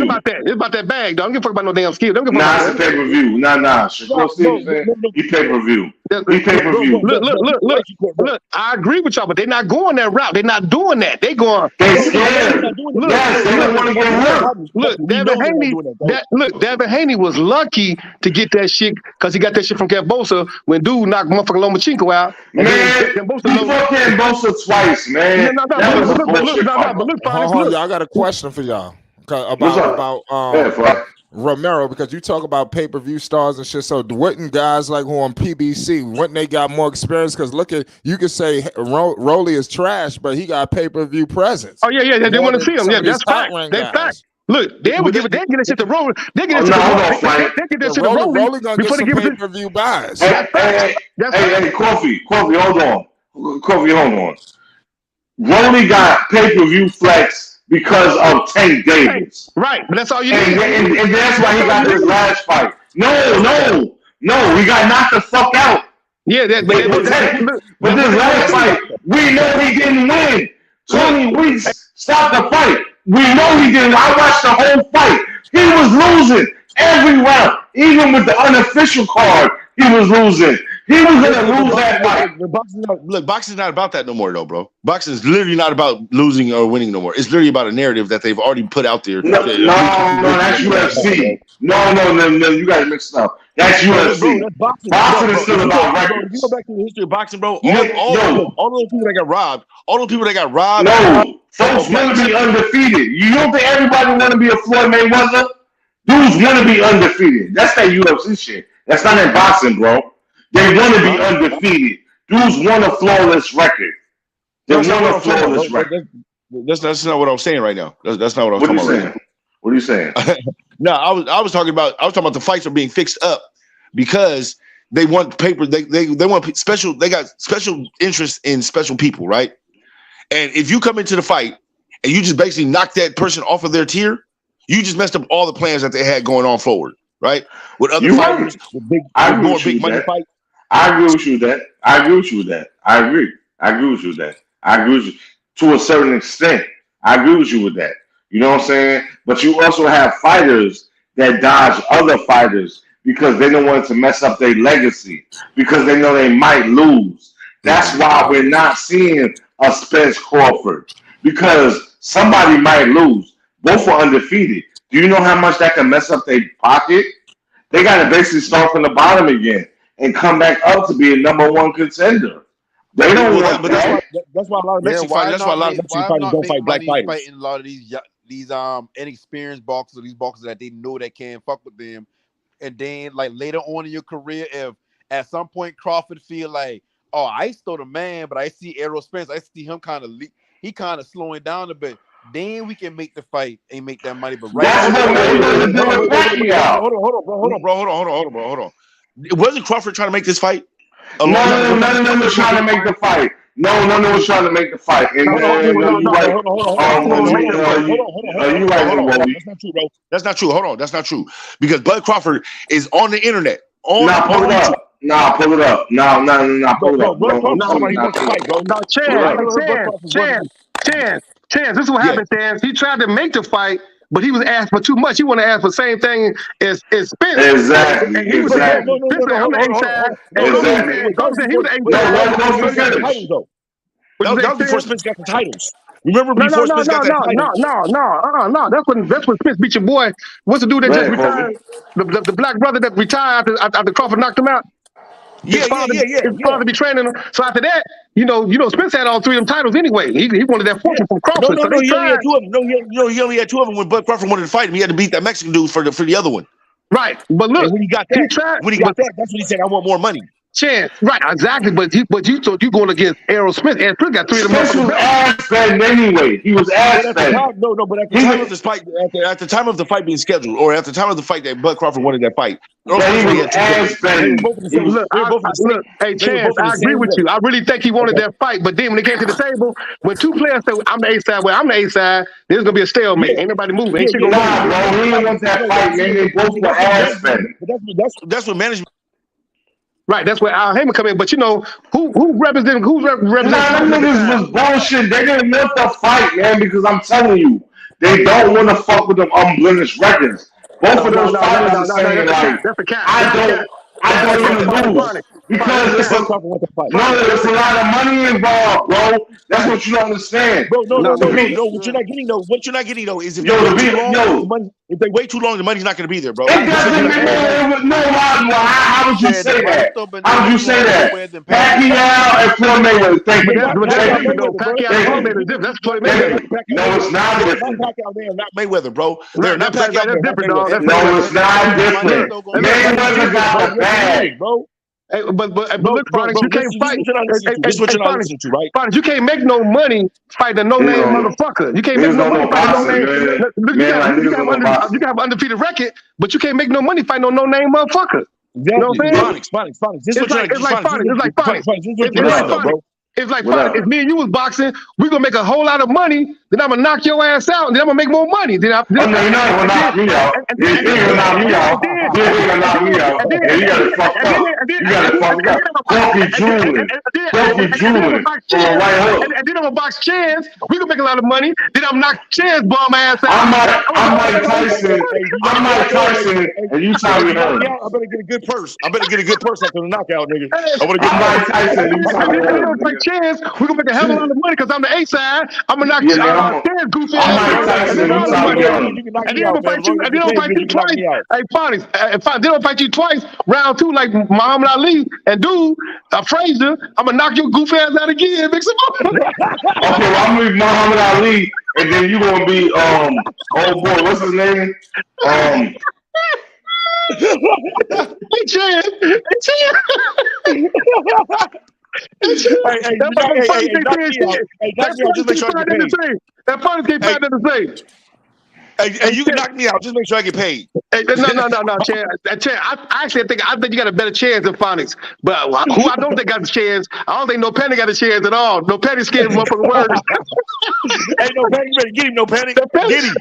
about that. It's about that bag, dog. Don't give a fuck about no damn skills. It's a pay-per-view. Shakur Stevenson, he pay-per-view. He pay-per-view. Look. I agree with y'all, but they're not going that route. They're not doing that. They going. They scared. Yes, they don't want to get hurt. Look, Devin Haney was lucky to get that shit because he got that shit from Kambosos when dude knocked motherfucking Lomachenko out. Man, he fucked Kambosos twice, man. Hold on, y'all. I got a question for y'all about Romero, because you talk about pay-per-view stars and shit. So wouldn't guys like who on PBC, wouldn't they got more experience? Because look at, you could say Rolly is trash, but he got pay-per-view presence. Oh yeah, they want to see him. Yeah, that's fact. That's fact. Look, they would give it. They get that shit to Rolly. They get that shit to Rolly. Rolly gonna get some pay-per-view buys. Hey, Coffee, hold on. Rolly got pay-per-view flex because of Tank Davis. Right, but that's all you need. And that's why he got his last fight. No, he got knocked the fuck out. Yeah, but this last fight, we know he didn't win. 20 weeks stopped the fight. We know he didn't. I watched the whole fight. He was losing every round, even with the unofficial card. He was losing. He was gonna lose that fight. Boxing's not about that no more, though, bro. Boxing is literally not about losing or winning no more. It's literally about a narrative that they've already put out there. No, that's UFC. No, you guys mixed up. That's UFC. Bro, boxing is still about records. You go back to the history of boxing, bro. All those people that got robbed. No, folks want to be undefeated. You don't think everybody want to be a Floyd Mayweather? Dudes want to be undefeated. That's that UFC shit. That's not in boxing, bro. They want to be undefeated. Dudes want a flawless record. They want a flawless record. That's not what I'm saying right now. That's not what I'm talking about right now. What are you saying? No, I was talking about the fights are being fixed up because they want paper. They want special. They got special interest in special people, right? And if you come into the fight and you just basically knock that person off of their tier, you just messed up all the plans that they had going on forward, right? With other fighters, with more big money fights. I agree with you with that. I agree with you with that. I agree with you to a certain extent. I agree with you with that. You know what I'm saying? But you also have fighters that dodge other fighters because they don't want to mess up their legacy, because they know they might lose. That's why we're not seeing a Spence Crawford, because somebody might lose. Both are undefeated. Do you know how much that can mess up their pocket? They got to basically start from the bottom again and come back up to be a number one contender. They don't want that. That's why a lot of Mexican fighters. That's why a lot of Mexican fighters don't fight black fighters. Fighting a lot of these inexperienced boxers, or these boxers that they know that can't fuck with them, and then like later on in your career, if at some point Crawford feel like, oh, I still the man, but I see Errol Spence, I see him kind of slowing down a bit. Then we can make the fight and make that money. But right now, hold on. Wasn't Crawford trying to make this fight? None of them was trying to make the fight. No was trying to make the fight. And Hold on, you right. hold You right, Wally. That's not true, bro. That's not true. Hold on, that's not true. Because Bud Crawford is on the internet. Nah, pull it up. Nah, pull it up. Nah, pull it up. Bud Crawford, somebody wants to fight, bro. No, Chance. This is what happened, Chance. He tried to make the fight, but he was asked for too much. He wanted to ask for the same thing as Spence. Exactly. And he was saying, he was on the inside. That was before Spence got the titles. Remember before Spence got the titles? No. That's when Spence beat your boy. What's the dude that just retired? The black brother that retired after Crawford knocked him out. His father be training him. So after that, Spence had all three of them titles anyway. He wanted that fortune from Crawford. No, he only had two of them. He only had two of them when Bud Crawford wanted to fight him. He had to beat that Mexican dude for the other one. Right, but look, and when he got that, that's when he said, "I want more money." Chance, right, exactly. But you thought you going against Errol Smith. Errol Smith got three of them. Spence was ass bad anyway. He was ass bad. No, but at the time of the fight, at the time of the fight being scheduled, or at the time of the fight that Bud Crawford wanted that fight, Look, hey Chance, I agree with you. I really think he wanted that fight, but then when it came to the table, when two players said, "I'm the A side," I'm the A side, there's gonna be a stalemate. Ain't nobody moving. Ain't shit gonna move. Bro, he didn't want that fight. They both were ass bad. That's what management. Right, that's where Al Heyman come in. But who represents? Niggas was bullshit. They didn't want the fight, man. Because I'm telling you, they don't want to fuck with them unblemished records. Both of those fighters are saying like, I don't even lose because it's a lot of money involved, bro. That's what you don't understand. Bro, no. What you're not getting though is if they wait too long, the money's not going to be there, bro. It doesn't how would you say that? How would you say that? Pacquiao and Floyd Mayweather. Thank you. That's Floyd Mayweather. No, it's not different. They're not Mayweather, bro. They're not Pacquiao. That's different, dog. No, it's not different. Mayweather got a bag, bro. Hey, but look, Fonix, you can't fight. This is what you're not listening to, right? Fonix, you can't make no money fighting a no-name motherfucker. You can't make no money fighting a no-name. You can have an undefeated record, but you can't make no money fighting a no-name motherfucker. You know what I'm saying? Fonix. It's like fun. If me and you was boxing, we're gonna make a whole lot of money, then I'm gonna knock your ass out, and then I'm gonna make more money. Then you're not gonna knock me out. You're gonna knock me out. You're gonna knock me out. And you got it fucked up. You got it fucked up. Funky drooling. For a right hook. And then I'm gonna box Chance. We gonna make a lot of money. Then I'm knock Chance bum ass out. I'm Mike Tyson. And you tell me that. I better get a good purse. after the knockout, nigga. I'm Mike Tyson. You tell me that. Chance, we're gonna make a hell of a lot of money because I'm the A side. I'm gonna knock Chance goofy ass. And then I'm gonna fight you. And then I'm fight you twice. Hey, Fonix, then I'll fight you twice. Round two, like Muhammad Ali and dude, Frazier. I'm gonna knock your goofy ass out again. Make some money. Okay, well, I'm gonna be Muhammad Ali, and then you gonna be oh boy, what's his name? Hey, Chance. That Fonix can't find the same. Hey, you can knock me out. Just make sure I get paid. Hey, no, Chance. I think you got a better chance than Fonix. But who I don't think got a chance, I don't think No Penny got a chance at all. No Penny scared him up for the words. Hey, No Penny, you better get him, No Penny. Get him.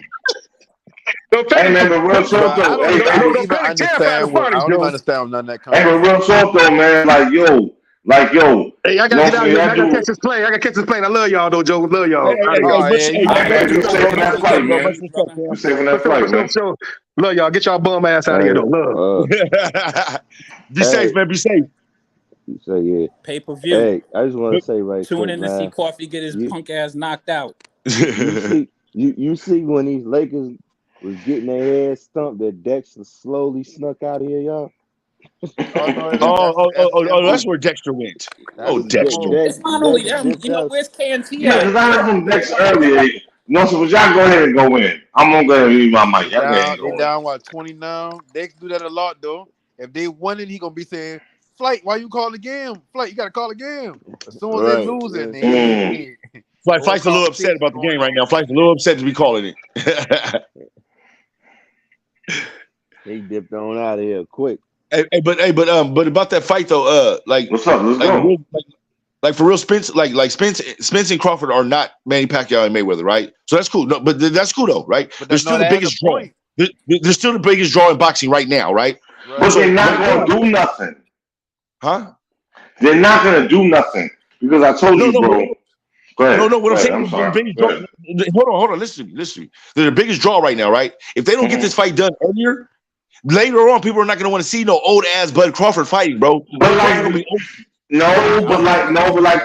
Hey, man, but real talk though. I don't even understand none of that. Hey, but real talk though, man. Like yo. Hey, I gotta get out here. I gotta catch this plane. I love y'all though, Joe. Love y'all. You saving that flight, man. You saving that flight, man. Love y'all. Get y'all bum ass out of here though. Love. Be safe, man. Be safe. So yeah. Pay-per-view. Hey, I just want to say tune in to see Coffee get his punk ass knocked out. You see when these Lakers was getting their ass stumped, that Dexter slowly snuck out of here, y'all. That's where Dexter went. Dexter. It's not only that. Where's KNT? Yeah, because I heard from Dexter earlier. So y'all go ahead and go in. I'm gonna go ahead and leave my mic. They down 20 now. Dex do that a lot though. If they won it, he gonna be saying, "Flight, why you call the game? Flight, you gotta call the game." As soon as they lose it, Flight's a little upset about the game right now. Flight's a little upset to be calling it. He dipped on out of here quick. But about that fight though, what's up? Let's go. Like for real, Spence and Crawford are not Manny Pacquiao and Mayweather, right? So that's cool. No, but that's cool though, right? But They're still the biggest draw. They're still the biggest draw in boxing right now, right? But they're not going to do nothing. Huh? They're not going to do nothing because I told you, bro. Go ahead. No. What I'm saying is they're the biggest draw. Hold on. Listen to me. They're the biggest draw right now, right? If they don't get this fight done earlier, later on, people are not going to want to see no old ass Bud Crawford fighting, bro. But like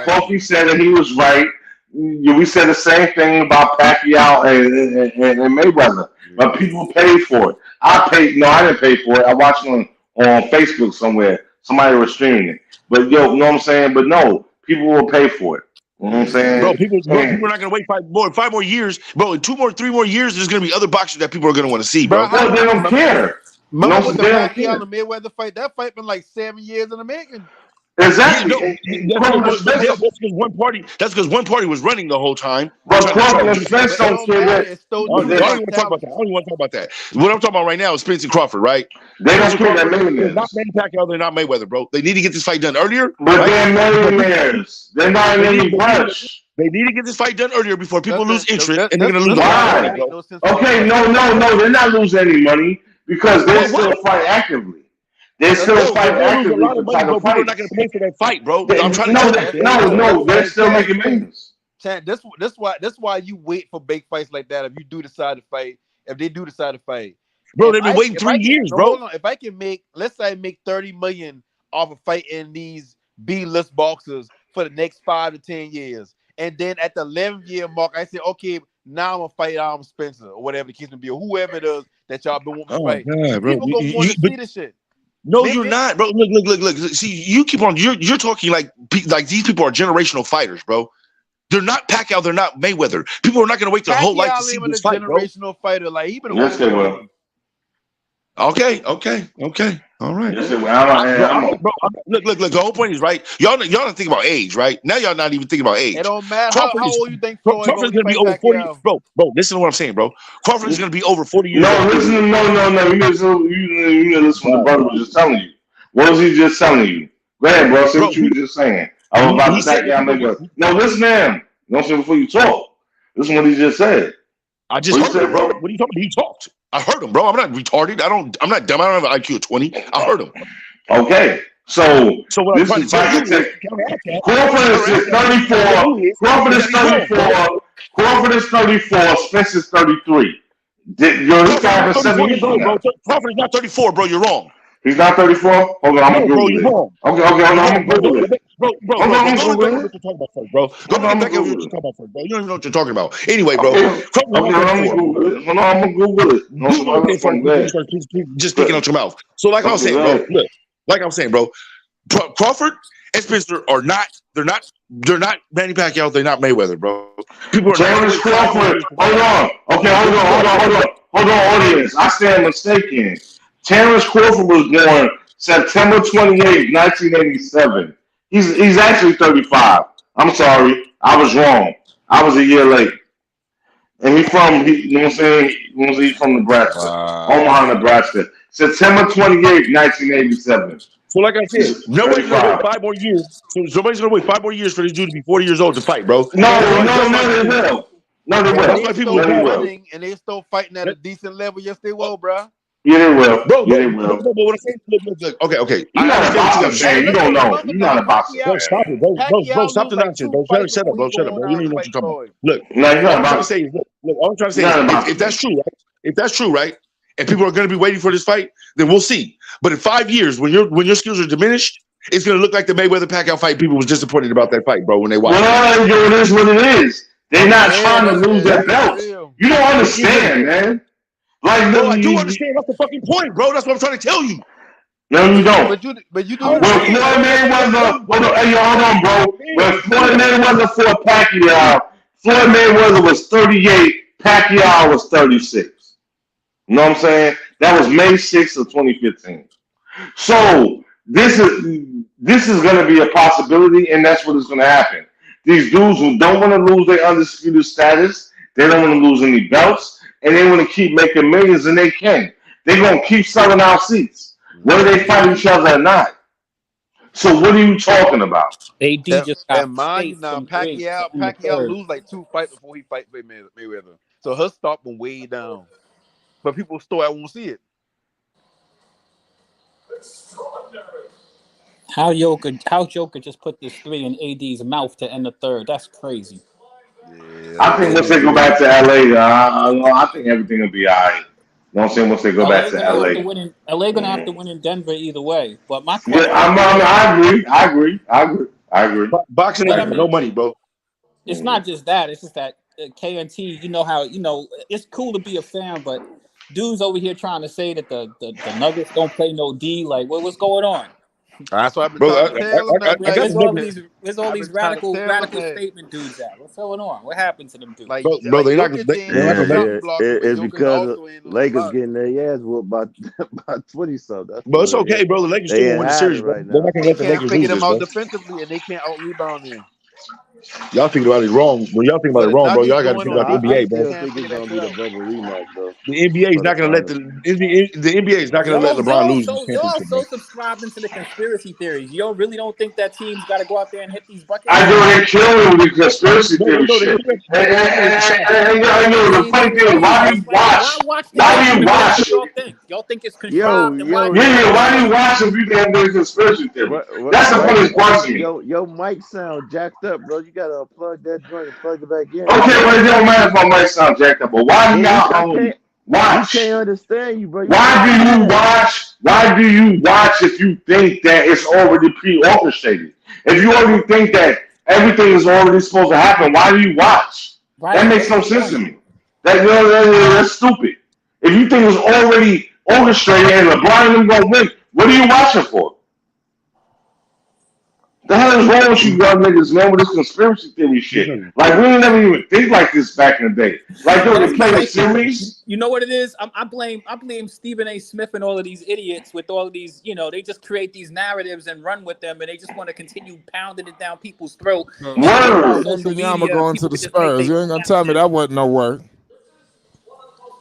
Kofi said, and he was right. We said the same thing about Pacquiao and Mayweather, but people paid for it. I didn't pay for it. I watched it on Facebook somewhere. Somebody was streaming it. But you know what I'm saying? But no, people will pay for it. You know what I'm saying? Bro, people are not going to wait 5 more years. Bro, in 3 more years, there's going to be other boxers that people are going to want to see, bro. They don't care. Remember with the Pacquiao and the Mayweather fight? That fight been like 7 years in the making. Exactly. That's because one party was running the whole time. But Crawford and Spence don't care that. I don't even want to talk about that. What I'm talking about right now is Spence and Crawford, right? They don't care that millionaires. They're not Manny Pacquiao, they're not Mayweather, bro. They need to get this fight done earlier. But they're millionaires. They're not in any rush. They need to get this fight done earlier before people lose interest, and they're going to lose money. Okay, no. They're not losing any money because they still fight actively. They still fight actively. People are not going to pay for that fight, bro. I'm trying to tell you. No. They're still making millions. Chad, that's why you wait for big fights like that. If you do decide to fight, if they do decide to fight, bro, they've been waiting 3 years, bro. Hold on. If I can make, let's say, I make $30 million off of fighting these B-list boxers for the next 5 to 10 years, and then at the 11th year mark, I say, okay, now I'm gonna fight Spencer or whatever the case may be, or whoever it is that y'all been wanting to fight. God, bro. People gonna want to see this shit. No, you're not, bro. Look. See, you keep on. You're talking like these people are generational fighters, bro. They're not Pacquiao. They're not Mayweather. People are not going to wait their whole life to see this fight, bro. Generational fighter, like he been. Yes, they will. Okay. All right. Yes, they will. Bro, look. The whole point is right. Y'all don't think about age, right? Now y'all not even thinking about age. It don't matter how old you think Crawford's going to be over 40 years, bro. Listen to what I'm saying, bro. Crawford is going to be over 40 years. No, listen. No. You listen to the brother was just telling you. What was he just telling you? Go ahead, bro. Say what you were just saying. I was about to say Mayweather. No, listen to him. Don't say before you talk. Listen to what he just said. I just heard him, bro. What are you talking about? He talked. I heard him, bro. I'm not retarded. I'm not dumb. I don't have an IQ of 20. I heard him. Okay. So what this is Crawford is 34. Crawford is 34. Crawford is 34. Spence is 33. This guy has 7 years ago. Crawford is not 34, bro. You're wrong. He's not 34? Hold on, I'm going to Google it. Okay, hold on, I'm going to Google it. Bro, go back to what you're talking about first, bro. Go back to what you're talking about first, bro. You don't even know what you're talking about. Anyway, bro. I'm going to Google it. Just speaking out your mouth. So like I was saying, bro, look. Like I was saying, bro, Crawford and Spencer are not, they're not Manny Pacquiao, they're not Mayweather, bro. People are Terrence Crawford. Hold on. Okay, hold on, audience. I stand mistaken. Terrence Crawford was born September 28, 1987. He's actually 35. I'm sorry. I was wrong. I was a year late. And you know what I'm saying? He's from Nebraska. Omaha, Nebraska. September 28, 1987. So like I said, nobody's going to wait 5 more years. So somebody's going to wait 5 more years for this dude to be 40 years old to fight, bro. No, they will. That's why people are running and they still fighting at a decent level. Yes, they will, bro. Yeah, they will. Bro, they will. But what I'm saying, look. Okay. You're not a boxer, man. You don't know. You're not a boxer. Bro, stop it, bro. Stop the nonsense, bro. Shut up, bro. You don't even know what you're talking about. Look, no, you're not a boxer. All I'm trying to say is, if that's true, right? And people are going to be waiting for this fight, then we'll see. But in 5 years, when your skills are diminished, it's going to look like the Mayweather-Pacquiao fight. People was disappointed about that fight, bro, when they watched it. It is what it is. They're not trying to lose their belts. You don't understand, man. Like, no, I do understand. That's the fucking point, bro. That's what I'm trying to tell you. No, you don't. But you do. When Floyd Mayweather, hold on, bro. When Floyd Mayweather fought Pacquiao, Floyd Mayweather was 38. Pacquiao was 36. You know what I'm saying? That was May 6th of 2015. So this is going to be a possibility, and that's what is going to happen. These dudes who don't want to lose their undisputed status, they don't want to lose any belts, and they want to keep making millions, and they can. They're going to keep selling out seats, whether they fight each other or not. So what are you talking about? AD just got And mind you, spaced now from three in the Pacquiao third. lose like 2 fights before he fight Mayweather. So her stock went way down, but people still won't see it. How Joker just put this 3 in AD's mouth to end the third? That's crazy. Yeah, I think once they go back to LA, I think everything will be all right. You know what I'm saying? Once they go back LA to gonna have to LA. win in LA gonna have to win in Denver either way. But my Yeah, question, I agree. Boxing but ain't I got mean, no money, bro. it's not just that. It's just that KNT. You know how it's cool to be a fan, but dudes over here trying to say that the Nuggets don't play no D. Like, what's going on? That's what I've been Bro, trying to tell him. I got Where's the all Nuggets. I've these been trying to tell him radical that. statement dudes at? What's going on? What happened to them dudes? Like, Bro, they're not Jokic gonna ain't they're not no gonna make shot it. blocker, but It's Jokic because also ain't no Lakers slouch. getting their ass whooped by 20 something. That's But it's what it okay, is. bro. The Lakers They still gonna in win the hiding series, bro. right They're now. not gonna They let the can't Lakers figure lose them this, out bro. defensively, and they can't out rebound them. Y'all think about it wrong. When y'all think about What it the wrong, bro, Nuggets y'all got to doing think No, on about the I NBA, defense, they bro. still can't think figure it's that gonna shit be the out. bubble rematch though The NBA is for the not gonna let the finals. NBA is not gonna let LeBron lose this Y'all championship, so bro. subscribing to the conspiracy theories. Y'all really don't think that team's got to go out there and hit these I buckets? know they killing with conspiracy No, they theory know they shit. do that. And, They know it's a shot. the funny thing is, why do you watch? Why watch the Why do game you if it ain't what watch? y'all think? Y'all think it's Yo, contrived, and why yo, do you Yeah, yo, watch why it? do you watch if you think there's a conspiracy theory? That's the Why funny you part to me. yo mic sound jacked up, bro? You gotta unplug that joint and plug it back in. Okay, but it don't matter if my mic sound jacked up. But why do I y'all can't. We watch? can't understand you, bro. You Why sound do you bad. watch? Why do you watch if you think that it's already pre-orchestrated? If you already think that everything is already supposed to happen, why do you watch? That Right. makes What's no the sense to point? me. That's stupid. If you think it's already orchestrated and LeBron and them gonna win, what are you watching for? The hell is wrong with you young niggas, man, with this conspiracy theory shit? Like, we ain't never even think like this back in the day. Like, yo, That's they because playing they think series? you know what it is. I blame Stephen A. Smith and all of these idiots with all of these. They just create these narratives and run with them, and they just want to continue pounding it down people's throat. So, And they want Word. social Wembanyama media. going to People the could just make Spurs. their You own ain't gonna tell me narrative. that wasn't no work.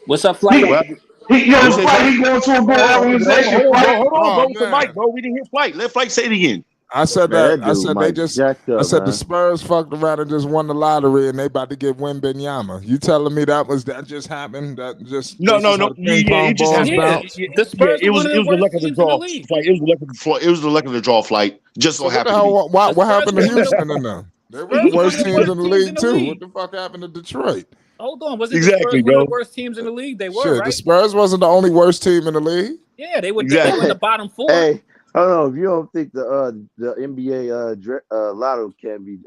What's up, He, Flight? Well, yo, you say Flight, something? he going to a good Hold organization, on, bro. Flight. Hold on, bro. Oh It's a mic, man. bro. We didn't hear Flight. Let Flight say it again. I said Man, that. that I dude said they mic just. jacked I up, said the man. Spurs fucked around and just won the lottery, and they about to get Wembanyama. You telling me that just happened? No, This no, is how no. the ping Yeah, pong it just balls happened. Yeah, bounce. the Spurs are one of It the was the luck worst of the teams in the draw. league. Flight. It was the luck of the. It was the luck of the draw. Flight. Just So so what the happened to be. hell? The What Spurs happened to are one of the Houston and them? They were the Spurs are one of worst the teams in worst the teams in league the too. What league. the fuck happened to Detroit? Hold on, wasn't the Exactly, Spurs one of bro. the worst teams in the league? They were, Shit, the right? Spurs wasn't the only worst team in the league. Yeah, they were in the Exactly. bottom four. Hey, hold on. If you don't think the NBA lotto can be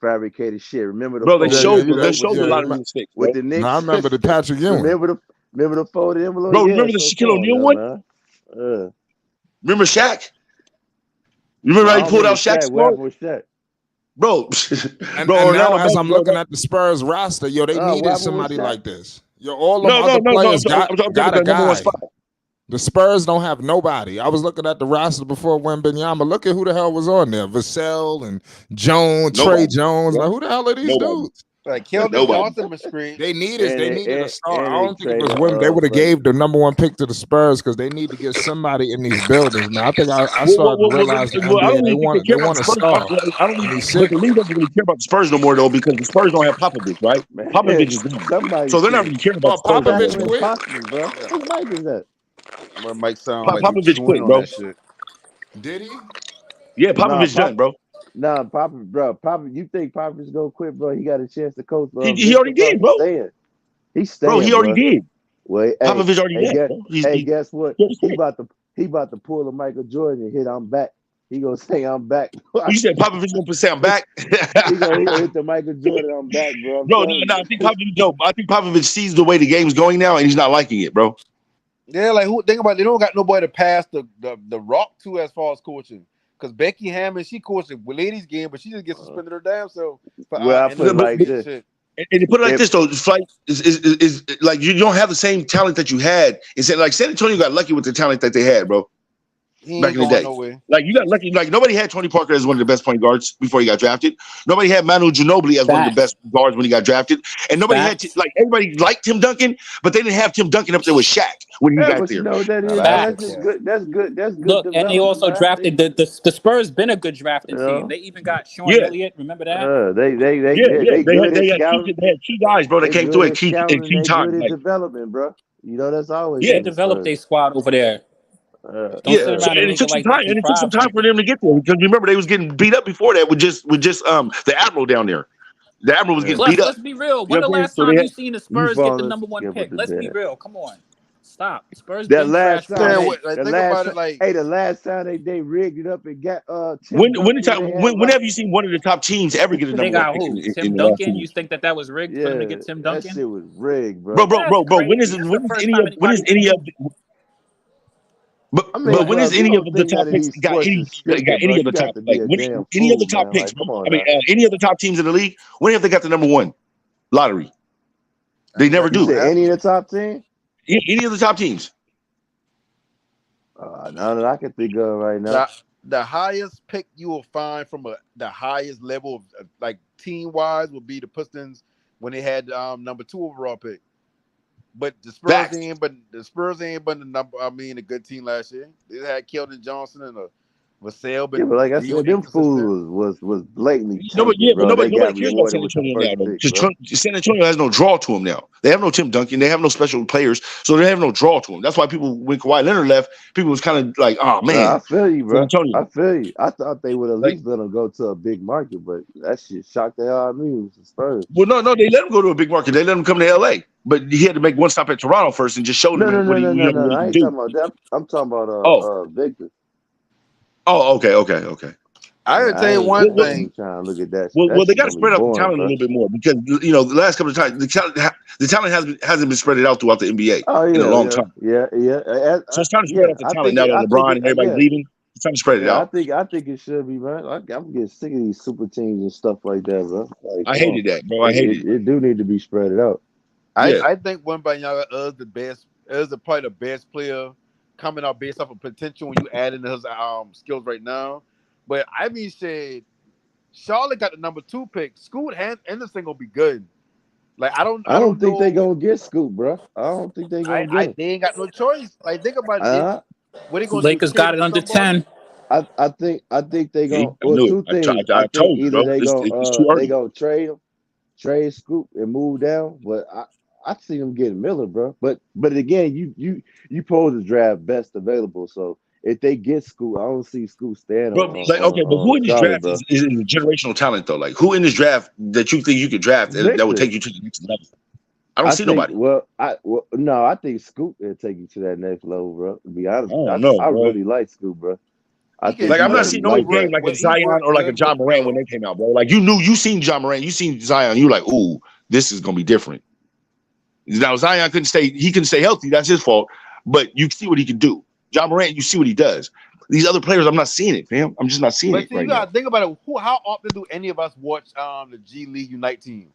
fabricated shit, remember the Bro, they Yeah, folded yeah, showed you they envelope got. with showed the Yeah, the lottery mistakes, with bro. the no, I Knicks? remember the Patrick Ewing. remember the folded envelope? Bro, Yeah. remember the So come Shaquille on, O'Neal now, one? man. Remember Shaq? You remember No, how I he don't pulled out remember Shaq's Shaq. What squad? happened with Shaq? Bro, And bro, and now Orlando as Magic, I'm bro. looking at the Spurs roster, yo, they What needed happened with somebody Shaq? like this. Yo, all them No, no, other no, no. players got I'm talking got about a the number one guy. spot. The Spurs don't have nobody. I was looking at the roster before Wembanyama. Look at who the hell was on there. Vassell and Jones, Trey Nobody. Jones. Like, who the hell are these Nobody. dudes? Like Keldon Nobody. Johnson was great. They needed a star. I And they don't think it was traded Wim. They would have fucking gave the number one pick to the Spurs because they need to get somebody in these buildings, man. I think I started to realize the I NBA don't really think they they care about want the a Spurs. star I don't in really, these but the cities. league doesn't really care about the Spurs no more though because the Spurs don't have Popovich, right? man. Popovich is gone, Somebody so they're not said really caring about Oh, the Spurs no more, Popovich Jacqueline bro. quit. Postman, bro. Yeah. Who mic is that? My mic sound like he Popovich chewing quit, on bro. that shit. Did he? Yeah, Nah, Popovich done, bro. Papa, bro. Papa, you think Papa's gonna quit, bro? He got a chance to coach He already Vista, bro. did, He's bro. staying. He's Bro, he staying, already bro. did. Well, Popovich already left, guess, bro. He guess what? already He quit. about to pull a Michael Jordan and hit. I'm back. He gonna say I'm back. You said Popovich gonna say I'm back, he gonna hit the Michael Jordan. I'm back, bro. I'm bro. No, telling no, you. I think Popovich sees the way the game's going now, and he's not liking it, bro. Yeah, like who think about it, they don't got nobody to pass the rock to as far as coaching. Because Becky Hammond, she coached a ladies game, but she just gets suspended her damn self for Well, I put it like inappropriate this: shit. And to put it like if this though, it's like is like you don't have the same talent that you had. It's like San Antonio got lucky with the talent that they had, bro. He back ain't in the going day. nowhere. Like you got lucky. Like nobody had Tony Parker as one of the best point guards before he got drafted. Nobody had Manu Ginobili as one of the best guards when he got drafted, and nobody had like everybody liked Tim Duncan, but they didn't have Tim Duncan up there with Shaq when he Yeah, got but you there. know what that is, man. That's just good. That's good. That's good Look, and they development also by drafted athletes. the Spurs. Been a good drafting You team. know? They even got Sean Yeah, Elliott. Remember that? They yeah. good at They scouting. had key guys, bro. That They came through good at at key scouting and key they good time. at Like development, bro. You know that's always They been the developed Spurs. their squad over there. Don't sit yeah, so around and and it make it took some like they time, and it took some contrived time for something. them to get there because remember they was getting beat up before that with just the Admiral down there. The Admiral was getting beat Plus, up. let's be real. You When know the what I'm saying? last So they time you had seen the You Spurs get the falling number one skipper pick? to Let's be death. real. Come on, stop. Spurs That been trash last for time a they, minute. Like, the think last about time, it. Like, hey, the last time they rigged it up and got Tim when the Duncan time and they had when have Russ. you seen one of the top teams ever get a They number one got pick who? in Tim the last 2 Duncan. You years? think that was rigged for them to Yeah, get Tim that Duncan? shit was rigged, Bro, bro. That's when is crazy. That's the first time when is anybody been. any of I mean, when bro, is if you any of don't the think top none of picks these sports is got scripted, bro, any of you the top got to be like a when damn any of the fool, top man. picks, Like, bro? come on I mean, now. any of the top teams in the league, when have they got the number one lottery? They never that's You do. gonna said any happen. of the top 10? Any of the top teams. None that I can think of right now. The highest pick you will find from the highest level of like team wise would be the Pistons when they had number 2 overall pick. But the Spurs Facts. ain't but the number. I mean, a good team last year. They had Keldon Johnson and Vassell Yeah, been but like I real said, them inconsistent. fools was blatantly Yeah, tanking, but bro. They nobody got cares about rewarded San with the Antonio now, first though, pick, because bro. San Antonio has no draw to them now. They have no Tim Duncan, they have no special players, so they have no draw to them. That's why people, when Kawhi Leonard left, people was kind of like, oh Nah, I man, feel you, San bro. Antonio. I feel you. I thought they would at Like, least let him go to a big market, but that shit shocked the hell out of me. It was the Spurs. well, no, they let him go to a big market. They let him come to LA, but he had to make one stop at Toronto first and just show them No. what he I can ain't do. talking about that. I'm talking Oh, about Victor. okay. I Yeah, gotta tell you one I thing. ain't trying to look at that. Well, That they shit got to gonna be spread out the boring, talent a bro. little bit more because the last couple of times the talent hasn't been spread out throughout the NBA Oh in a long time. yeah. So it's time to spread out the talent now that LeBron and everybody's leaving. It's time to spread it out. I think it should be, man. I'm getting sick of these super teams and stuff like that, bro. Like, I come on, hated that, bro. I hated it. it do need to be spread out. Yeah. I think Wembanyama is the best. Is probably the best player coming out based off of potential when you add in his skills right now. But I mean, said Charlotte got the number 2 pick. Scoot Henderson gonna be good. Like I don't think they know. gonna get Scoop, bro. I don't think they gonna get him. They ain't got no choice. Like think about it. What they gonna do? Lakers Trade got him it for under somebody? 10. I think they See, gonna. I Well, knew it. two things. I I think told you, either bro. It's too they early. gonna trade Scoop and move down. But I see them getting Miller, bro. But again, you pose the draft best available. So if they get Scoop, I don't see Scoop staying But like, okay, but who on in this Charlotte, draft bro. is a generational talent though? Like, who in this draft that you think you could draft that would Victor. take you to the next level? I don't see nobody. No, I think Scoop will take you to that next level, bro. To be honest, I don't know, I bro. really like Scoop, bro. I He can. think Like, You I'm know, not really seeing no more like him. game like a Zion or like a good John with Morant when they came out, bro. Like, you seen John Morant, you seen Zion, you like, ooh, this is gonna be different. Now Zion couldn't stay healthy. That's his fault. But you see what he can do. John Morant, you see what he does. These other players, I'm not seeing it, fam. I'm just not seeing But it see, you right now. gotta think about it. How often do any of us watch the G League Unite team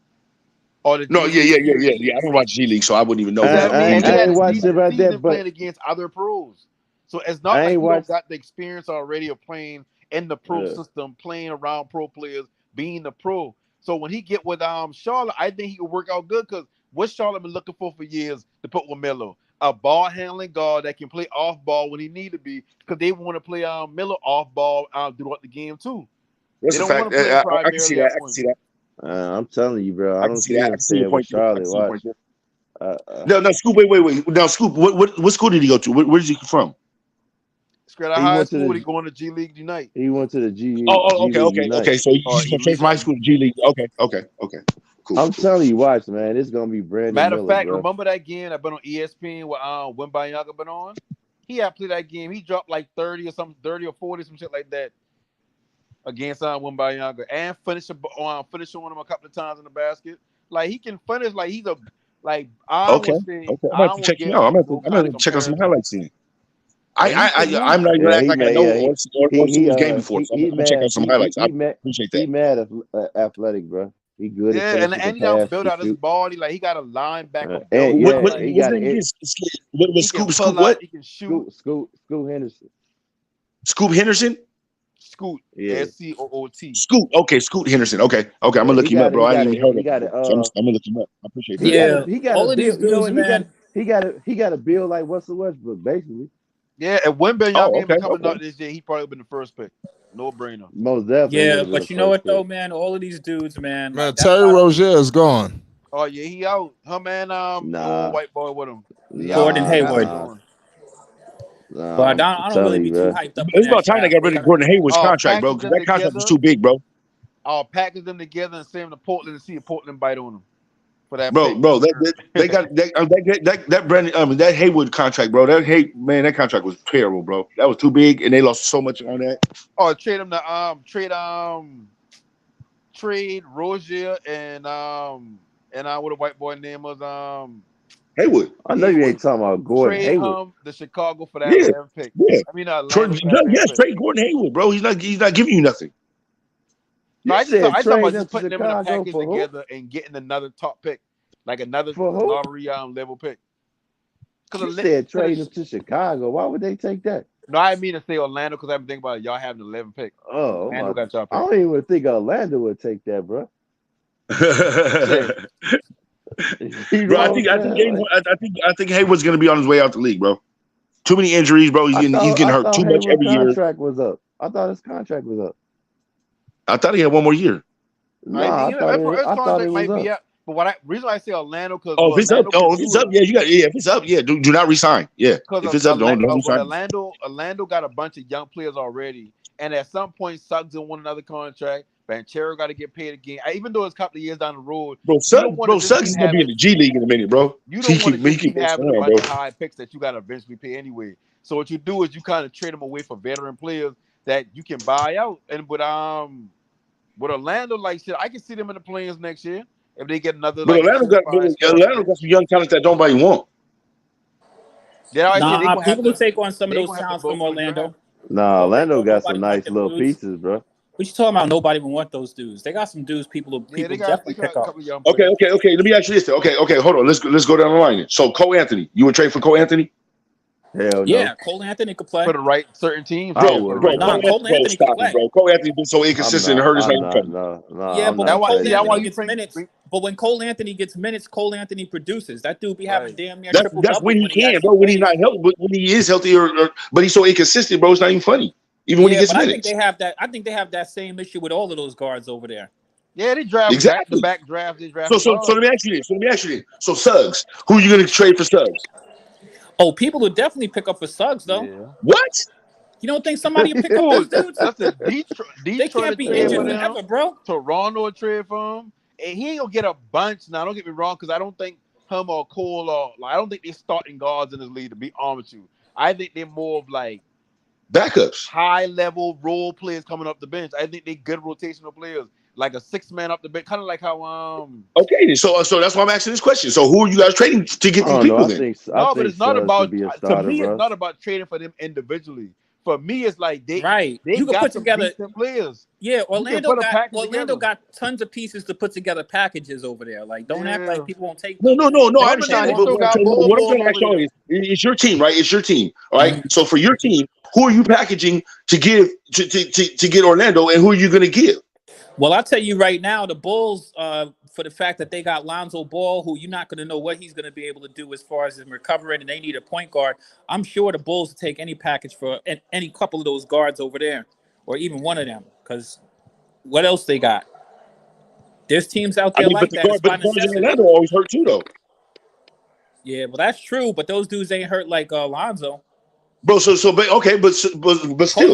or the No, G League series? yeah. I don't watch G League, so I wouldn't even know You who know the what I fuck mean? who's And there. you I had ain't a watching about season that, playing but against other pros. So it's not I like ain't you don't watch. got the experience already of playing in the pro system, playing around pro players, being the pro. So when he get with Charlotte, I think he could work out good because what Charlotte been looking for years to put with Melo, a ball handling guard that can play off ball when he need to be, because they want to play Melo off ball throughout the game too. That's They a don't want fact. to play him I can see primarily that. at I can point. see that. I'm telling you, bro. I I can don't see see that. I him can see your staying with point there. I can Charlotte. see your point Watch. there. No, Scoop. Wait. Now, Scoop. What school did he go to? Where did he come from? Straight out of He high went to school, the they going to G League Unite. he went to the G League Okay. Unite. So he's gonna change from high school to G League. Okay. Cool. I'm telling you, watch, man. It's gonna be Brandon Matter of Miller, fact, bro. remember that game I've been on ESPN with Wembanyama been on? He had played that game. He dropped like 30 or 40, some shit like that against Wembanyama and finish on him a couple of times in the basket. Like he can finish. Like he's a I Okay. would say I'm I gonna have to don't check him give out. no I'm kind gonna of check out some comparison. highlights then. But he can move. I'm not gonna Yeah, act he like I mad. know Yeah, or seen his game before. So I'm gonna check out some highlights. I appreciate that. he mad athletic, bro. He good at Yeah, finishing the and he done pass build to out his shoot. body. Like he got a linebacker build. And Bro. yeah, Like he What's got name it. again? What he can Scoop? pull What? out. He can shoot. Scoot Henderson. Scoot Henderson. Scoot. Yeah. SCOOT. Scoot. Okay, Scoot Henderson. Okay. I'm gonna look him up, bro. I didn't even heard of him. So I'm gonna look him up. I appreciate that. He got all a of these build. You know dudes, what? man. He got a build like Russell Westbrook, basically. Yeah, and Wemby Young Oh, okay, coming out this year, he probably been the first pick. No brainer. Most definitely. Yeah, would've been but the you know what first though, pick. man? All of these dudes, man. Man, Like, that's Terry why Rozier is gone. Oh yeah, he out. Him and Nah. old white boy with him. Gordon Hayward. But I don't really telling be you, too bro. hyped up on It's that about time they draft. got rid of Gordon Hayward's contract, bro, package because them that contract was together. too big, bro. I'll package them together and send them to Portland and see if Portland bite on them for that Bro, pick. they got that Brandon that Hayward contract, bro. That contract was terrible, bro. That was too big, and they lost so much on that. Oh, trade them to trade Rozier and what a white boy name was Hayward. I know you ain't talking about Gordon trade Hayward. him to Chicago for that Yeah, 11 pick. yeah. I mean, Atlanta for that 11 pick. Trade Gordon Hayward, bro. He's not giving you nothing. No, I said thought trade about them just to putting them in a Chicago package for who? together and getting another top pick, like another For who? lottery level pick. You said trade them to Chicago. Why would they take that? No, I mean to say Orlando because I've been thinking about it. Y'all having the 11 pick. Oh, Orlando got y'all I pick. don't even think Orlando would take that, bro. Bro, I think Hayward's gonna be on his way out the league, bro. Too many injuries, bro. He's getting hurt too much every year. Contract was up. I thought his contract was up. I thought he had one more year. Nah, I thought it was might be up. up. But reason why I say Orlando because If it's up, if it's up, do not resign. Yeah, if it's up, don't resign. Orlando got a bunch of young players already, and at some point, Suggs will want another contract. Banchero got to get paid again. Even though it's a couple of years down the road, Bro, Suggs is gonna be in the G League in a minute, bro. You don't want to keep having a bunch bro. of high picks that you got to eventually pay anyway. So what you do is you kind of trade them away for veteran players that you can buy out. And with Orlando, like shit, I can see them in the plans next year if they get another. But Orlando got some young talent that nobody want. Yeah, people will take on some of those talents from Orlando. Nah, Orlando got some nice little pieces, bro. What you talking about? Nobody even want those dudes. They got some dudes people definitely pick up. Okay. Let me ask you this. Okay. Hold on. Let's go down the line. So Cole Anthony, you would trade for Cole Anthony? Hell no. Yeah, Cole Anthony could play for the right certain teams. Bro, Cole Anthony could play. Bro, Cole Anthony been so inconsistent and hurt his name. Yeah, but when Cole Anthony gets minutes, when Cole Anthony gets minutes, Cole Anthony produces. That dude be having damn near triple doubles. That's when he can, bro. When he's not healthy, but when he is healthy, but he's so inconsistent, bro. It's not even funny. Even when he gets minutes. I think they have that same issue with all of those guards over there. Yeah, they draft back-to-back drafts. They draft. So let me ask you this. So Suggs, who are you going to trade for Suggs? Oh, people will definitely pick up for Suggs, though. Yeah. What? You don't think somebody will pick up those dudes? That's a Detroit. They can't be injured forever, bro. Toronto will trade for him, and he ain't gonna get a bunch. Now, don't get me wrong, because I don't think him or Cole I don't think they're starting guards in this league. To be honest with you, I think they're more of like backups, high-level role players coming up the bench. I think they're good rotational players, like a 6-man up the bench, kind of like how Okay, so that's why I'm asking this question. So who are you guys trading to get these people then? But it's not about to me. It's not about trading for them individually. For me, it's like they you can put together players. Yeah, Orlando got tons of pieces to put together packages over there. Like, don't act like people won't take them. No. I understand. What I'm trying to ask you is, it's your team, right? It's your team, all right? Mm-hmm. So for your team, who are you packaging to give to get Orlando, and who are you going to give? Well, I'll tell you right now, the Bulls, for the fact that they got Lonzo Ball, who you're not going to know what he's going to be able to do as far as him recovering, and they need a point guard. I'm sure the Bulls will take any package for any couple of those guards over there, or even one of them, because what else they got? There's teams out there like that. But the guards in Orlando always hurt too, though. Yeah, well, that's true, but those dudes ain't hurt like Lonzo. Bro, but still,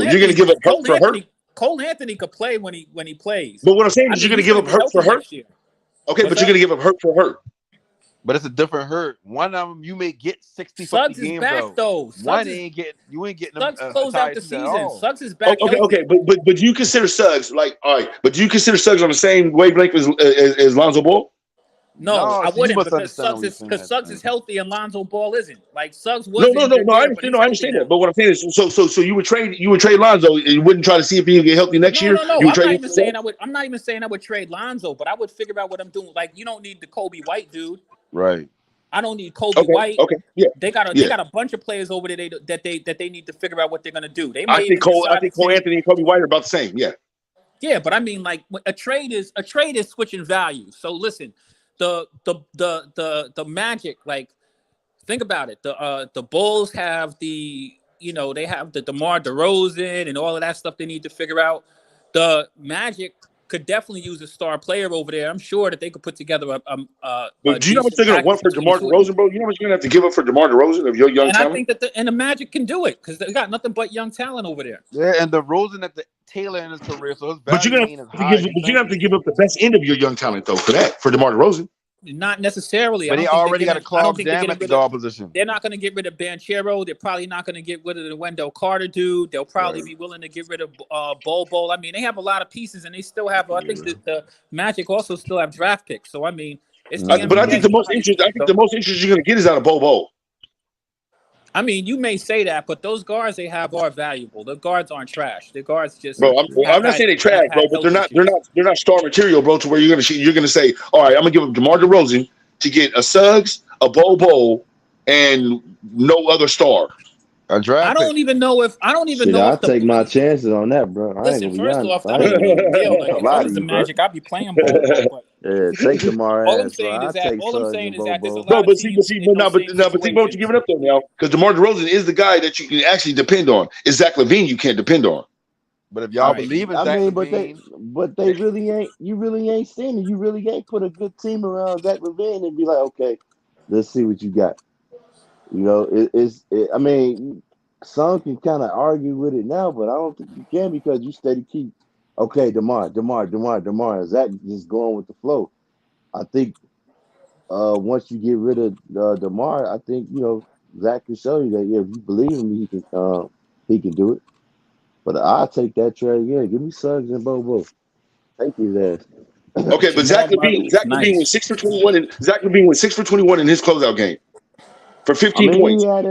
you're going to give up hurt for hurt? Cole Anthony could play when he plays. But what I'm saying is you're going to give up hurt for hurt? Okay, but you're going to give up hurt for hurt. But it's a different hurt. One of them you may get 60 Suggs games is back though. One ain't getting Suggs closed out the season. Suggs is back. Okay, but do you consider Suggs But do you consider Suggs on the same wavelength as Lonzo Ball? No, I wouldn't, because Suggs is healthy and Lonzo Ball isn't. Like Suggs was. No. I understand that. But what I'm saying is, so you would trade Lonzo. You wouldn't try to see if he would get healthy next year. No. I'm not even saying I would trade Lonzo, but I would figure out what I'm doing. Like, you don't need the Kobe White dude. Right. I don't need Kobe White. Okay. Yeah. They got a bunch of players over there that they need to figure out what they're gonna do. They may even I decide think to Cole Anthony and Kobe White are about the same. Yeah. Yeah, but I mean, like a trade is switching value. So listen, the Magic, like, think about it. The Bulls have they have the DeMar DeRozan and all of that stuff they need to figure out. The Magic could definitely use a star player over there. I'm sure that they could put together But do you know how much they're going to want for DeMar DeRozan, bro? You know how much you're going to have to give up for DeMar DeRozan of your young talent? I think that the Magic can do it because they got nothing but young talent over there. Yeah, and DeRozan at the tail end of his career, so his value But you're going to have to give up the best end of your young talent, though, for DeMar DeRozan. Not necessarily. But they already got a clog jam at the guard position. They're not going to get rid of Banchero. They're probably not going to get rid of the Wendell Carter dude. They'll probably be willing to get rid of Bol. I mean, they have a lot of pieces, and they still have. I think that the Magic also still have draft picks. So I mean, it's. But I think the most interest you're going to get is out of Bol. I mean, you may say that, but those guards they have are valuable. The guards aren't trash. The guards just. Bro, I'm not saying they trash, bro, but they're not star material, bro. To where you're gonna say, all right, I'm gonna give up DeMar DeRozan to get a Suggs, a Bol, and no other star. A draft. I don't even know if I'll take my chances on that, bro. Listen, first off, I ain't even a deal. Like, if I was the Magic, I'd be playing Bol. Yeah, take DeMar. All I'm saying is that there's a lot but of see, think about what you're giving up there now, because DeMar DeRozan is the guy that you can actually depend on. It's Zach LaVine you can't depend on. But if y'all believe in Zach LaVine, but they really ain't. You really ain't seen it. You really ain't put a good team around Zach LaVine and be like, okay, let's see what you got. You know, I mean, some can kind of argue with it now, but I don't think you can because you steady keep. Okay, DeMar. Zach just going with the flow. I think once you get rid of DeMar, I think Zach can show you that if you believe in me, he can do it. But I'll take that trade. Yeah, give me Suggs and Bobo. Take his ass. Okay, but Zach LaVine went 6 for 21, and Zach LaVine went 6 for 21 in his closeout game for 15 points. He had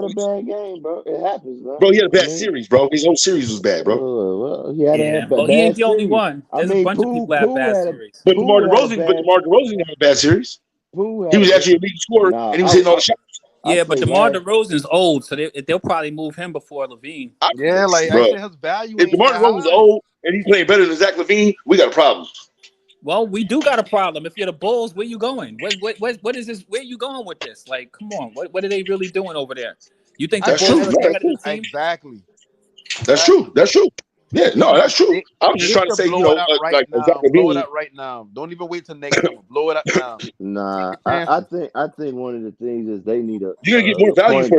a bad game, bro. It happens, bro. Bro, he had a bad series, bro. His whole series was bad, bro. Well, he had a bad he ain't the only series. one. There's a bunch of people that have bad series. But DeMar DeRozan had a bad series. He was actually a leading scorer, and he was hitting all the shots. Yeah, but DeMar DeRozan's old, so they'll probably move him before LaVine. Yeah, like actually his value. If DeMar DeRozan's old and he's playing better than Zach LaVine, we got a problem. Well, we do got a problem. If you're the Bulls, where you going? What is this? Where you going with this? Like, come on, what are they really doing over there? You think the Bulls are exactly? That's true. Yeah, no, that's true. I'm just trying to say, blow it up right now. Don't even wait till next summer. Blow it up now. Nah, I think one of the things is they need a. You're gonna get more value for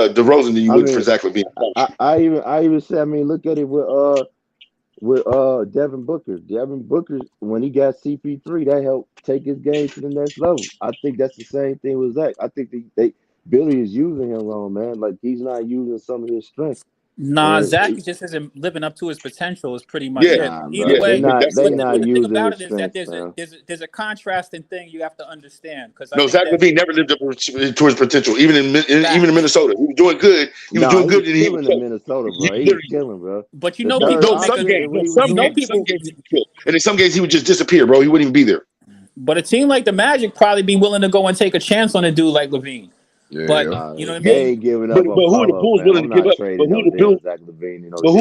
DeRozan than you would for Zach LaVine. I even say, I mean, look at it with Devin Booker. Devin Booker, when he got CP3, that helped take his game to the next level. I think that's the same thing with Zach. I think Billy is using him wrong, man. Like he's not using some of his strengths. Nah, Zach just isn't living up to his potential. Is pretty much it. Either way, the thing about it is that there's a contrasting thing you have to understand. Because Zach LaVine never lived up to his potential, even in Minnesota. He was doing good. He was doing good in Minnesota, bro. He was killing, bro. But you know, people some games he would kill, and in some games he would just disappear, bro. He wouldn't even be there. But a team like the Magic probably be willing to go and take a chance on a dude like LaVine. Yeah, but you know what I mean. They ain't giving up. But who are the Bulls willing to give up? But who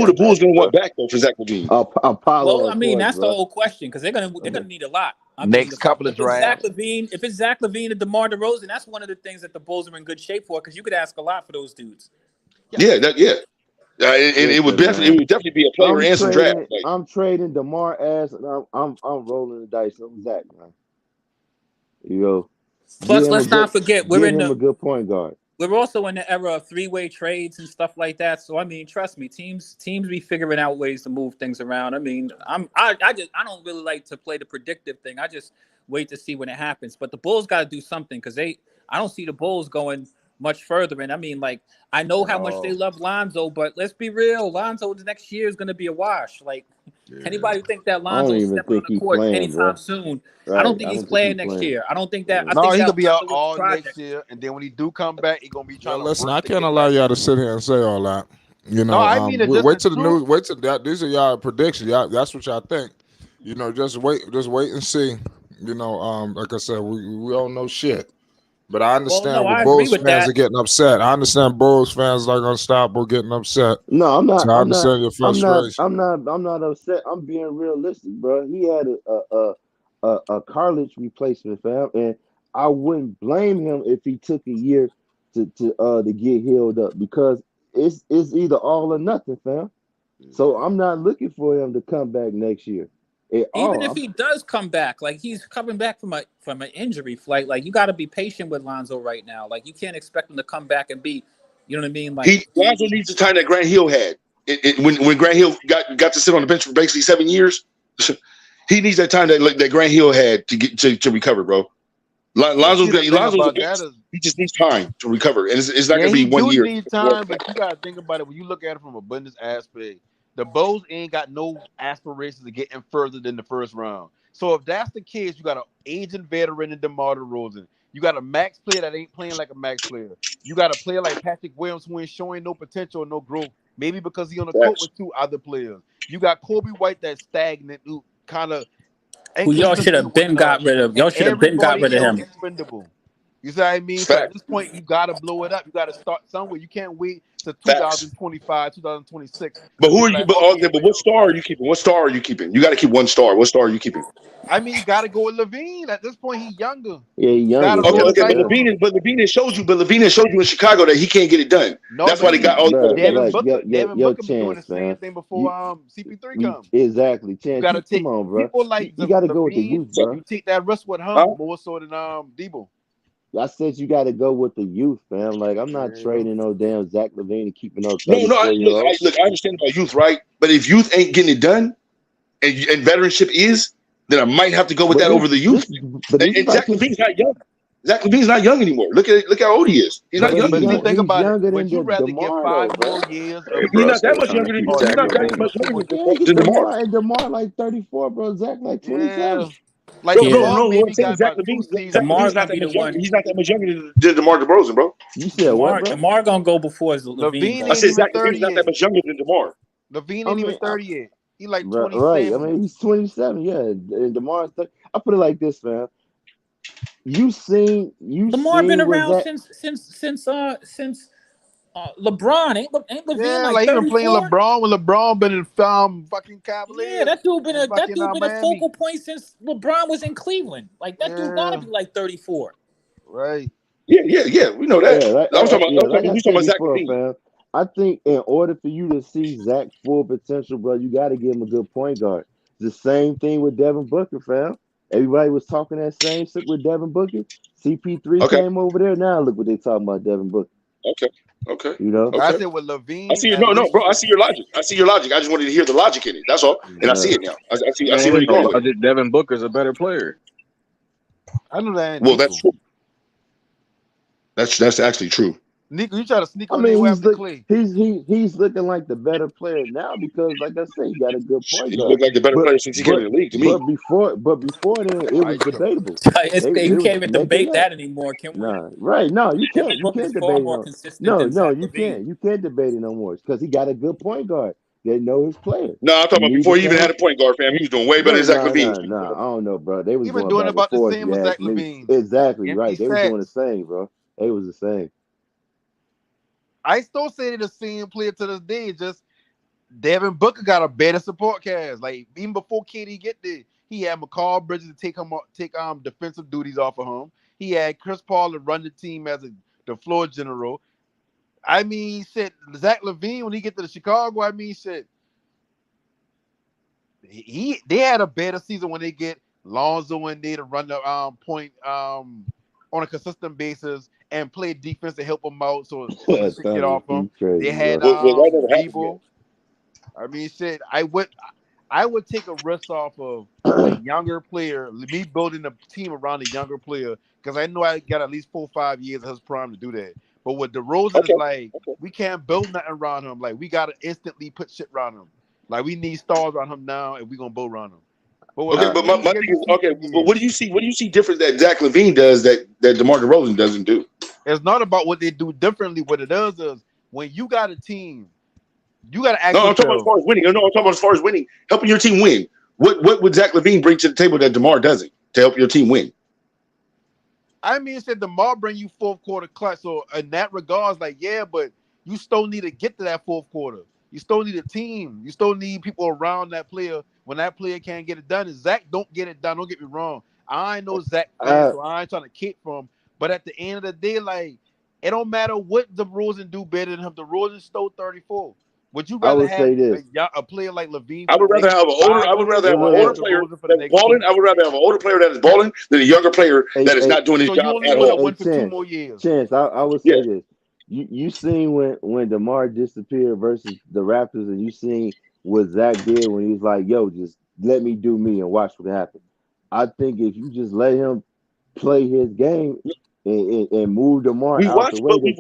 the Bulls going to want back though for Zach LaVine? Well, I mean that's the whole question because they're gonna need a lot. Next couple of drafts. If it's Zach LaVine and DeMar DeRozan, that's one of the things that the Bulls are in good shape for because you could ask a lot for those dudes. It would definitely be a player and some draft. I'm trading DeMar ass, and I'm rolling the dice on Zach, man. You know. Plus, let's not forget we're in a good point guard. We're also in the era of three-way trades and stuff like that. So I mean, trust me, teams be figuring out ways to move things around. I mean, I don't really like to play the predictive thing. I just wait to see when it happens. But the Bulls got to do something because I don't see the Bulls going much further. And I mean, like, I know how much they love Lonzo, but let's be real, Lonzo next year is going to be a wash. Like, anybody think that Lonzo is stepping on the court anytime soon? Right. I don't think he's playing next year. I don't think that. No, he's gonna be out all next year, and then when he do come back, he's gonna be trying to. Listen, I can't allow y'all to sit here and say all that. You know, no, I mean, wait till the news. Wait till that. These are y'all predictions. Y'all, that's what y'all think. You know, just wait and see. You know, like I said, we don't know shit. But I understand no, what I agree Bulls with fans that. are getting upset. I understand Bulls fans like Unstoppable getting upset. No, I'm not. So I I'm not. understand your I'm not. frustration. I'm not upset. I'm being realistic, bro. He had a cartilage replacement, fam, and I wouldn't blame him if he took a year to get healed up because it's either all or nothing, fam. So I'm not looking for him to come back next year at Even all. if he does come back, like he's coming back from an injury flight, like you got to be patient with Lonzo right now. Like you can't expect him to come back and be, you know what I mean? Like Lonzo needs the time that Grant Hill had. When Grant Hill got to sit on the bench for basically 7 years, he needs that time that Grant Hill had to get to recover, bro. Lonzo's a beast. He just needs time to recover, and it's not going to be 1 year. Need time, but you got to think about it when you look at it from a business aspect. The Bulls ain't got no aspirations of getting further than the first round. So if that's the case, you got an aging veteran in DeMar DeRozan. You got a max player that ain't playing like a max player. You got a player like Patrick Williams who ain't showing no potential, no growth. Maybe because he on the court with two other players. You got Kobe White that's stagnant, who kind of who y'all should have been got rid of. Y'all should have been got rid of him. Expendable. You see what I mean? So at this point, you got to blow it up. You got to start somewhere. You can't wait to 2025, 2026. But who are you? But what star are you keeping? What star are you keeping? You got to keep one star. What star are you keeping? I mean, you got to go with Levine. At this point, he's younger. Yeah, he's younger. Okay. But Levine has showed you. But Levine has showed you in Chicago that he can't get it done. No, that's why they got all the Devin Booker been doing the same thing before CP3 comes. Exactly. Chance, you got to take come on, bro. people like you got to go with the youth, bro. You take that risk with him more so than Debo. I said you got to go with the youth, fam. Like I'm not trading no damn Zach LaVine and keeping no 34-year-old. Look, I understand about youth, right? But if youth ain't getting it done, and veteranship is, then I might have to go with that over the youth. And Zach LaVine's not young. Zach LaVine's not young anymore. Look how old he is. He's not young anymore. Think about it. Would you rather get 5 more years? He's not that much younger than DeMar. And DeMar like 34, bro. Zach like 27. Yeah. Like no, I'm saying Zach LaVine's not that much younger. He's not that much younger than DeMar DeRozan, bro. You said what, bro? DeMar gonna go before Levine. I said Zach LaVine's not that much younger than DeMar. Levine ain't even 30 yet. He like 27. Right. I mean, he's 27. Yeah, and DeMar's 30. I put it like this, man. DeMar been around since LeBron ain't Levine like he been playing LeBron when LeBron been in fucking Cavaliers. Yeah, that dude been a focal point since LeBron was in Cleveland. Like that dude gotta be like 34. Right. Yeah. We know that. Yeah, I'm talking about Zach LaVine. I think in order for you to see Zach's full potential, bro, you got to give him a good point guard. The same thing with Devin Booker, fam. Everybody was talking that same shit with Devin Booker. CP3 came over there. Now look what they talking about Devin Booker. Okay. You know? I said with Levine. I see your bro. I see your logic. I just wanted to hear the logic in it. That's all. And I see it now. I see where you're going with it. Devin Booker's a better player. I know that. Well, that's true. That's actually true. Nico, you try to sneak on he's looking like the better player now because, like I said, he got a good point. He looked like the better player since he came in the league to me. But before then, it was debatable. You can't even debate that anymore, can we? Nah, right? No, you can't. You can't debate it. No, you Levine. can't. You can't debate it no more because he got a good point guard. They know his player. No, I'm talking about before he even had a point guard, fam. He was doing way better than Zach LaVine. No, I don't know, bro. They was doing about the same as Zach LaVine. Exactly right. They were doing the same, bro. They was the same. I still say they're the same player to this day. Just Devin Booker got a better support cast. Like even before KD get there, he had McCall Bridges to take defensive duties off of him. He had Chris Paul to run the team as the floor general. I mean, shit, Zach LaVine when he get to the Chicago, I mean, shit, they had a better season when they get Lonzo in there to run the point on a consistent basis and play defense to help them out so to get off them. They had people. I mean, shit, I would take a risk off of a younger player, me building a team around a younger player, because I know I got at least 4 or 5 years of his prime to do that. But with DeRozan, it's like we can't build nothing around him. Like we gotta instantly put shit around him. Like we need stars around him now, and we're gonna build around him. But my thing is but what do you see different that Zach LaVine does that DeMar DeRozan doesn't do? It's not about what they do differently. What it does is when you got a team, you got to act. No, I'm talking about as far as winning. No, I'm talking about as far as winning, helping your team win. What would Zach LaVine bring to the table that DeMar doesn't? to help your team win. I mean, said DeMar bring you fourth quarter clutch. So in that regards, like, yeah, but you still need to get to that fourth quarter. You still need a team. You still need people around that player when that player can't get it done. And Zach don't get it done. Don't get me wrong. I know Zach fan, so I ain't trying to kick from. But at the end of the day, like, it don't matter what DeRozan do better than him. DeRozan stole 34. Would you I rather would have say this. a player like Levine? I would rather have an older. I would rather have an older player that's balling. I would rather have an older player that is balling than a younger player that is not doing his job at all. For 2 more years. Chance, I would say this. You seen when DeMar disappeared versus the Raptors, and you seen what Zach did when he was like, "Yo, just let me do me and watch what happens." I think if you just let him play his game and move DeMar out the way, we've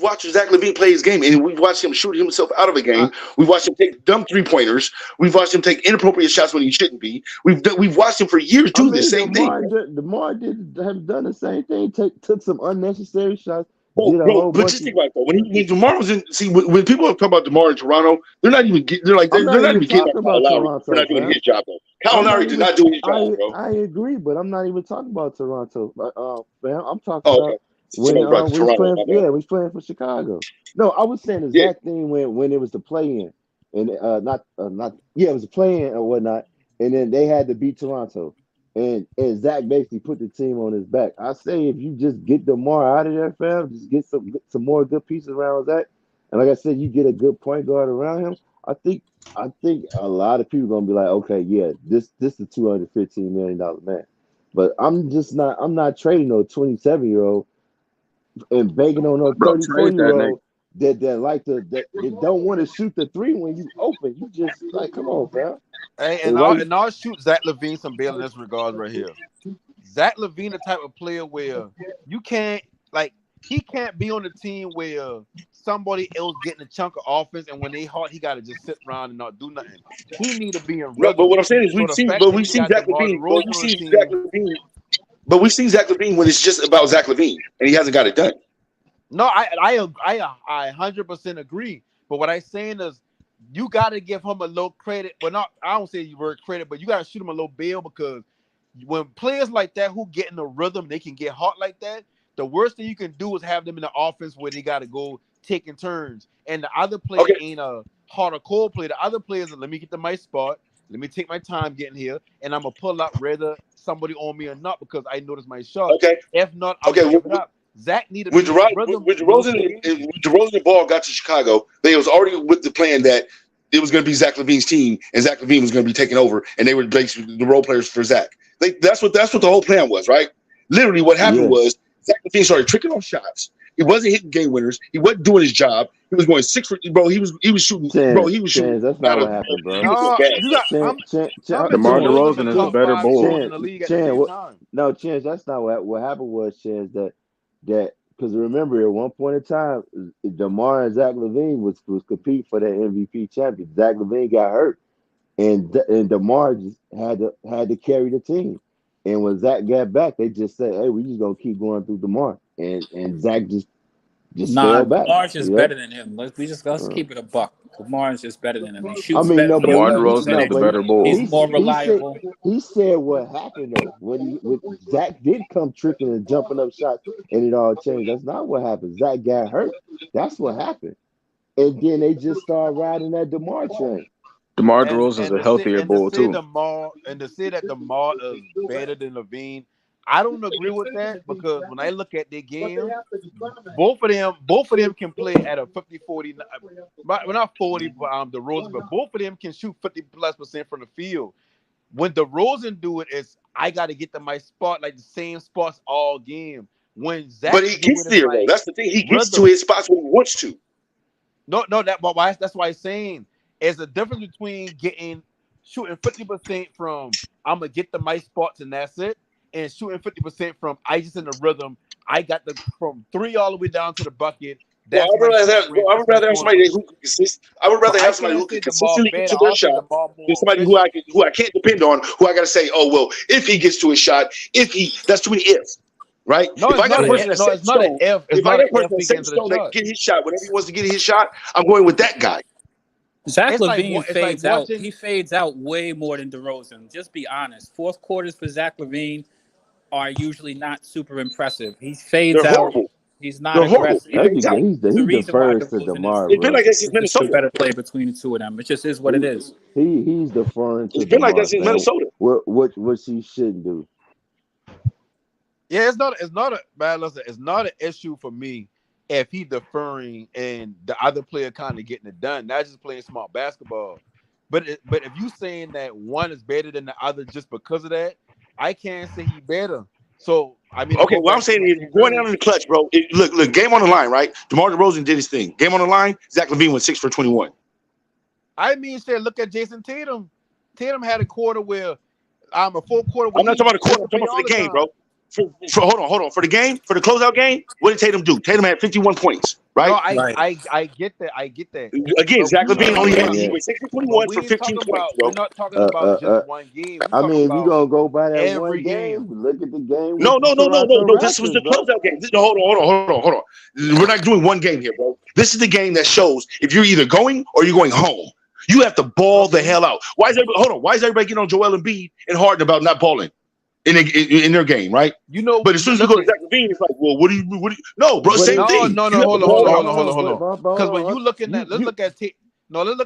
watched Zach LaVine play his game, and we've watched him shoot himself out of a game. We've watched him take dumb 3-pointers. We've watched him take inappropriate shots when he shouldn't be. We've watched him for years do the same thing. DeMar have done the same thing. Took some unnecessary shots. Bro, but just think about it though. When DeMar was in, when people talk about DeMar in Toronto, they're not even getting that Kyle Lowry. They're not doing his job though. Kyle Lowry did not do his job, bro. I agree, but I'm not even talking about Toronto. Man, I'm talking about when we was playing for Chicago. No, I was saying the exact thing when it was the play-in, and it was a play-in or whatnot, and then they had to beat Toronto. And Zach basically put the team on his back. I say if you just get DeMar out of there, fam, just get some more good pieces around Zach. And like I said, you get a good point guard around him. I think a lot of people gonna be like, okay, yeah, this is a $215 million man. But I'm not trading no 27-year-old and banking on no 34-year-old that don't want to shoot the three when you open. You just like, come on, fam. Hey, and I'll shoot Zach LaVine some bail in this regard right here. Zach LaVine, the type of player where you can't, like, he can't be on the team where somebody else getting a chunk of offense, and when they hot, he got to just sit around and not do nothing. He need to be in rhythm. No, but what I'm saying is we've seen Zach LaVine. But we've seen Zach LaVine when it's just about Zach LaVine, and he hasn't got it done. No, I 100% agree. But what I'm saying is, you got to give him a little credit. Well, I don't say you word credit, but you got to shoot him a little bail, because when players like that who get in the rhythm, they can get hot like that. The worst thing you can do is have them in the offense where they got to go taking turns. And the other player ain't a hot or cold player. The other players are, let me get to my spot. Let me take my time getting here, and I'm going to pull up whether somebody on me or not, because I noticed my shot. Okay. If not, I'm going to give it up. Zach needed to be in rhythm. When DeRozan and Ball got to Chicago, they was already with the plan that it was going to be Zach LaVine's team, and Zach LaVine was going to be taking over, and they were basically the role players for Zach. That's what the whole plan was, right? Literally, what happened was Zach LaVine started tricking on shots. He wasn't hitting game winners. He wasn't doing his job. He was going 6 for, bro. He was shooting. Bro, he was shooting. That's not what happened, bro. DeMar DeRozan is a better ball. Chance, that's not what happened. Was Chance that because remember at one point in time, DeMar and Zach LaVine was competing for that MVP champion. Zach LaVine got hurt, and DeMar just had to carry the team. And when Zach got back, they just said, "Hey, we just gonna keep going through DeMar," and Zach just fell back. DeMar's just better than him. Let's keep it a buck. DeMar's just better than him. He shoots better. DeMar DeRozan is the better ball. He's more reliable. He said what happened though. When Zach did come tricking and jumping up shots, and it all changed. That's not what happened. Zach got hurt. That's what happened. And then they just started riding that DeMar train. DeMar DeRozan is a healthier ball too. To say that DeMar is better than LaVine, I don't agree with that, because when I look at their game, both of them can play at a 50-40. Well, not 40, DeRozan, but both of them can shoot 50+% from the field. When DeRozan do it, is I got to get to my spot, like the same spots all game. When Zach, but he gets there though. That's the thing. He gets to his spots when he wants to. That's why I'm saying there's a difference between shooting 50% from I'm gonna get to my spots and that's it, and shooting 50% from I just in the rhythm. I got from 3 all the way down to the bucket. I would rather have somebody who can consistently get to their shot than somebody who I can't depend on. Who I got to say, oh well, if he gets to his shot, that's too many ifs. Right? No, if I got a person that's set stone, if I got a person that's set stone that can get his shot whenever he wants to get his shot, I'm going with that guy. Zach It's like LaVine it's like fades out. watching. He fades out way more than DeRozan. Just be honest. Fourth quarters for Zach LaVine are usually not super impressive. He fades They're out. horrible. He's not They're horrible. aggressive. He fades out. He There's a reason why defers to DeRozan is DeMar, It's been bro. like that since just the Minnesota. better player between the two of them. It just is what it is. He's deferring to It's been like that DeMar, since man. Minnesota. What he shouldn't do. Yeah, it's not a bad. Listen, it's not an issue for me if he deferring and the other player kind of getting it done. Not just playing smart basketball. But if you saying that one is better than the other just because of that, I can't say he better. So I mean, Okay, what I'm saying is going down in the clutch, bro. Look, game on the line, right? DeMar DeRozan did his thing. Game on the line. Zach LaVine went 6 for 21. I mean, say look at Jason Tatum. Tatum had a quarter where a full quarter. I'm not talking about the quarter. I'm talking about for the game, bro. Hold on. For the game, for the closeout game, what did Tatum do? Tatum had 51 points, right? No, I get that. I get that. Again, Zach LaVine only had 6 for 21 for 15 points, bro. We're not talking about just one game. I mean, if you gonna go by that one game, look at the game. No. This was the closeout game. Hold on. We're not doing one game here, bro. This is the game that shows if you're either going or you're going home. You have to ball the hell out. Why is everybody getting on Joel Embiid and Harden about not balling in their game, right? You know, but as soon as you go to Zach LaVine, it's like, well, what do you? No, bro, same thing. No, hold on. Because when you looking at, let's look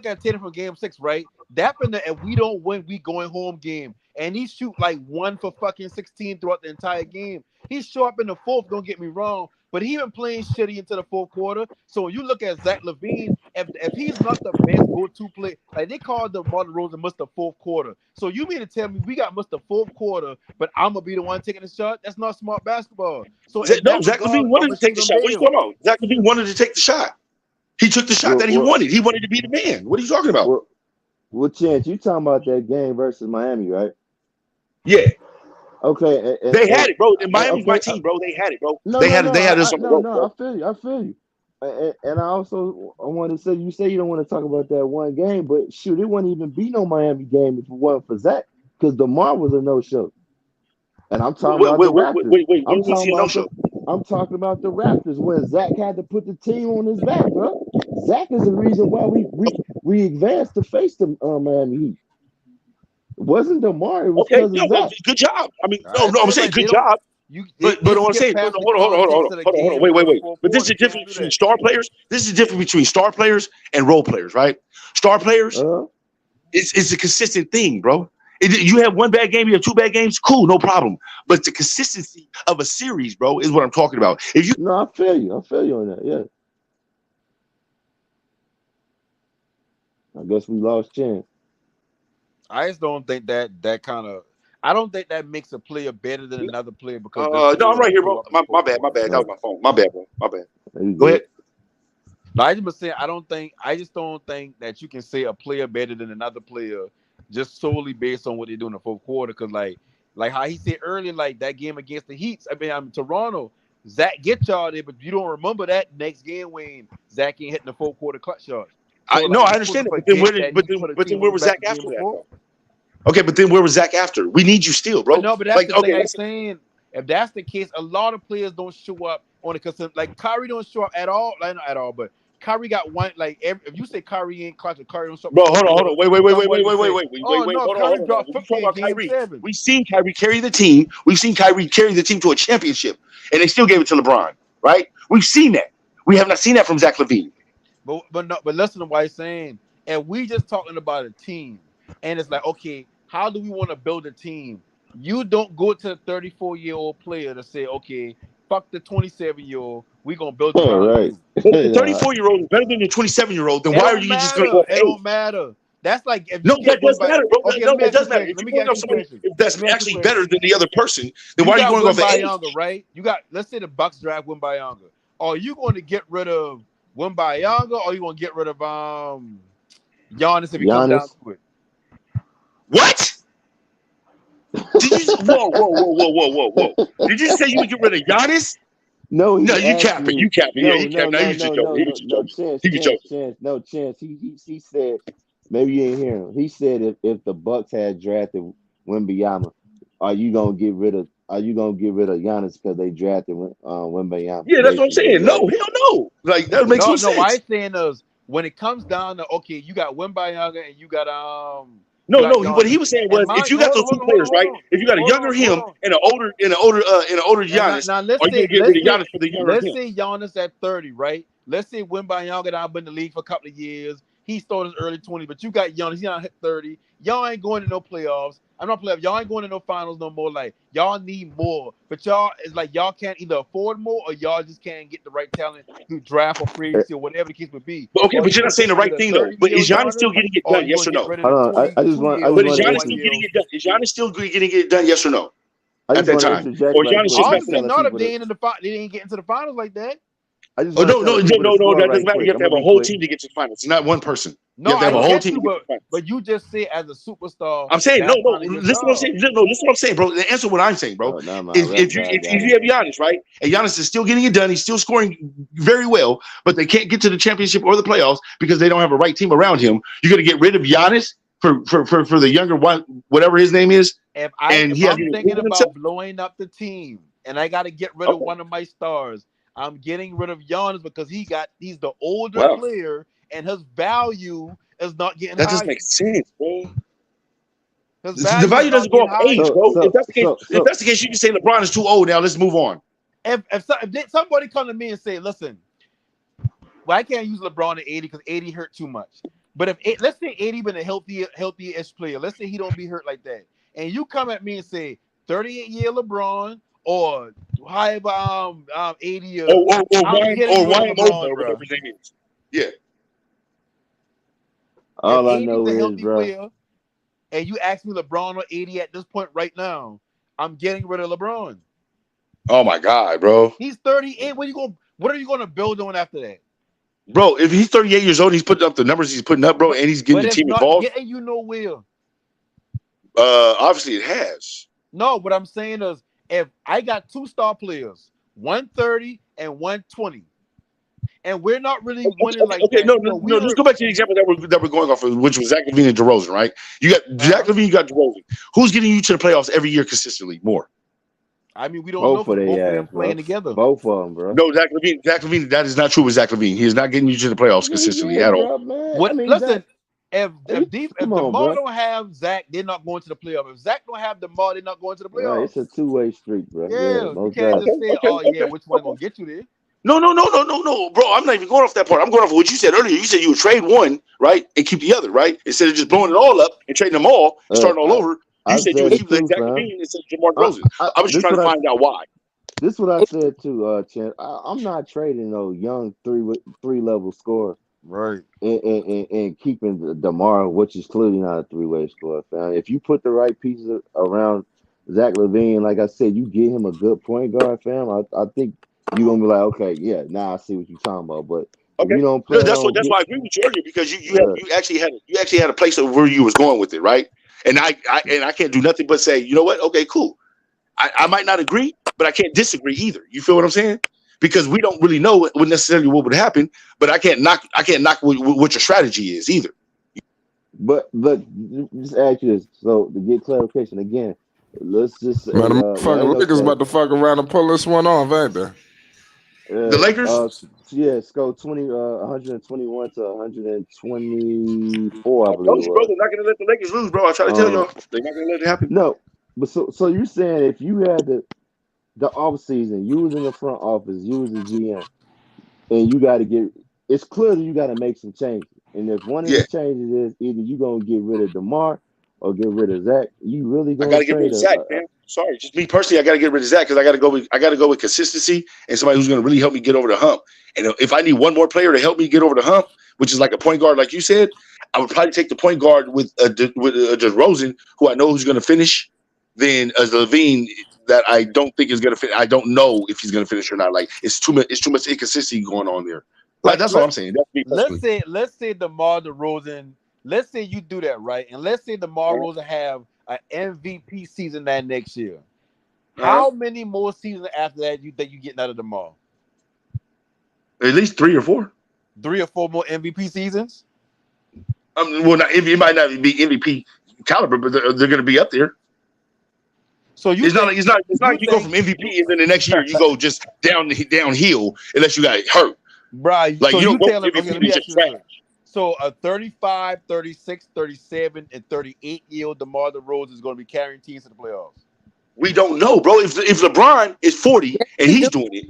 at Tatum from Game 6, right? That been the if we don't win, we going home game, and he shoot like 1 for fucking 16 throughout the entire game. He's sharp in the fourth. Don't get me wrong. But he been playing shitty into the fourth quarter. So when you look at Zach LaVine, if he's not the best go-to play, like they called DeMar DeRozan Mr. Fourth Quarter. So you mean to tell me we got Mr. Fourth Quarter, but I'm gonna be the one taking the shot? That's not smart basketball. So Zach LaVine wanted to take the shot. What are you talking about? Zach LaVine wanted to take the shot. He took the shot that he wanted. He wanted to be the man. What are you talking about? Well, Chance, you talking about that game versus Miami, right? Yeah. Okay, they had it, bro. And Miami's my team, bro. They had it, bro. They had us on the road. No, I feel you. And I want to say, you say you don't want to talk about that one game, but shoot, it wouldn't even be no Miami game if it wasn't for Zach, because DeMar was a no-show. And I'm talking about the Raptors. I'm talking about the Raptors when Zach had to put the team on his back, bro. Zach is the reason why we advanced to face the Miami Heat. It wasn't DeMar. It was because of Zach. Good job. I mean, I'm saying good job. But I'm saying, hold on, wait. But this is the difference between star players. This is the difference between star players and role players, right? Star players, it's a consistent thing, bro. You have one bad game, you have two bad games, cool, no problem. But the consistency of a series, bro, is what I'm talking about. I feel you on that, yeah. I guess we lost Chance. I just don't think that kind of. I don't think that makes a player better than another player because. No, I'm right here, bro. My bad. That was my phone. My bad, bro. My bad. Go ahead. No, I just saying. I just don't think that you can say a player better than another player just solely based on what they do in the fourth quarter. Because like how he said earlier, like that game against the Heat. I mean, I'm Toronto. Zach get y'all there, but you don't remember that next game when Zach ain't hitting the fourth quarter clutch shot. So I understand it, but then where was Zach after that? Though? Okay, but then where was Zach after? We need you still, bro. But no, but that's the thing I'm saying. If that's the case, a lot of players don't show up on it because like Kyrie don't show up at all. Like not at all, but Kyrie got one. Like if you say Kyrie ain't clutch, Kyrie don't show up. Bro, hold on. Wait. Kyrie dropped 50 in Kyrie. 7. We've seen Kyrie carry the team. We've seen Kyrie carry the team to a championship, and they still gave it to LeBron, right? We've seen that. We have not seen that from Zach LaVine. But listen to what he's saying. And we just talking about a team. And it's like, okay, how do we want to build a team? You don't go to the 34-year-old player to say, okay, fuck the 27-year-old. We're going to build a right. The 34-year-old is better than the 27-year-old. Then why are you just going to go? It don't matter. That's like if that does matter, bro. That does matter. If that's actually better than the other person, then why are you going to go for Wembanyama, right? You got, let's say the Bucks draft Wembanyama. Are you going to get rid of Wembanyama, or are you going to get rid of Giannis if he comes down to it? What? Did you? Whoa! Did you say you would get rid of Giannis? No, you capping. You capping. No, yeah, you capping. No, Chance. He said, maybe you ain't hear him. He said if the Bucks had drafted Wembanyama, are you gonna get rid of Giannis because they drafted Wembanyama? Yeah, that's what I'm saying. No, hell no. Like that makes no sense. No, what I'm saying is when it comes down to you got Wembanyama and you got No, what he was saying was if you got those two players, right? If you got a younger him and an older Giannis, now let's are you say gonna get rid of Giannis for the younger let's him? say Giannis at 30, right? Let's say Wembanyama now been in the league for a couple of years. He started his early 20s, but you got Giannis, he's not hit 30. Y'all ain't going to no playoffs. I'm not playoffs. Y'all ain't going to no finals no more. Like y'all need more, but y'all it's like y'all can't either afford more or y'all just can't get the right talent to draft or free agency or whatever the case would be. Okay, but you're not saying the right thing though. But is Giannis still getting it done? Yes or no? Hold on, I just want But is to Giannis still getting it done? Is Giannis still getting it done? Yes or no? I At just that want to time, interject or right Giannis quick. just Just Obviously messing up? not if they ain't they didn't get into the finals like that. I just Oh want to no, tell the people the score that right doesn't matter. quick. You have to have I'm a gonna be whole quick. team to get to the finals. It's not one person. No, You have to have a I whole get team you, to get to the finals. but you just say as a superstar. I'm saying no. that's kind of your Listen what I'm job. saying. No, listen what I'm saying, bro. The answer what I'm saying, bro. Oh, now my Is rep if guy got you it. have Giannis, right, and Giannis is still getting it done, he's still scoring very well, but they can't get to the championship or the playoffs because they don't have a right team around him. You're gonna get rid of Giannis for the younger one, whatever his name is. If And he has I'm to thinking prove about himself. blowing up the team and I got to get rid of one of my stars, I'm getting rid of Giannis because he's the older Wow. player and his value is not getting That higher. doesn't make sense, bro. His The value value is not doesn't go getting off age, higher. bro. If that's the case, you can say LeBron is too old now. Let's move on. If somebody come to me and say, listen, well, I can't use LeBron at 80 because 80 hurt too much. But let's say 80 been a healthy-ish player. Let's say he don't be hurt like that. And you come at me and say 38-year LeBron or however 80 years. Or LeBron, or bro. whatever his name is. Yeah. All If I 80's know a is, healthy bro. player, and you ask me LeBron or 80 at this point right now, I'm getting rid of LeBron. Oh my God, bro. He's 38. What are you going to build on after that? Bro, if he's 38 years old, he's putting up the numbers he's putting up, bro, and he's getting But the it's team not involved. getting you nowhere. Obviously it has. No, what I'm saying is if I got two star players, 130 and 120, and we're not really winning like that. No, let's go back to the example that we're going off of, which was Zach LaVine and DeRozan, right? You got Zach LaVine, you got DeRozan. Who's getting you to the playoffs every year consistently more? I mean, we don't know Both of them them playing together. Both of them, bro. No, Zach LaVine, that is not true with Zach LaVine. He is not getting you to the playoffs consistently at all. What? Listen, if DeMar bro. don't have Zach, they're not going to the playoffs. If Zach don't have DeMar, they're not going to the playoffs. Right, it's a two-way street, bro. Yeah, you can't just say, which one gonna get you there? No, bro. I'm not even going off that part. I'm going off of what you said earlier. You said you would trade one, right, and keep the other, right? Instead of just blowing it all up and trading them all and starting all over. You said you would keep Zach LaVine instead of DeMar DeRozan. I was just trying to find out why. This is what I said too, Chen. I'm not trading no young three-level scorer, right? And keeping DeMar, which is clearly not a three-way scorer, fam. If you put the right pieces around Zach LaVine, like I said, you get him a good point guard, fam. I think you're gonna be like, okay, yeah, now I see what you're talking about. But if you don't play, that's why I agree with you earlier because you actually had a place of where you was going with it, right? And I can't do nothing but say, you know what? Okay, cool. I might not agree, but I can't disagree either. You feel what I'm saying? Because we don't really know what necessarily what would happen, but I can't knock what your strategy is either. But look, just ask you this. So to get clarification again, let's just say, man, Lakers about to fuck around and pull this one off, ain't they? The Lakers? Yes, go 121 to 124, I believe. Bro, they're not gonna let the Lakers lose, bro. I try to tell y'all, they're not gonna let it happen. No, but so you're saying if you had the off season, you was in the front office, you was the GM, and you got to it's clear that you got to make some changes. And if one of the changes is either you gonna get rid of DeMar or get rid of Zach, you really gonna get rid of Zach, man. Sorry, just me personally, I got to get rid of Zach because I got to go with consistency and somebody who's going to really help me get over the hump. And if I need one more player to help me get over the hump, which is like a point guard, like you said, I would probably take the point guard with DeRozan, who I know who's going to finish, than a LaVine that I don't think is going to finish. I don't know if he's going to finish or not. Like it's too much inconsistency going on there. Like that's all I'm saying. That's me personally. Let's say DeMar DeRozan. Let's say you do that, right? And let's say DeMar DeRozan have an MVP season that next year. How many more seasons after that you getting out of DeMar? At least 3 or 4. 3 or 4 more MVP seasons? Well, it might not be MVP caliber, but they're going to be up there. So it's not like you go from MVP and then the next year you go just downhill unless you got hurt. Right. Like So you you don't go tell him, give okay, it let me to ask you trash. this. So a 35, 36, 37, and 38-year-old DeMar DeRozan is going to be carrying teams to the playoffs. We don't know, bro. If LeBron is 40 and he's doing it,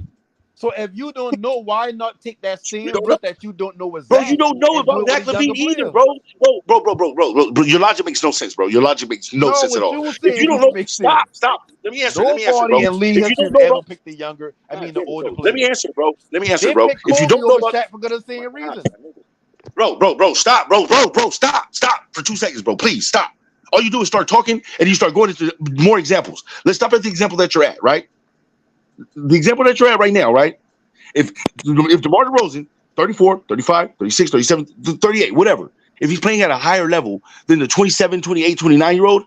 so if you don't know, why not take that same don't risk that you don't know with bro, Zach? you don't know and do about it with Zach these younger Levine either, players? bro. Your logic makes no sense, bro. Your logic makes no sense at what all. you If you saying don't know, makes stop. sense. Let me answer, Nobody bro. in league If you history don't has know ever about, picked the younger, damn older it, bro. players. Let me answer, bro. They If picked you Kobe don't know over about, Shaq for the same reason. bro, stop, bro, stop for 2 seconds, bro. Please stop. All you do is start talking and you start going into more examples. Let's stop at the example that you're at, right? The example that you're at right now, right? If DeMar DeRozan, 34, 35, 36, 37, 38, whatever, if he's playing at a higher level than the 27, 28, 29-year-old,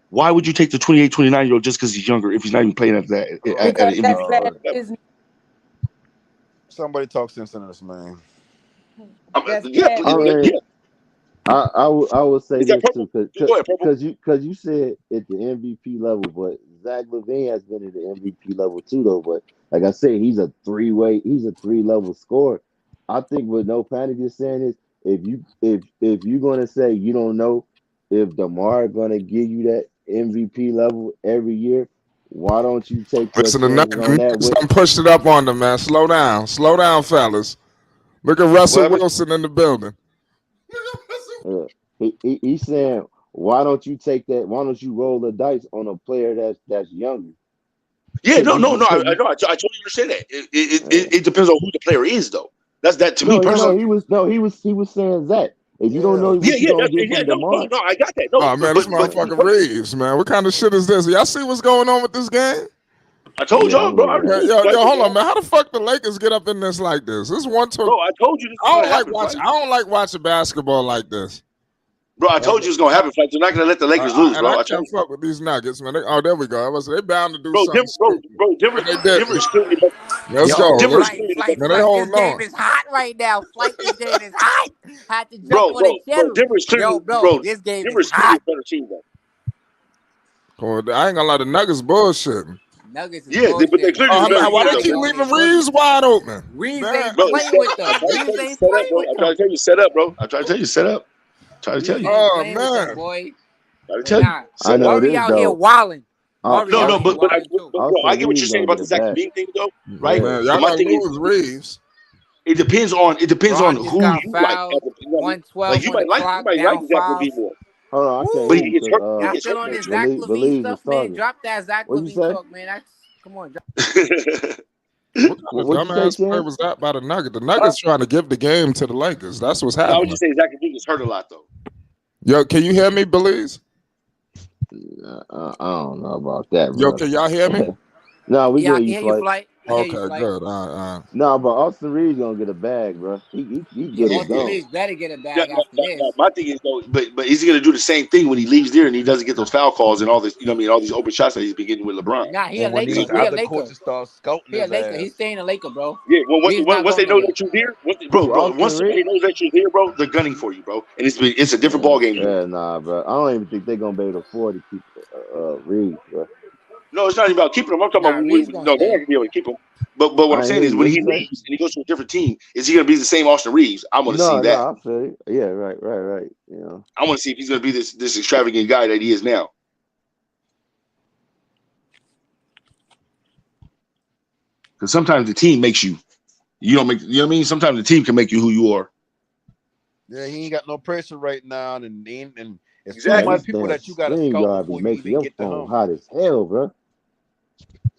why would you take the 28, 29-year-old just because he's younger if he's not even playing at that at an MVP level? Somebody talk sense into this, man. I would say Is that this purple? too, Go ahead, purple. because you said at the MVP level, but Zach LaVine has been at the MVP level too, though. But like I said, he's a three-level scorer. I think what No Panic is saying is if you're gonna say you don't know if DeMar gonna give you that MVP level every year, why don't you take your Listen, the chances on that Nuggets with? done pushed it up on them, man. Slow down, fellas. Look at Russell Wilson in the building. He's saying, why don't you take that? Why don't you roll the dice on a player that's younger? Yeah, no. I totally understand that. It depends on who the player is, though. That's that to me personally. He was saying that. If you don't know what you're gonna get from DeMar. No, I got that. Oh man, this motherfucker Reeves, man. What kind of shit is this? Y'all see what's going on with this game? I told y'all, bro. Yo, hold on, man. How the fuck the Lakers get up in this like this? This one took. Bro, I told you this was gonna happen. I don't like watching basketball like this. Bro, I told you it's gonna happen. They're not gonna let the Lakers lose, bro. I can't fuck with these Nuggets, man. There we go. They bound to do something. Denver is clearly. Let's go. Flight, this game is hot right now. This game is hot. Had to jump on the channel. Denver's clearly, this game Denver's is hot. better team, though. Oh, I ain't gonna lie, the Nuggets bullshitting. Nuggets is bullshit. But they clearly better. Why they keep leaving Reeves wide open? Reeves ain't playing with them. Reeves ain't playing with them. I'm trying to tell you, set up, bro. I'm trying to tell you, set up. Trying to tell you. Oh man, boy. Trying to tell you. I know Murray this out though. here wilding. No, but bro, I get what you're saying about the Zach LaVine thing, though, right? Man, y'all my thing lose Reeves. It depends on who got you fouled, like. 112 Like you might like Zach LaVine more. Hold on, I can't But hear he you gets hurt. Y'all still on this Zach LaVine stuff, man? Drop that Zach What'd LaVine you say? talk, man. Come on. What dumbass play was that by the Nuggets? The Nuggets trying to give the game to the Lakers. That's what's I happening. would just say Zach LaVine gets hurt a lot, though. Yo, can you hear me, Belize? I don't know about that, Yo, bro. can y'all hear me? No, we Yeah, I hear can you, hear you, Flight. Flight. Okay, good. No, but Austin Reeves gonna get a bag, bro. He good as Austin gone. Reeves better get a bag after this. My thing is though, but is he gonna do the same thing when he leaves there and he doesn't get those foul calls and all this? You know what I mean? All these open shots that he's been getting with LeBron. Nah, he a When Laker. these He a other Laker. coaches start scouting He a his Laker. ass. He's staying a Laker, bro. Yeah, well, once they know that that you're here, once somebody knows that you're here, bro, they're gunning for you, bro, and it's a different ball game. Yeah, nah, bro. I don't even think they're gonna be able to afford to keep Reeves, bro. No, it's not even about keeping him. I'm talking about Reeves they're gonna not gonna be able to keep him. But what I'm saying is when he say? leaves and he goes to a different team, is he gonna be the same Austin Reeves? I want to see that. No, I feel you. Yeah, right. You know, I want to see if he's gonna be this extravagant guy that he is now. Because sometimes the team makes you. You don't make. You know what I mean? Sometimes the team can make you who you are. Yeah, he ain't got no pressure right now, and it's Exactly. too much people that you got to scout before you even get to him. Hot as hell, bro.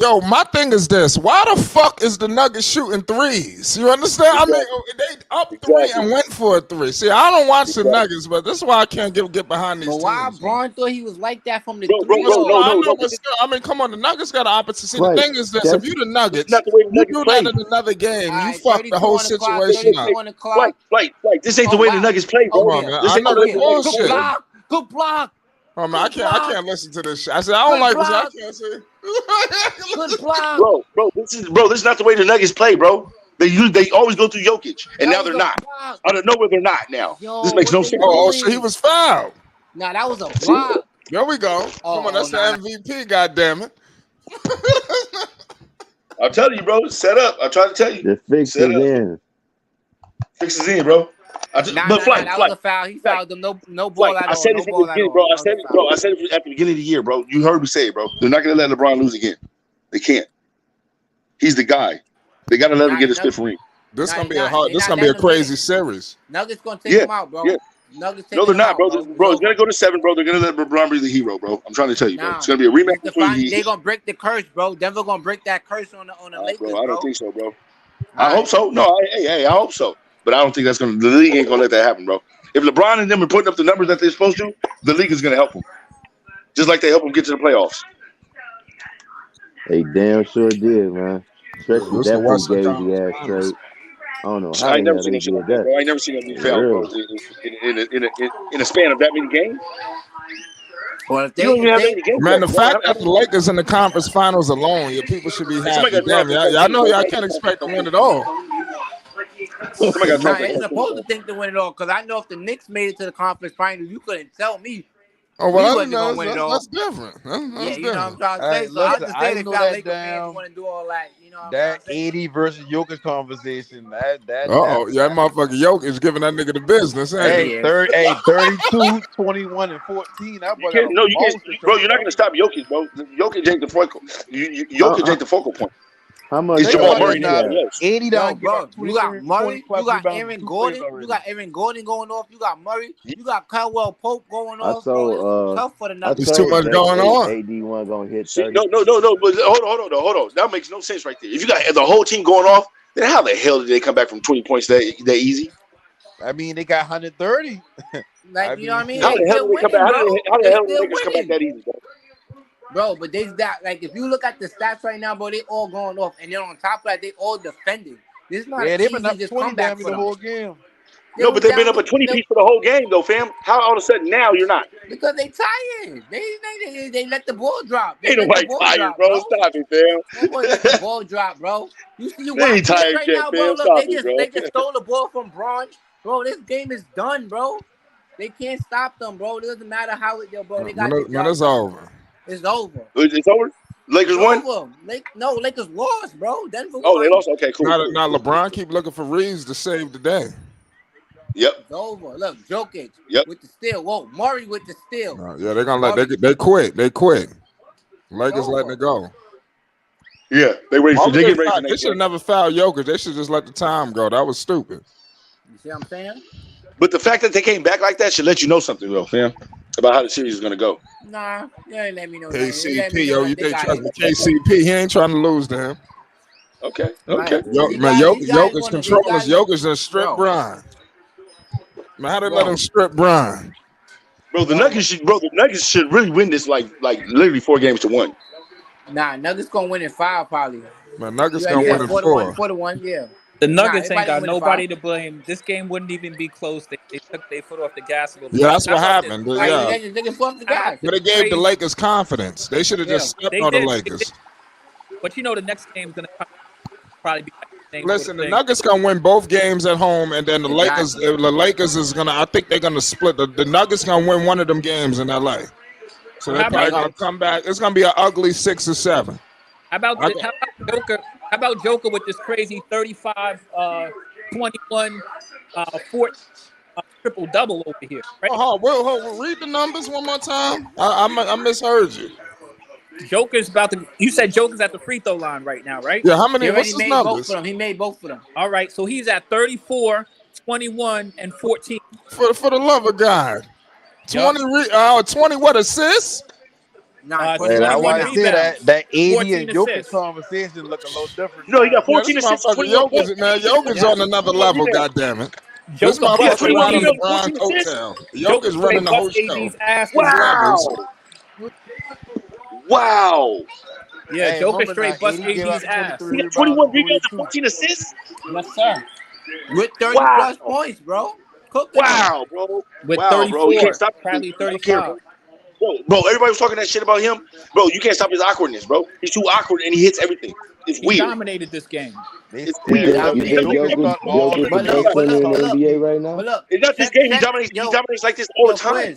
Yo, my thing is this: why the fuck is the Nuggets shooting threes? You understand? Exactly. I mean, they up three and went for a three. See, I don't watch the Nuggets, but this is why I can't get behind these But why teams. Braun thought he was like that from the Bro, three? No, but still, I mean, come on, the Nuggets got an opposite. See, the thing is this: if you the Nuggets, not the way the you Nuggets do play. that in another game, you Right, fuck the whole situation up. Flight. This ain't the way the Nuggets play, bro. Come on, man. This I ain't know the way the the Nuggets bullshit. play. Good block. Oh man, I can't listen to this shit. I said I don't like this. I can't say. Good block. Bro, this is not the way the Nuggets play, bro. They always go through Jokic, and now they're not. Out of nowhere, they're not now. This makes no sense. Oh, so he was fouled. Nah, that was a block. There we go. Come on, that's the MVP. Goddamn it. I'm telling you, bro. Set up. I'm trying to tell you. The fix is in. Fixes in, bro. But Flight, That was a foul. He fouled them. No ball Flight. at I all. said No this from the ball at beginning, all. bro. I That was said a it, foul. bro. I said it at the beginning of the year, bro. You heard me say it, bro. They're not gonna let LeBron lose again. They can't. He's the guy. They gotta let him get his fifth ring. This gonna be a crazy series. Nuggets gonna take him out, bro. Yeah. Nuggets No, taking they're him not, out, bro. bro. Bro, it's gonna go to 7, bro. They're gonna let LeBron be the hero, bro. I'm trying to tell you, bro. It's gonna be a rematch between They gonna break the curse, bro. Denver gonna break that curse on the Lakers, bro. I bro. don't think so, bro. I hope so. No, I hope so. But I don't think the league ain't gonna let that happen, bro. If LeBron and them are putting up the numbers that they're supposed to, the league is gonna help them. Just like they help them get to the playoffs. They damn sure did, man. Especially What's the that Western fugazi Conference ass Finals? trade. I don't know I how ain't the never hell seen they no shit like did that, that. bro. I ain't never seen them be fouled, bro. Really? In a span of that many games. Well, if You don't even have that many games. Man, the left, fact bro. that the Lakers in the conference finals alone, your people should be Somebody happy. got Damn, y'all know y'all can't expect to win it all. Somebody got Nah, it's supposed to think to win it all. Cause I know if the Knicks made it to the conference finals, you couldn't tell me Oh we well, wasn't gonna win it all. that's different. Yeah, That's you know what I'm different. trying to Hey, say. So I listen, I understand if know y'all that Laker fans damn want to do all that. You know what I'm that trying to say. AD versus Jokic conversation. Yeah, motherfucker Jokic giving that nigga the business, ain't Hey, he? 32, 21, and 14. That You boy got can't. a No, you can't, monster bro. trade, You're not bro. gonna stop Jokic, bro. Jokic ain't the focal. Jokic ain't the focal point. How much It's Think Jamal about does Murray this and he now. have? everybody else. 80 Yo, down, give bro, out you got 20 Murray, plus you got rebounds, Aaron 2 plays Gordon, you already. got Aaron Gordon going off, you got Murray, you got Caldwell Pope going I off, bro. It's told tough for the I Nuggets. There's too told much Zay going on. AD wasn't gonna hit See, 30. no. But hold on. That makes no sense right there. If you got the whole team going off, then how the hell did they come back from 20 points that easy? I mean, they got 130. Like, I you know what I mean, mean? How They shit. the hell still did they come back? winning, bro. How the They hell did the still Lakers come back winning. that easy, bro? Bro, but they got like if you look at the stats right now, bro, they all going off, and then on top of that, they all defending. This is not Yeah, an they've been easy up just 20 comeback damn near for the them. whole game. They No, was but they've been down up a 20 piece for the whole game, though, fam. How all of a sudden now you're not? because they tired. They let the ball drop. They Ain't let the nobody ball tired, drop, bro. bro. Stop it, fam. That boy let the ball drop, bro. You They ain't watching this tired right yet, now, bro? fam. Look, Stop it, they bro. just stole the ball from Braun. Bro, this game is done, bro. They can't stop them, bro. It doesn't matter how it go, bro. They got the Man, job it's done. over. It's over. It's over? It's Lakers won? over. Lakers lost, bro. Denver Oh, they won. lost? Okay, cool. Now LeBron keep looking for reasons to save the day. Yep. It's over. Look, Jokic Yep. with the steal. Whoa, Murray with the steal. Yeah, they're gonna Murray. they quit. They quit. Lakers letting over. it go. Yeah, they ready Why for would they they get ready foul? for They next should game. have never fouled Jokic. They should just let the time go. That was stupid. You see what I'm saying? But the fact that they came back like that should let you know something, though, fam, about how the series is gonna go. Nah, they ain't let me know nothing. They let me KCP, know yo, that you they think got trust it. me? KCP, he ain't trying to lose to him. Okay. Right. These Man, guys Jokic want to. These controllers. guys, Jokic done strip bro, Brian. Man, how they let bro. him strip Brian? Bro, the Nuggets should really win this like literally 4-1. Nah, Nuggets gonna win in 5 probably. Man, Nuggets You had gonna said win in 4-1, 4. 4-1, yeah. The Nah, Nuggets ain't everybody gonna got win in 5. nobody to blame. This game wouldn't even be close. They took their foot off the gas a little Yeah, bit. that's How what about this? happened. Right, Yeah, they just fucked the How about guys. this but it gave the crazy? Lakers confidence. They should have Yeah. just stepped They on the did. Lakers. But you know the next game's gonna probably be like the same sort of Listen, the thing. Nuggets gonna win both games at home, and then the Lakers. Exactly. The Lakers is gonna. I think they're gonna split. The Nuggets gonna win one of them games in LA. So Well, they're probably gonna come back. It's gonna be an ugly 6 or 7. how about Joker? How about Joker with this crazy 35, 21, 14 triple double over here? Right? Read the numbers one more time. I misheard you. Joker's about to. You said Joker's at the free throw line right now, right? Yeah, how many? He What's already his made both of numbers? them. He made both of them. All right, so he's at 34, 21, and 14. For the love of God, 20 20 what assists? Nah, Hey, that's 21 why I rebounds. said that 80 14 and Jokic assists. conversation look a little different No, he got now. Yeah, this 14 assists, motherfucker 21 points. Jokic, man. Jokic Yeah. on another 21 level. rebounds. God damn it. This Joker Yeah, motherfucker bust 21 riding AD's. rebounds, 14 LeBron assists. coattail. Joker Jokic running straight the bust whole show. AD's ass His tonight. levels. Wow. Yeah, Hey, Joker remember now, straight bust 80 gave AD's out 23 He ass. got rebounds 21 and rebounds and 22. 14 assists. Yes, sir. With 30 Wow. plus points, bro. Cooking them. Wow, bro. With Wow, bro. You can't 34, stop him. probably I don't care, 35. bro. Bro, everybody was talking that shit about him. Bro, you can't stop his awkwardness, bro. He's too awkward and he hits everything. It's He weird. dominated this game. It's You weird, bro. think He does this Jokic every Jokic got all the Jokic the But best look, rebounds but center and in look, the but stuff. look. NBA right now? But look, It's not this game. He dominates. He dominates like this all the time.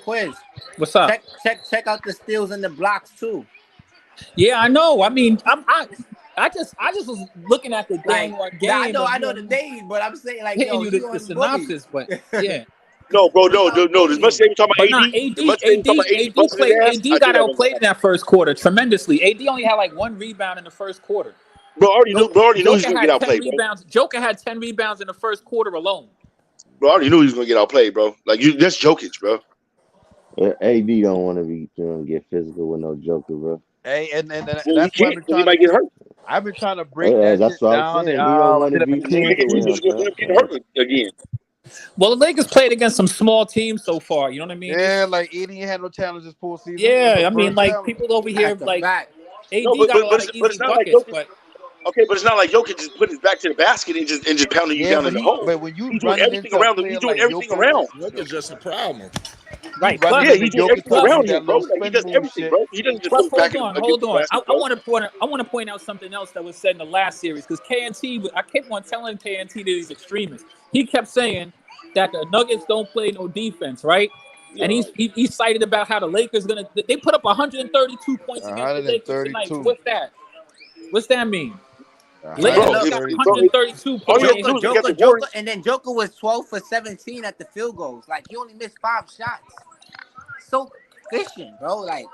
Quiz. What's up? Check out the steals and the blocks too. Yeah, I know. I mean, I just was looking at the game one game. I know the names, but I'm saying like hitting yo, you the synopsis, but yeah. No, bro, no. As much as they were talking But about not AD, as much as they were talking about AD busting his ass, AD got outplayed in that first quarter tremendously. AD only had like 1 rebound in the first quarter. Bro, already knew he was going to get outplayed, bro. Joker had 10 rebounds in the first quarter alone. Bro, I already knew he was going to get outplayed, bro. Like, that's Jokic, bro. AD don't want to be get physical with no Joker, bro. Hey, and that's he why can't. He might get hurt. I've been trying to break that that's shit what down. I'm saying. He don't want to be physical with him. Get hurt again. Well, the Lakers played against some small teams so far. You know what I mean? Yeah, like AD ain't had no challenges full season. Yeah, I mean, like people over here, like AD got a lot of easy buckets, but okay, but it's not like Jokic just put his back to the basket and just pounding you down in the hole. But when you he's doing everything around him, he's doing everything around. Joker's just a problem. Right. Yeah, he's doing everything around him, bro. Like, he does everything, bro. He doesn't just put his back hold on. I want to point out something else that was said in the last series because KNT, I kept on telling KNT that he's extremist. He kept saying that the Nuggets don't play no defense, right? Yeah. And he cited about how the Lakers they put up 132 points against the Lakers tonight. What's that? What's that mean? Lakers got 132 points. Joker, and then Joker was 12 for 17 at the field goals. Like he only missed 5 shots. So efficient, bro. Like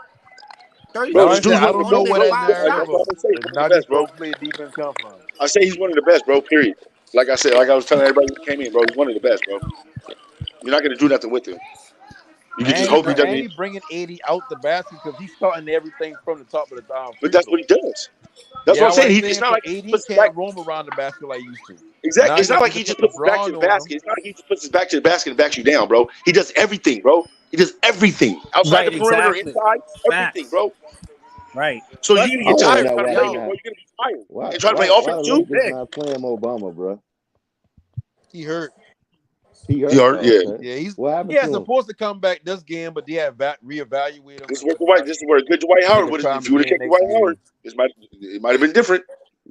30. Bro, I don't know where that narrative of the Nuggets don't play defense come from. I say he's one of the best, bro. Period. Like I said, like I was telling everybody who came in, bro, he's one of the best, bro. You're not gonna do nothing with him. You can just hope he doesn't. And he bringing 80 out the basket because he's starting everything from the top of the down. But that's what he does. That's what I'm saying. It's not like AD can't roam around the basket like he used to. Exactly. It's not like he just puts his back to the basket. It's not like he just puts his back to the basket and backs you down, bro. He does everything, bro. He does everything outside the perimeter, inside, everything, bro. Right. So you're gonna get tired trying to play him, bro. You're gonna be tired. And try to play offense too. He's not playing Obama, bro. He hurt. He hurt. Yeah. He's supposed to come back this game, but they have reevaluated him. This is where a good Dwight Howard would have. If you would have kept Dwight Howard, it might have been different.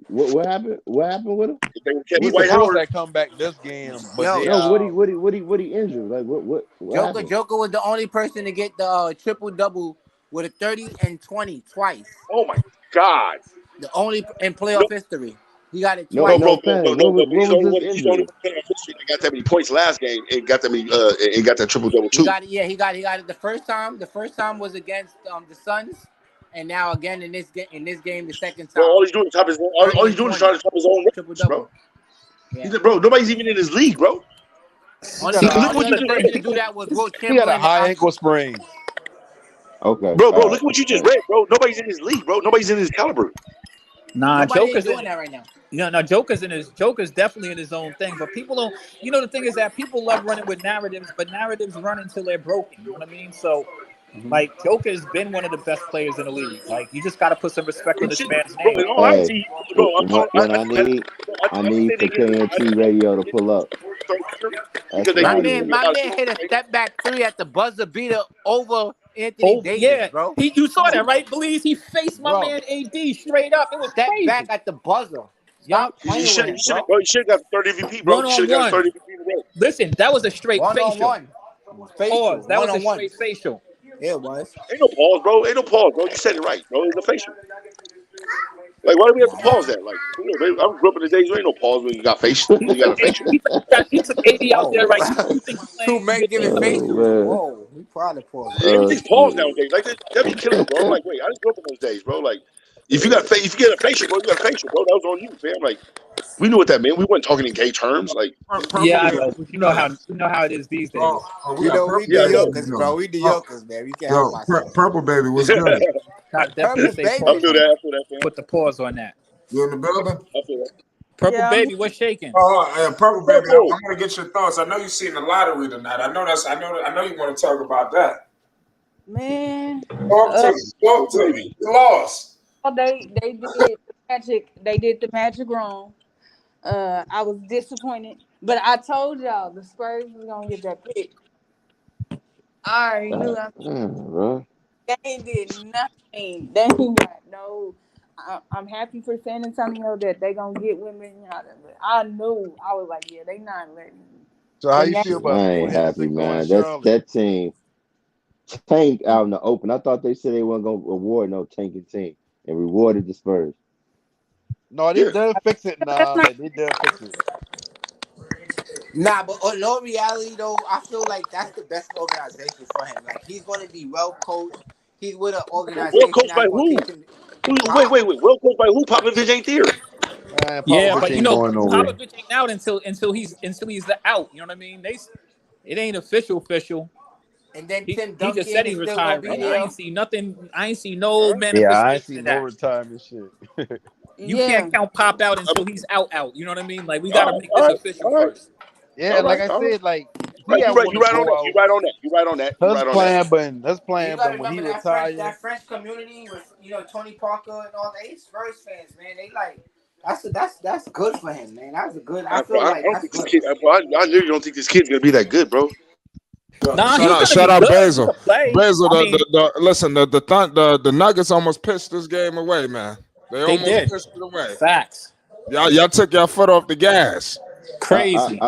What happened? What happened with him? If they would kept He's Dwight supposed Howard to come back this game, but what he injured? Like what Joker was the only person to get the triple double with a 30 and 20 twice. Oh my God! The only in playoff history. He got it No. twice. He's the only one in history that got that many points last game and got that many and got that triple double too. He got it the first time. The first time was against the Suns, and now again in this game the second time. Bro, all he's doing is trying to top his own records, bro. Yeah. Bro, nobody's even in his league, bro. Look what you did to do that was Will Chamberlain. He had a high ankle sprain. Okay. Bro, look at what you just read, bro. Nobody's in his league, bro. Nobody's in his caliber. Nah, Joker's doing that right now. No, Joker's definitely in his own thing. But people don't. You know, the thing is that people love running with narratives, but narratives run until they're broken. You know what I mean? So, like, Joker's been one of the best players in the league. Like, you just got to put some respect on this man's name. I need for KNT Radio to pull up. My man hit a step back 3 at the buzzer beater over Anthony Davis, bro. You saw that, right? Believes he faced my man AD straight up. It was step crazy. back at the buzzer. Y'all you should have got 30 MVP, bro. You should have got 30 MVP in the row. Listen, that was a straight facial. Pause. That was a straight facial. It was. Ain't no pause, bro. You said it right, bro. It's a facial. Like, why do we have to pause that? Like, I grew up in the days where ain't no pause when you got facial. You got a facial. He took AD out there right now. Two men giving facial. Whoa, we probably paused. Everything's pause nowadays. Like, that be killing me, bro. I'm like, wait, I just grew up in those days, bro. Like, if you get a facial, bro, you got a facial, bro. That was on you, fam. Like, we knew what that meant. We weren't talking in gay terms. Like, yeah, I know. You know how it is these days. We the Yokers, bro. We the Yokers, man. We can't help ourselves. Purple Baby was good. Definitely say I feel that, fam. Put the pause on that. You in the building? I feel that. Purple Baby, what's shaking? Purple Baby, I want to get your thoughts. I know you've seen the lottery tonight. I know you want to talk about that. Man, talk to me. You lost. They did the magic. They did the magic wrong. I was disappointed, but I told y'all the Spurs was gonna get that pick. I already knew. They did nothing. They got no. I'm happy for San Antonio that they gonna get women. I knew. I was like, yeah, they not letting. So how you feel about? I ain't happy, man. That team tanked out in the open. I thought they said they weren't gonna award no tanking team and rewarded the Spurs. No, they done fix it now. Like they done fix it. Nah, but in all reality though, I feel like that's the best organization for him. Like he's gonna be well coached. He's with an Well organization coached by that's gonna who? take him. Wait. Well coached by who? Popovich ain't there. Man, Yeah, Popovich but ain't going nowhere. Popovich ain't out until he's the out. You know what I mean? It ain't official. And then He Tim he just said Duncan he is still gonna be retiring. I there. ain't see nothing. I ain't see no Yeah, I ain't manifestation seen of no that. retirement shit. You Yeah. can't count Pop out until he's out. You know what I mean? Like we got to All make this right, official all right, first. Yeah, all and like right, I all right. said, like he Right, had want you to right on go that. out. You His right on that. plan, You but gotta when he remember retired, that French community with Tony Parker and all the Spurs fans, man. They like that's good for him, man. That's a good. I Bro, feel I like don't that's think this good. kid. Bro, I literally don't think this kid's gonna be that good, bro. Nah, Shout he's out, gonna shout be out, good. He Basil. can play. Basil, I mean, listen, the Nuggets almost pitched this game away, man. They they almost did. pitched it away. Facts. Y'all took your foot off the gas. Crazy.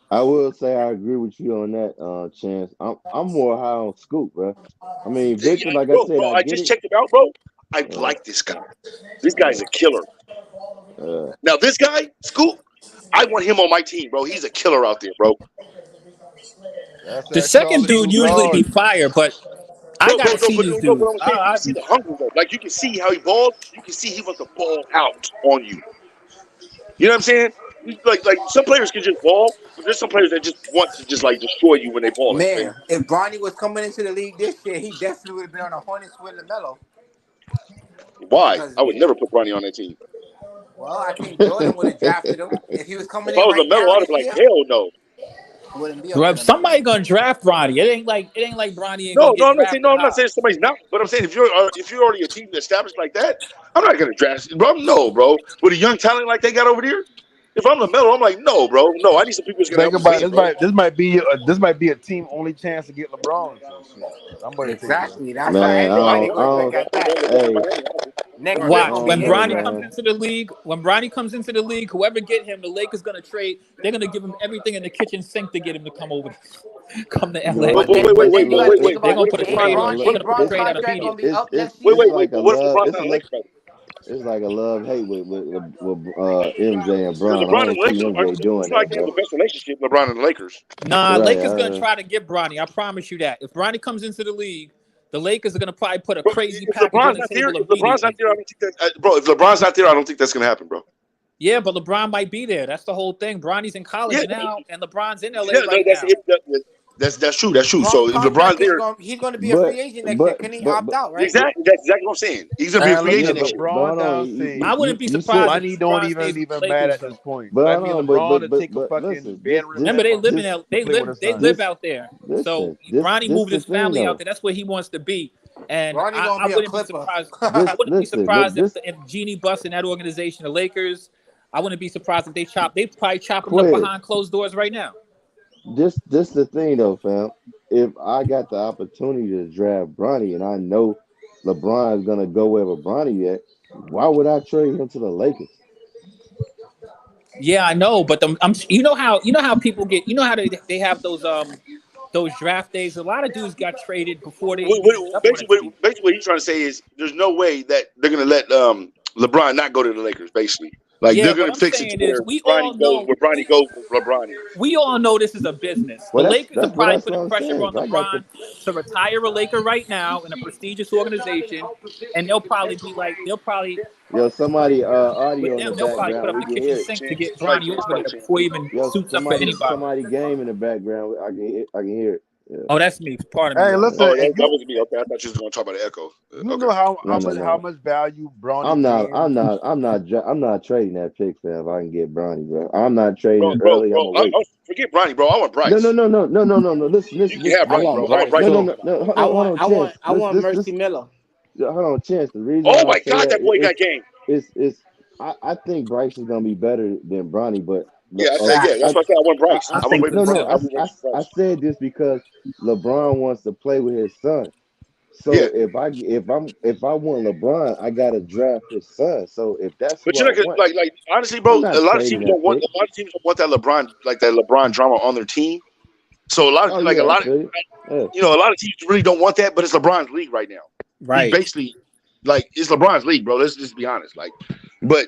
I will say I agree with you on that, Chance. I'm more high on Scoop, bro. I mean, Victor, like I Bro, said, I I get just it. checked him out, bro. I Uh, like this guy. This guy's a killer. uh, Now, this guy, Scoop, I want him on my team, bro. He's a killer out there, bro. that's The that second Charlotte dude Scoop usually be Lord. fire, but I Bro, gotta see but these dudes. I'm saying, you can see the hunger, though. Like, you can see how he balls. You can see he wants to ball out on you. You know what I'm saying? Like some players can just ball, but there's some players that just want to just like destroy you when they balling, man. Man, if Bronny was coming into the league this year, he definitely would have been on the Hornets with LaMelo. Why? Because I would never put Bronny on that team. well, I think Jordan would have drafted him if he was coming If I in was right LaMelo, now I'd have this been like, year. hell no. Wouldn't be up Well, there, LaMelo. somebody gonna draft Bronny. It ain't like Bronny ain't No, gonna get no, drafted I'm not high. saying somebody's not, but I'm saying if you're already a team established like that, I'm not gonna draft, bro. No, bro. With a young talent like they got over there, if I'm LaMelo, I'm like, no, bro, no. I need some people who's gonna Think help me about win, it, bro. this might be a team only chance to get LeBron. So shit, somebody taking him. Exactly. That's why man, everybody I gonna look don't. at that. Hey, Next I pick Watch gonna don't be when know, his Bronny pick. comes man. into the league. When Bronny comes into the league, whoever get him, the Lakers gonna trade. They're gonna give him everything in the kitchen sink to get him to come over, come to You LA. know, But then, but then you got to think They're about gonna it. put a it's trade like on. They're gonna put a Braun's trade out contract gonna immediately. be up next Wait, year. wait, it's wait. like a But what if love. LeBron's It's not a a look. Laker, though? It's like a love hate with MJ and Because Bron. I LeBron and don't the see Lakers MJ it's doing not like that, they have bro. the best relationship, LeBron and the Lakers. Nah, Right. Lakers gonna try to get Bronny. I promise you that. If Bronny comes into the league, the Lakers are gonna probably put a Bro, crazy if package on LeBron's the not there, table immediately. I don't think that. Bro, if LeBron's not there, I don't think that's gonna happen, bro. Yeah, but LeBron might be there. That's the whole thing. Bronny's in Yeah, college now, and LeBron's in LA yeah, no, right now. that's true. That's true. Braun So if LeBron's contract is there, going. He's going to be a But free agent next year. but Can he but opt but out? Right? exactly, that's exactly what I'm saying. He's gonna be a Man, free listen, yeah, agent if next year. but Braun hold on. down, say I wouldn't be You surprised said, if Bronny don't LeBron stays even with the mad Lakers at though. this point. but Might hold be on. LeBron to take a But fucking listen. bed Remember, rest from to play with his they son. live This out there. So listen. Bronny This moved the his thing family out though. there. That's where he wants to be. And Bronny gonna I be a wouldn't be Clipper. surprised. I This wouldn't be listen. Look. surprised This if Genie Bus in that organization, the Lakers. I wouldn't be surprised if they probably chopping him up Quez. behind closed doors right now. This the thing though, fam. If I got the opportunity to draft Bronny and I know LeBron is gonna go wherever Bronny at, why would I trade him to the Lakers? Yeah, I know, but you know how people get, you know how they have those draft days. A lot of dudes got traded before they even ended up on a team. Basically, what he's trying to say is there's no way that they're gonna let LeBron not go to the Lakers. Basically, like Yeah, they're what gonna I'm fix it to saying is where Bronny goes where LeBron is. we all know this is a business. The Well, Lakers are probably that's what putting I'm pressure saying. on LeBron to retire a Laker right now in a prestigious organization, and Somebody with audio in the them they'll probably put background. up We the can kitchen hear it. sink to get It's like Bronny over there before he even suits up for anybody. Somebody game in the background. I can hear it. Yeah. Oh, that's me. Pardon me, Hey, y'all. listen, Oh, if that you was me. Okay, I thought you was gonna talk about the echo. you Okay. know how No, no, how no. much value Bronny gained. I'm not trading that pick, fam. If I can get Bronny, bro. I'm not trading it early. I'm gonna wait. Forget Bronny, bro. I want No, no, Bryce. no, no, no, no, no, no. Listen, You listen, can listen, have I Bryce, listen. bro. want I want Bryce Bryce. No, no, too. no, no. Hold on, I Chance. want I want Mercy This. Miller. Hold on, Chance. The reason Oh why I my say God, that that boy got game. is I think Bryce is gonna be better than Bronny, but Yeah, I said, yeah. Facts. That's why I said I want Bryce. I I want think way so from no, Bryce. no. too. I really want I Bryce. said this because LeBron wants to play with his son. Yeah, So if I want LeBron, I gotta draft his son. So if that's but who you're I not gonna want, like honestly, I'm bro. A not lot of trading teams that pick. don't want that LeBron drama on their team. So Oh yeah, I feel it. Yeah. a lot of teams really don't want that. But it's LeBron's league right now. He's Right. basically like it's LeBron's league, bro. Let's just be honest. Like, but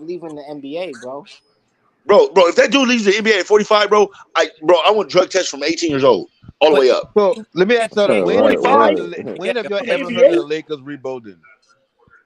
45 leaving the NBA, bro. Bro, if that dude leaves the NBA at 45, bro, I want drug tests from 18 years old all the way up. So let me ask y'all: Right. when have y'all ever heard of the Lakers rebuilding?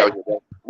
Yeah.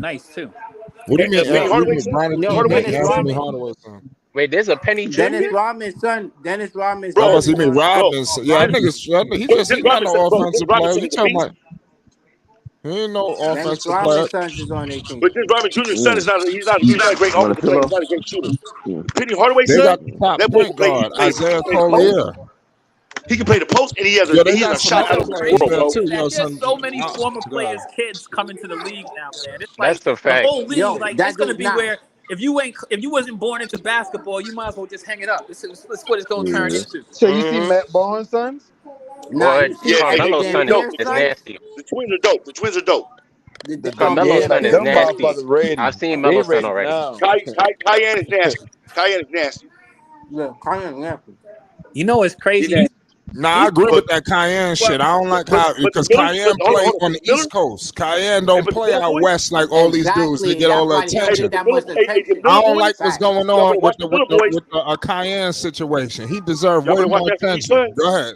nice too. What do you mean? Penny Hardaway son? Anthony Hardaway son. Wait, there's a Penny Jr. Dennis Rodman's son. Dennis Rodman's Bro, son. you mean Rodman's? Yeah, he's not no offensive player. You talking about? He ain't no offensive player. Rodman's son is on their team. But this Rodman Jr.'s son is not. He's not a great offensive player. He's not a great shooter. Penny Hardaway They son. got the top point guard, Isaiah Collier. He can play the post, and he has a shot out of the world, bro. There's so many former players' kids coming to the league now, man. It's like That's a fact. the whole league. Like it's gonna be where if you wasn't born into basketball, you might as well just hang it up. This is what it's gonna turn into. So you see Matt Barnes' sons? Carmelo's son is nasty. The twins are dope. Carmelo's son is nasty. I've seen Melo's son already. Cayenne is nasty. Cayenne is nasty. Yeah, Cayenne is nasty. You know what's crazy? Nah, I agree with that Cayenne shit. I don't like how because Cayenne play on the East Coast. Cayenne don't play out west like all these dudes. They get all the attention. I don't like what's going on with the Cayenne situation. He deserves way more attention. Go ahead.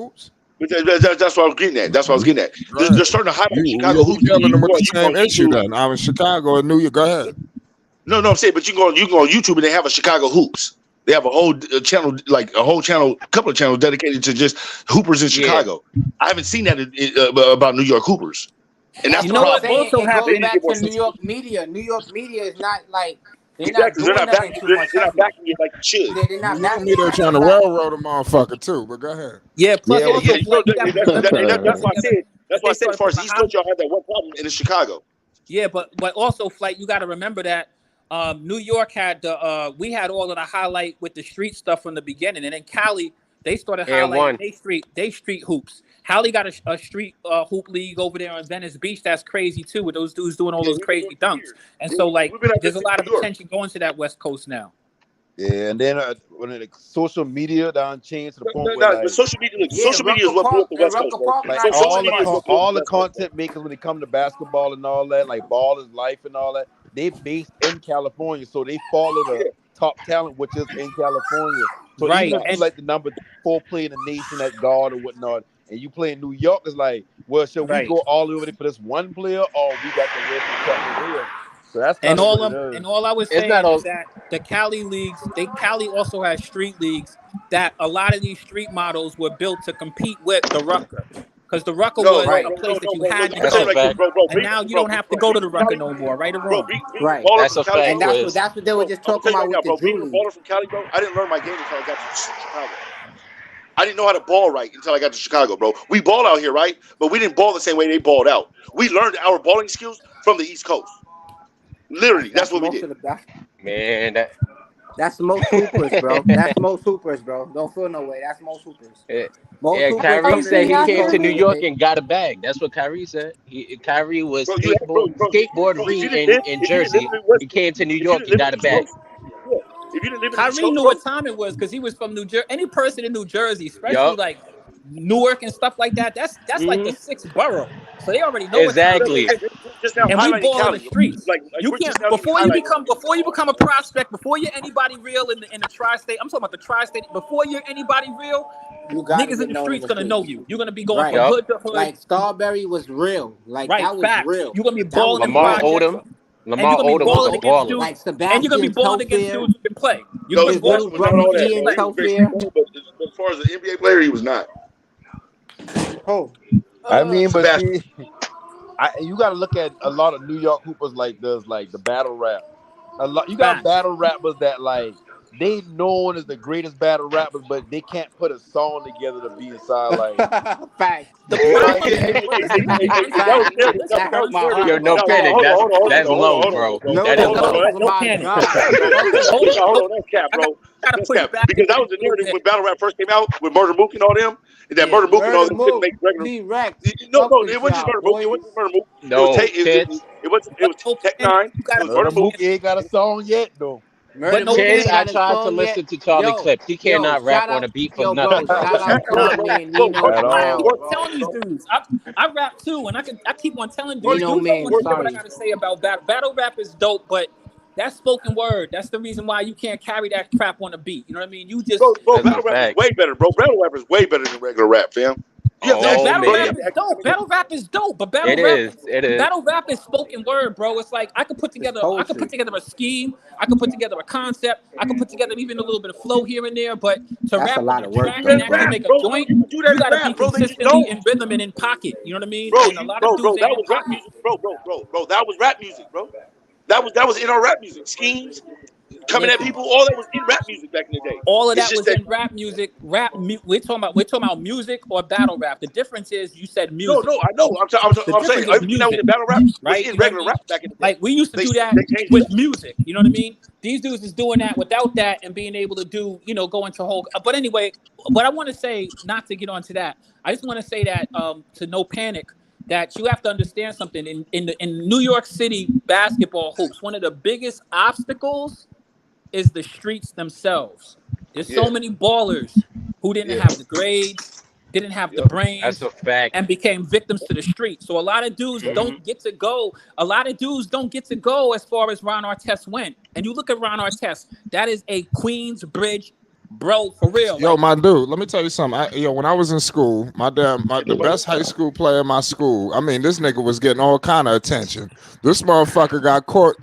hoops? That's what I was getting at. That's what I was getting at. They're starting to highlight Chicago You hoops. dealing with the same on issue YouTube. then. I'm in Chicago and New York. Go ahead. No, I'm saying, but you can go on YouTube and they have a Chicago hoops. They have a whole channel, like a whole channel, a couple of channels dedicated to just hoopers in Chicago. I haven't seen that about New York hoopers, and that's You the know what? problem. Also it goes back to New York media. New York media is not like they're not Exactly, they're doing not nothing backing. too They're much. not backing it like you should. They're not You know backing me, it. they're trying to railroad a motherfucker too, but go ahead. Yeah. Plus, also, Yeah, like, you got to remember that's why I said. That's why I said, as far as the the East Coast, y'all have that one problem, and it's Chicago. Yeah, but also, Flight, you got to remember that New York had the we had all of the highlight with the street stuff from the beginning, and then Cali they started highlighting they street hoops. Cali got a street hoop league over there on Venice Beach. That's crazy too, with those dudes doing all those crazy dunks. And so, like, there's a lot of attention going to that West Coast now. Yeah, and then when the social media done changed to the point where The like social media is what blew up the West Coast, bro. like So social media is what blew up all the the West Coast. content makers when they come to basketball and all that, like Ball is Life and all that, they based in California, so they follow the top talent, which is in California. So Right. even if you like the number 4 player in the nation at guard or whatnot, and you play in New York, it's like, well, should we go all over there for this one player, or we got the rest of the here? So that's kind of what it is. And all I was saying is that the Cali leagues, Cali also has street leagues that a lot of these street models were built to compete with the Rucker. Because the Rucker was a place that you had to go. And now you don't have to go to the Rucker no more, right or wrong. Right. That's a fact. And that's what they were just talking about with the Drew Being a baller from Cali, bro, I didn't learn my game until I got to Chicago. I didn't know how to ball right until I got to Chicago, bro. We ball out here, right? But we didn't ball the same way they balled out. We learned our balling skills from the East Coast. Literally, that's what we did. Man, that's most hoopers, bro. That's most hoopers, bro. Don't feel no way. That's most hoopers. Kyrie said he came to New York and got a bag. That's what Kyrie said. Kyrie was skateboard free in Jersey. He came to New York and got a bag. If you didn't live in Kyrie knew what time it was because he was from New Jersey. Any person in New Jersey, especially like Newark and stuff like that, that's like the 6th borough. So they already know exactly. What time it is. And we ball in the streets. You can't before you become a prospect, before you're anybody real in the tri-state. I'm talking about the tri-state. Before you're anybody real, niggas in the streets gonna know you. You're gonna be going from hood to hood. Like Starberry was real. Like that was real. You're gonna be balling in Lamar projects. Odom. Lamar Odom was a baller. Like and you're gonna be balling against dudes who can play. No, his brother was not all that. But as far as an NBA player, he was not. I mean, but see, you got to look at a lot of New York hoopers like this, like the battle rap. You got battle rappers that like they known as the greatest battle rappers, but they can't put a song together to be inside like. Facts. Yo, no panic. That's low, bro. That is low. No panic. Hold on, that's cap, bro. That's cap. Because that was the narrative when battle rap first came out with Murder Mook and all them. And that Murder Mook and all them didn't make regular. No, it wasn't just Murder Mook. It wasn't Murder Mook. No, it was Tech Nine. It was Murder Mook. He ain't got a song yet, though. But no, kids, I tried to listen to Charlie Clips. He cannot rap on a beat for nothing. I'm telling these dudes, I rap too, and I keep on telling dudes. What I gotta say about battle rap is dope, but that's spoken word. That's the reason why you can't carry that crap on a beat. You know what I mean? You just bro, battle rap is way better, bro. Battle rap is way better than regular rap, fam. Battle rap is dope. Battle rap is dope, but battle rap is spoken word, bro. It's like I could put together a scheme, I could put together a concept, I could put together even a little bit of flow here and there, but to rap a lot of work, and actually make a joint, you gotta be consistently in rhythm and in pocket. You know what I mean? Bro, and a lot of dudes that was rap music, bro. That was rap music, bro. That was in our rap music. Schemes, coming at people, all that was in rap music back in the day. All of that was in rap music. We're talking about music or battle rap. The difference is you said music. No, I know. I'm saying everything that was in battle rap was in regular rap back in the day. Like we used to do that with music. You know what I mean? These dudes is doing that without that and being able to do, go into whole. But anyway, what I want to say, not to get onto that, I just want to say that to No Panic, that you have to understand something in New York City basketball hoops. One of the biggest obstacles is the streets themselves. There's so many ballers who didn't have the grades, didn't have the brains, that's a fact, and became victims to the street. So a lot of dudes don't get to go. A lot of dudes don't get to go as far as Ron Artest went. And you look at Ron Artest, that is a Queensbridge bro, for real. Yo, my dude, let me tell you something. When I was in school, the best high school player in my school. I mean, this nigga was getting all kind of attention. This motherfucker got caught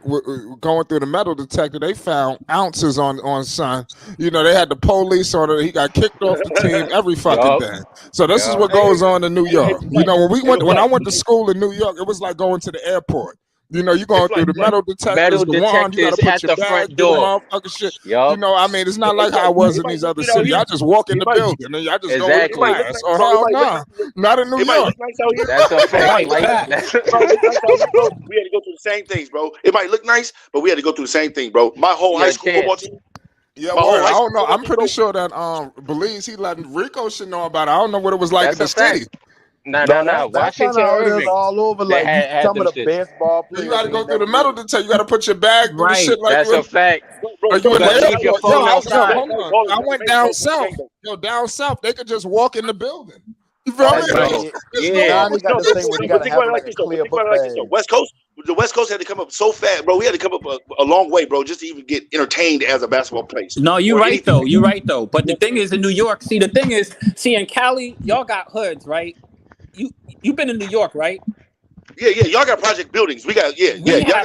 going through the metal detector. They found ounces on son. You know, they had the police on it. He got kicked off the team. Every fucking thing. So this is what goes on in New York. You know, when I went to school in New York, it was like going to the airport. You know, you going through the metal detectors, the wand, you got to put your bag through the motherfucking shit. You know, I mean, it's not like how I was in these other cities. Y'all just walk in the building and y'all just go to class. Oh, hell no. Not in New York. That's a fact. We had to go through the same things, bro. It might look nice, but we had to go through the same thing, bro. My whole high school football team. Yeah, well, I don't know. I'm pretty sure that Belize, he let Rico should know about it. I don't know what it was like in the city. No. Washington Irving. All over, like some of the best ball players. You got to go through the metal detector. You got to put your bag through the shit like That's a fact. Are you in the keep your phone outside. Hold on. I went down south. Down south, they could just walk in the building. You feel me? Yeah. They got this thing where you got to have like a clear book bag. The West Coast had to come up so fast, bro. We had to come up a long way, bro, just to even get entertained as a basketball place. No, you're right though. You're right though. But the thing is, in New York, in Cali, y'all got hoods, right? You've been in New York, right? Yeah. Y'all got project buildings. We got we are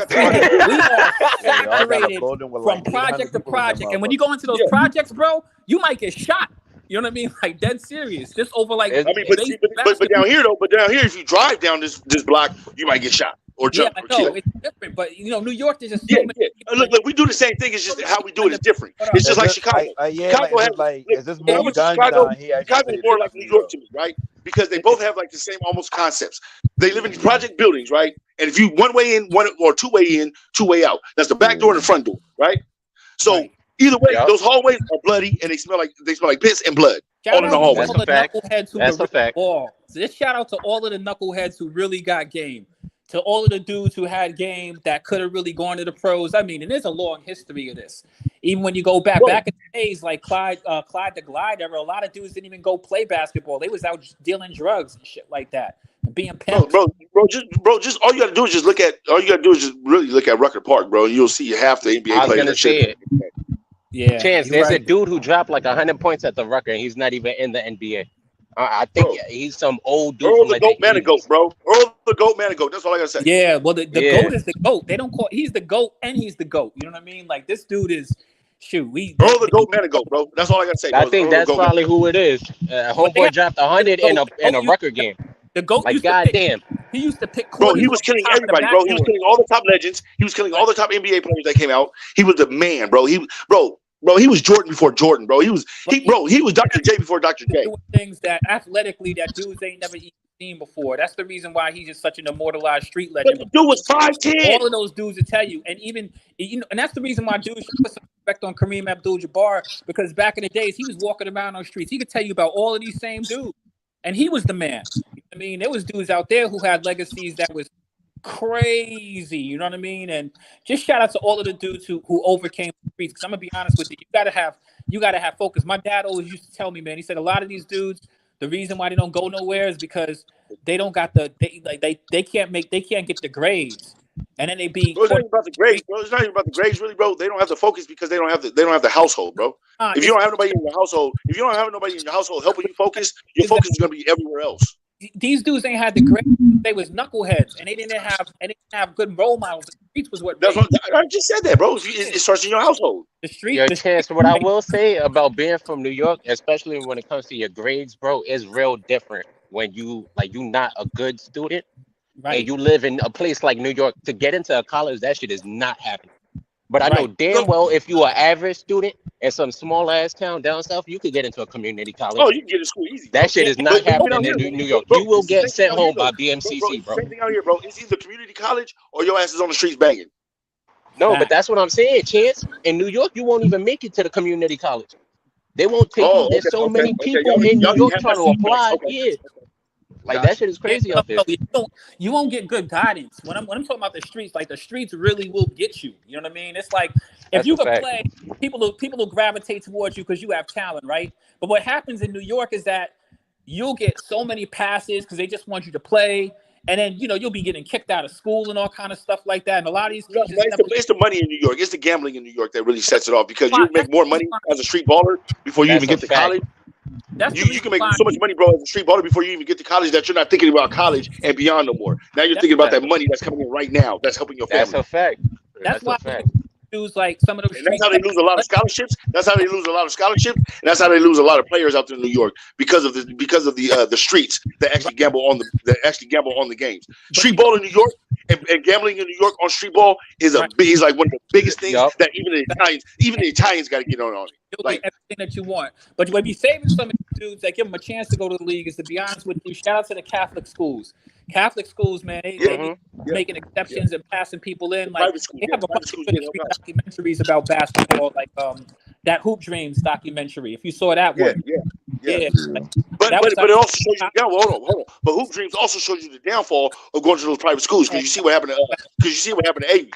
saturated from project to project, and when you go into those projects, bro, you might get shot. You know what I mean? Like dead serious. Just over like. But down here though, if you drive down this block, you might get shot or jump. Yeah, no, it's different. But you know, New York is just so many. Look, we do the same thing. It's just how we do it is different. It's just like Chicago. Chicago is this more guns down here? Chicago is more like New York to me, right? Because they both have like the same almost concepts. They live in these project buildings, right? And if you one way in, two way in, two way out. That's the back door and the front door, right? So either way, those hallways are bloody and they smell like piss and blood all in the hallway. That's a fact. So just shout out to all of the knuckleheads who really got game. To all of the dudes who had game that could have really gone to the pros. I mean, and there's a long history of this. Even when you go back in the days, like Clyde the Glide era, a lot of dudes didn't even go play basketball. They was out just dealing drugs and shit like that, and being pimps. Just all you got to do is just really look at Rucker Park, bro. You'll see half the NBA players. I was gonna say it. Yeah, Chance. There's a dude who dropped like 100 points at the Rucker, and he's not even in the NBA. I think he's some old dude. Earl the Goat Manigault, bro. Earl the Goat Manigault. That's all I gotta say. Yeah, well, the GOAT is the GOAT. They don't call. He's the GOAT, and he's the GOAT. You know what I mean? Like this dude is. Earl the Goat Manigault, bro. That's all I gotta say. I think that's probably who it is. Homeboy dropped 100 in a Rucker game. The GOAT. Like goddamn. He used to pick. Bro, he was killing everybody, bro. He was killing all the top legends. He was killing all the top NBA players that came out. He was the man, bro. Bro, he was Jordan before Jordan, bro. He was Dr. J before Dr. J. Things that athletically that dudes ain't never even seen before. That's the reason why he's just such an immortalized street legend. But the dude was 5'10". All of those dudes will tell you, and even and that's the reason why dudes should put some respect on Kareem Abdul-Jabbar, because back in the days he was walking around on streets. He could tell you about all of these same dudes, and he was the man. I mean, there was dudes out there who had legacies that was crazy, you know what I mean? And just shout out to all of the dudes who overcame the streets. Because I'm gonna be honest with you, you gotta have focus. My dad always used to tell me, man, he said a lot of these dudes, the reason why they don't go nowhere is because they don't got they can't get the grades. And then they be it's not even about the grades, bro. It's not even about the grades, really, bro. They don't have the focus because they don't have the household, bro. If you don't have nobody in your household helping you focus, your focus is gonna be everywhere else. These dudes ain't had the grades. They was knuckleheads, and they didn't have good role models. The streets was what. That's what I just said. That, bro. It starts in your household. The street. Your Chance. What I will say about being from New York, especially when it comes to your grades, bro, is real different. When you not a good student, right, and you live in a place like New York, to get into a college, that shit is not happening. But I know damn well if you are an average student in some small ass town down south, you could get into a community college. Oh, you can get to school easy. That shit is not happening in New York. You will get sent home by BMCC, bro. Same thing out here, bro. It's either community college or your ass is on the streets banging. No, but that's what I'm saying, Chance. In New York, you won't even make it to the community college. They won't take you. There's so many people in New York trying to apply. Yeah. Like that shit is crazy out there. You won't get good guidance. When I'm talking about the streets, like the streets really will get you. You know what I mean? It's like if you can play, people will gravitate towards you because you have talent, right? But what happens in New York is that you'll get so many passes because they just want you to play, and then you'll be getting kicked out of school and all kind of stuff like that. And a lot of these kids it's the money in New York. It's the gambling in New York that really sets it off because you make more money as a street baller before you even get to college. You can make so much money, bro, as a street baller before you even get to college that you're not thinking about college and beyond no more. Now you're thinking about that money that's coming in right now. That's helping your family. That's a fact. That's why lose like some of those. And that's how they lose a lot of scholarships. That's how they lose a lot of scholarships, and that's how they lose a lot of players out there in New York because of the streets that actually gamble on the games. Street ball in New York and gambling in New York on street ball is like one of the biggest things that even the Italians got to get on it. Like everything that you want, but what be saving some of these dudes that give them a chance to go to the league is, to be honest with you, shout out to the Catholic schools. Catholic schools, man, they making exceptions and passing people in. Like they have a bunch of documentaries about basketball, like that Hoop Dreams documentary. If you saw that one, But it also shows you hold on. But Hoop Dreams also shows you the downfall of going to those private schools because you see what happened to Avery.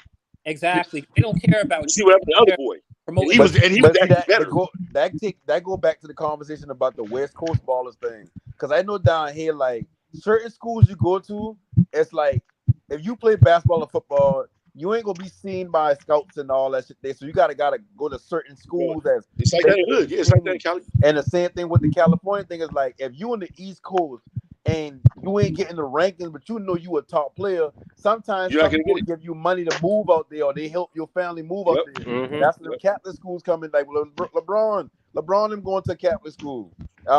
Exactly, they don't care about. You see what happened to the other boy. And he was better. That go back to the conversation about the West Coast ballers thing. Because I know down here, like certain schools you go to, it's like if you play basketball or football, you ain't gonna be seen by scouts and all that shit there. So you gotta go to certain schools it's like that in the hood. Yeah, it's like that in Cali. And the same thing with the California thing is like if you in the East Coast and you ain't getting the rankings, but you know you a top player, sometimes people give you money to move out there, or they help your family move out there. Mm-hmm. That's when the Catholic schools coming, like LeBron them going to Catholic school.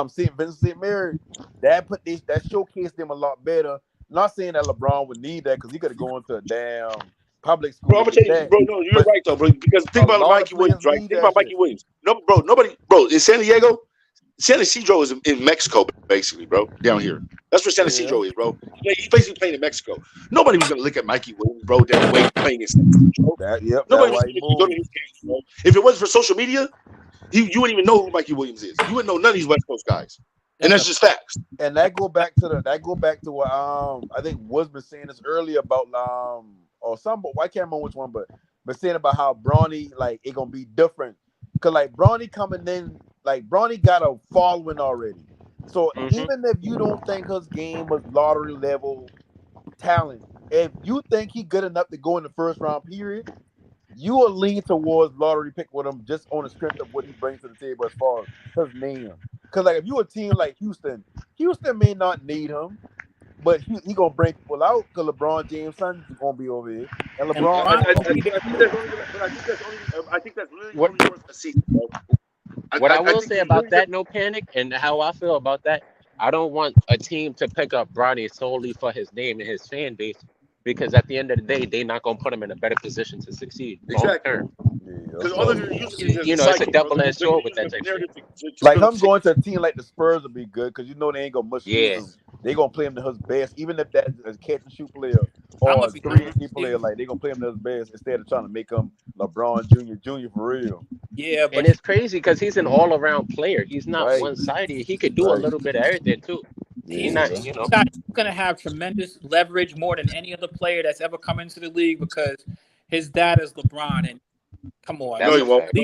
St. Vincent St. Mary, that showcased them a lot better. Not saying that LeBron would need that because he could have gone to a damn public school. Bro, I'm gonna tell you, bro. No, you're right though, bro. Because think about Mikey Williams, right? Think about Mikey Williams. No, bro. Bro. In San Diego, San Isidro is in Mexico, basically, bro. Down here, that's where San Isidro is, bro. He's basically playing in Mexico. Nobody was gonna look at Mikey Williams, bro. That way playing in San Isidro. Nobody was gonna go to his games, bro. If it wasn't for social media, you wouldn't even know who Mikey Williams is. You wouldn't know none of these West Coast guys. And that's just facts. And that go back to what I think was been saying this earlier about or some, I can't remember which one, but saying about how Bronny, like, it gonna be different. Cause like Bronny coming in, like Bronny got a following already. So even if you don't think his game was lottery level talent, if you think he good enough to go in the first round period, you will lean towards lottery pick with him just on the strength of what he brings to the table as far as his name. Cause like if you a team like Houston may not need him, but he gonna bring people out because LeBron James' son is gonna be over here, and LeBron. I think that's really worth a season, bro. What I will say about that, no panic, and how I feel about that, I don't want a team to pick up Bronny solely for his name and his fan base, because at the end of the day, they're not gonna put him in a better position to succeed long term. Because other than it's a double-edged sword with that type of shit. Like him going to a team like the Spurs would be good because you know they ain't gonna mush him. They gonna play him to his best, even if that's a catch and shoot player or a 3-and-D player. Like they gonna play him to his best instead of trying to make him LeBron Jr. for real. Yeah, and it's crazy because he's an all-around player. He's not one-sided. He could do a little bit of everything too. He's not, He's gonna have tremendous leverage more than any other player that's ever come into the league because his dad is LeBron, and come on, no, he won't. No,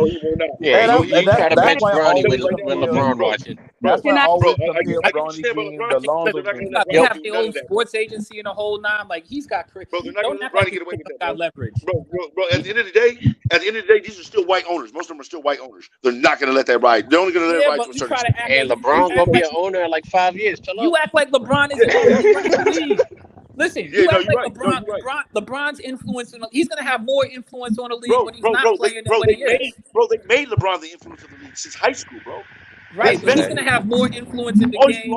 he will not. Yeah, you try to bench Bronny when LeBron watching. That's why I always compare Bronny game the Lonzo game. They have their own sports agency and a whole nine. Like he's got they're not gonna let Bronny get away with that. Got leverage, bro. At the end of the day, these are still white owners. Most of them are still white owners. They're not gonna let that ride. They're only gonna let it ride to a certain extent. And LeBron gonna be an owner in like 5 years. You act like LeBron is the league. Listen, you act like LeBron's influence. He's going to have more influence on the league when he's not playing than when he is. They made LeBron the influence of the league since high school, bro. Right, but he's going to have more influence in the game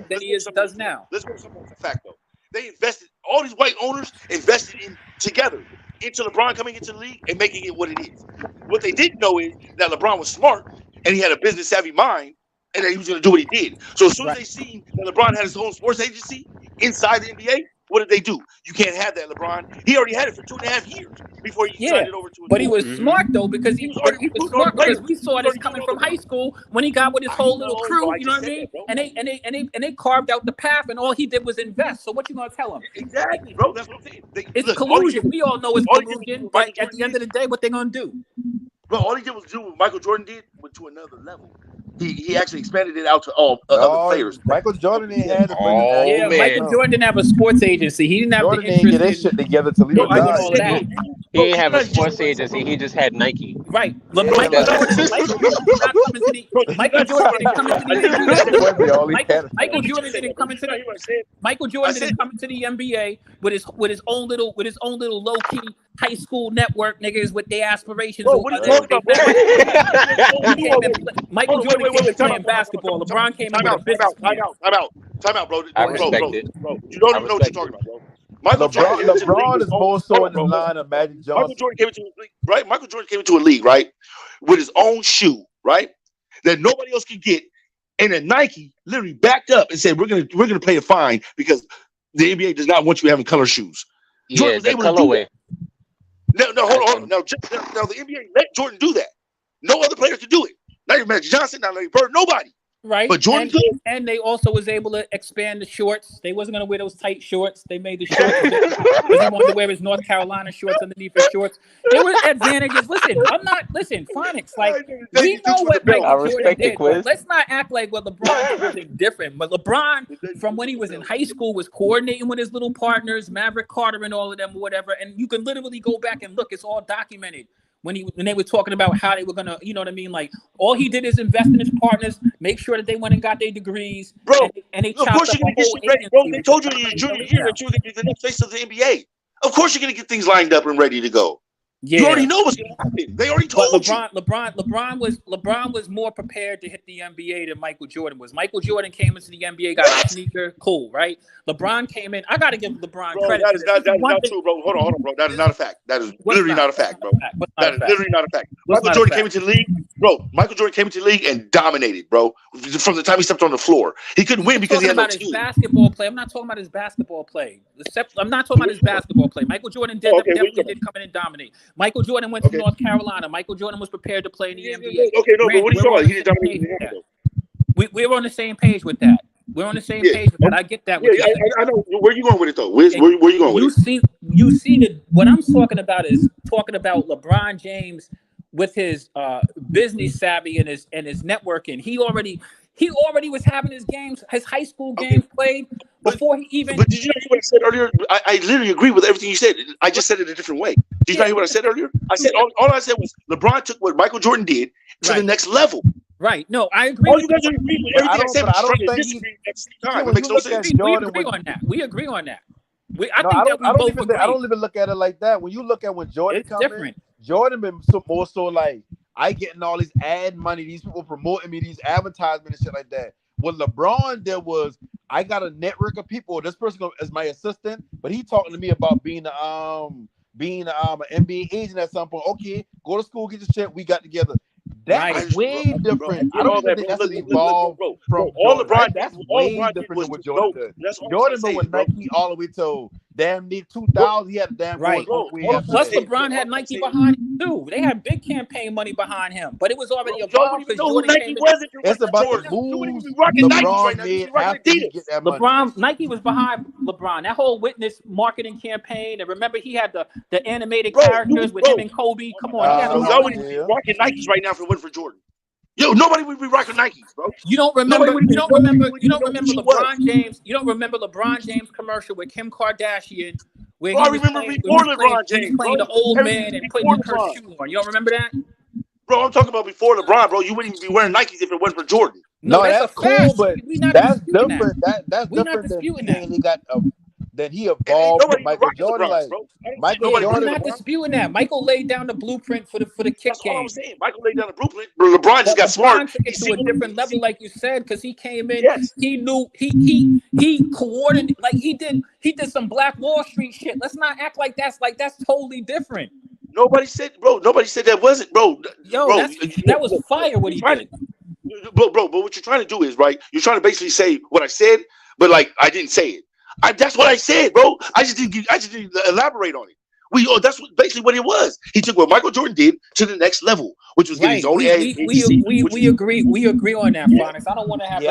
than he does now. Let's go to something that's a fact, though. They invested, all these white owners invested in together into LeBron coming into the league and making it what it is. What they didn't know is that LeBron was smart and he had a business savvy mind and that he was going to do what he did. So as soon as they seen that LeBron had his own sports agency inside the NBA, what did they do? You can't have that, LeBron. He already had it for 2.5 years before he signed it over to. But he was smart though because he was smart because we saw this coming from high school when he got with his whole little crew. You know what I mean? And they carved out the path, and all he did was invest. So what you gonna tell him? Exactly, bro. That's what I'm saying. It's collusion. We all know it's collusion. But at the end of the day, what they gonna do? Bro, all he did was do what Michael Jordan did, went to another level. He actually expanded it out to all other No, players. Michael Jordan didn't have to bring that. Yeah, Michael Jordan didn't have a sports agency. He didn't have Jordan the didn't get interest his shit together till he Bro, I doing retired. all of that. He didn't have a sports agency. He just had Nike. Right. Yeah. Michael Jordan did not come into the Michael Jordan didn't come into the NBA. Michael Jordan didn't come into the Michael Jordan didn't come into the NBA with his own little low key high school network niggas with their aspirations. Bro, what are you talking about? Michael Jordan came in playing basketball. LeBron came in with a business plan. Time out, bro. I respect it. Bro, you don't even know what you're talking about, bro. LeBron is more so in the line of Magic Johnson. Michael Jordan came into a league, right? Michael Jordan came into a league, right, with his own shoe, right, that nobody else could get, and then Nike literally backed up and said, "We're gonna pay a fine because the NBA does not want you having color shoes." Jordan was able to do that. No, hold on. Now the NBA let Jordan do that. No other player could do it. Not even Magic Johnson, not Larry Bird, nobody. Right, but Jordan and they also was able to expand the shorts. They wasn't gonna wear those tight shorts. They made the shorts because he wanted to wear his North Carolina shorts underneath his shorts. There were advantages. Listen, Phonics. Like we know what Michael Jordan did. But let's not act like LeBron did something different. But LeBron, from when he was in high school, was coordinating with his little partners, Maverick Carter, and all of them, or whatever. And you can literally go back and look. It's all documented. When they were talking about how they were gonna, you know what I mean? Like all he did is invest in his partners, make sure that they went and got their degrees, bro. And they of course you're gonna get shit ready, bro. They told you in your junior year that you were gonna be the next face of the NBA. Of course you're gonna get things lined up and ready to go. Yeah. You already know what's gonna happen. They already told you. LeBron was more prepared to hit the NBA than Michael Jordan was. Michael Jordan came into the NBA, got a sneaker, cool, right? LeBron came in. I gotta give LeBron credit. That is not true, bro. Hold on, bro. That is not a fact. That is literally not a fact, bro. That is literally not a fact. Michael Jordan came into the league, bro. Michael Jordan came into the league and dominated, bro. From the time he stepped on the floor, he couldn't win because he had no team. His basketball play. I'm not talking about his basketball play. I'm not talking about his basketball play. Michael Jordan definitely did come in and dominate. Michael Jordan went to North Carolina. Michael Jordan was prepared to play in the NBA. Okay, no, but what are you talking about? He didn't dominate in the We're on the same page with that. We're on the same page with that. I get that. I know. Where you going with it though? Where you going with it? You see that what I'm talking about is talking about LeBron James with his business savvy and his networking. He already was having his games, his high school games played before he even. But did you hear what I said earlier? I literally agree with everything you said. I just said it a different way. Did you not hear what I said earlier? I said all I said was LeBron took what Michael Jordan did to the next level. Right. No, I agree. All you guys agree with everything I said. I don't think disagree at the same time. It makes no sense. We agree on that. We agree on that. I don't even look at it like that. When you look at when Jordan come in, Jordan been more so like I getting all these ad money, these people promoting me, these advertisements and shit like that. What LeBron did was I got a network of people. This person is my assistant, but he talking to me about being an NBA agent at some point. Okay, go to school, get your shit. We got together. That's way different. I don't think that's evolved from all LeBron. That's way different than what Jordan did. Jordan went with Nike all the way to damn near 2000. He had a damn right. Plus, LeBron had Nike behind him too. They had big campaign money behind him, but it was already evolved because Jordan came in. It's about the moves LeBron made after he get that money. Nike was behind LeBron. That whole witness marketing campaign. And remember, he had the animated characters with him and Kobe. Come on, he had rocking Nikes right now if it wasn't for Jordan. Yo, nobody would be rocking Nikes, bro. You don't remember LeBron James. You don't remember LeBron James commercial with Kim Kardashian where I remember before LeBron James playing the old man and putting her shoe on. You don't remember that? Bro, I'm talking about before LeBron, bro. You wouldn't even be wearing Nikes if it wasn't for Jordan. No, that's cool, but that's different. That's We're different not than saying he got that he evolved with Michael Jordan. We're not disputing that. Michael laid down the blueprint for the kick That's game. all I'm saying. Michael laid down the blueprint. LeBron just got smart. LeBron took it to a different level, like you said, because he came in. Yes. He knew he coordinated, like he did some Black Wall Street shit. Let's not act like that's totally different. Nobody said that wasn't, bro. Yo, bro, that was fire what he did. But what you're trying to do is, right, you're trying to basically say what I said, but like I didn't say it. That's what I said, bro. I just didn't elaborate on it. That's basically what it was. He took what Michael Jordan did to the next level, which was getting his own we agree on that, Phonics. I don't want to have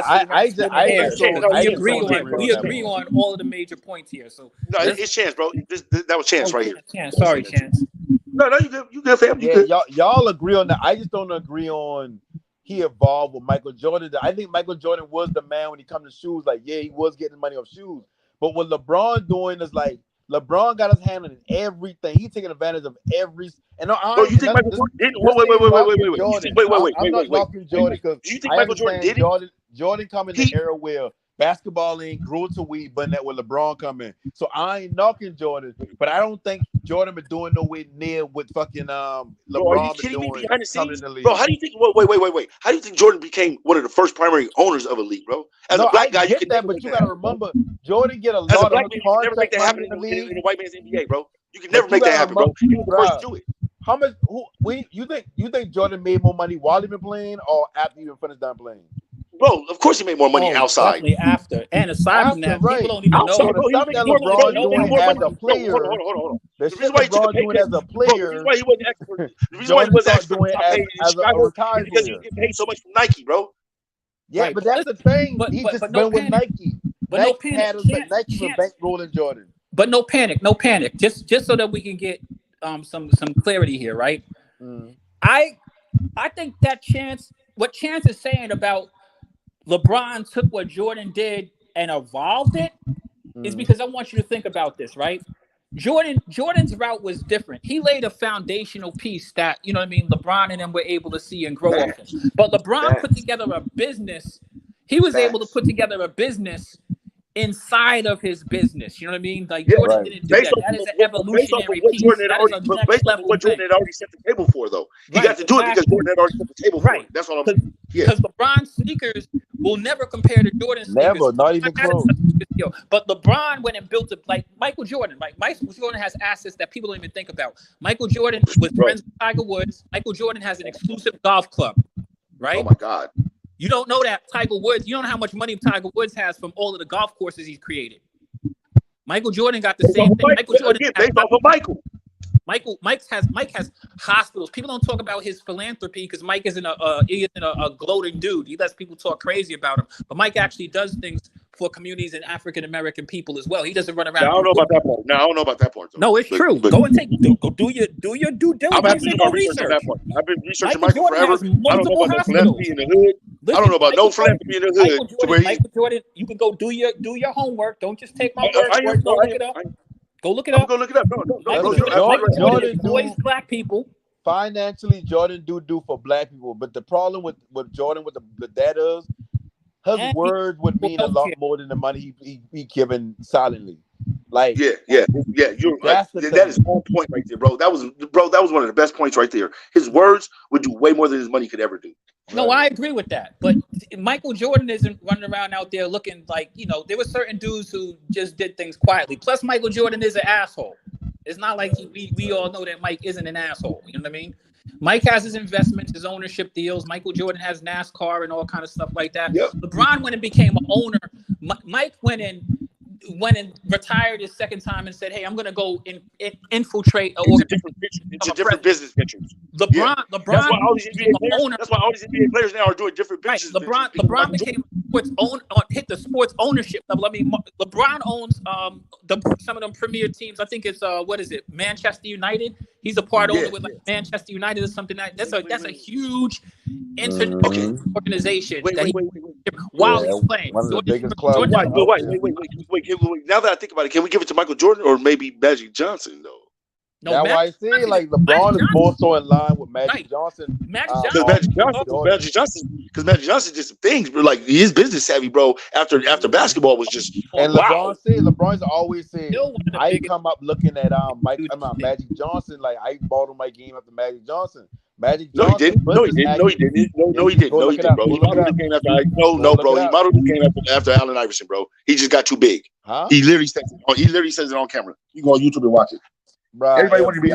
we agree on all of the major points here. So no, it's Chance, bro. That was Chance right here. Chance, sorry, Chance. No, you good, fam. You good. Y'all agree on that. I just don't agree on he evolved with Michael Jordan. I think Michael Jordan was the man when he come to shoes. Like, yeah, he was getting money off shoes. But what LeBron doing is like LeBron got his hand in everything. He's taking advantage of every. And Bro, you think Michael Jordan did? Wait. I'm not knocking Jordan because Do you think Michael Jordan did it? Jordan come in the era where basketball ain't grew to weed, but that when LeBron come in. So I ain't knocking Jordan, but I don't think Jordan been doing nowhere near what fucking LeBron Bro, are you been kidding me? doing Behind the coming scenes, in the league. bro. How do you think? Wait. How do you think Jordan became one of the first primary owners of a league, bro? As a black guy, you can that, never but make you that gotta happen, bro. remember, Jordan get a As a lot black of man, you can never make contract that happen money in the white man's NBA, bro. You can But never you make that gotta happen, bro. He was the first to bruh, do it. How much? You think Jordan made more money while he been playing or after he been finished done playing? Bro, of course he made more money outside. Definitely after. And aside from that, people don't even know. Outside, bro, he was making more money. LeBron He was doing making more as money. a player, Hold on. the The shit reason why he took a LeBron pay doing cut, as a bro, the reason player, why he wasn't asking for, the reason why he Jordan wasn't start asking for doing top as pay in a Chicago is retired because he player. was getting paid so much from Nike, bro. Yeah, Right, but that's the thing. He just but no been with panic. Nike. But no Nike panic. had us, Nike been bankrolling Jordan. But no panic. Just so that we can get some clarity here, right? I think that what Chance is saying about LeBron took what Jordan did and evolved it is because I want you to think about this, right? Jordan's route was different. He laid a foundational piece that, you know what I mean, LeBron and them were able to see and grow off of. But LeBron put together a business. He was able to put together a business inside of his business. You know what I mean? Like Jordan didn't do that. That is an evolutionary piece. That is a next level what Jordan had already set the table for, though. He got to do it because Jordan had already set the table for it. That's all I'm saying. Because LeBron's sneakers will never compare to Jordan's sneakers. Never, not even close. But LeBron went and built it like Michael Jordan. Like Michael Jordan has assets that people don't even think about. Michael Jordan was friends with Tiger Woods. Michael Jordan has an exclusive golf club, right? Oh my God. You don't know that Tiger Woods. You don't know how much money Tiger Woods has from all of the golf courses he's created. Michael Jordan got the same thing. Michael Jordan based off of Michael. Mike has hospitals. People don't talk about his philanthropy because Mike isn't a gloating dude. He lets people talk crazy about him. But Mike actually does things for communities and African American people as well. He doesn't run around. I don't know about that part. No, I don't know about that part. No, it's true. Go and go do your due diligence. I'm having to do my research on that part. I've been researching Michael forever. I don't know about no philanthropy in the hood. I don't know about no philanthropy in the hood. Michael Jordan, you can go do your homework. Don't just take my word for it. Go look it up. Go look it up. Go look it up. Jordan employs black people. Financially, Jordan do for black people. But the problem with Jordan with the that is his word would mean a lot more than the money he given silently. Like yeah. You're right. That is on point right there, bro. That was one of the best points right there. His words would do way more than his money could ever do. No, I agree with that. But Michael Jordan isn't running around out there looking like, there were certain dudes who just did things quietly. Plus, Michael Jordan is an asshole. It's not like we all know that Mike isn't an asshole. You know what I mean? Mike has his investments, his ownership deals. Michael Jordan has NASCAR and all kind of stuff like that. Yep. LeBron went and became an owner. Mike went and retired his second time and said, "Hey, I'm going to go infiltrate." It's a different business ventures. LeBron. That's why all these NBA players now are doing different business. Right. LeBron became hit the sports ownership level. I mean, LeBron owns some of them premier teams. I think it's Manchester United. He's a part owner with Manchester United or something. That's a huge international organization. While he's playing, one of the biggest clubs. Wait. Now that I think about it, can we give it to Michael Jordan or maybe Magic Johnson though? No, that's why I say like LeBron is more so in line with Magic Johnson. Because Magic Johnson did some things, but like his business savvy, bro. After basketball was just and LeBron's always said, I come up looking at Magic Johnson. Like I bought him my game after Magic Johnson. Magic Johnson. No, he didn't, bro. He modeled his game after. He modeled his game after Allen Iverson, bro. He just got too big. Huh? He literally says it on camera. You go on YouTube and watch it. Bro, everybody wanted to be.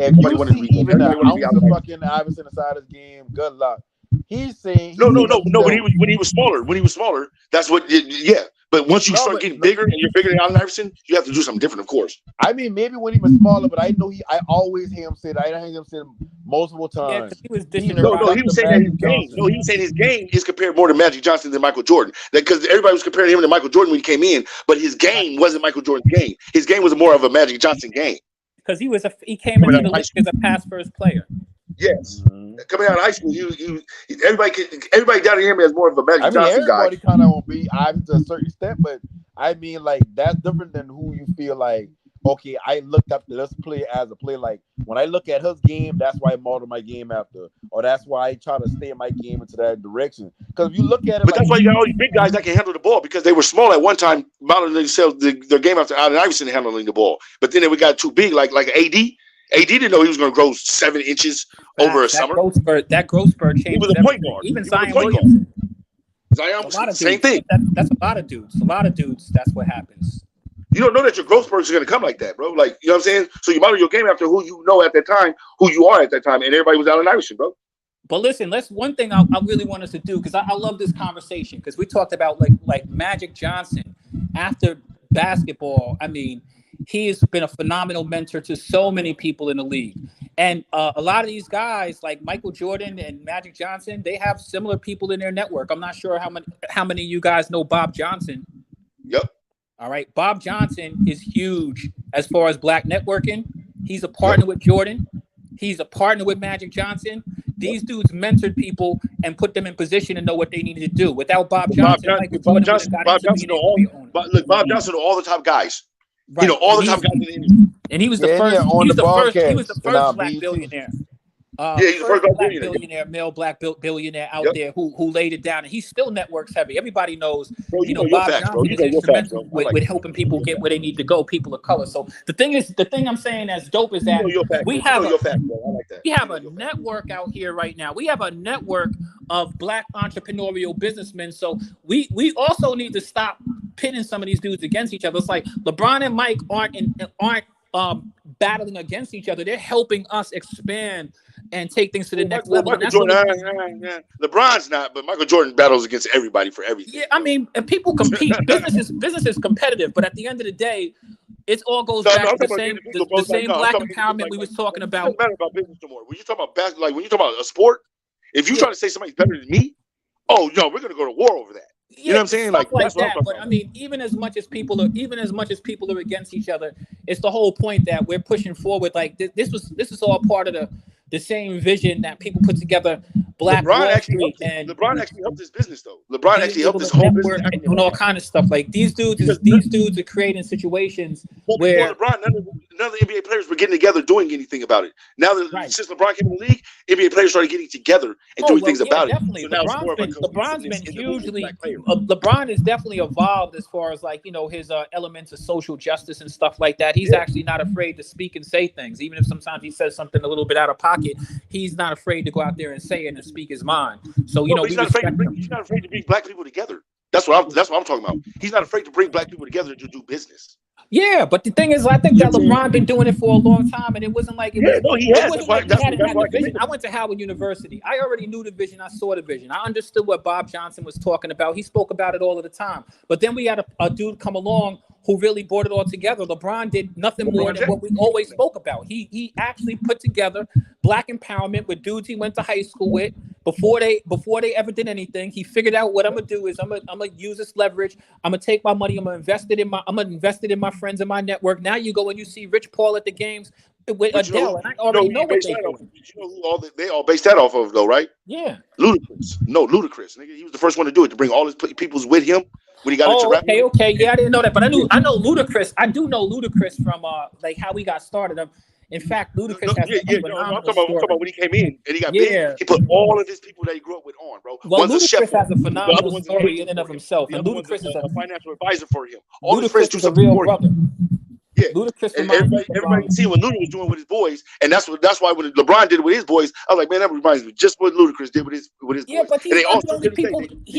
Everybody wanted to be. Even the ounce of fucking Iverson inside his game. Good luck. He's saying no. When he was smaller, that's what. Yeah. But once you start getting bigger and you're bigger than Allen Iverson, you have to do something different, of course. I mean, maybe when he was smaller, but I know I always hear him say that. I hear him say multiple times. He was he was saying that his game. No, he was saying his game is compared more to Magic Johnson than Michael Jordan. Because everybody was comparing him to Michael Jordan when he came in, but his game wasn't Michael Jordan's game. His game was more of a Magic Johnson game. Because he came into the league as a pass first player. Yes. Coming out of high school, everybody down here has more of a Magic I mean, Johnson guy. everybody kind of won't be obvious to a certain extent, but I mean, like that's different than who you feel like. Okay, I looked up to this player as a player. Like when I look at his game, that's why I model my game after, or that's why I try to stay my game into that direction. Because if you look at it, But that's why you got all these big guys that can handle the ball because they were small at one time, modeling themselves their game after Allen Iverson handling the ball. But then we got too big, like AD. AD didn't know he was going to grow 7 inches over a summer. That growth spurt changes. He was a point guard. Even Zion Williamson. Zion was the same thing. That's a lot of dudes. A lot of dudes. That's what happens. You don't know that your growth spurts are going to come like that, bro. Like, you know what I'm saying? So you model your game after who you know at that time, who you are at that time, and everybody was Allen Iverson, bro. But listen, one thing I really want us to do, because I love this conversation, because we talked about like Magic Johnson after basketball. I mean, he has been a phenomenal mentor to so many people in the league. And a lot of these guys, like Michael Jordan and Magic Johnson, they have similar people in their network. I'm not sure how many of you guys know Bob Johnson. Yep. All right. Bob Johnson is huge as far as black networking. He's a partner with Jordan. He's a partner with Magic Johnson. These dudes mentored people and put them in position to know what they needed to do. Without Bob Johnson, Bob Johnson know all the top guys. Right. You know, all the top guys in the industry. And he was the first. He was the first black billionaire. He's the first male black billionaire out there who laid it down, and he still networks heavy. Everybody knows, Bob Johnson is instrumental with helping people get where they need to go, people of color. So the thing I'm saying that's dope is that we have a network out here right now. We have a network of black entrepreneurial businessmen. So we also need to stop pitting some of these dudes against each other. It's like LeBron and Mike aren't battling against each other. They're helping us expand and take things to the next level. LeBron's not, but Michael Jordan battles against everybody for everything. Yeah, I mean, people compete. business is competitive, but at the end of the day, it all goes back to the same black empowerment we was talking about. It doesn't matter about business no more. When you talk about basketball, like when you talk about a sport, if you try to say somebody's better than me, oh no, we're gonna go to war over that. You know what I'm saying? Like that's that. But I mean, even as much as people are against each other, it's the whole point that we're pushing forward. Like this is all part of the same vision that people put together. LeBron actually helped this business though. LeBron actually helped this whole business and all kind of stuff. Like these dudes are creating situations where LeBron, none of the NBA players were getting together doing anything about it. Now that since LeBron came in the league, NBA players started getting together and doing things about it. So now LeBron's been hugely. LeBron has definitely evolved as far as like his elements of social justice and stuff like that. He's actually not afraid to speak and say things, even if sometimes he says something a little bit out of pocket. He's not afraid to go out there and say it and speak his mind. So he's not afraid to bring black people together. That's what I'm talking about. He's not afraid to bring black people together to do business. Yeah, but the thing is, I think that LeBron been doing it for a long time, and it wasn't like he has. I went to Howard University. I already knew the vision. I saw the vision. I understood what Bob Johnson was talking about. He spoke about it all of the time. But then we had a dude come along who really brought it all together. LeBron did nothing more than what we always spoke about. He actually put together black empowerment with dudes he went to high school with before they ever did anything. He figured out what I'm gonna do is I'm gonna use this leverage. I'm gonna take my money. I'm gonna invest it in my friends and my network. Now you go and you see Rich Paul at the games with Adele, and I already know what they do. You know who they all based that off of though, right? Yeah, Ludacris. Nigga, he was the first one to do it, to bring all his peoples with him when he got into rap. Okay, yeah, I didn't know that, but I know Ludacris. I do know Ludacris from like how we got started. In fact, Ludacris has a phenomenal I'm talking about when he came in and he got big. He put all of his people that he grew up with on, bro. Well, Ludacris has a phenomenal story in and of himself, and Ludacris is a financial advisor for him. All his friends do a something real for brother. him. Yeah, Ludacris. And everybody can see what Luda was doing with his boys, and that's why when LeBron did it with his boys, I was like, man, that reminds me just what Ludacris did with his boys. Yeah, but he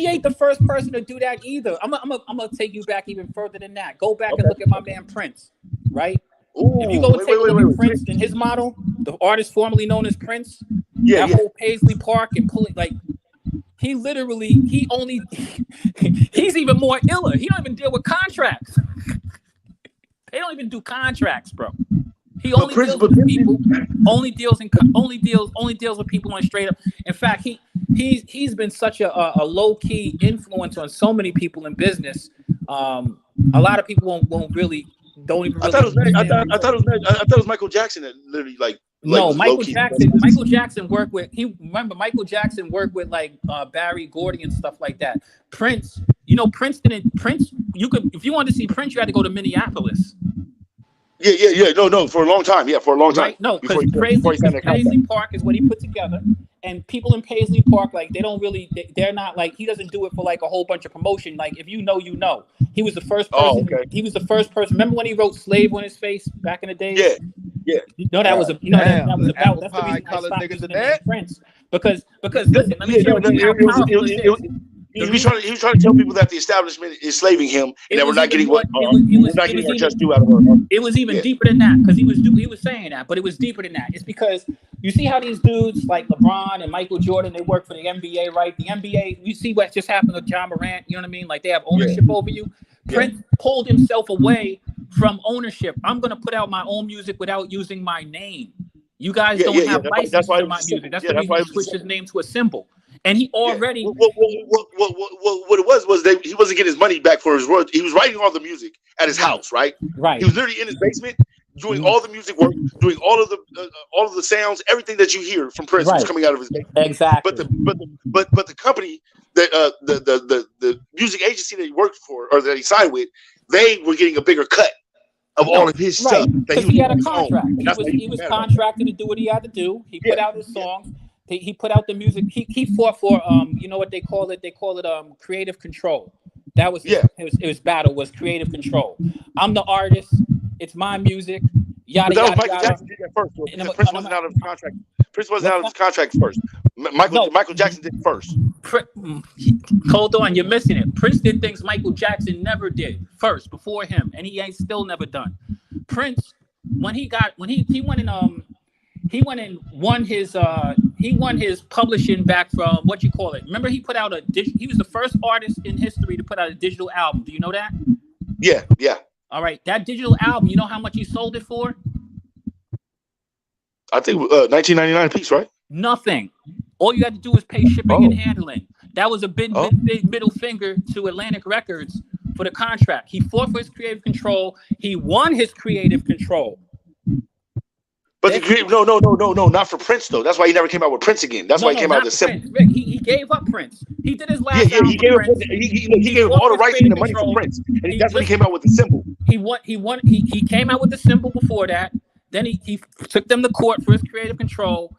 ain't the first person to do that either. I'm gonna take you back even further than that. Go back and look at my man Prince, right? If you go and take a look at Prince and his model, the artist formerly known as Prince, whole Paisley Park and pulling like he literally he's even more iller. He don't even deal with contracts. They don't even do contracts, bro. He only deals with people. Only deals with people on straight up. In fact, he's been such a low key influence on so many people in business. A lot of people don't even. I thought it was Michael Jackson that literally like was Michael low-key. Jackson. Michael Jackson worked with. Michael Jackson worked with like Barry Gordy and stuff like that. Prince, Prince didn't. Prince, you could, if you wanted to see Prince, you had to go to Minneapolis. Yeah. No, for a long time. Yeah, for a long time. Right? No, because before he signed that contract. Paisley Park is what he put together, and people in Paisley Park, like, they don't really, they're not like, he doesn't do it for like a whole bunch of promotion. Like, if you know, you know. He was the first person. Oh, okay. He was the first person. Remember when he wrote "Slave" on his face back in the day? Yeah. That was a, that was about. That's the reason I stopped using the name Prince. Because listen, let me share with you how powerful it is. He was trying to tell people that the establishment is slaving him, and that we're not getting what we're not getting our just due out of her. It was even deeper than that, because he was saying that, but it was deeper than that. It's because you see how these dudes like LeBron and Michael Jordan, they work for the NBA, right? The NBA, you see what just happened with John Morant. You know what I mean? Like, they have ownership over you. Prince pulled himself away from ownership. I'm gonna put out my own music without using my name. You guys don't have license to my music. That's the reason he switched his name to a symbol. And he already what it was that he wasn't getting his money back for his royalties. He was writing all the music at his house, right? Right. He was literally in his basement doing all the music work, doing all of the sounds, everything that you hear from Prince was coming out of his basement. Exactly. But the company that the music agency that he worked for or that he signed with, they were getting a bigger cut of all of his stuff. Because he had a contract. He was contracted to do what he had to do. He put out his songs. He put out the music. He fought for you know what they call it? They call it creative control. That was his battle was creative control. I'm the artist. It's my music. Yada yada Michael yada. Jackson did that first. Prince wasn't out of his contract. Prince wasn't out of his contract first. Michael Jackson did first. Hold on, you're missing it. Prince did things Michael Jackson never did first before him, and he ain't still never done. Prince, when he won his publishing back from what you call it. Remember, he put out he was the first artist in history to put out a digital album. Do you know that? Yeah. All right, that digital album, you know how much he sold it for? I think $19.99 a piece, right? Nothing. All you had to do was pay shipping and handling. That was a big middle finger to Atlantic Records for the contract. He fought for his creative control. He won his creative control. But no, not for Prince though. That's why he never came out with Prince again. That's why he came out with the symbol. Rick, he gave up Prince. He did his last album. He gave him all the rights and the money for Prince, and that's when he came out with the symbol. He came out with the symbol before that. Then he took them to court for his creative control.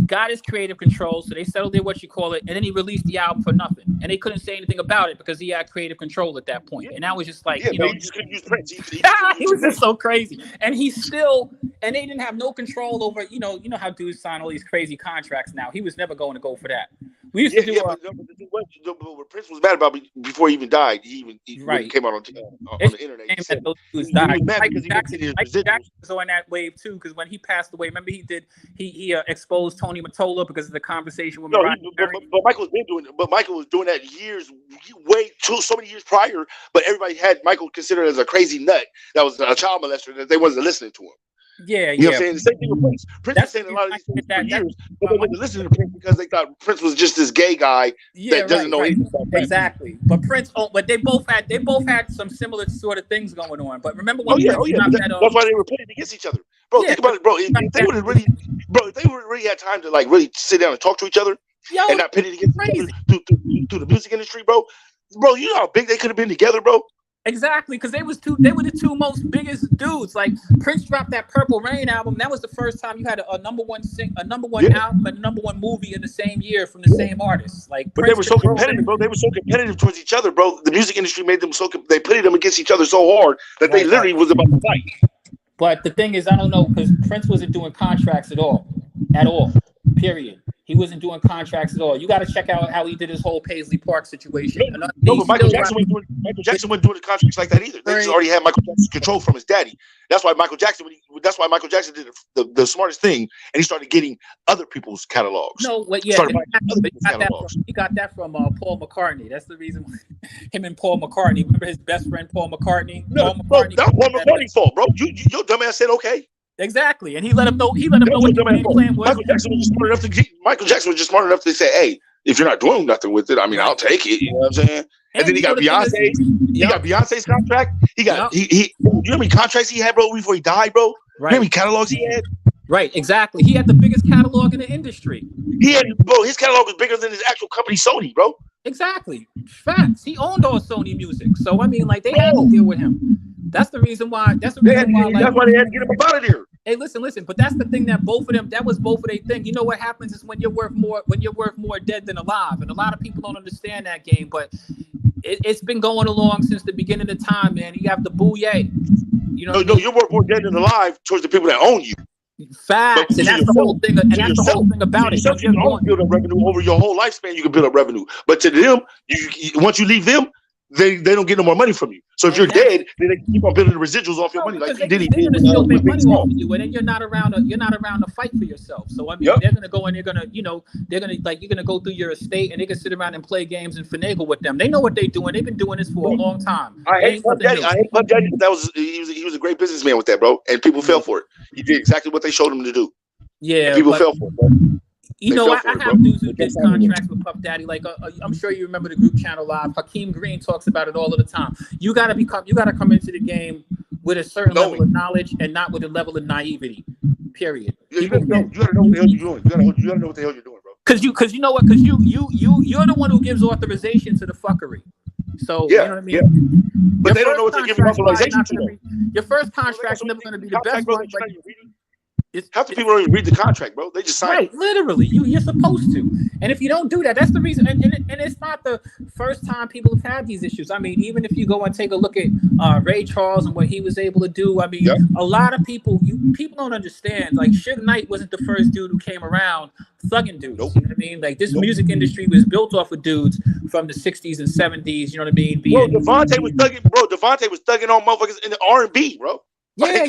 Got his creative control, so they settled their what you call it, and then he released the album for nothing. And they couldn't say anything about it because he had creative control at that point. And that was just like, he just couldn't use Prince. He was just so crazy. And they didn't have no control over, you know how dudes sign all these crazy contracts now. He was never going to go for that. We used to do what Prince was mad about before he even died. He came out on the internet. He said he was mad because Jackson was on that wave too, because when he passed away, remember he exposed Tony Mottola because of the conversation with Mariah Carey. But Michael was doing that so many years prior. But everybody had Michael considered as a crazy nut that was a child molester, that they wasn't listening to him. Yeah, you know what I'm saying? The same thing with Prince. Prince was saying a lot of these things for years, but they wasn't listening to Prince because they thought Prince was just this gay guy that doesn't know anything about Prince. Exactly. But but they both had some similar sort of things going on. But remember when that's why they were pitted against each other. Bro, think about it, bro. If they would have really had time to like really sit down and talk to each other and not pitted against each other through the music industry, bro, you know how big they could have been together, bro. Exactly, because they were the two most biggest dudes. Like, Prince dropped that Purple Rain album. That was the first time you had a number one album and a number one movie in the same year from the same artist. Like, but they were so competitive, bro. They were so competitive towards each other, bro. The music industry made them they pitted them against each other so hard that they literally was about to fight. But the thing is, I don't know, because Prince wasn't doing contracts at all. Period. He wasn't doing contracts at all. You got to check out how he did his whole Paisley Park situation. No, but Michael Jackson wasn't doing the contracts like that either. They just already had Michael Jackson's control from his daddy. That's why Michael Jackson did the smartest thing, and he started getting other people's catalogs. No, he got that from Paul McCartney. That's the reason why him and Paul McCartney. Remember his best friend Paul McCartney? No, Paul McCartney's fault, bro. Your dumbass said okay. Exactly, and he let him know. He let him know what the game plan was. Michael Jackson was just smart enough to say, "Hey, if you're not doing nothing with it, I mean, I'll take it." You know what I'm saying? And then he got Beyonce. He got Beyonce's contract. He got you know how many contracts he had, bro, before he died, bro. Right. You know how many catalogs he had? Right, exactly. He had the biggest catalog in the industry. His catalog was bigger than his actual company, Sony, bro. Exactly. Facts. He owned all Sony music. So I mean, like they had to deal with him. That's the reason why. That's the reason why. Like, that's why they had to get him up out of there. Hey, listen. But that's the thing that both of them. That was both of their thing. You know what happens is when you're worth more dead than alive, and a lot of people don't understand that game. But it's been going along since the beginning of time, man. You have the booyah. You know, you're worth more dead than alive towards the people that own you. Facts, and that's the whole thing. And that's the whole thing about it. You can build up revenue over your whole lifespan. You can build up revenue, but to them, once you leave them, they don't get no more money from you. So if you're dead, then they keep on building the residuals off your money, like they're Diddy gonna did. still make money off of you, and then you're not around to fight for yourself. So I mean, they're gonna go and they're gonna you're gonna go through your estate, and they can sit around and play games and finagle with them. They know what they're doing. They've been doing this for a long time. I hate Puff Daddy. But he was a great businessman with that, bro, and people fell for it. He did exactly what they showed him to do. Yeah, and people fell for it, bro. You know, I have dudes who did contracts with Puff Daddy. Like I'm sure you remember the group Channel Live. Hakeem Green talks about it all of the time. You gotta come into the game with a certain level of knowledge and not with a level of naivety. Period. You gotta know what the hell you're doing. You gotta know what the hell you're doing, bro. Because you know what? Because you're the one who gives authorization to the fuckery. So you know what I mean. Yeah. But they don't know what they're giving authorization to. Your first contract's never going to be the best one. Half the people don't even read the contract, bro. They just sign it. Literally. You're supposed to. And if you don't do that, that's the reason. And it's not the first time people have had these issues. I mean, even if you go and take a look at Ray Charles and what he was able to do, I mean, a lot of people don't understand. Like, Suge Knight wasn't the first dude who came around thugging dudes. You know what I mean? Like, this music industry was built off of dudes from the 60s and 70s. You know what I mean? Devontae was thugging on motherfuckers in the R&B, bro. Yeah.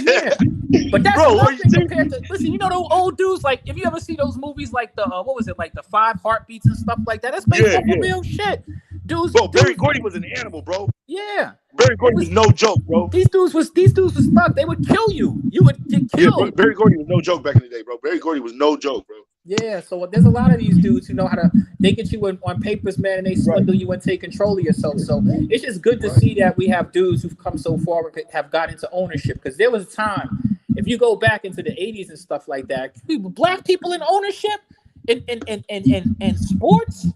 But that's nothing compared to, listen, you know those old dudes, like, if you ever see those movies like the, what was it, like the 5 Heartbeats and stuff like that, that's based off of real shit. Dudes. Bro, Barry Gordy was an animal, bro. Yeah. Barry Gordy was no joke, bro. These dudes was stuck. They would kill you. You would get killed. Yeah, Barry Gordy was no joke back in the day, bro. Barry Gordy was no joke, bro. Yeah, so there's a lot of these dudes who know how to, they get you on papers, man, and they swindle you and take control of yourself. So it's just good to see that we have dudes who've come so far and have got into ownership. Because there was a time, if you go back into the 80s and stuff like that, black people in ownership in sports?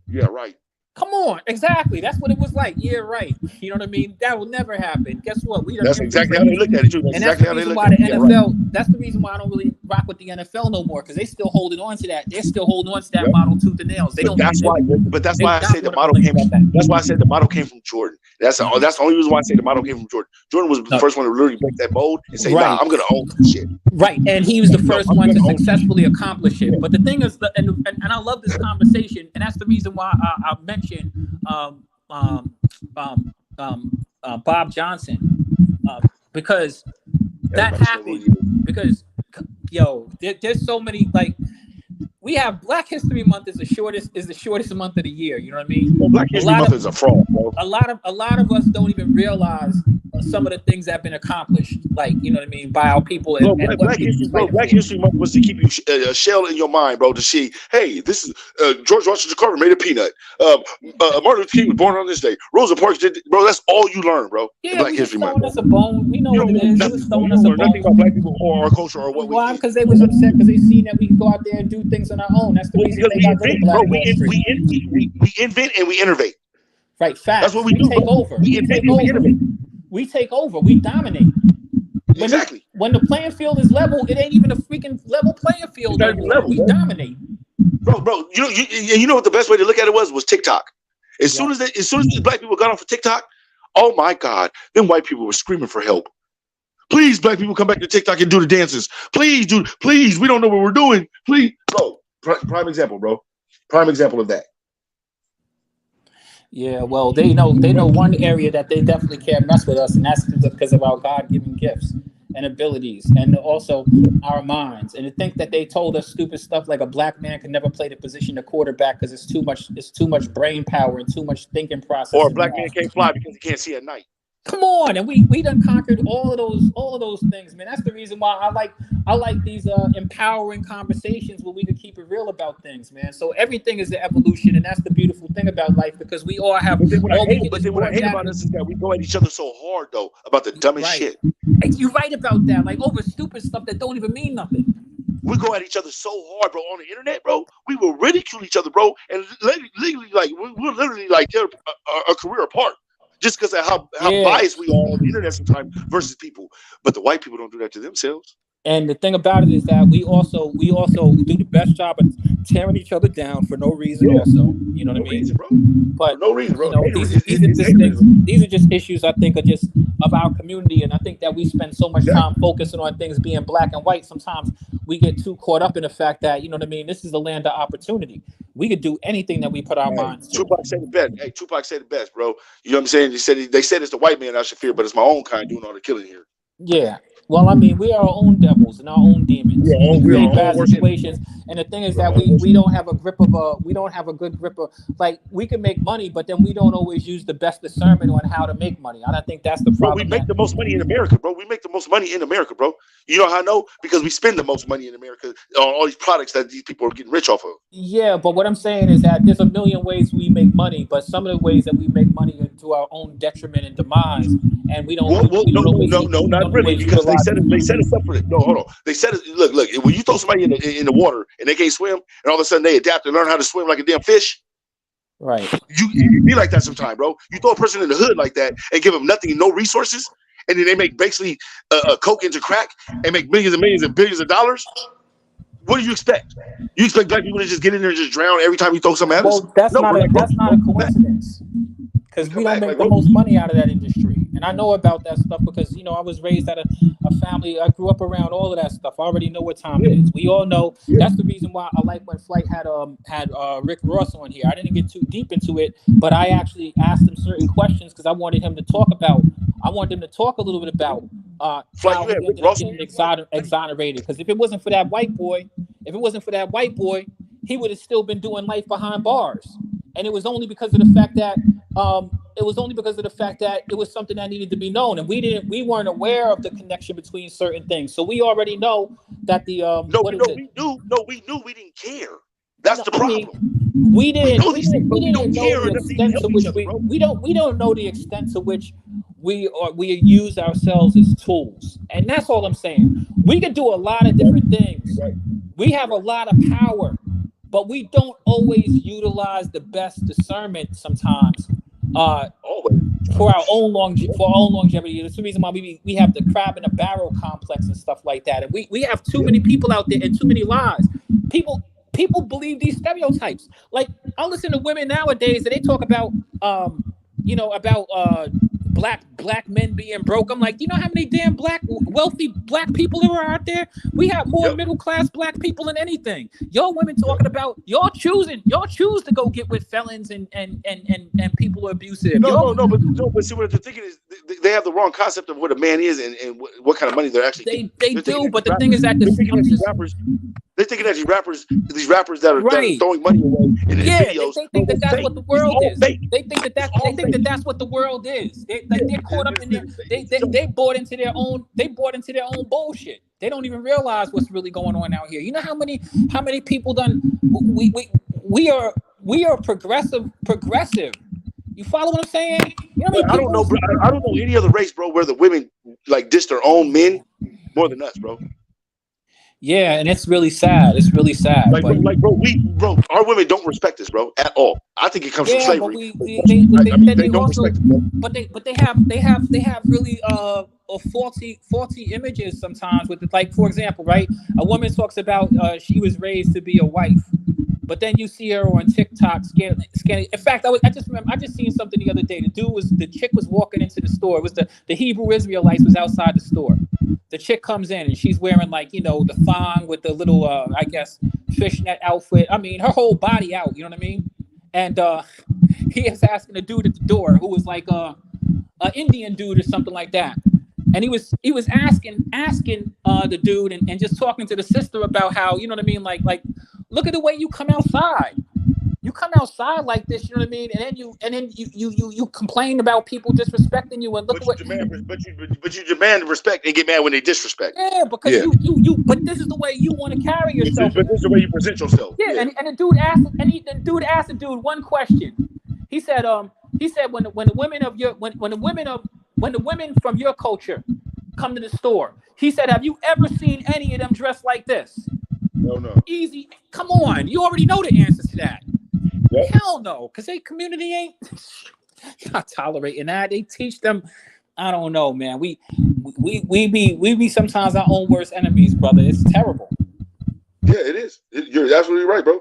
Yeah, right. Come on, exactly. That's what it was like. Yeah, right. You know what I mean? That will never happen. Guess what? That's exactly how they look at it, too. That's exactly how they look at it. That's the reason why I don't really rock with the NFL no more, because they still holding on to that. They're still holding on to that model tooth and nails. That's why I say the model came. That's why I said the model came from Jordan. That's the only reason why I say the model came from Jordan. Jordan was the first one to literally break that mold and say, "Nah, I'm gonna own this shit." Right, and he was the first one to successfully accomplish it. But the thing is, and I love this conversation, and that's the reason why I mentioned Bob Johnson, because that happened. Because there's so many, like, we have Black History Month is the shortest month of the year. You know what I mean? Well, Black History Month is a fraud, bro. A lot of us don't even realize some of the things that have been accomplished, like, you know what I mean, by our people. Black History Month was to keep you a shell in your mind, bro, to see, hey, this is George Washington Carver made a peanut. Martin Luther King was born on this day. Rosa Parks did, bro. That's all you learn, bro. Yeah, Black History Month. Us a bone. We know what it is. Nothing about black people or our culture or what we did. Because they was upset because they seen that we can go out there and do things on our own. That's the reason they got rid of Black Wall Street. We invent and we innovate. Right, facts. That's what we do. Take over. We invent and we innovate. We take over. We dominate. Exactly. When the playing field is level, it ain't even a freaking level playing field. We dominate. Bro. You know what the best way to look at it was TikTok. As soon as the black people got off of TikTok, oh my God, then white people were screaming for help. Please, black people, come back to TikTok and do the dances. Please, dude. Please, we don't know what we're doing. Please, bro. Prime example, bro. Prime example of that. Yeah, well, they know one area that they definitely can't mess with us, and that's because of our God-given gifts and abilities, and also our minds. And to think that they told us stupid stuff like a black man can never play the position of quarterback because it's too much brain power and too much thinking process. Or a black man can't fly because he can't see at night. Come on, and we done conquered all of those things, man. That's the reason why I like these empowering conversations where we can keep it real about things, man. So everything is an evolution, and that's the beautiful thing about life, because we all have. But then what I hate about us is that we go at each other so hard though about the dumbest shit. You're right about that, like over stupid stuff that don't even mean nothing. we go at each other so hard, bro, on the internet, bro. We will ridicule each other, bro, and legally, like we're literally like they're a career apart, just because of how biased we are on the internet sometimes versus people. But the white people don't do that to themselves. And the thing about it is that we also do the best job of tearing each other down for no reason. Yeah. Also, you know what I mean? Reason, bro. But for no reason, bro. You know, these are just things. These are just issues I think are just of our community, and I think that we spend so much time focusing on things being black and white. Sometimes we get too caught up in the fact that, you know what I mean, this is a land of opportunity. We could do anything that we put our minds to. Tupac said it best. Hey, Tupac said it best, bro. You know what I'm saying? They said it's the white man I should fear, but it's my own kind doing all the killing here. Yeah. Well, I mean, we are our own devils and our own demons. We create bad situations, and the thing is that we don't have a grip of a good grip of, like, we can make money, but then we don't always use the best discernment on how to make money. And I think that's the problem. Bro, we make the most money in America, bro. We make the most money in America, bro. You know how I know? Because we spend the most money in America on all these products that these people are getting rich off of. Yeah, but what I'm saying is that there's a million ways we make money, but some of the ways that we make money are to our own detriment and demise, and we don't. No, not really, because they set us up for it. No, hold on. They said it. Look. When you throw somebody in the water and they can't swim, and all of a sudden they adapt and learn how to swim like a damn fish. Right. You be like that sometime, bro. You throw a person in the hood like that and give them nothing, no resources, and then they make basically coke into crack and make millions and millions and billions of dollars. What do you expect? You expect black people to just get in there and just drown every time you throw something at us? Well, that's not a coincidence. Because we don't make the most money out of that industry. And I know about that stuff because, you know, I was raised at a family. I grew up around all of that stuff. I already know what time it is. We all know. That's the reason why I like when Flight had Rick Ross on here. I didn't get too deep into it, but I actually asked him certain questions because I wanted him to talk a little bit about how he ended up getting exonerated. Because if it wasn't for that white boy, he would have still been doing life behind bars. And it was only because of the fact that it was something that needed to be known, and we weren't aware of the connection between certain things. So we already know that the we knew we didn't care. That's the problem. We didn't know the extent to which we don't know the extent to which we use ourselves as tools, and that's all I'm saying. We can do a lot of different things. We have a lot of power, but we don't always utilize the best discernment sometimes for our own longevity. That's the reason why we have the crab in a barrel complex and stuff like that. And we have too many people out there and too many lies. People believe these stereotypes. Like, I listen to women nowadays that they talk about black men being broke. I'm like, you know how many damn wealthy black people there are out there? We have more middle class black people than anything. Y'all women talking about y'all choose to go get with felons and people who are abusive. But see, what they're thinking is they have the wrong concept of what a man is and what kind of money they're actually. They do, but the thing is that they're thinking that these rappers that are throwing money away in these videos. They think that that's what the world is. They think that that's what the world is. They're caught up in there. They bought into their own bullshit. They don't even realize what's really going on out here. You know how many people done we are progressive. You follow what I'm saying? You know I don't know, bro. I don't know any other race, bro, where the women like diss their own men more than us, bro. Yeah, and it's really sad. Bro, our women don't respect us, bro, at all. I think it comes from slavery. But they have really faulty images sometimes with like, for example, right? A woman talks about she was raised to be a wife, but then you see her on TikTok scanning. In fact, I just seen something the other day. The chick was walking into the store. It was the Hebrew Israelites was outside the store. The chick comes in and she's wearing like, you know, the thong with the little I guess fishnet outfit. I mean, her whole body out, you know what I mean? And he is asking a dude at the door who was like an Indian dude or something like that. And he was asking the dude and just talking to the sister about how, you know what I mean, like look at the way you come outside. You come outside like this, you know what I mean, and then you complain about people disrespecting you, and look but you demand respect and get mad when they disrespect. Yeah, because you but this is the way you want to carry yourself. But this is the way you present yourself. Yeah, and the dude asked the dude one question. He said when the women from your culture come to the store, he said, have you ever seen any of them dressed like this? No. Easy. Come on. You already know the answer to that. Yep. Hell no. Because their community ain't not tolerating that. They teach them. I don't know, man. We be sometimes our own worst enemies, brother. It's terrible. Yeah, it is. You're absolutely right, bro.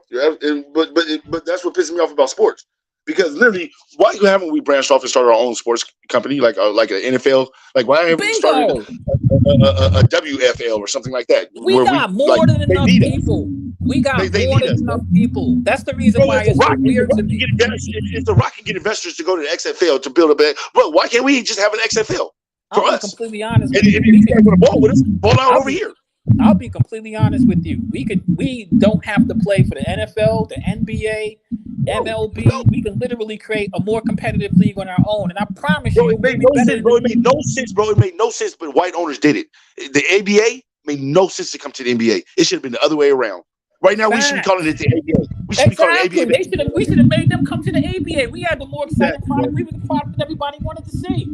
But that's what pisses me off about sports. Because literally, why haven't we branched off and started our own sports company like an NFL? Like why haven't we started a WFL or something like that? We got more than enough people. We got more than enough people. That's the reason why it's so weird to me. If the Rock can get investors to go to the XFL to build a bed, bro, why can't we just have an XFL for I'll be us? completely honest with And you. if you guys want to ball with us, ball out over here. I'll be completely honest with you. We don't have to play for the NFL, the NBA, MLB. We can literally create a more competitive league on our own. And I promise you, it made no sense, bro. It made no sense, bro. It made no sense, but white owners did it. The ABA made no sense to come to the NBA. It should have been the other way around. Right now, we should be calling it the ABA. We should be calling it ABA. We should have made them come to the ABA. We had the more exciting product. We were the product that everybody wanted to see.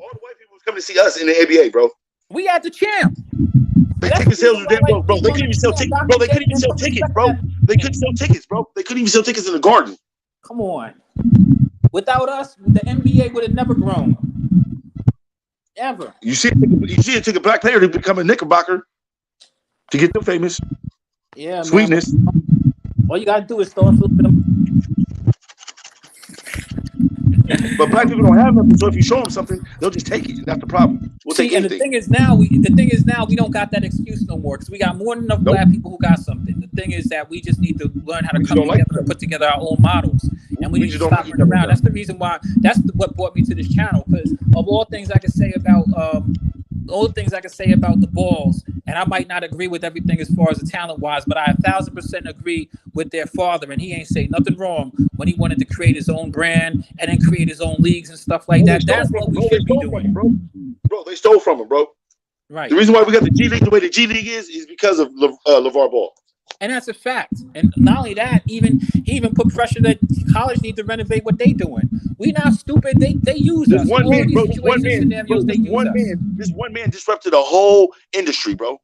All the white people was coming to see us in the ABA, bro. We had the champ. The ticket sales were damn low, bro. They couldn't even sell tickets, bro. They couldn't even sell tickets, bro. They couldn't sell tickets, bro. They couldn't even sell tickets in the Garden. Come on. Without us, the NBA would have never grown. Ever. You see it took a black player to become a Knickerbocker to get them famous. Yeah, man. Sweetness. All you gotta do is throw a flip of them. But black people don't have nothing, so if you show them something, they'll just take it. That's the problem. We'll take anything. And the thing is now, we don't got that excuse no more because we got more than enough black people who got something. The thing is that we just need to learn how to come together and put together our own models, and we need to stop running around. That's the reason why. That's what brought me to this channel, because of all things I can say about the balls, and I might not agree with everything as far as the talent wise, but I 1,000% agree with their father, and he ain't say nothing wrong when he wanted to create his own brand and then create his own leagues and stuff like that. That's what we should be doing, bro. They stole from him, bro. Right. The reason why we got the G League the way the G League is because of LeVar Ball. And that's a fact. And not only that, he even put pressure that college need to renovate what they doing. We not stupid. They use us. This one man disrupted the whole industry, bro.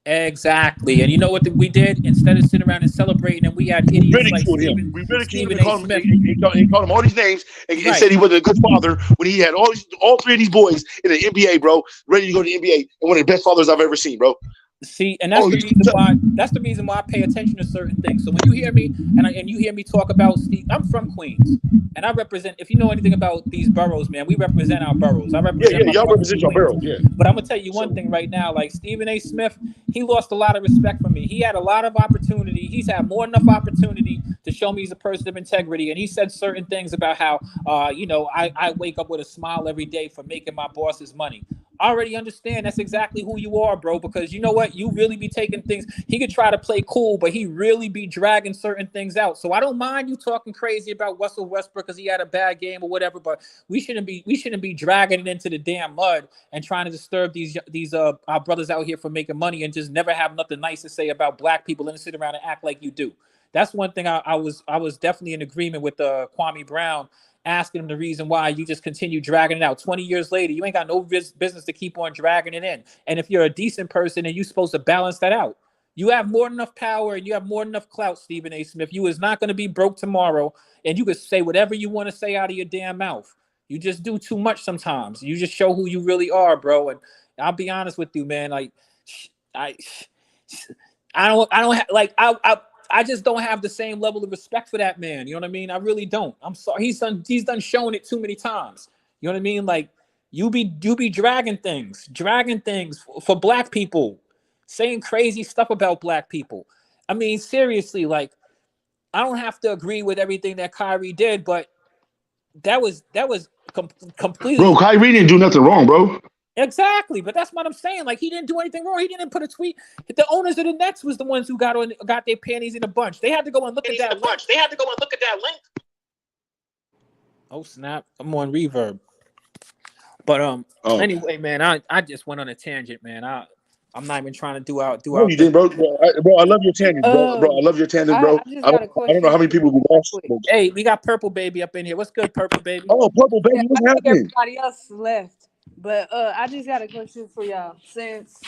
Exactly. And you know what we did? Instead of sitting around and celebrating, and we had idiots like Stephen A. Smith. He called him all these names and said he wasn't a good father when he had all three of these boys in the NBA, bro, ready to go to the NBA, and one of the best fathers I've ever seen, bro. See, and that's the reason why I pay attention to certain things. So when you hear me and you hear me talk about Steve, I'm from Queens, and I represent. If you know anything about these boroughs, man, we represent our boroughs. I represent. Y'all represent your boroughs, yeah. But I'm gonna tell you one thing right now. Like Stephen A. Smith, he lost a lot of respect from me. He had a lot of opportunity. He's had more than enough opportunity to show me he's a person of integrity. And he said certain things about how, I wake up with a smile every day for making my boss's money. I already understand that's exactly who you are, bro, because you know what? You really be taking things. He could try to play cool, but he really be dragging certain things out. So I don't mind you talking crazy about Russell Westbrook because he had a bad game or whatever, but we shouldn't be dragging it into the damn mud and trying to disturb these our brothers out here for making money and just never have nothing nice to say about black people and sit around and act like you do. That's one thing I was definitely in agreement with Kwame Brown, asking him the reason why you just continue dragging it out. 20 years later, you ain't got no business to keep on dragging it in. And if you're a decent person, and you're supposed to balance that out. You have more than enough power and you have more than enough clout, Stephen A. Smith. You is not going to be broke tomorrow, and you can say whatever you want to say out of your damn mouth. You just do too much sometimes. You just show who you really are, bro. And I'll be honest with you, man. Like, I just don't have the same level of respect for that man. You know what I mean? I really don't. I'm sorry. He's done shown it too many times. You know what I mean? Like you be dragging things for black people, saying crazy stuff about black people. I mean, seriously, like I don't have to agree with everything that Kyrie did, but that was completely. Bro, Kyrie didn't do nothing wrong, bro. Exactly, but that's what I'm saying. Like he didn't do anything wrong. He didn't put a tweet. The owners of the Nets was the ones who got their panties in a bunch. They had to go and look at that link. Oh snap! I'm on reverb. But anyway, man, I just went on a tangent, man. I'm not even trying to do out. No, you did, bro. Bro, I love your tangent, bro. I love your tangent, bro. I don't know how many people who watch. Hey, we got Purple Baby up in here. What's good, Purple Baby? Oh, Purple Baby, what's happening? Everybody else left, but I just got a question for y'all. Since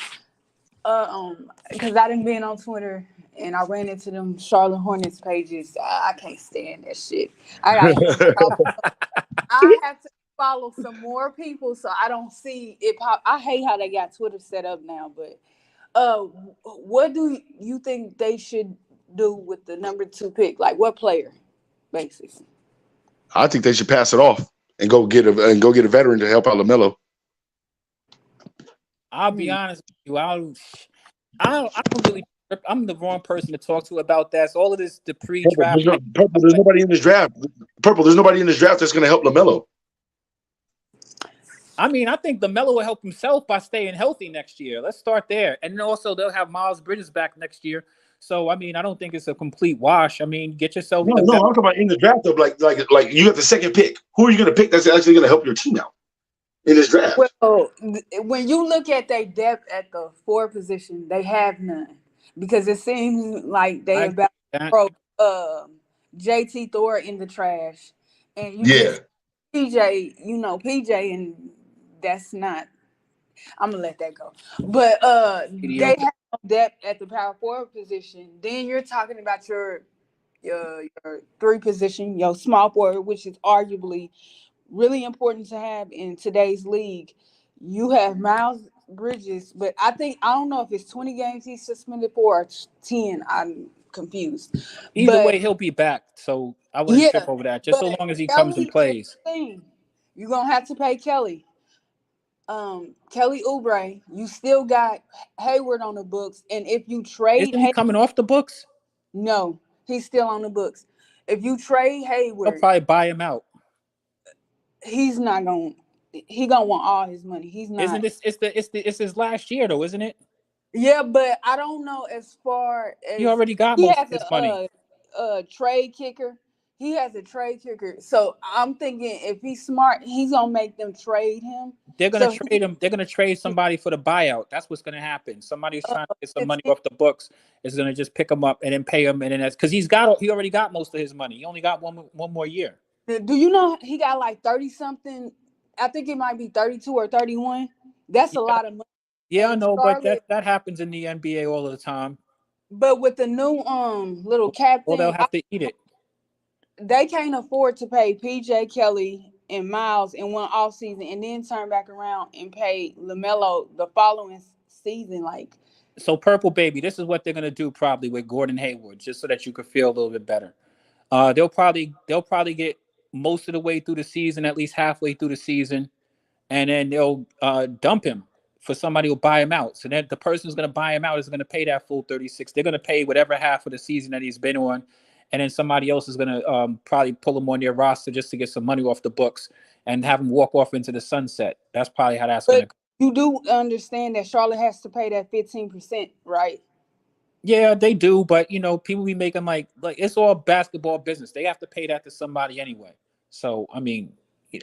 Because I done been on Twitter and I ran into them Charlotte Hornets pages. I can't stand that shit. I gotta I have to follow some more people so I don't see it pop. I hate how they got Twitter set up now, but what do you think they should do with the number 2 pick? Like what player, basically? I think they should pass it off and go get a veteran to help out LaMelo. I'll be honest with you. I don't really. I'm the wrong person to talk to about that. So all of this, the pre-draft. Purple, there's nobody in this draft. Purple, there's nobody in this draft that's going to help LaMelo. I mean, I think LaMelo will help himself by staying healthy next year. Let's start there. And then also they'll have Miles Bridges back next year. So, I mean, I don't think it's a complete wash. I mean, get yourself. No, I'm talking about in the draft of like you got the second pick. Who are you going to pick that's actually going to help your team out in this draft? Well, when you look at their depth at the 4 position, they have none because it seems like they about throw JT Thor in the trash, and you just PJ, PJ, and that's not. I'm gonna let that go. But they have depth at the power forward position. Then you're talking about your 3 position, your small forward, which is arguably really important to have in today's league. You have Miles Bridges, but I don't know if it's 20 games he's suspended for or 10. I'm confused. Either way, he'll be back. So I wouldn't trip over that. Just so long as he comes and plays. You're gonna have to pay Kelly. Kelly Oubre. You still got Hayward on the books, and if you trade, isn't he coming off the books? No, he's still on the books. If you trade Hayward, they'll probably buy him out. He's not going. He gonna want all his money. He's not. Isn't this? It's his last year though, isn't it? Yeah, but I don't know as far as he already got most of his money. Trade kicker. He has a trade kicker. So I'm thinking if he's smart, he's gonna make them trade him. They're gonna trade him. They're gonna trade somebody for the buyout. That's what's gonna happen. Somebody who's trying to get some money off the books is gonna just pick him up and then pay him, and then that's because he already got most of his money. He only got one more year. Do you know he got like 30 something? I think it might be 32 or 31. That's a lot of money. Yeah, I know, but that happens in the NBA all the time. But with the new little cap thing, they'll have to eat it. They can't afford to pay PJ Kelly and Miles in one off season and then turn back around and pay LaMelo the following season. Like, so Purple Baby, this is what they're gonna do probably with Gordon Hayward, just so that you could feel a little bit better. They'll probably get most of the way through the season, at least halfway through the season, and then they'll dump him for somebody who'll buy him out. So then the person who's going to buy him out is going to pay that full 36. They're going to pay whatever half of the season that he's been on, and then somebody else is going to probably pull him on their roster just to get some money off the books and have him walk off into the sunset. That's probably how that's going to go. You do understand that Charlotte has to pay that 15%, right? Yeah, they do, but people be making like it's all basketball business. They have to pay that to somebody anyway. So I mean,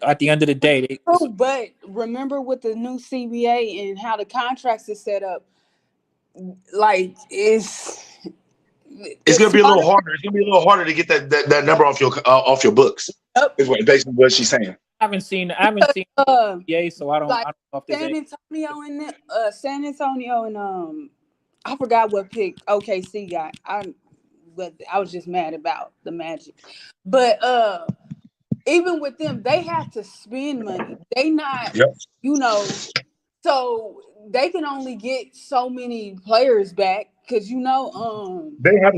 at the end of the day, but remember with the new CBA and how the contracts are set up, like it's gonna be a little harder. It's gonna be a little harder to get that number off your books. Yep. Is basically what she's saying. I haven't seen CBA, so I don't know if there's San Antonio and I forgot what pick OKC got. I was just mad about the Magic. But even with them, they have to spend money. They not, so they can only get so many players back because they don't have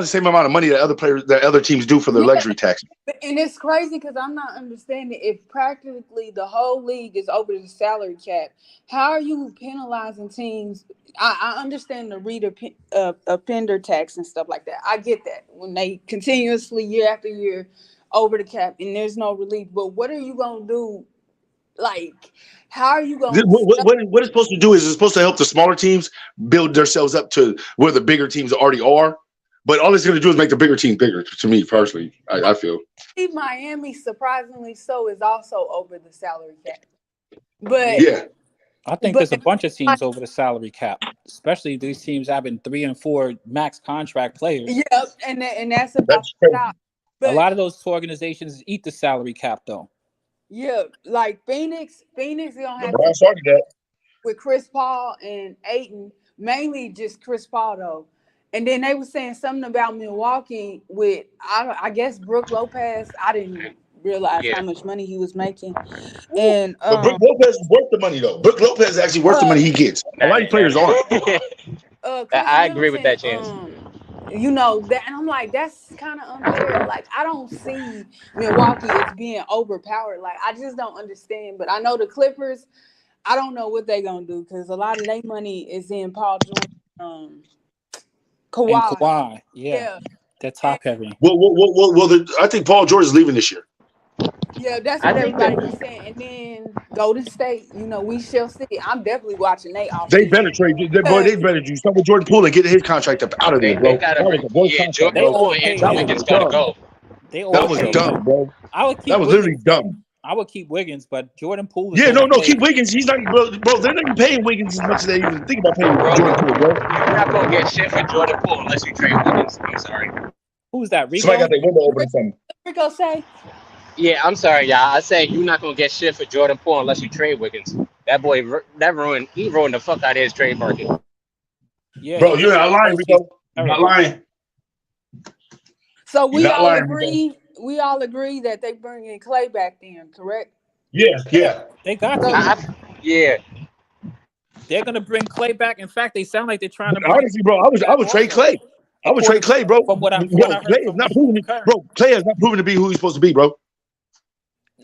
the same amount of money that other teams do for their luxury tax. And it's crazy because I'm not understanding if practically the whole league is over the salary cap. How are you penalizing teams? I understand the offender tax and stuff like that. I get that when they continuously year after year over the cap and there's no relief. But what are you gonna do? Like, how are you going? What it's supposed to do is it's supposed to help the smaller teams build themselves up to where the bigger teams already are. But all it's going to do is make the bigger teams bigger. To me personally, I feel. Miami, surprisingly so, is also over the salary cap. But yeah, I think there's a bunch of teams over the salary cap, especially these teams having 3 and 4 max contract players. Yep, and that's about a lot of those organizations eat the salary cap though. Yeah, like Phoenix don't have to, with Chris Paul and Ayton, mainly just Chris Paul though. And then they were saying something about Milwaukee with I guess Brooke Lopez. I didn't realize how much money he was making. And But Brooke Lopez is worth the money though. Brooke Lopez is actually worth the money he gets. A lot of players aren't. Chris I agree with that, Middleton, Chance. you know that, and I'm like, that's kind of unfair. Like, I don't see Milwaukee as being overpowered. Like, I just don't understand. But I know the Clippers, I don't know what they're gonna do because a lot of their money is in Paul George, Kawhi. And Kawhi, yeah. They're top heavy. Well, I think Paul George is leaving this year. Yeah, that's what everybody was saying. And then Golden State, you know, we shall see. I'm definitely watching they offseason. They better trade. They better do something with Jordan Poole and get his contract up out of there, bro. That was the worst contract, bro. That was dumb. That was dumb, bro. That was literally dumb. I would keep Wiggins, but Jordan Poole. Yeah, no, keep Wiggins. He's not, bro. They're not even paying Wiggins as much as they even think about paying Jordan Poole, bro. You're not gonna get shit for Jordan Poole unless you trade Wiggins. I'm sorry. Who's that? Rico? Somebody got their window open or something. Rico say. Yeah, I'm sorry, y'all. I say you're not gonna get shit for Jordan Poole unless you trade Wiggins. That boy, ruined the fuck out of his trade market. Yeah, bro, you're not lying, Rico. You're not lying. So we all agree. We all agree that they bringing Clay back then, correct? Yeah. They got to. Yeah. They're gonna bring Clay back. In fact, they sound like they're trying to. Honestly, bro, I would trade Clay. I would trade Clay, bro. From what I Clay is not proven. Bro, Clay has not proven to be who he's supposed to be, bro.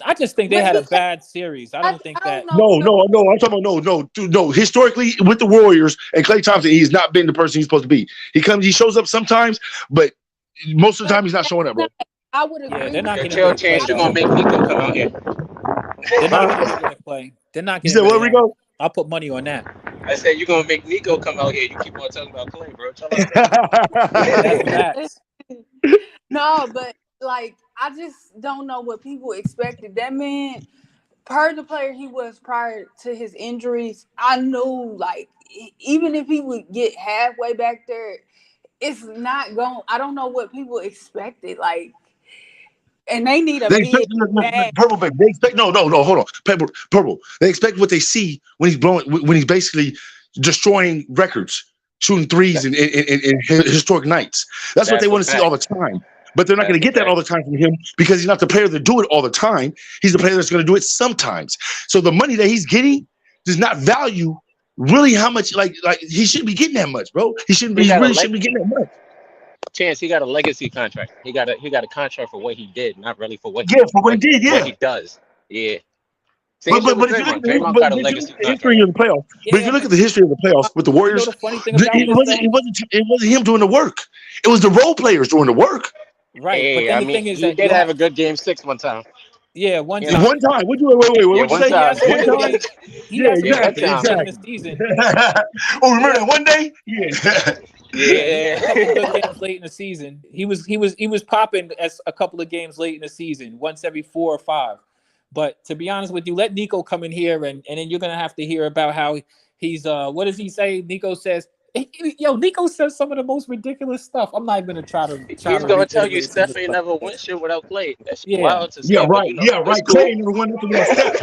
I just think they had a bad series. I don't think that. No. I'm talking about no. Historically, with the Warriors and Klay Thompson, he's not been the person he's supposed to be. He shows up sometimes, but most of the time he's not showing up, bro. I would agree. Yeah, they're not getting a chance. You're gonna make Nico come out here. They're not getting Clay. They're not getting. You said what, Rico? I'll put money on that. I said you're gonna make Nico come out here. You keep on talking about Clay, bro. No, but like I just don't know what people expected. That man, per the player he was prior to his injuries, I knew like even if he would get halfway back there, it's not going. I don't know what people expected. Like, and they need a big purple baby. They expect hold on. Purple. They expect what they see when he's basically destroying records, shooting threes in historic nights. That's what they want to see all the time. But they're not going to get that all the time from him because he's not the player that do it all the time. He's the player that's going to do it sometimes. So the money that he's getting does not value really how much like he shouldn't be getting that much, bro. He shouldn't be shouldn't be getting that much. Chance, he got a legacy contract. He got a contract for what he did, not really for what what he did, what he does. Yeah. But if you look at the history of the playoffs, but if you look at the history of the playoffs with the Warriors, it wasn't him doing the work. It was the role players doing the work. Right. Hey, but then the thing is he that did have a good game 6 one time. Yeah, one time. Wait. What you say? One time. Yeah, exactly. In the season. Oh, remember that one day? Yeah. A couple of games late in the season. He was popping as a couple of games late in the season, once every 4 or 5. But to be honest with you, let Nico come in here and then you're gonna have to hear about how he's what does he say? Nico says, Nico says some of the most ridiculous stuff. I'm not even gonna try to. He's gonna tell you Steph ain't never won shit without Clay. That's wild to say. Right. Clay ain't never won nothing without Steph.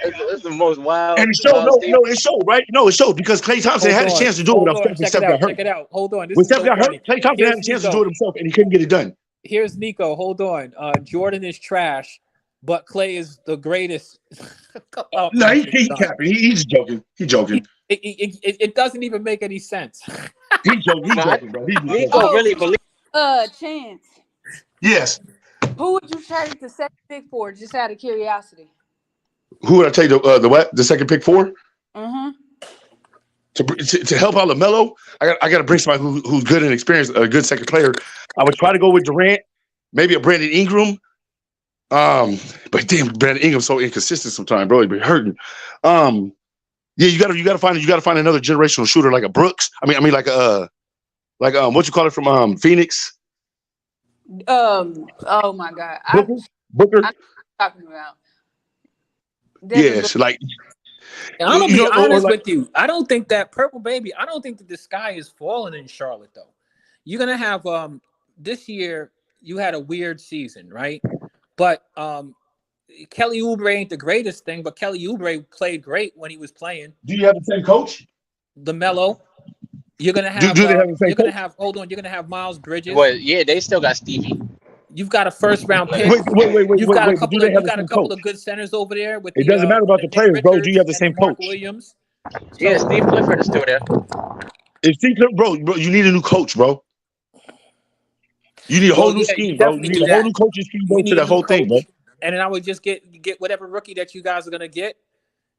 That's the most wild. And it showed. It showed, right? No, it showed because Klay Thompson had a chance to do it without Steph. Steph got hurt. Check it out. Hold on. When Steph got hurt, Klay Thompson had a chance to do it himself, and he couldn't get it done. Here's Nico. Hold on. Jordan is trash, but Clay is the greatest. No, he's capping. He's joking. He's joking. It doesn't even make any sense. He's joking, bro. Nico really believe. Chance. Yes. Who would you trade the second pick for? Just out of curiosity. Who would I take the second pick for? Mm-hmm. To help out LaMelo, I got to bring somebody who's good and experienced, a good second player. I would try to go with Durant, maybe a Brandon Ingram. But damn, Brandon Ingram's so inconsistent sometimes, bro. He be hurting. Yeah, you gotta find another generational shooter like a Brooks. I mean like what you call it from Phoenix. Oh my God, Booker. I'm talking about. Yes, like. And I'm gonna be honest with you. I don't think that Purple Baby. I don't think that the sky is falling in Charlotte though. You're gonna have this year. You had a weird season, right? But Kelly Oubre ain't the greatest thing, but Kelly Oubre played great when he was playing. Do you have the same coach? LaMelo. You're gonna have. Do they have the same You're gonna coach? have. Hold on. You're gonna have Miles Bridges. Well, yeah, they still got Stevie. You've got a first round pick. Wait. You've got a But do couple they of. have You the got a same couple coach? of good centers over there with It the. doesn't matter about the Nick players, bro. Do you Richards have the and same the Mark coach? Williams. Yeah, Steve Clifford is still there. If Steve Clifford, bro, you need a new coach, bro. You need a whole new You scheme, bro. definitely You need do a whole that. new coaching scheme, You bro, to need a that new whole thing, bro. coach, and then I would just get whatever rookie that you guys are gonna get,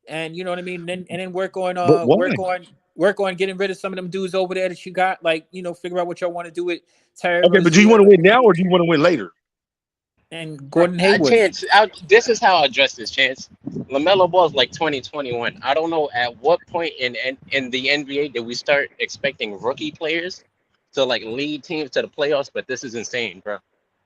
and you know what I mean. And then work on But why? work on getting rid of some of them dudes over there that you got. Like figure out what y'all want to do with Terry Okay, but do you want to Rozier win now or do you want to win later? and Gordon Hayward. Chance, this is how I address this, Chance. LaMelo Ball is like 2021. I don't know at what point in the NBA did we start expecting rookie players to like lead teams to the playoffs, but this is insane, bro.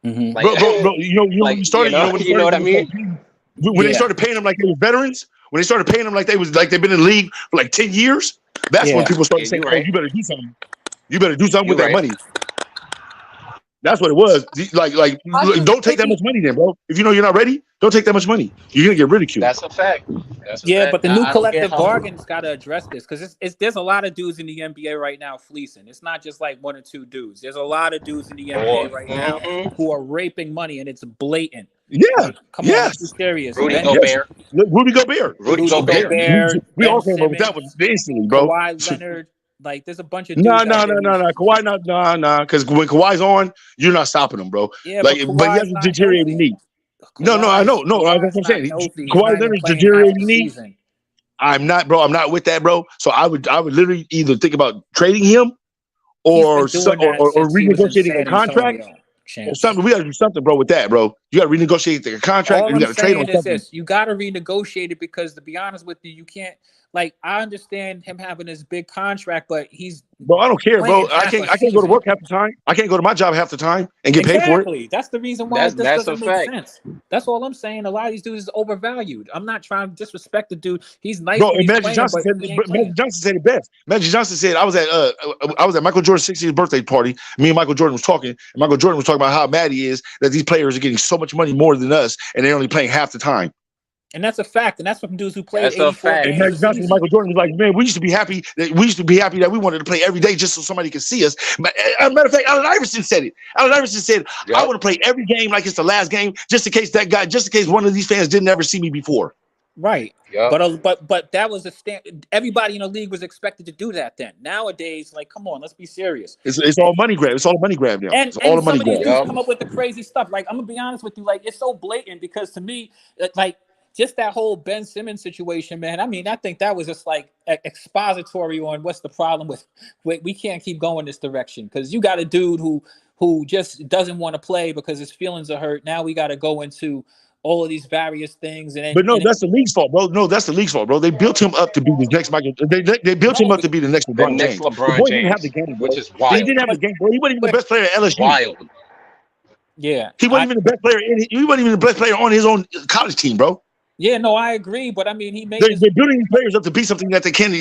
Mm-hmm. Like, Bro, you know when you started, you know what I mean? When they started paying them like they were veterans, when they started paying them like they've been in the league for like 10 years, that's when people started saying, right. "Oh, you better do something. You better do something You with that right. money." That's what it was. Like, don't take that much money, then, bro. If you know you're not ready, don't take that much money. You're gonna get ridiculed. That's a fact. But the new I don't get collective how- bargain's got to address this because there's a lot of dudes in the NBA right now fleecing. It's not just like one or two dudes. There's a lot of dudes in the NBA right now who are raping money, and it's blatant. Yeah. Like, come on, let's be serious. Rudy Gobert. Rudy Gobert. Rudy Gobert. We Ben all came up with that Simmons, one instantly, bro. Kawhi Leonard. Like, there's a bunch of No. dudes out there. Kawhi, nah. Because when Kawhi's on, you're not stopping him, bro. Yeah, like, but he has Kawhi's a not deteriorating healthy. knee. No, I know. No, that's what I'm saying. Kawhi Leonard's deteriorating knee. I'm not with that, bro. So I would literally either think about trading him or renegotiating a contract or something. We got to do something, bro, with that, bro. You got to renegotiate the contract. All You got I'm to trade him saying or is something. this: you got to renegotiate it because, to be honest with you, you can't. Like, I understand him having this big contract, but he's. Bro, I don't care, bro. I can't go to work half the time. I can't go to my job half the time and get paid for it. That's the reason why this doesn't make fact. sense. That's all I'm saying. A lot of these dudes is overvalued. I'm not trying to disrespect the dude. He's nice. Bro, when he's Magic playing, Johnson but he ain't Magic Johnson said it best. Magic Johnson said, I was at Michael Jordan's 60th birthday party. Me and Michael Jordan was talking, and Michael Jordan was talking about how mad he is that these players are getting so much money more than us, and they're only playing half the time. And that's a fact. And that's from dudes who played 84 And games Magic a Johnson and season. Michael Jordan was like, man, we used to be happy that we wanted to play every day just so somebody could see us. But as a matter of fact, Allen Iverson said it. Allen Iverson said, I want to play every game like it's the last game, just in case one of these fans didn't ever see me before. Right. Yep. But that was a stand. Everybody in the league was expected to do that then. Nowadays, like, come on, let's be serious. It's all money grab. It's all money grab now. And It's all a money some of these grab. dudes come up with the crazy stuff. Like, I'm gonna be honest with you, like, it's so blatant because to me, like, just that whole Ben Simmons situation, man. I mean, I think that was just like expository on what's the problem with we can't keep going this direction because you got a dude who just doesn't want to play because his feelings are hurt. Now we got to go into all of these various things, But no, that's the league's fault, bro. No, that's the league's fault, bro. They built him up to be the next Michael. They built him up to be the next LeBron James. The boy didn't have the game, bro. Which is wild. He didn't have the game, bro. He wasn't even the best player at LSU. Wild. Yeah, he wasn't even the best player. He wasn't even the best player on his own college team, bro. Yeah, no, I agree, but I mean, they're building these players up to be something that they can't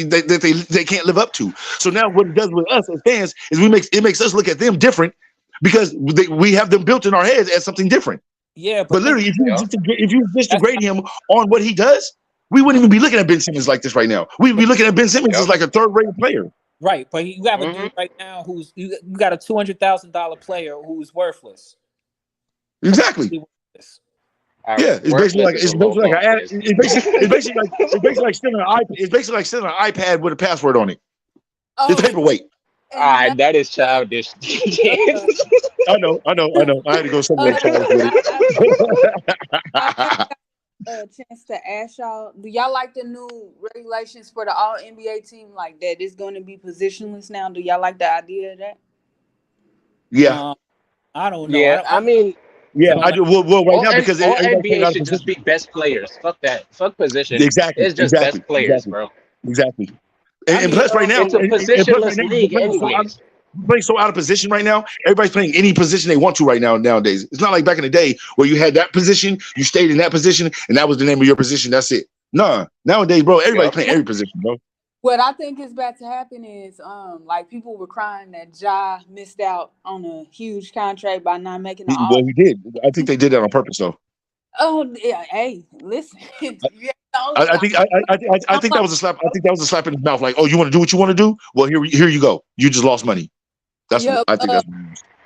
live up to. So now, what it does with us as fans is it makes us look at them different because we have them built in our heads as something different. Yeah, but literally, if you just degrade him on what he does, we wouldn't even be looking at Ben Simmons like this right now. We'd be looking at Ben Simmons as like a third-rate player. Right, but you have a dude right now who's you got a $200,000 player who's worthless. Exactly. Yeah, it's basically like stealing an iPad with a password on it. It's paperweight. That is childish. I know. I had to go somewhere childish with it. A chance to ask y'all, do y'all like the new regulations for the all NBA team, like that it's going to be positionless now? Do y'all like the idea of that? Yeah. I don't know. Yeah, I mean, yeah, I do. Well, right now because all NBA should just be best players. Fuck that. Fuck position. Exactly. It's just best players, bro. Exactly. And plus, right now, it's a positionless league, anyways. We're playing so out of position right now. Everybody's playing any position they want to right now nowadays. It's not like back in the day where you had that position, you stayed in that position, and that was the name of your position. That's it. Nah, nowadays, bro, everybody's playing every position, bro. What I think is about to happen is, like people were crying that Ja missed out on a huge contract by not making an Well, he did. I think they did that on purpose, though. Oh yeah, hey, listen. Yeah, I think I think that was a slap. I think that was a slap in his mouth. Like, oh, you want to do what you want to do? Well, here you go. You just lost money. That's what yeah, I think. That's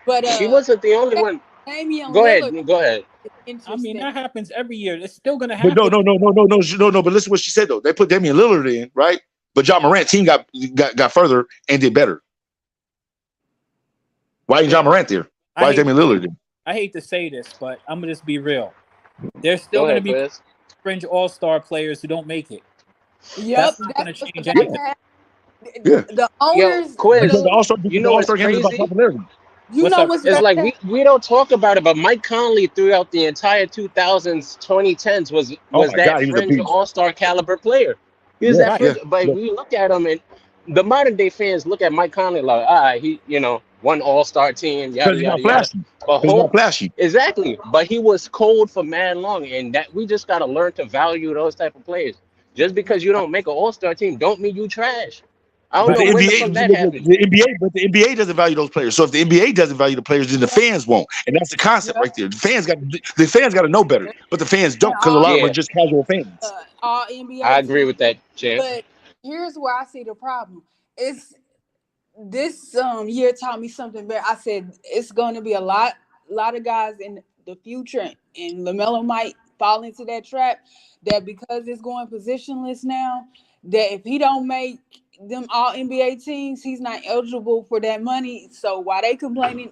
but He wasn't the only one. Damian Go ahead. Lillard Go ahead. is I mean, interesting. that happens every year. It's still gonna But happen. no. But listen to what she said though. They put Damian Lillard in, right? But John Morant team got further and did better. Why ain't John Morant there? Why is Damian Lillard there? I hate to say this, but I'm gonna just be real. There's still Go gonna ahead, be Chris. fringe all-star players who don't make it. Yep, That's not gonna that's change that anything. Yeah. the Yo, owners. Quiz. Because the You know what's All-Star game is about crazy? popularity. You What's know up? what's It's like better? we don't talk about it, but Mike Conley throughout the entire 2000s, 2010s was Oh my that God, he was a fringe beast. all-star caliber player. He was Yeah, that Right. fringe, yeah. but we look at him and the modern day fans look at Mike Conley like, all right, he, one all-star team, yada Because he's yada not yada. flashy. But He's not flashy. exactly. But he was cold for mad long, and that we just gotta learn to value those type of players. Just because you don't make an all-star team, don't mean you trash. I don't But know the when the NBA, fuck that happened. the NBA doesn't value those players. So if the NBA doesn't value the players, then the fans won't, and that's the concept right there. The fans got to know better, but the fans don't because a lot of them are Yeah, just casual fans. All I NBA agree with teams. that, Chance. But here's where I see the problem. It's this year taught me something better. I said it's going to be a lot of guys in the future, and LaMelo might fall into that trap. That because it's going positionless now, that if he don't make them all NBA teams, he's not eligible for that money. So while they complaining,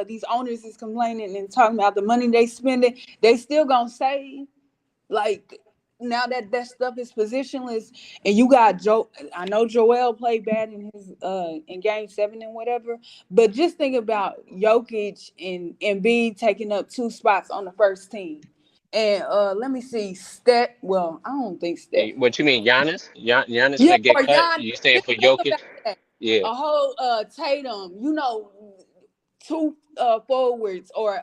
these owners is complaining and talking about the money they spending, they still gonna save. Like now that stuff is positionless, and you got Joe. I know Joel played bad in his in Game 7 and whatever, but just think about Jokic and Embiid taking up 2 spots on the first team. And let me see, Steph. Well, I don't think Steph. What you mean, Giannis? Giannis Yeah, finna get or cut. Jan. You saying Just for think about Jokic? that. Yeah. A whole Tatum, 2 forwards, or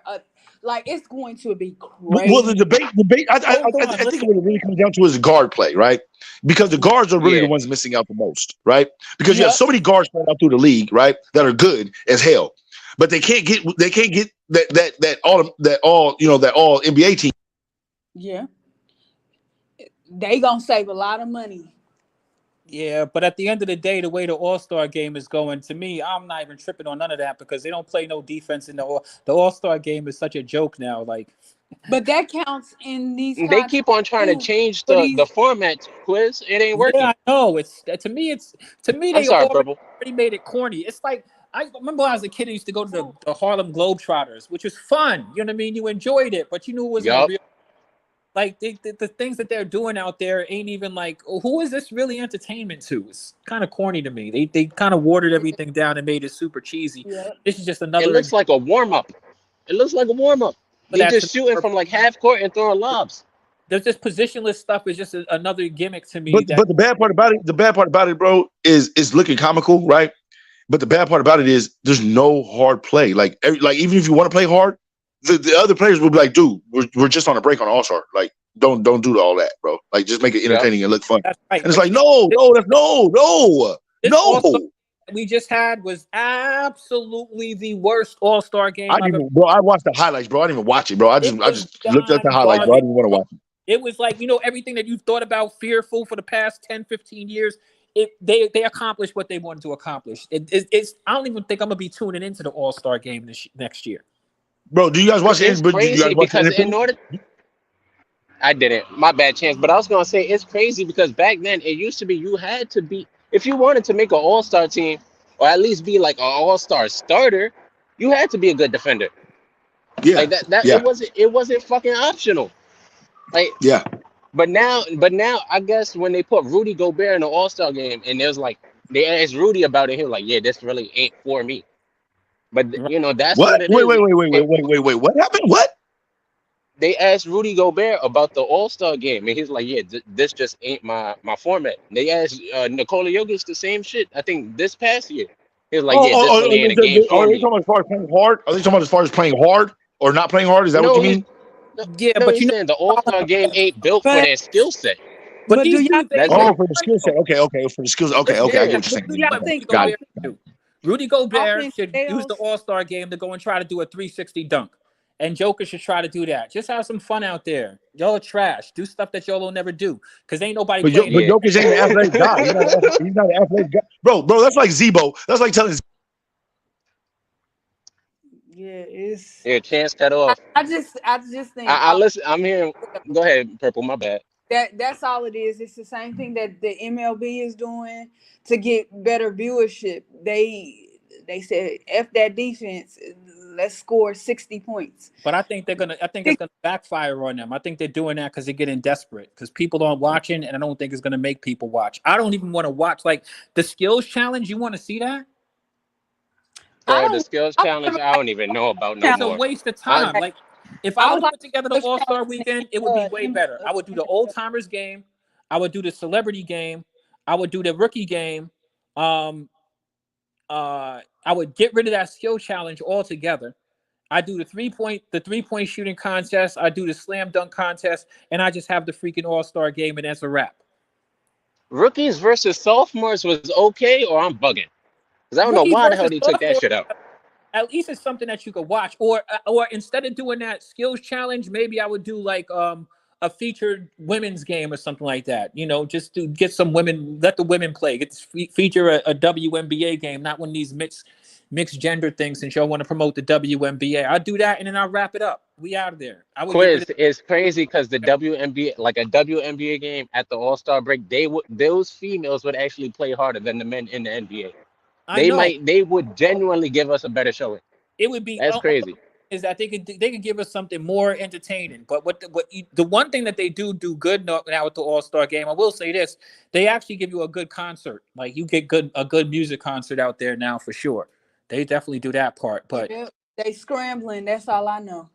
like it's going to be Well, the crazy. debate. Hold on, I think listen. what it really comes down to is guard play, right? Because the guards are really the Yeah. ones missing out the most, right? Because you have Yep. so many guards spread out through the league, right, that are good as hell, but they can't get that all NBA team. Yeah. They gonna save a lot of money. Yeah, but at the end of the day, the way the All-Star game is going, to me, I'm not even tripping on none of that because they don't play no defense in the All-Star game is such a joke now. Like, But that counts in these They contracts keep on trying to too. change For the these, format, Quiz. It ain't yeah, working. I know. It's to me I'm they sorry, Purple. already made it corny. It's like I remember when I was a kid, I used to go to the Harlem Globetrotters, which was fun. You know what I mean? You enjoyed it, but you knew it wasn't a Yup. real. Like the things that they're doing out there ain't even like, who is this really entertainment to? It's kind of corny to me. They kind of watered everything down and made it super cheesy. yeah. This is just It another looks example like a warm up. It looks like a warm up. of He that. just shooting from like half court and throwing lobs. There's this positionless stuff is just another gimmick to me. But That the bad part about it, bro, is looking comical, right? But the bad part about it is there's no hard play. Like even if you want to play hard, the other players will be like, dude, we're just on a break on All-Star. Like, don't do all that, bro. Like, just make it Yup. entertaining and look fun. that's right. And it's But like, no, this All-Star no. that we just had was absolutely the worst All-Star game I I've didn't ever. even, bro. I watched the highlights, bro. I didn't even watch it, bro. I It was just looked at the John highlights, bro. I garbage. didn't even want to watch it. It was like, everything that you've thought about fearful for the past 10, 15 years. They accomplished what they wanted to accomplish. It's I don't even think I'm gonna be tuning into the All-Star game next year. Bro, do you guys watch It's the? Do you guys crazy watch the because NFL? in order I didn't. My bad, Chance. But I was gonna say it's crazy because back then it used to be you had to be if you wanted to make an all-star team or at least be like an all-star starter, you had to be a good defender. Yeah, Like that yeah, it wasn't fucking optional. Like yeah. but now I guess when they put Rudy Gobert in the all-star game and there's like they asked Rudy about it, he was like, yeah, this really ain't for me. But that's What? what it Wait, is. wait, wait, wait, wait, wait, wait, wait. What happened? What? They asked Rudy Gobert about the All Star game, and he's like, "Yeah, this just ain't my format." They asked Nikola Jokic the same shit. I think this past year, he was like, "Yeah, this really ain't a game Are for they me." talking about as far as playing hard? Are they talking about as far as playing hard or not playing hard? Is that what No, you mean? Yeah, no, but he's saying the All Star game ain't built for But their skill set. but do these y'all dudes think? ain't That's really Oh, it. for the skill set. Okay, for the skills. Okay, listen. okay. I get Yeah, what you're What saying. do What y'all Okay, think Rudy got about it. Gobert should do? Rudy Gobert offense should use the sales? All-Star game to go and try to do a 360 dunk. And Joker should try to do that. Just have some fun out there. Y'all are trash. Do stuff that y'all will never do. Because ain't nobody But playing. Jokic ain't an athletic guy. He's not an athletic guy. Bro, that's like Zebo. That's like telling. Yeah, it's. Yeah, chance cut off. I just think I listen. I'm hearing. Go ahead, Purple. My bad. that's all it is. It's the same thing that the MLB is doing to get better viewership. They said F that defense. Let's score 60 points. But I think it's gonna backfire on them. I think they're doing that because they're getting desperate. Because people aren't watching, and I don't think it's gonna make people watch. I don't even want to watch like the skills challenge. You want to see that? Bro, the skills challenge, I don't even know about no It's more. a waste of time. Like if I would put together the All-Star weekend, it would be way better. I would do the old timers game. I would do the celebrity game. I would do the rookie game. I would get rid of that skill challenge altogether. I do the three-point shooting contest. I do the slam dunk contest, and I just have the freaking All-Star game, and that's a wrap. Rookies versus sophomores was okay, or I'm bugging? Because I don't know why the hell they took that shit out. At least it's something that you could watch, or instead of doing that skills challenge, maybe I would do like a featured women's game or something like that. You know, just to get some women, let the women play, feature a WNBA game, not one of these mixed gender things. Since y'all want to promote the WNBA, I'll do that and then I'll wrap it up. We out of there. Quiz is crazy because the WNBA, like a WNBA game at the All-Star break, those females would actually play harder than the men in the NBA. They would genuinely give us a better showing. It would be that's crazy. Is that they could give us something more entertaining. But the one thing that they do good now with the All-Star game, I will say this: they actually give you a good concert. Like you get a good music concert out there now for sure. They definitely do that part. But they scrambling. That's all I know.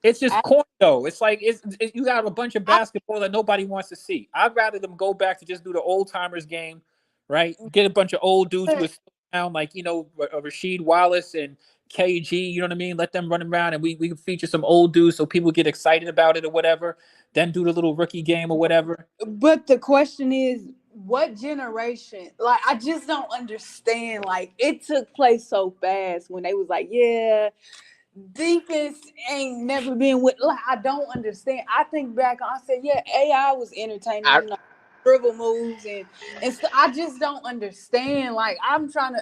It's just corny though. It's like you got a bunch of basketball that nobody wants to see. I'd rather them go back to just do the old timers game, right? Get a bunch of old dudes who are still around, like Rasheed Wallace and KG. You know what I mean? Let them run around, and we can feature some old dudes so people get excited about it or whatever. Then do the little rookie game or whatever. But the question is, what generation? Like, I just don't understand. Like, it took place so fast when they was like, yeah. Defense ain't never been with. Like, I don't understand. I think back, I said, yeah, AI was entertaining, dribble moves, and so I just don't understand. Like, I'm trying to.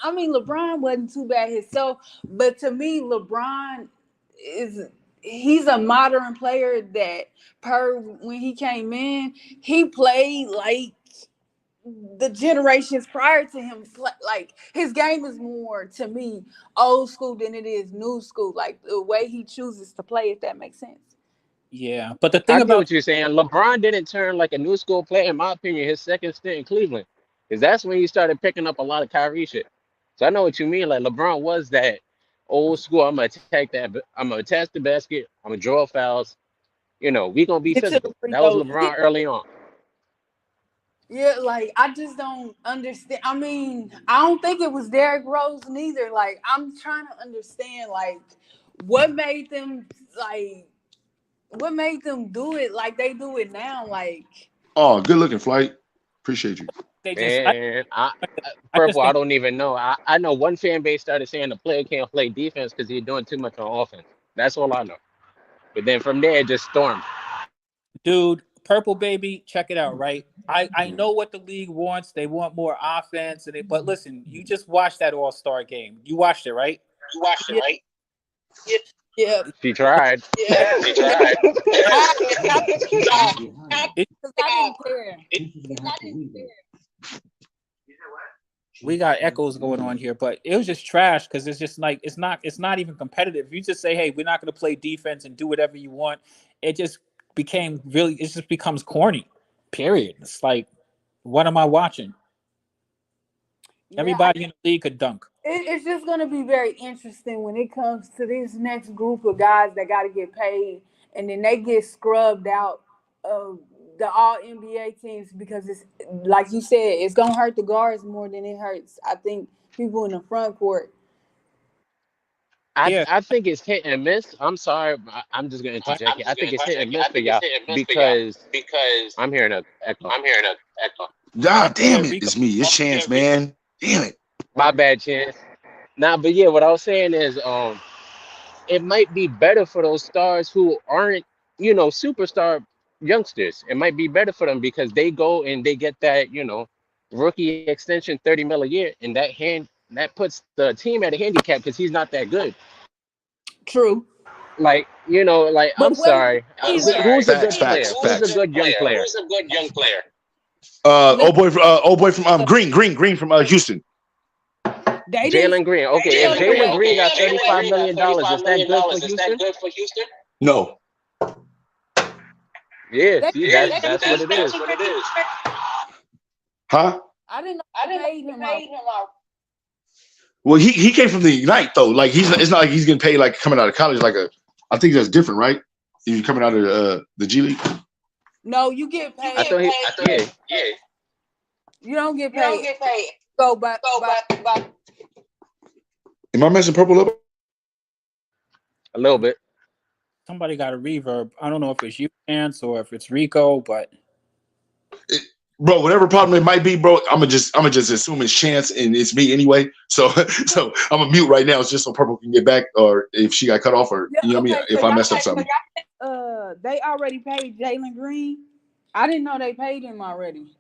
I mean, LeBron wasn't too bad himself, but to me, LeBron he's a modern player that when he came in, he played like the generations prior to him. Like, his game is more, to me, old school than it is new school. Like, the way he chooses to play, if that makes sense. Yeah, but the thing I about get what you're saying, LeBron didn't turn like a new school player, in my opinion, his second stint in Cleveland, because that's when he started picking up a lot of Kyrie shit. So I know what you mean. Like LeBron was that old school. I'm gonna attack the basket. I'm gonna draw fouls. You know, we gonna be physical. That was LeBron early on. Yeah, like, I just don't understand. I mean, I don't think it was Derrick Rose neither. Like, I'm trying to understand, like, what made them do it like they do it now? Like, oh, good looking, Flight. Appreciate you. Purple, I don't even know. I know one fan base started saying the player can't play defense because he's doing too much on offense. That's all I know. But then from there, it just stormed. Dude, Purple Baby, check it out, right? I know what the league wants. They want more offense, but listen, you just watched that All-Star game. You watched it, right? Yeah. She tried. Yeah. She tried. I didn't care. We got echoes going on here, but it was just trash because it's just like it's not even competitive. If you just say, hey, we're not going to play defense and do whatever you want, it just becomes corny. Period. It's like, what am I watching? Yeah, everybody in the league could dunk. It's just going to be very interesting when it comes to this next group of guys that got to get paid, and then they get scrubbed out of the all NBA teams, because it's like you said, it's going to hurt the guards more than it hurts, I think, people in the front court. I think it's hit and miss. I'm sorry, I'm just gonna interject here. I think it's hit and miss for y'all because I'm hearing an echo. God damn it, it's me. It's Chance, man. Damn it. My bad, Chance. Nah, but yeah, what I was saying is it might be better for those stars who aren't, superstar youngsters. It might be better for them because they go and they get that, rookie extension, 30 mil a year, and that puts the team at a handicap because he's not that good. True. Like, But I'm sorry. Who's a good player? Facts. Who's a good young player? Old boy from Green from Houston. Jalen Green. Okay, if Jalen Green got $35 million, is that good for Houston? No. Yeah, see, that's what it is. Huh? I didn't know they paid him out. Well, he came from the Ignite though. Like it's not like he's getting paid like coming out of college. I think that's different, right? You're coming out of the G League. No, you get paid. I thought yeah. You don't get paid. Go back. Am I messing purple up? A little bit. Somebody got a reverb. I don't know if it's you, Chance, or if it's Rico, but bro, whatever problem it might be, bro, I'm gonna just assume it's Chance and it's me anyway. So I'm gonna mute right now, just so Purple can get back, or if she got cut off, or you know what I mean, if I messed up something. They already paid Jalen Green. I didn't know they paid him already.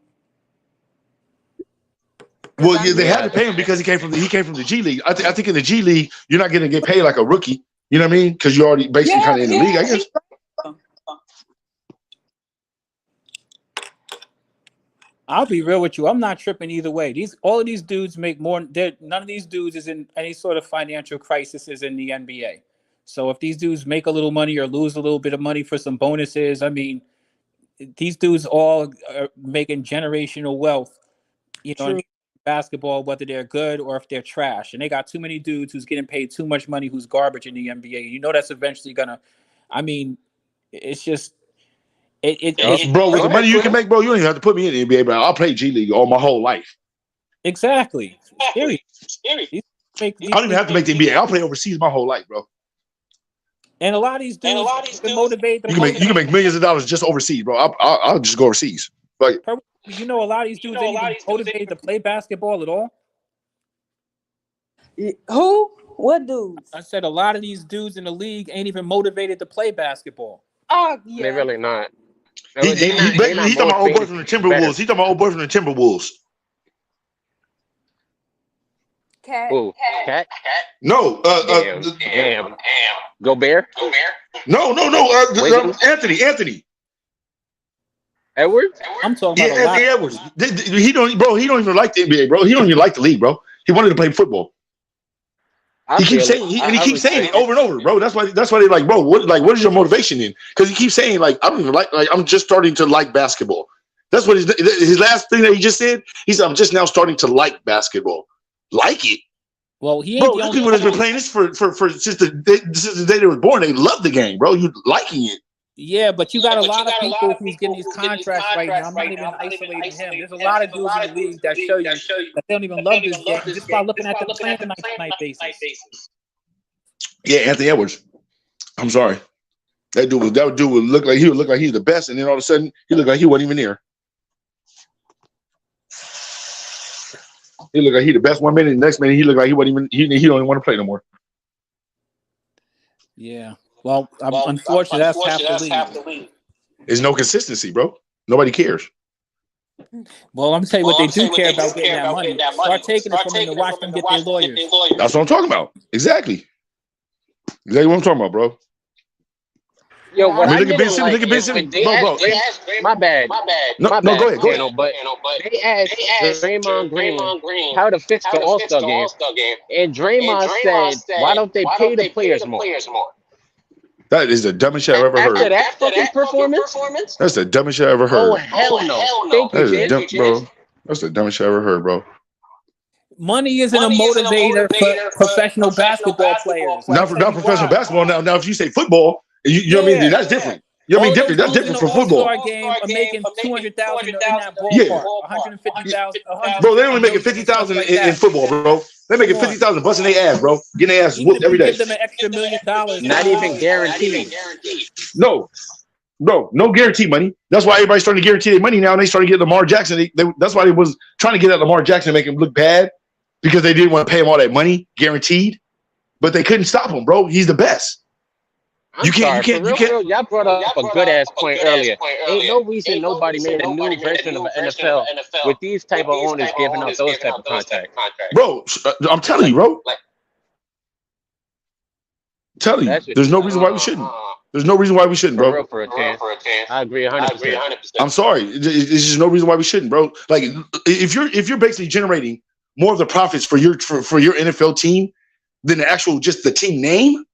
Well, yeah, they had to pay him because he came from the G League. I think in the G League, you're not gonna get paid like a rookie. You know what I mean? Because you're already basically kind of in the league, I guess. I'll be real with you. I'm not tripping either way. All of these dudes make more. None of these dudes is in any sort of financial crisis in the NBA. So if these dudes make a little money or lose a little bit of money for some bonuses, I mean, these dudes all are making generational wealth. In basketball, whether they're good or if they're trash. And they got too many dudes who's getting paid too much money who's garbage in the NBA. You know that's eventually gonna. I mean, it's just. Bro, with the money you can make, bro, you don't even have to put me in the NBA, bro. I'll play G League all my whole life. Exactly. Scary. I don't even have to make the NBA. I'll play overseas my whole life, bro. And a lot of these dudes been motivated. You can make millions of dollars just overseas, bro. I'll just go overseas. Like, a lot of these dudes ain't even motivated to play basketball at all. Who? What dudes? I said a lot of these dudes in the league ain't even motivated to play basketball. Oh yeah. They're really not. He's talking about old boy from the Timberwolves. He's talking about old boy from the Timberwolves. Cat. Who? Cat? No. Damn. Gobert? No. Anthony. Edwards? I'm talking about Anthony Edwards. He don't even like the NBA, bro. He don't even like the league, bro. He wanted to play football. He keeps saying it over and over, bro. That's why they like, bro. What is your motivation in? Because he keeps saying like, I don't even like I'm just starting to like basketball. That's what his last thing that he just said. He said, I'm just now starting to like basketball. Like it. Well, he ain't. Bro, people that's been playing this for since the day they were born. They love the game, bro. You liking it. Yeah, but you got a lot of people who's getting these contracts right now. I'm not even isolating him. There's a lot of dudes in the league that show you that they don't even love this game just by looking at the plan night basis. Yeah, Anthony Edwards. I'm sorry. That dude would look like he's the best, and then all of a sudden he looked like he wasn't even there. He looked like he the best 1 minute, and the next minute he looked like he wasn't even he don't even want to play no more. Yeah. Well, unfortunately, that's half the league. There's no consistency, bro. Nobody cares. Well, I'm gonna tell you what they do care about getting that money. Start taking it from them and watch them get their lawyers. That's what I'm talking about. Exactly what I'm talking about, bro. Yo, what look at Ben Simmons. Bro. My bad. No, go ahead. But they asked Draymond Green how to fix the All-Star game. And Draymond said, why don't they pay the players more? That is the dumbest shit I've ever heard. After that fucking performance? That's the dumbest shit I ever heard. Oh, hell no. Thank you, bro. That's the dumbest shit I ever heard, bro. Money isn't a motivator for professional basketball players. Not professional basketball. Now, if you say football, you know what I mean? That's different. You know what I mean? Different. That's different from football. Game are making $200,000 in that ballpark. $150,000. Bro, they only making $50,000 in football, bro. They making $50,000 busting their ass, bro. Getting their ass whooped every day. Give them an extra $1 million. Not even guaranteed. No, bro, no guarantee money. That's why everybody's starting to guarantee their money now. And they started getting Lamar Jackson. That's why they was trying to get at Lamar Jackson and make him look bad because they didn't want to pay him all that money guaranteed. but they couldn't stop him, bro. He's the best. You can't. Y'all brought up a good ass point earlier. Ain't no reason nobody made a new version of the NFL with these type of owners giving out those type of contracts. Bro, I'm telling you, bro. I'm telling you, there's no reason why we shouldn't. There's no reason why we shouldn't, bro. For a chance. I agree 100%. I'm sorry. There's just no reason why we shouldn't, bro. Like if you're basically generating more of the profits for your NFL team than the actual just the team name,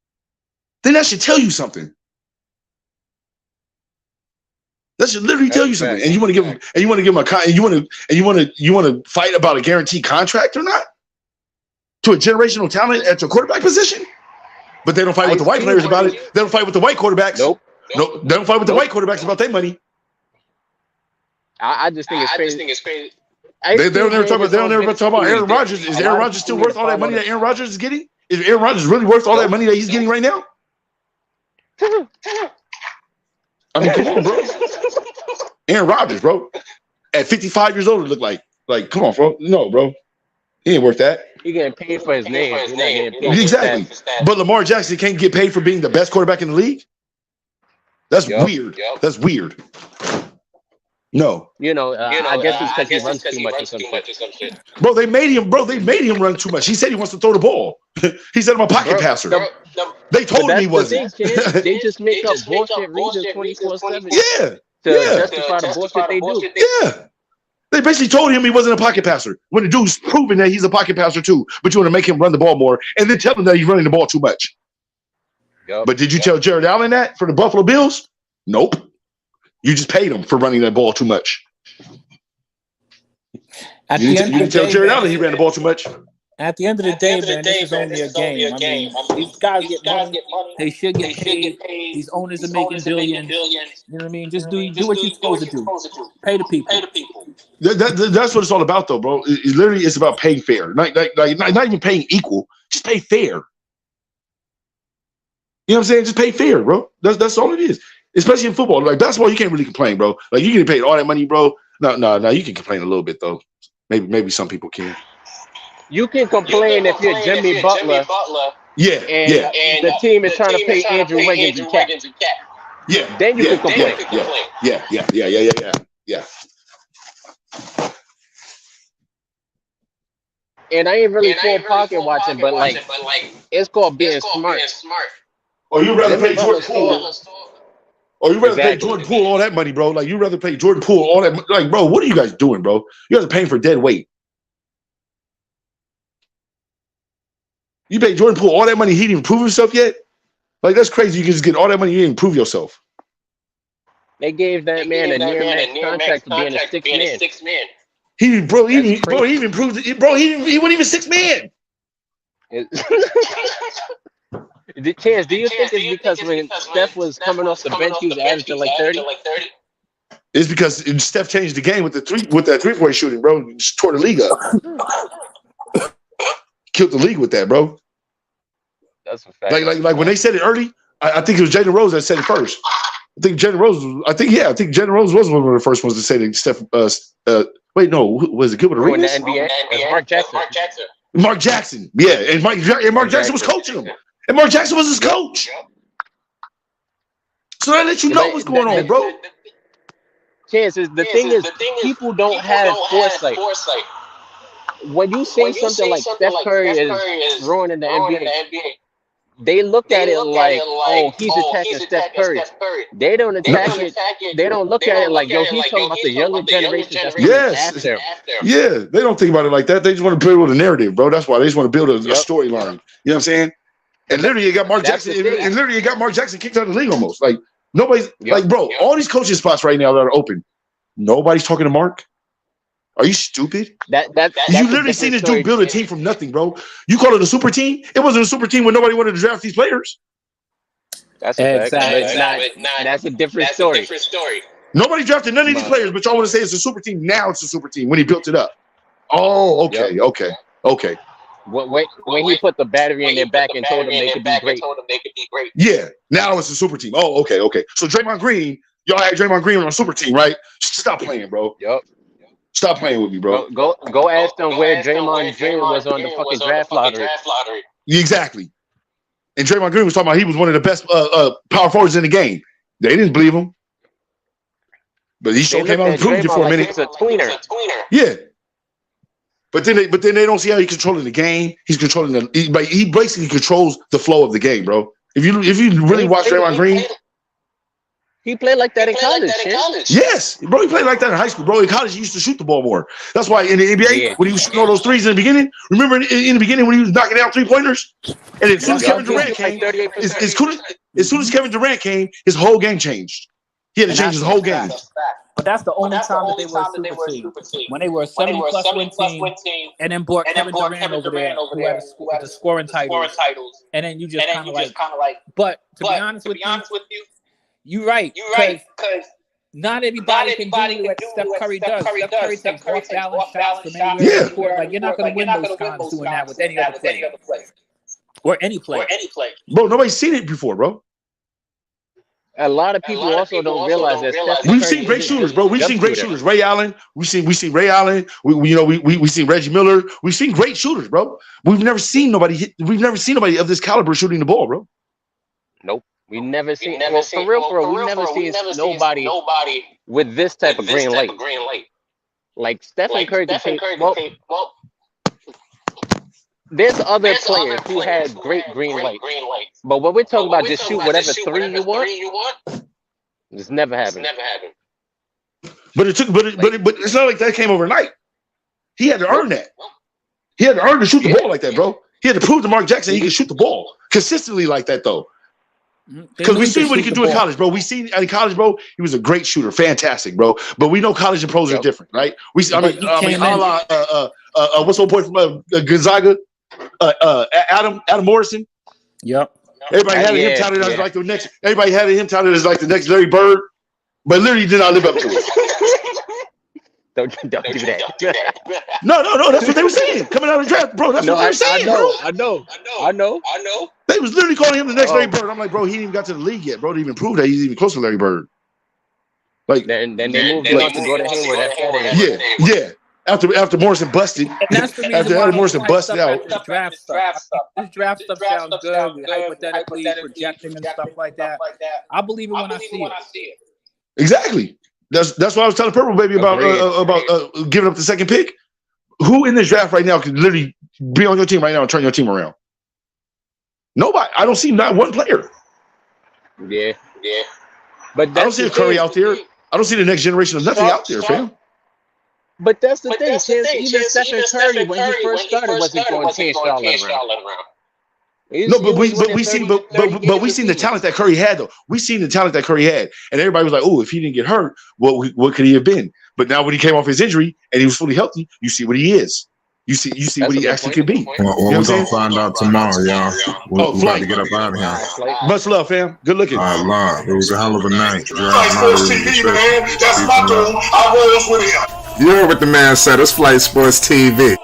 then that should tell you something. That should literally tell you something. And you want to give him you want to fight about a guaranteed contract or not to a generational talent at your quarterback position? But they don't fight with the white players about it. They don't fight with the white quarterbacks. Nope. They don't fight with the white quarterbacks about their money. I just think it's crazy. They don't ever talk about Aaron Rodgers. Is Aaron Rodgers still worth all that money that Aaron Rodgers is getting? Is Aaron Rodgers really worth all that money that he's getting right now? I mean, come on, bro. Aaron Rodgers, bro. At 55 years old, it looked like come on, bro. No, bro. He ain't worth that. He getting paid for his name. He's not getting paid exactly. But Lamar Jackson can't get paid for being the best quarterback in the league? That's weird. That's weird. No. I guess it's because he runs too much or some shit. Bro, they made him run too much. He said he wants to throw the ball. He said I'm a pocket passer. They told him he wasn't. They just make up bullshit reasons 24/7. Yeah. To justify the bullshit they do. Yeah. They basically told him he wasn't a pocket passer when the dude's proven that he's a pocket passer too. But you want to make him run the ball more and then tell him that he's running the ball too much. But did you tell Jared Allen that for the Buffalo Bills? Nope. You just paid him for running that ball too much. You didn't tell Jared Allen he ran the ball too much. At the end of the day, man, this is only a game. I mean, these guys get money. They should get paid. These owners are making billions. You know what I mean? Just do what you're supposed to do. Pay the people. That's what it's all about, though, bro. It literally is about paying fair. Not even paying equal. Just pay fair. You know what I'm saying? Just pay fair, bro. That's all it is. Especially in football. Like basketball, you can't really complain, bro. Like you get paid all that money, bro. No, you can complain a little bit though. Maybe some people can. You can complain if you're Jimmy Butler. Yeah. And the team is trying to pay Andrew Wiggins and Cat. Yeah. Then you can complain. Yeah. And I ain't really full pocket watching, but like it's called being smart. Or you rather pay Jordan Poole? Or you rather pay Jordan Poole all that money, bro? Like you rather pay Jordan Poole all that? Like, bro, what are you guys doing, bro? You guys are paying for dead weight. You pay Jordan Poole all that money, he didn't prove himself yet? Like, that's crazy. You can just get all that money, you didn't prove yourself. They gave that man a near-max contract for being a sixth man. He even proved it. Bro, he wasn't even sixth man. Chance, do you think it's because when Steph was coming off the bench, he was averaging like 30? It's because Steph changed the game with that 3-point shooting, bro. He just tore the league up. Killed the league with that, bro. That's a fact. Like when they said it early, I think it was Jalen Rose that said it first. I think Jalen Rose was one of the first ones to say that Steph. Wait, no, was it Gilbert Arenas? In the NBA, Mark Jackson. Mark Jackson, yeah, and Mark Jackson was coaching him, and Mark Jackson was his coach. So that lets you know what's going on, bro. Chances. The thing is, people don't have foresight. When you say something like Steph Curry is ruining the NBA, they look at it like, oh, he's attacking Steph Curry. They don't attack it. They don't look at it like, yo, he's talking about the younger generation that's coming after him. Yeah, they don't think about it like that. They just want to build a narrative, bro. That's why they just want to build a storyline. You know what I'm saying? And literally, you got Mark Jackson. And literally, you got Mark Jackson kicked out of the league almost. Like nobody's like, bro. All these coaching spots right now that are open, nobody's talking to Mark. Are you stupid? You literally seen this dude build a team from nothing, bro. You call it a super team? It wasn't a super team when nobody wanted to draft these players. That's a that's a different story. Nobody drafted none of these players, but y'all want to say it's a super team. Now it's a super team when he built it up. Oh, okay. When he put the battery in their back and told them they could be great. Yeah, now it's a super team. Oh, okay. So Draymond Green, y'all had Draymond Green on a super team, right? Stop playing, bro. Yep. Stop playing with me, bro. Go ask them where Draymond Green was on the fucking draft lottery. Exactly. And Draymond Green was talking about he was one of the best power forwards in the game. They didn't believe him. But he sure came out and proved it for a minute. He's a tweener. Yeah. But then they don't see how he's controlling the game. He's controlling he basically controls the flow of the game, bro. If you really watch Draymond Green, he played like that in college. Yes, bro. He played like that in high school, bro. In college, he used to shoot the ball more. That's why in the NBA, when he was shooting all those threes in the beginning, remember in the beginning when he was knocking down 3-pointers? And as soon as Kevin Durant came, as soon as Kevin Durant came, his whole game changed. He had to change his whole game. But that's the only time that they were a super team. When they were a 70-plus win team, and then brought Kevin Durant over there, who had the scoring titles. And then you just kind of like, but to be honest with you, you're right. Because not everybody can do what Steph Curry does. Steph Curry takes off-balance shots from anywhere in the court. Like, you're not going to win those times doing that with any other player. Or any player. Bro, nobody's seen it before, bro. A lot of people also don't realize that we've seen great shooters, bro. We've seen great shooters. Ray Allen. We seen Ray Allen. We seen Reggie Miller. We've seen great shooters, bro. We've never seen nobody of this caliber shooting the ball, bro. Nope. We never seen for real. We never seen nobody with this type of green light. Like Stephen Curry can take. Well, there's other players who had great green light, but when we're talking about just shoot whatever three you want, it's never happened. But it's not like that came overnight. He had to earn that. He had to earn to shoot the ball like that, bro. He had to prove to Mark Jackson he could shoot the ball consistently like that, though. Because we see what he can do in college, bro. We seen in college, bro. He was a great shooter, fantastic, bro. But we know college and pros are different, right? What's the boy from Gonzaga? Adam Morrison. Yep. Everybody had him touted as like the next. Everybody had him touted as like the next Larry Bird, but literally did not live up to it. Don't do that. No. That's what they were saying coming out of the draft, bro. That's what they were saying, bro. I know. They was literally calling him the next Larry Bird. I'm like, bro, he didn't even got to the league yet, bro. To even prove that he's even close to Larry Bird. Like, then they moved on to go to Hayward. Yeah. After Morrison busted, after Adam Morrison busted out. This draft stuff sounds good. We hypothetically projecting and stuff like that. I believe it when I see it. Exactly. That's what I was telling Purple Baby about giving up the second pick. Who in this draft right now can literally be on your team right now and turn your team around? Nobody. I don't see not one player. Yeah. But I don't see a Curry out there. I don't see the next generation of nothing out there, fam. But that's the thing. Even Stephen Curry, when he first started, wasn't going to change all around. No, but we seen the talent that Curry had, though. We seen the talent that Curry had, and everybody was like, "Oh, if he didn't get hurt, what could he have been?" But now, when he came off his injury and he was fully healthy, you see what he is. You see what he actually could be. Well, we're gonna find out tomorrow, y'all. We're about to get up out of here. Much love, fam. Good looking. Love. It was a hell of a night. Flight Sports TV, man. That's my dude. I was with him. You heard what the man said. It's Flight Sports TV.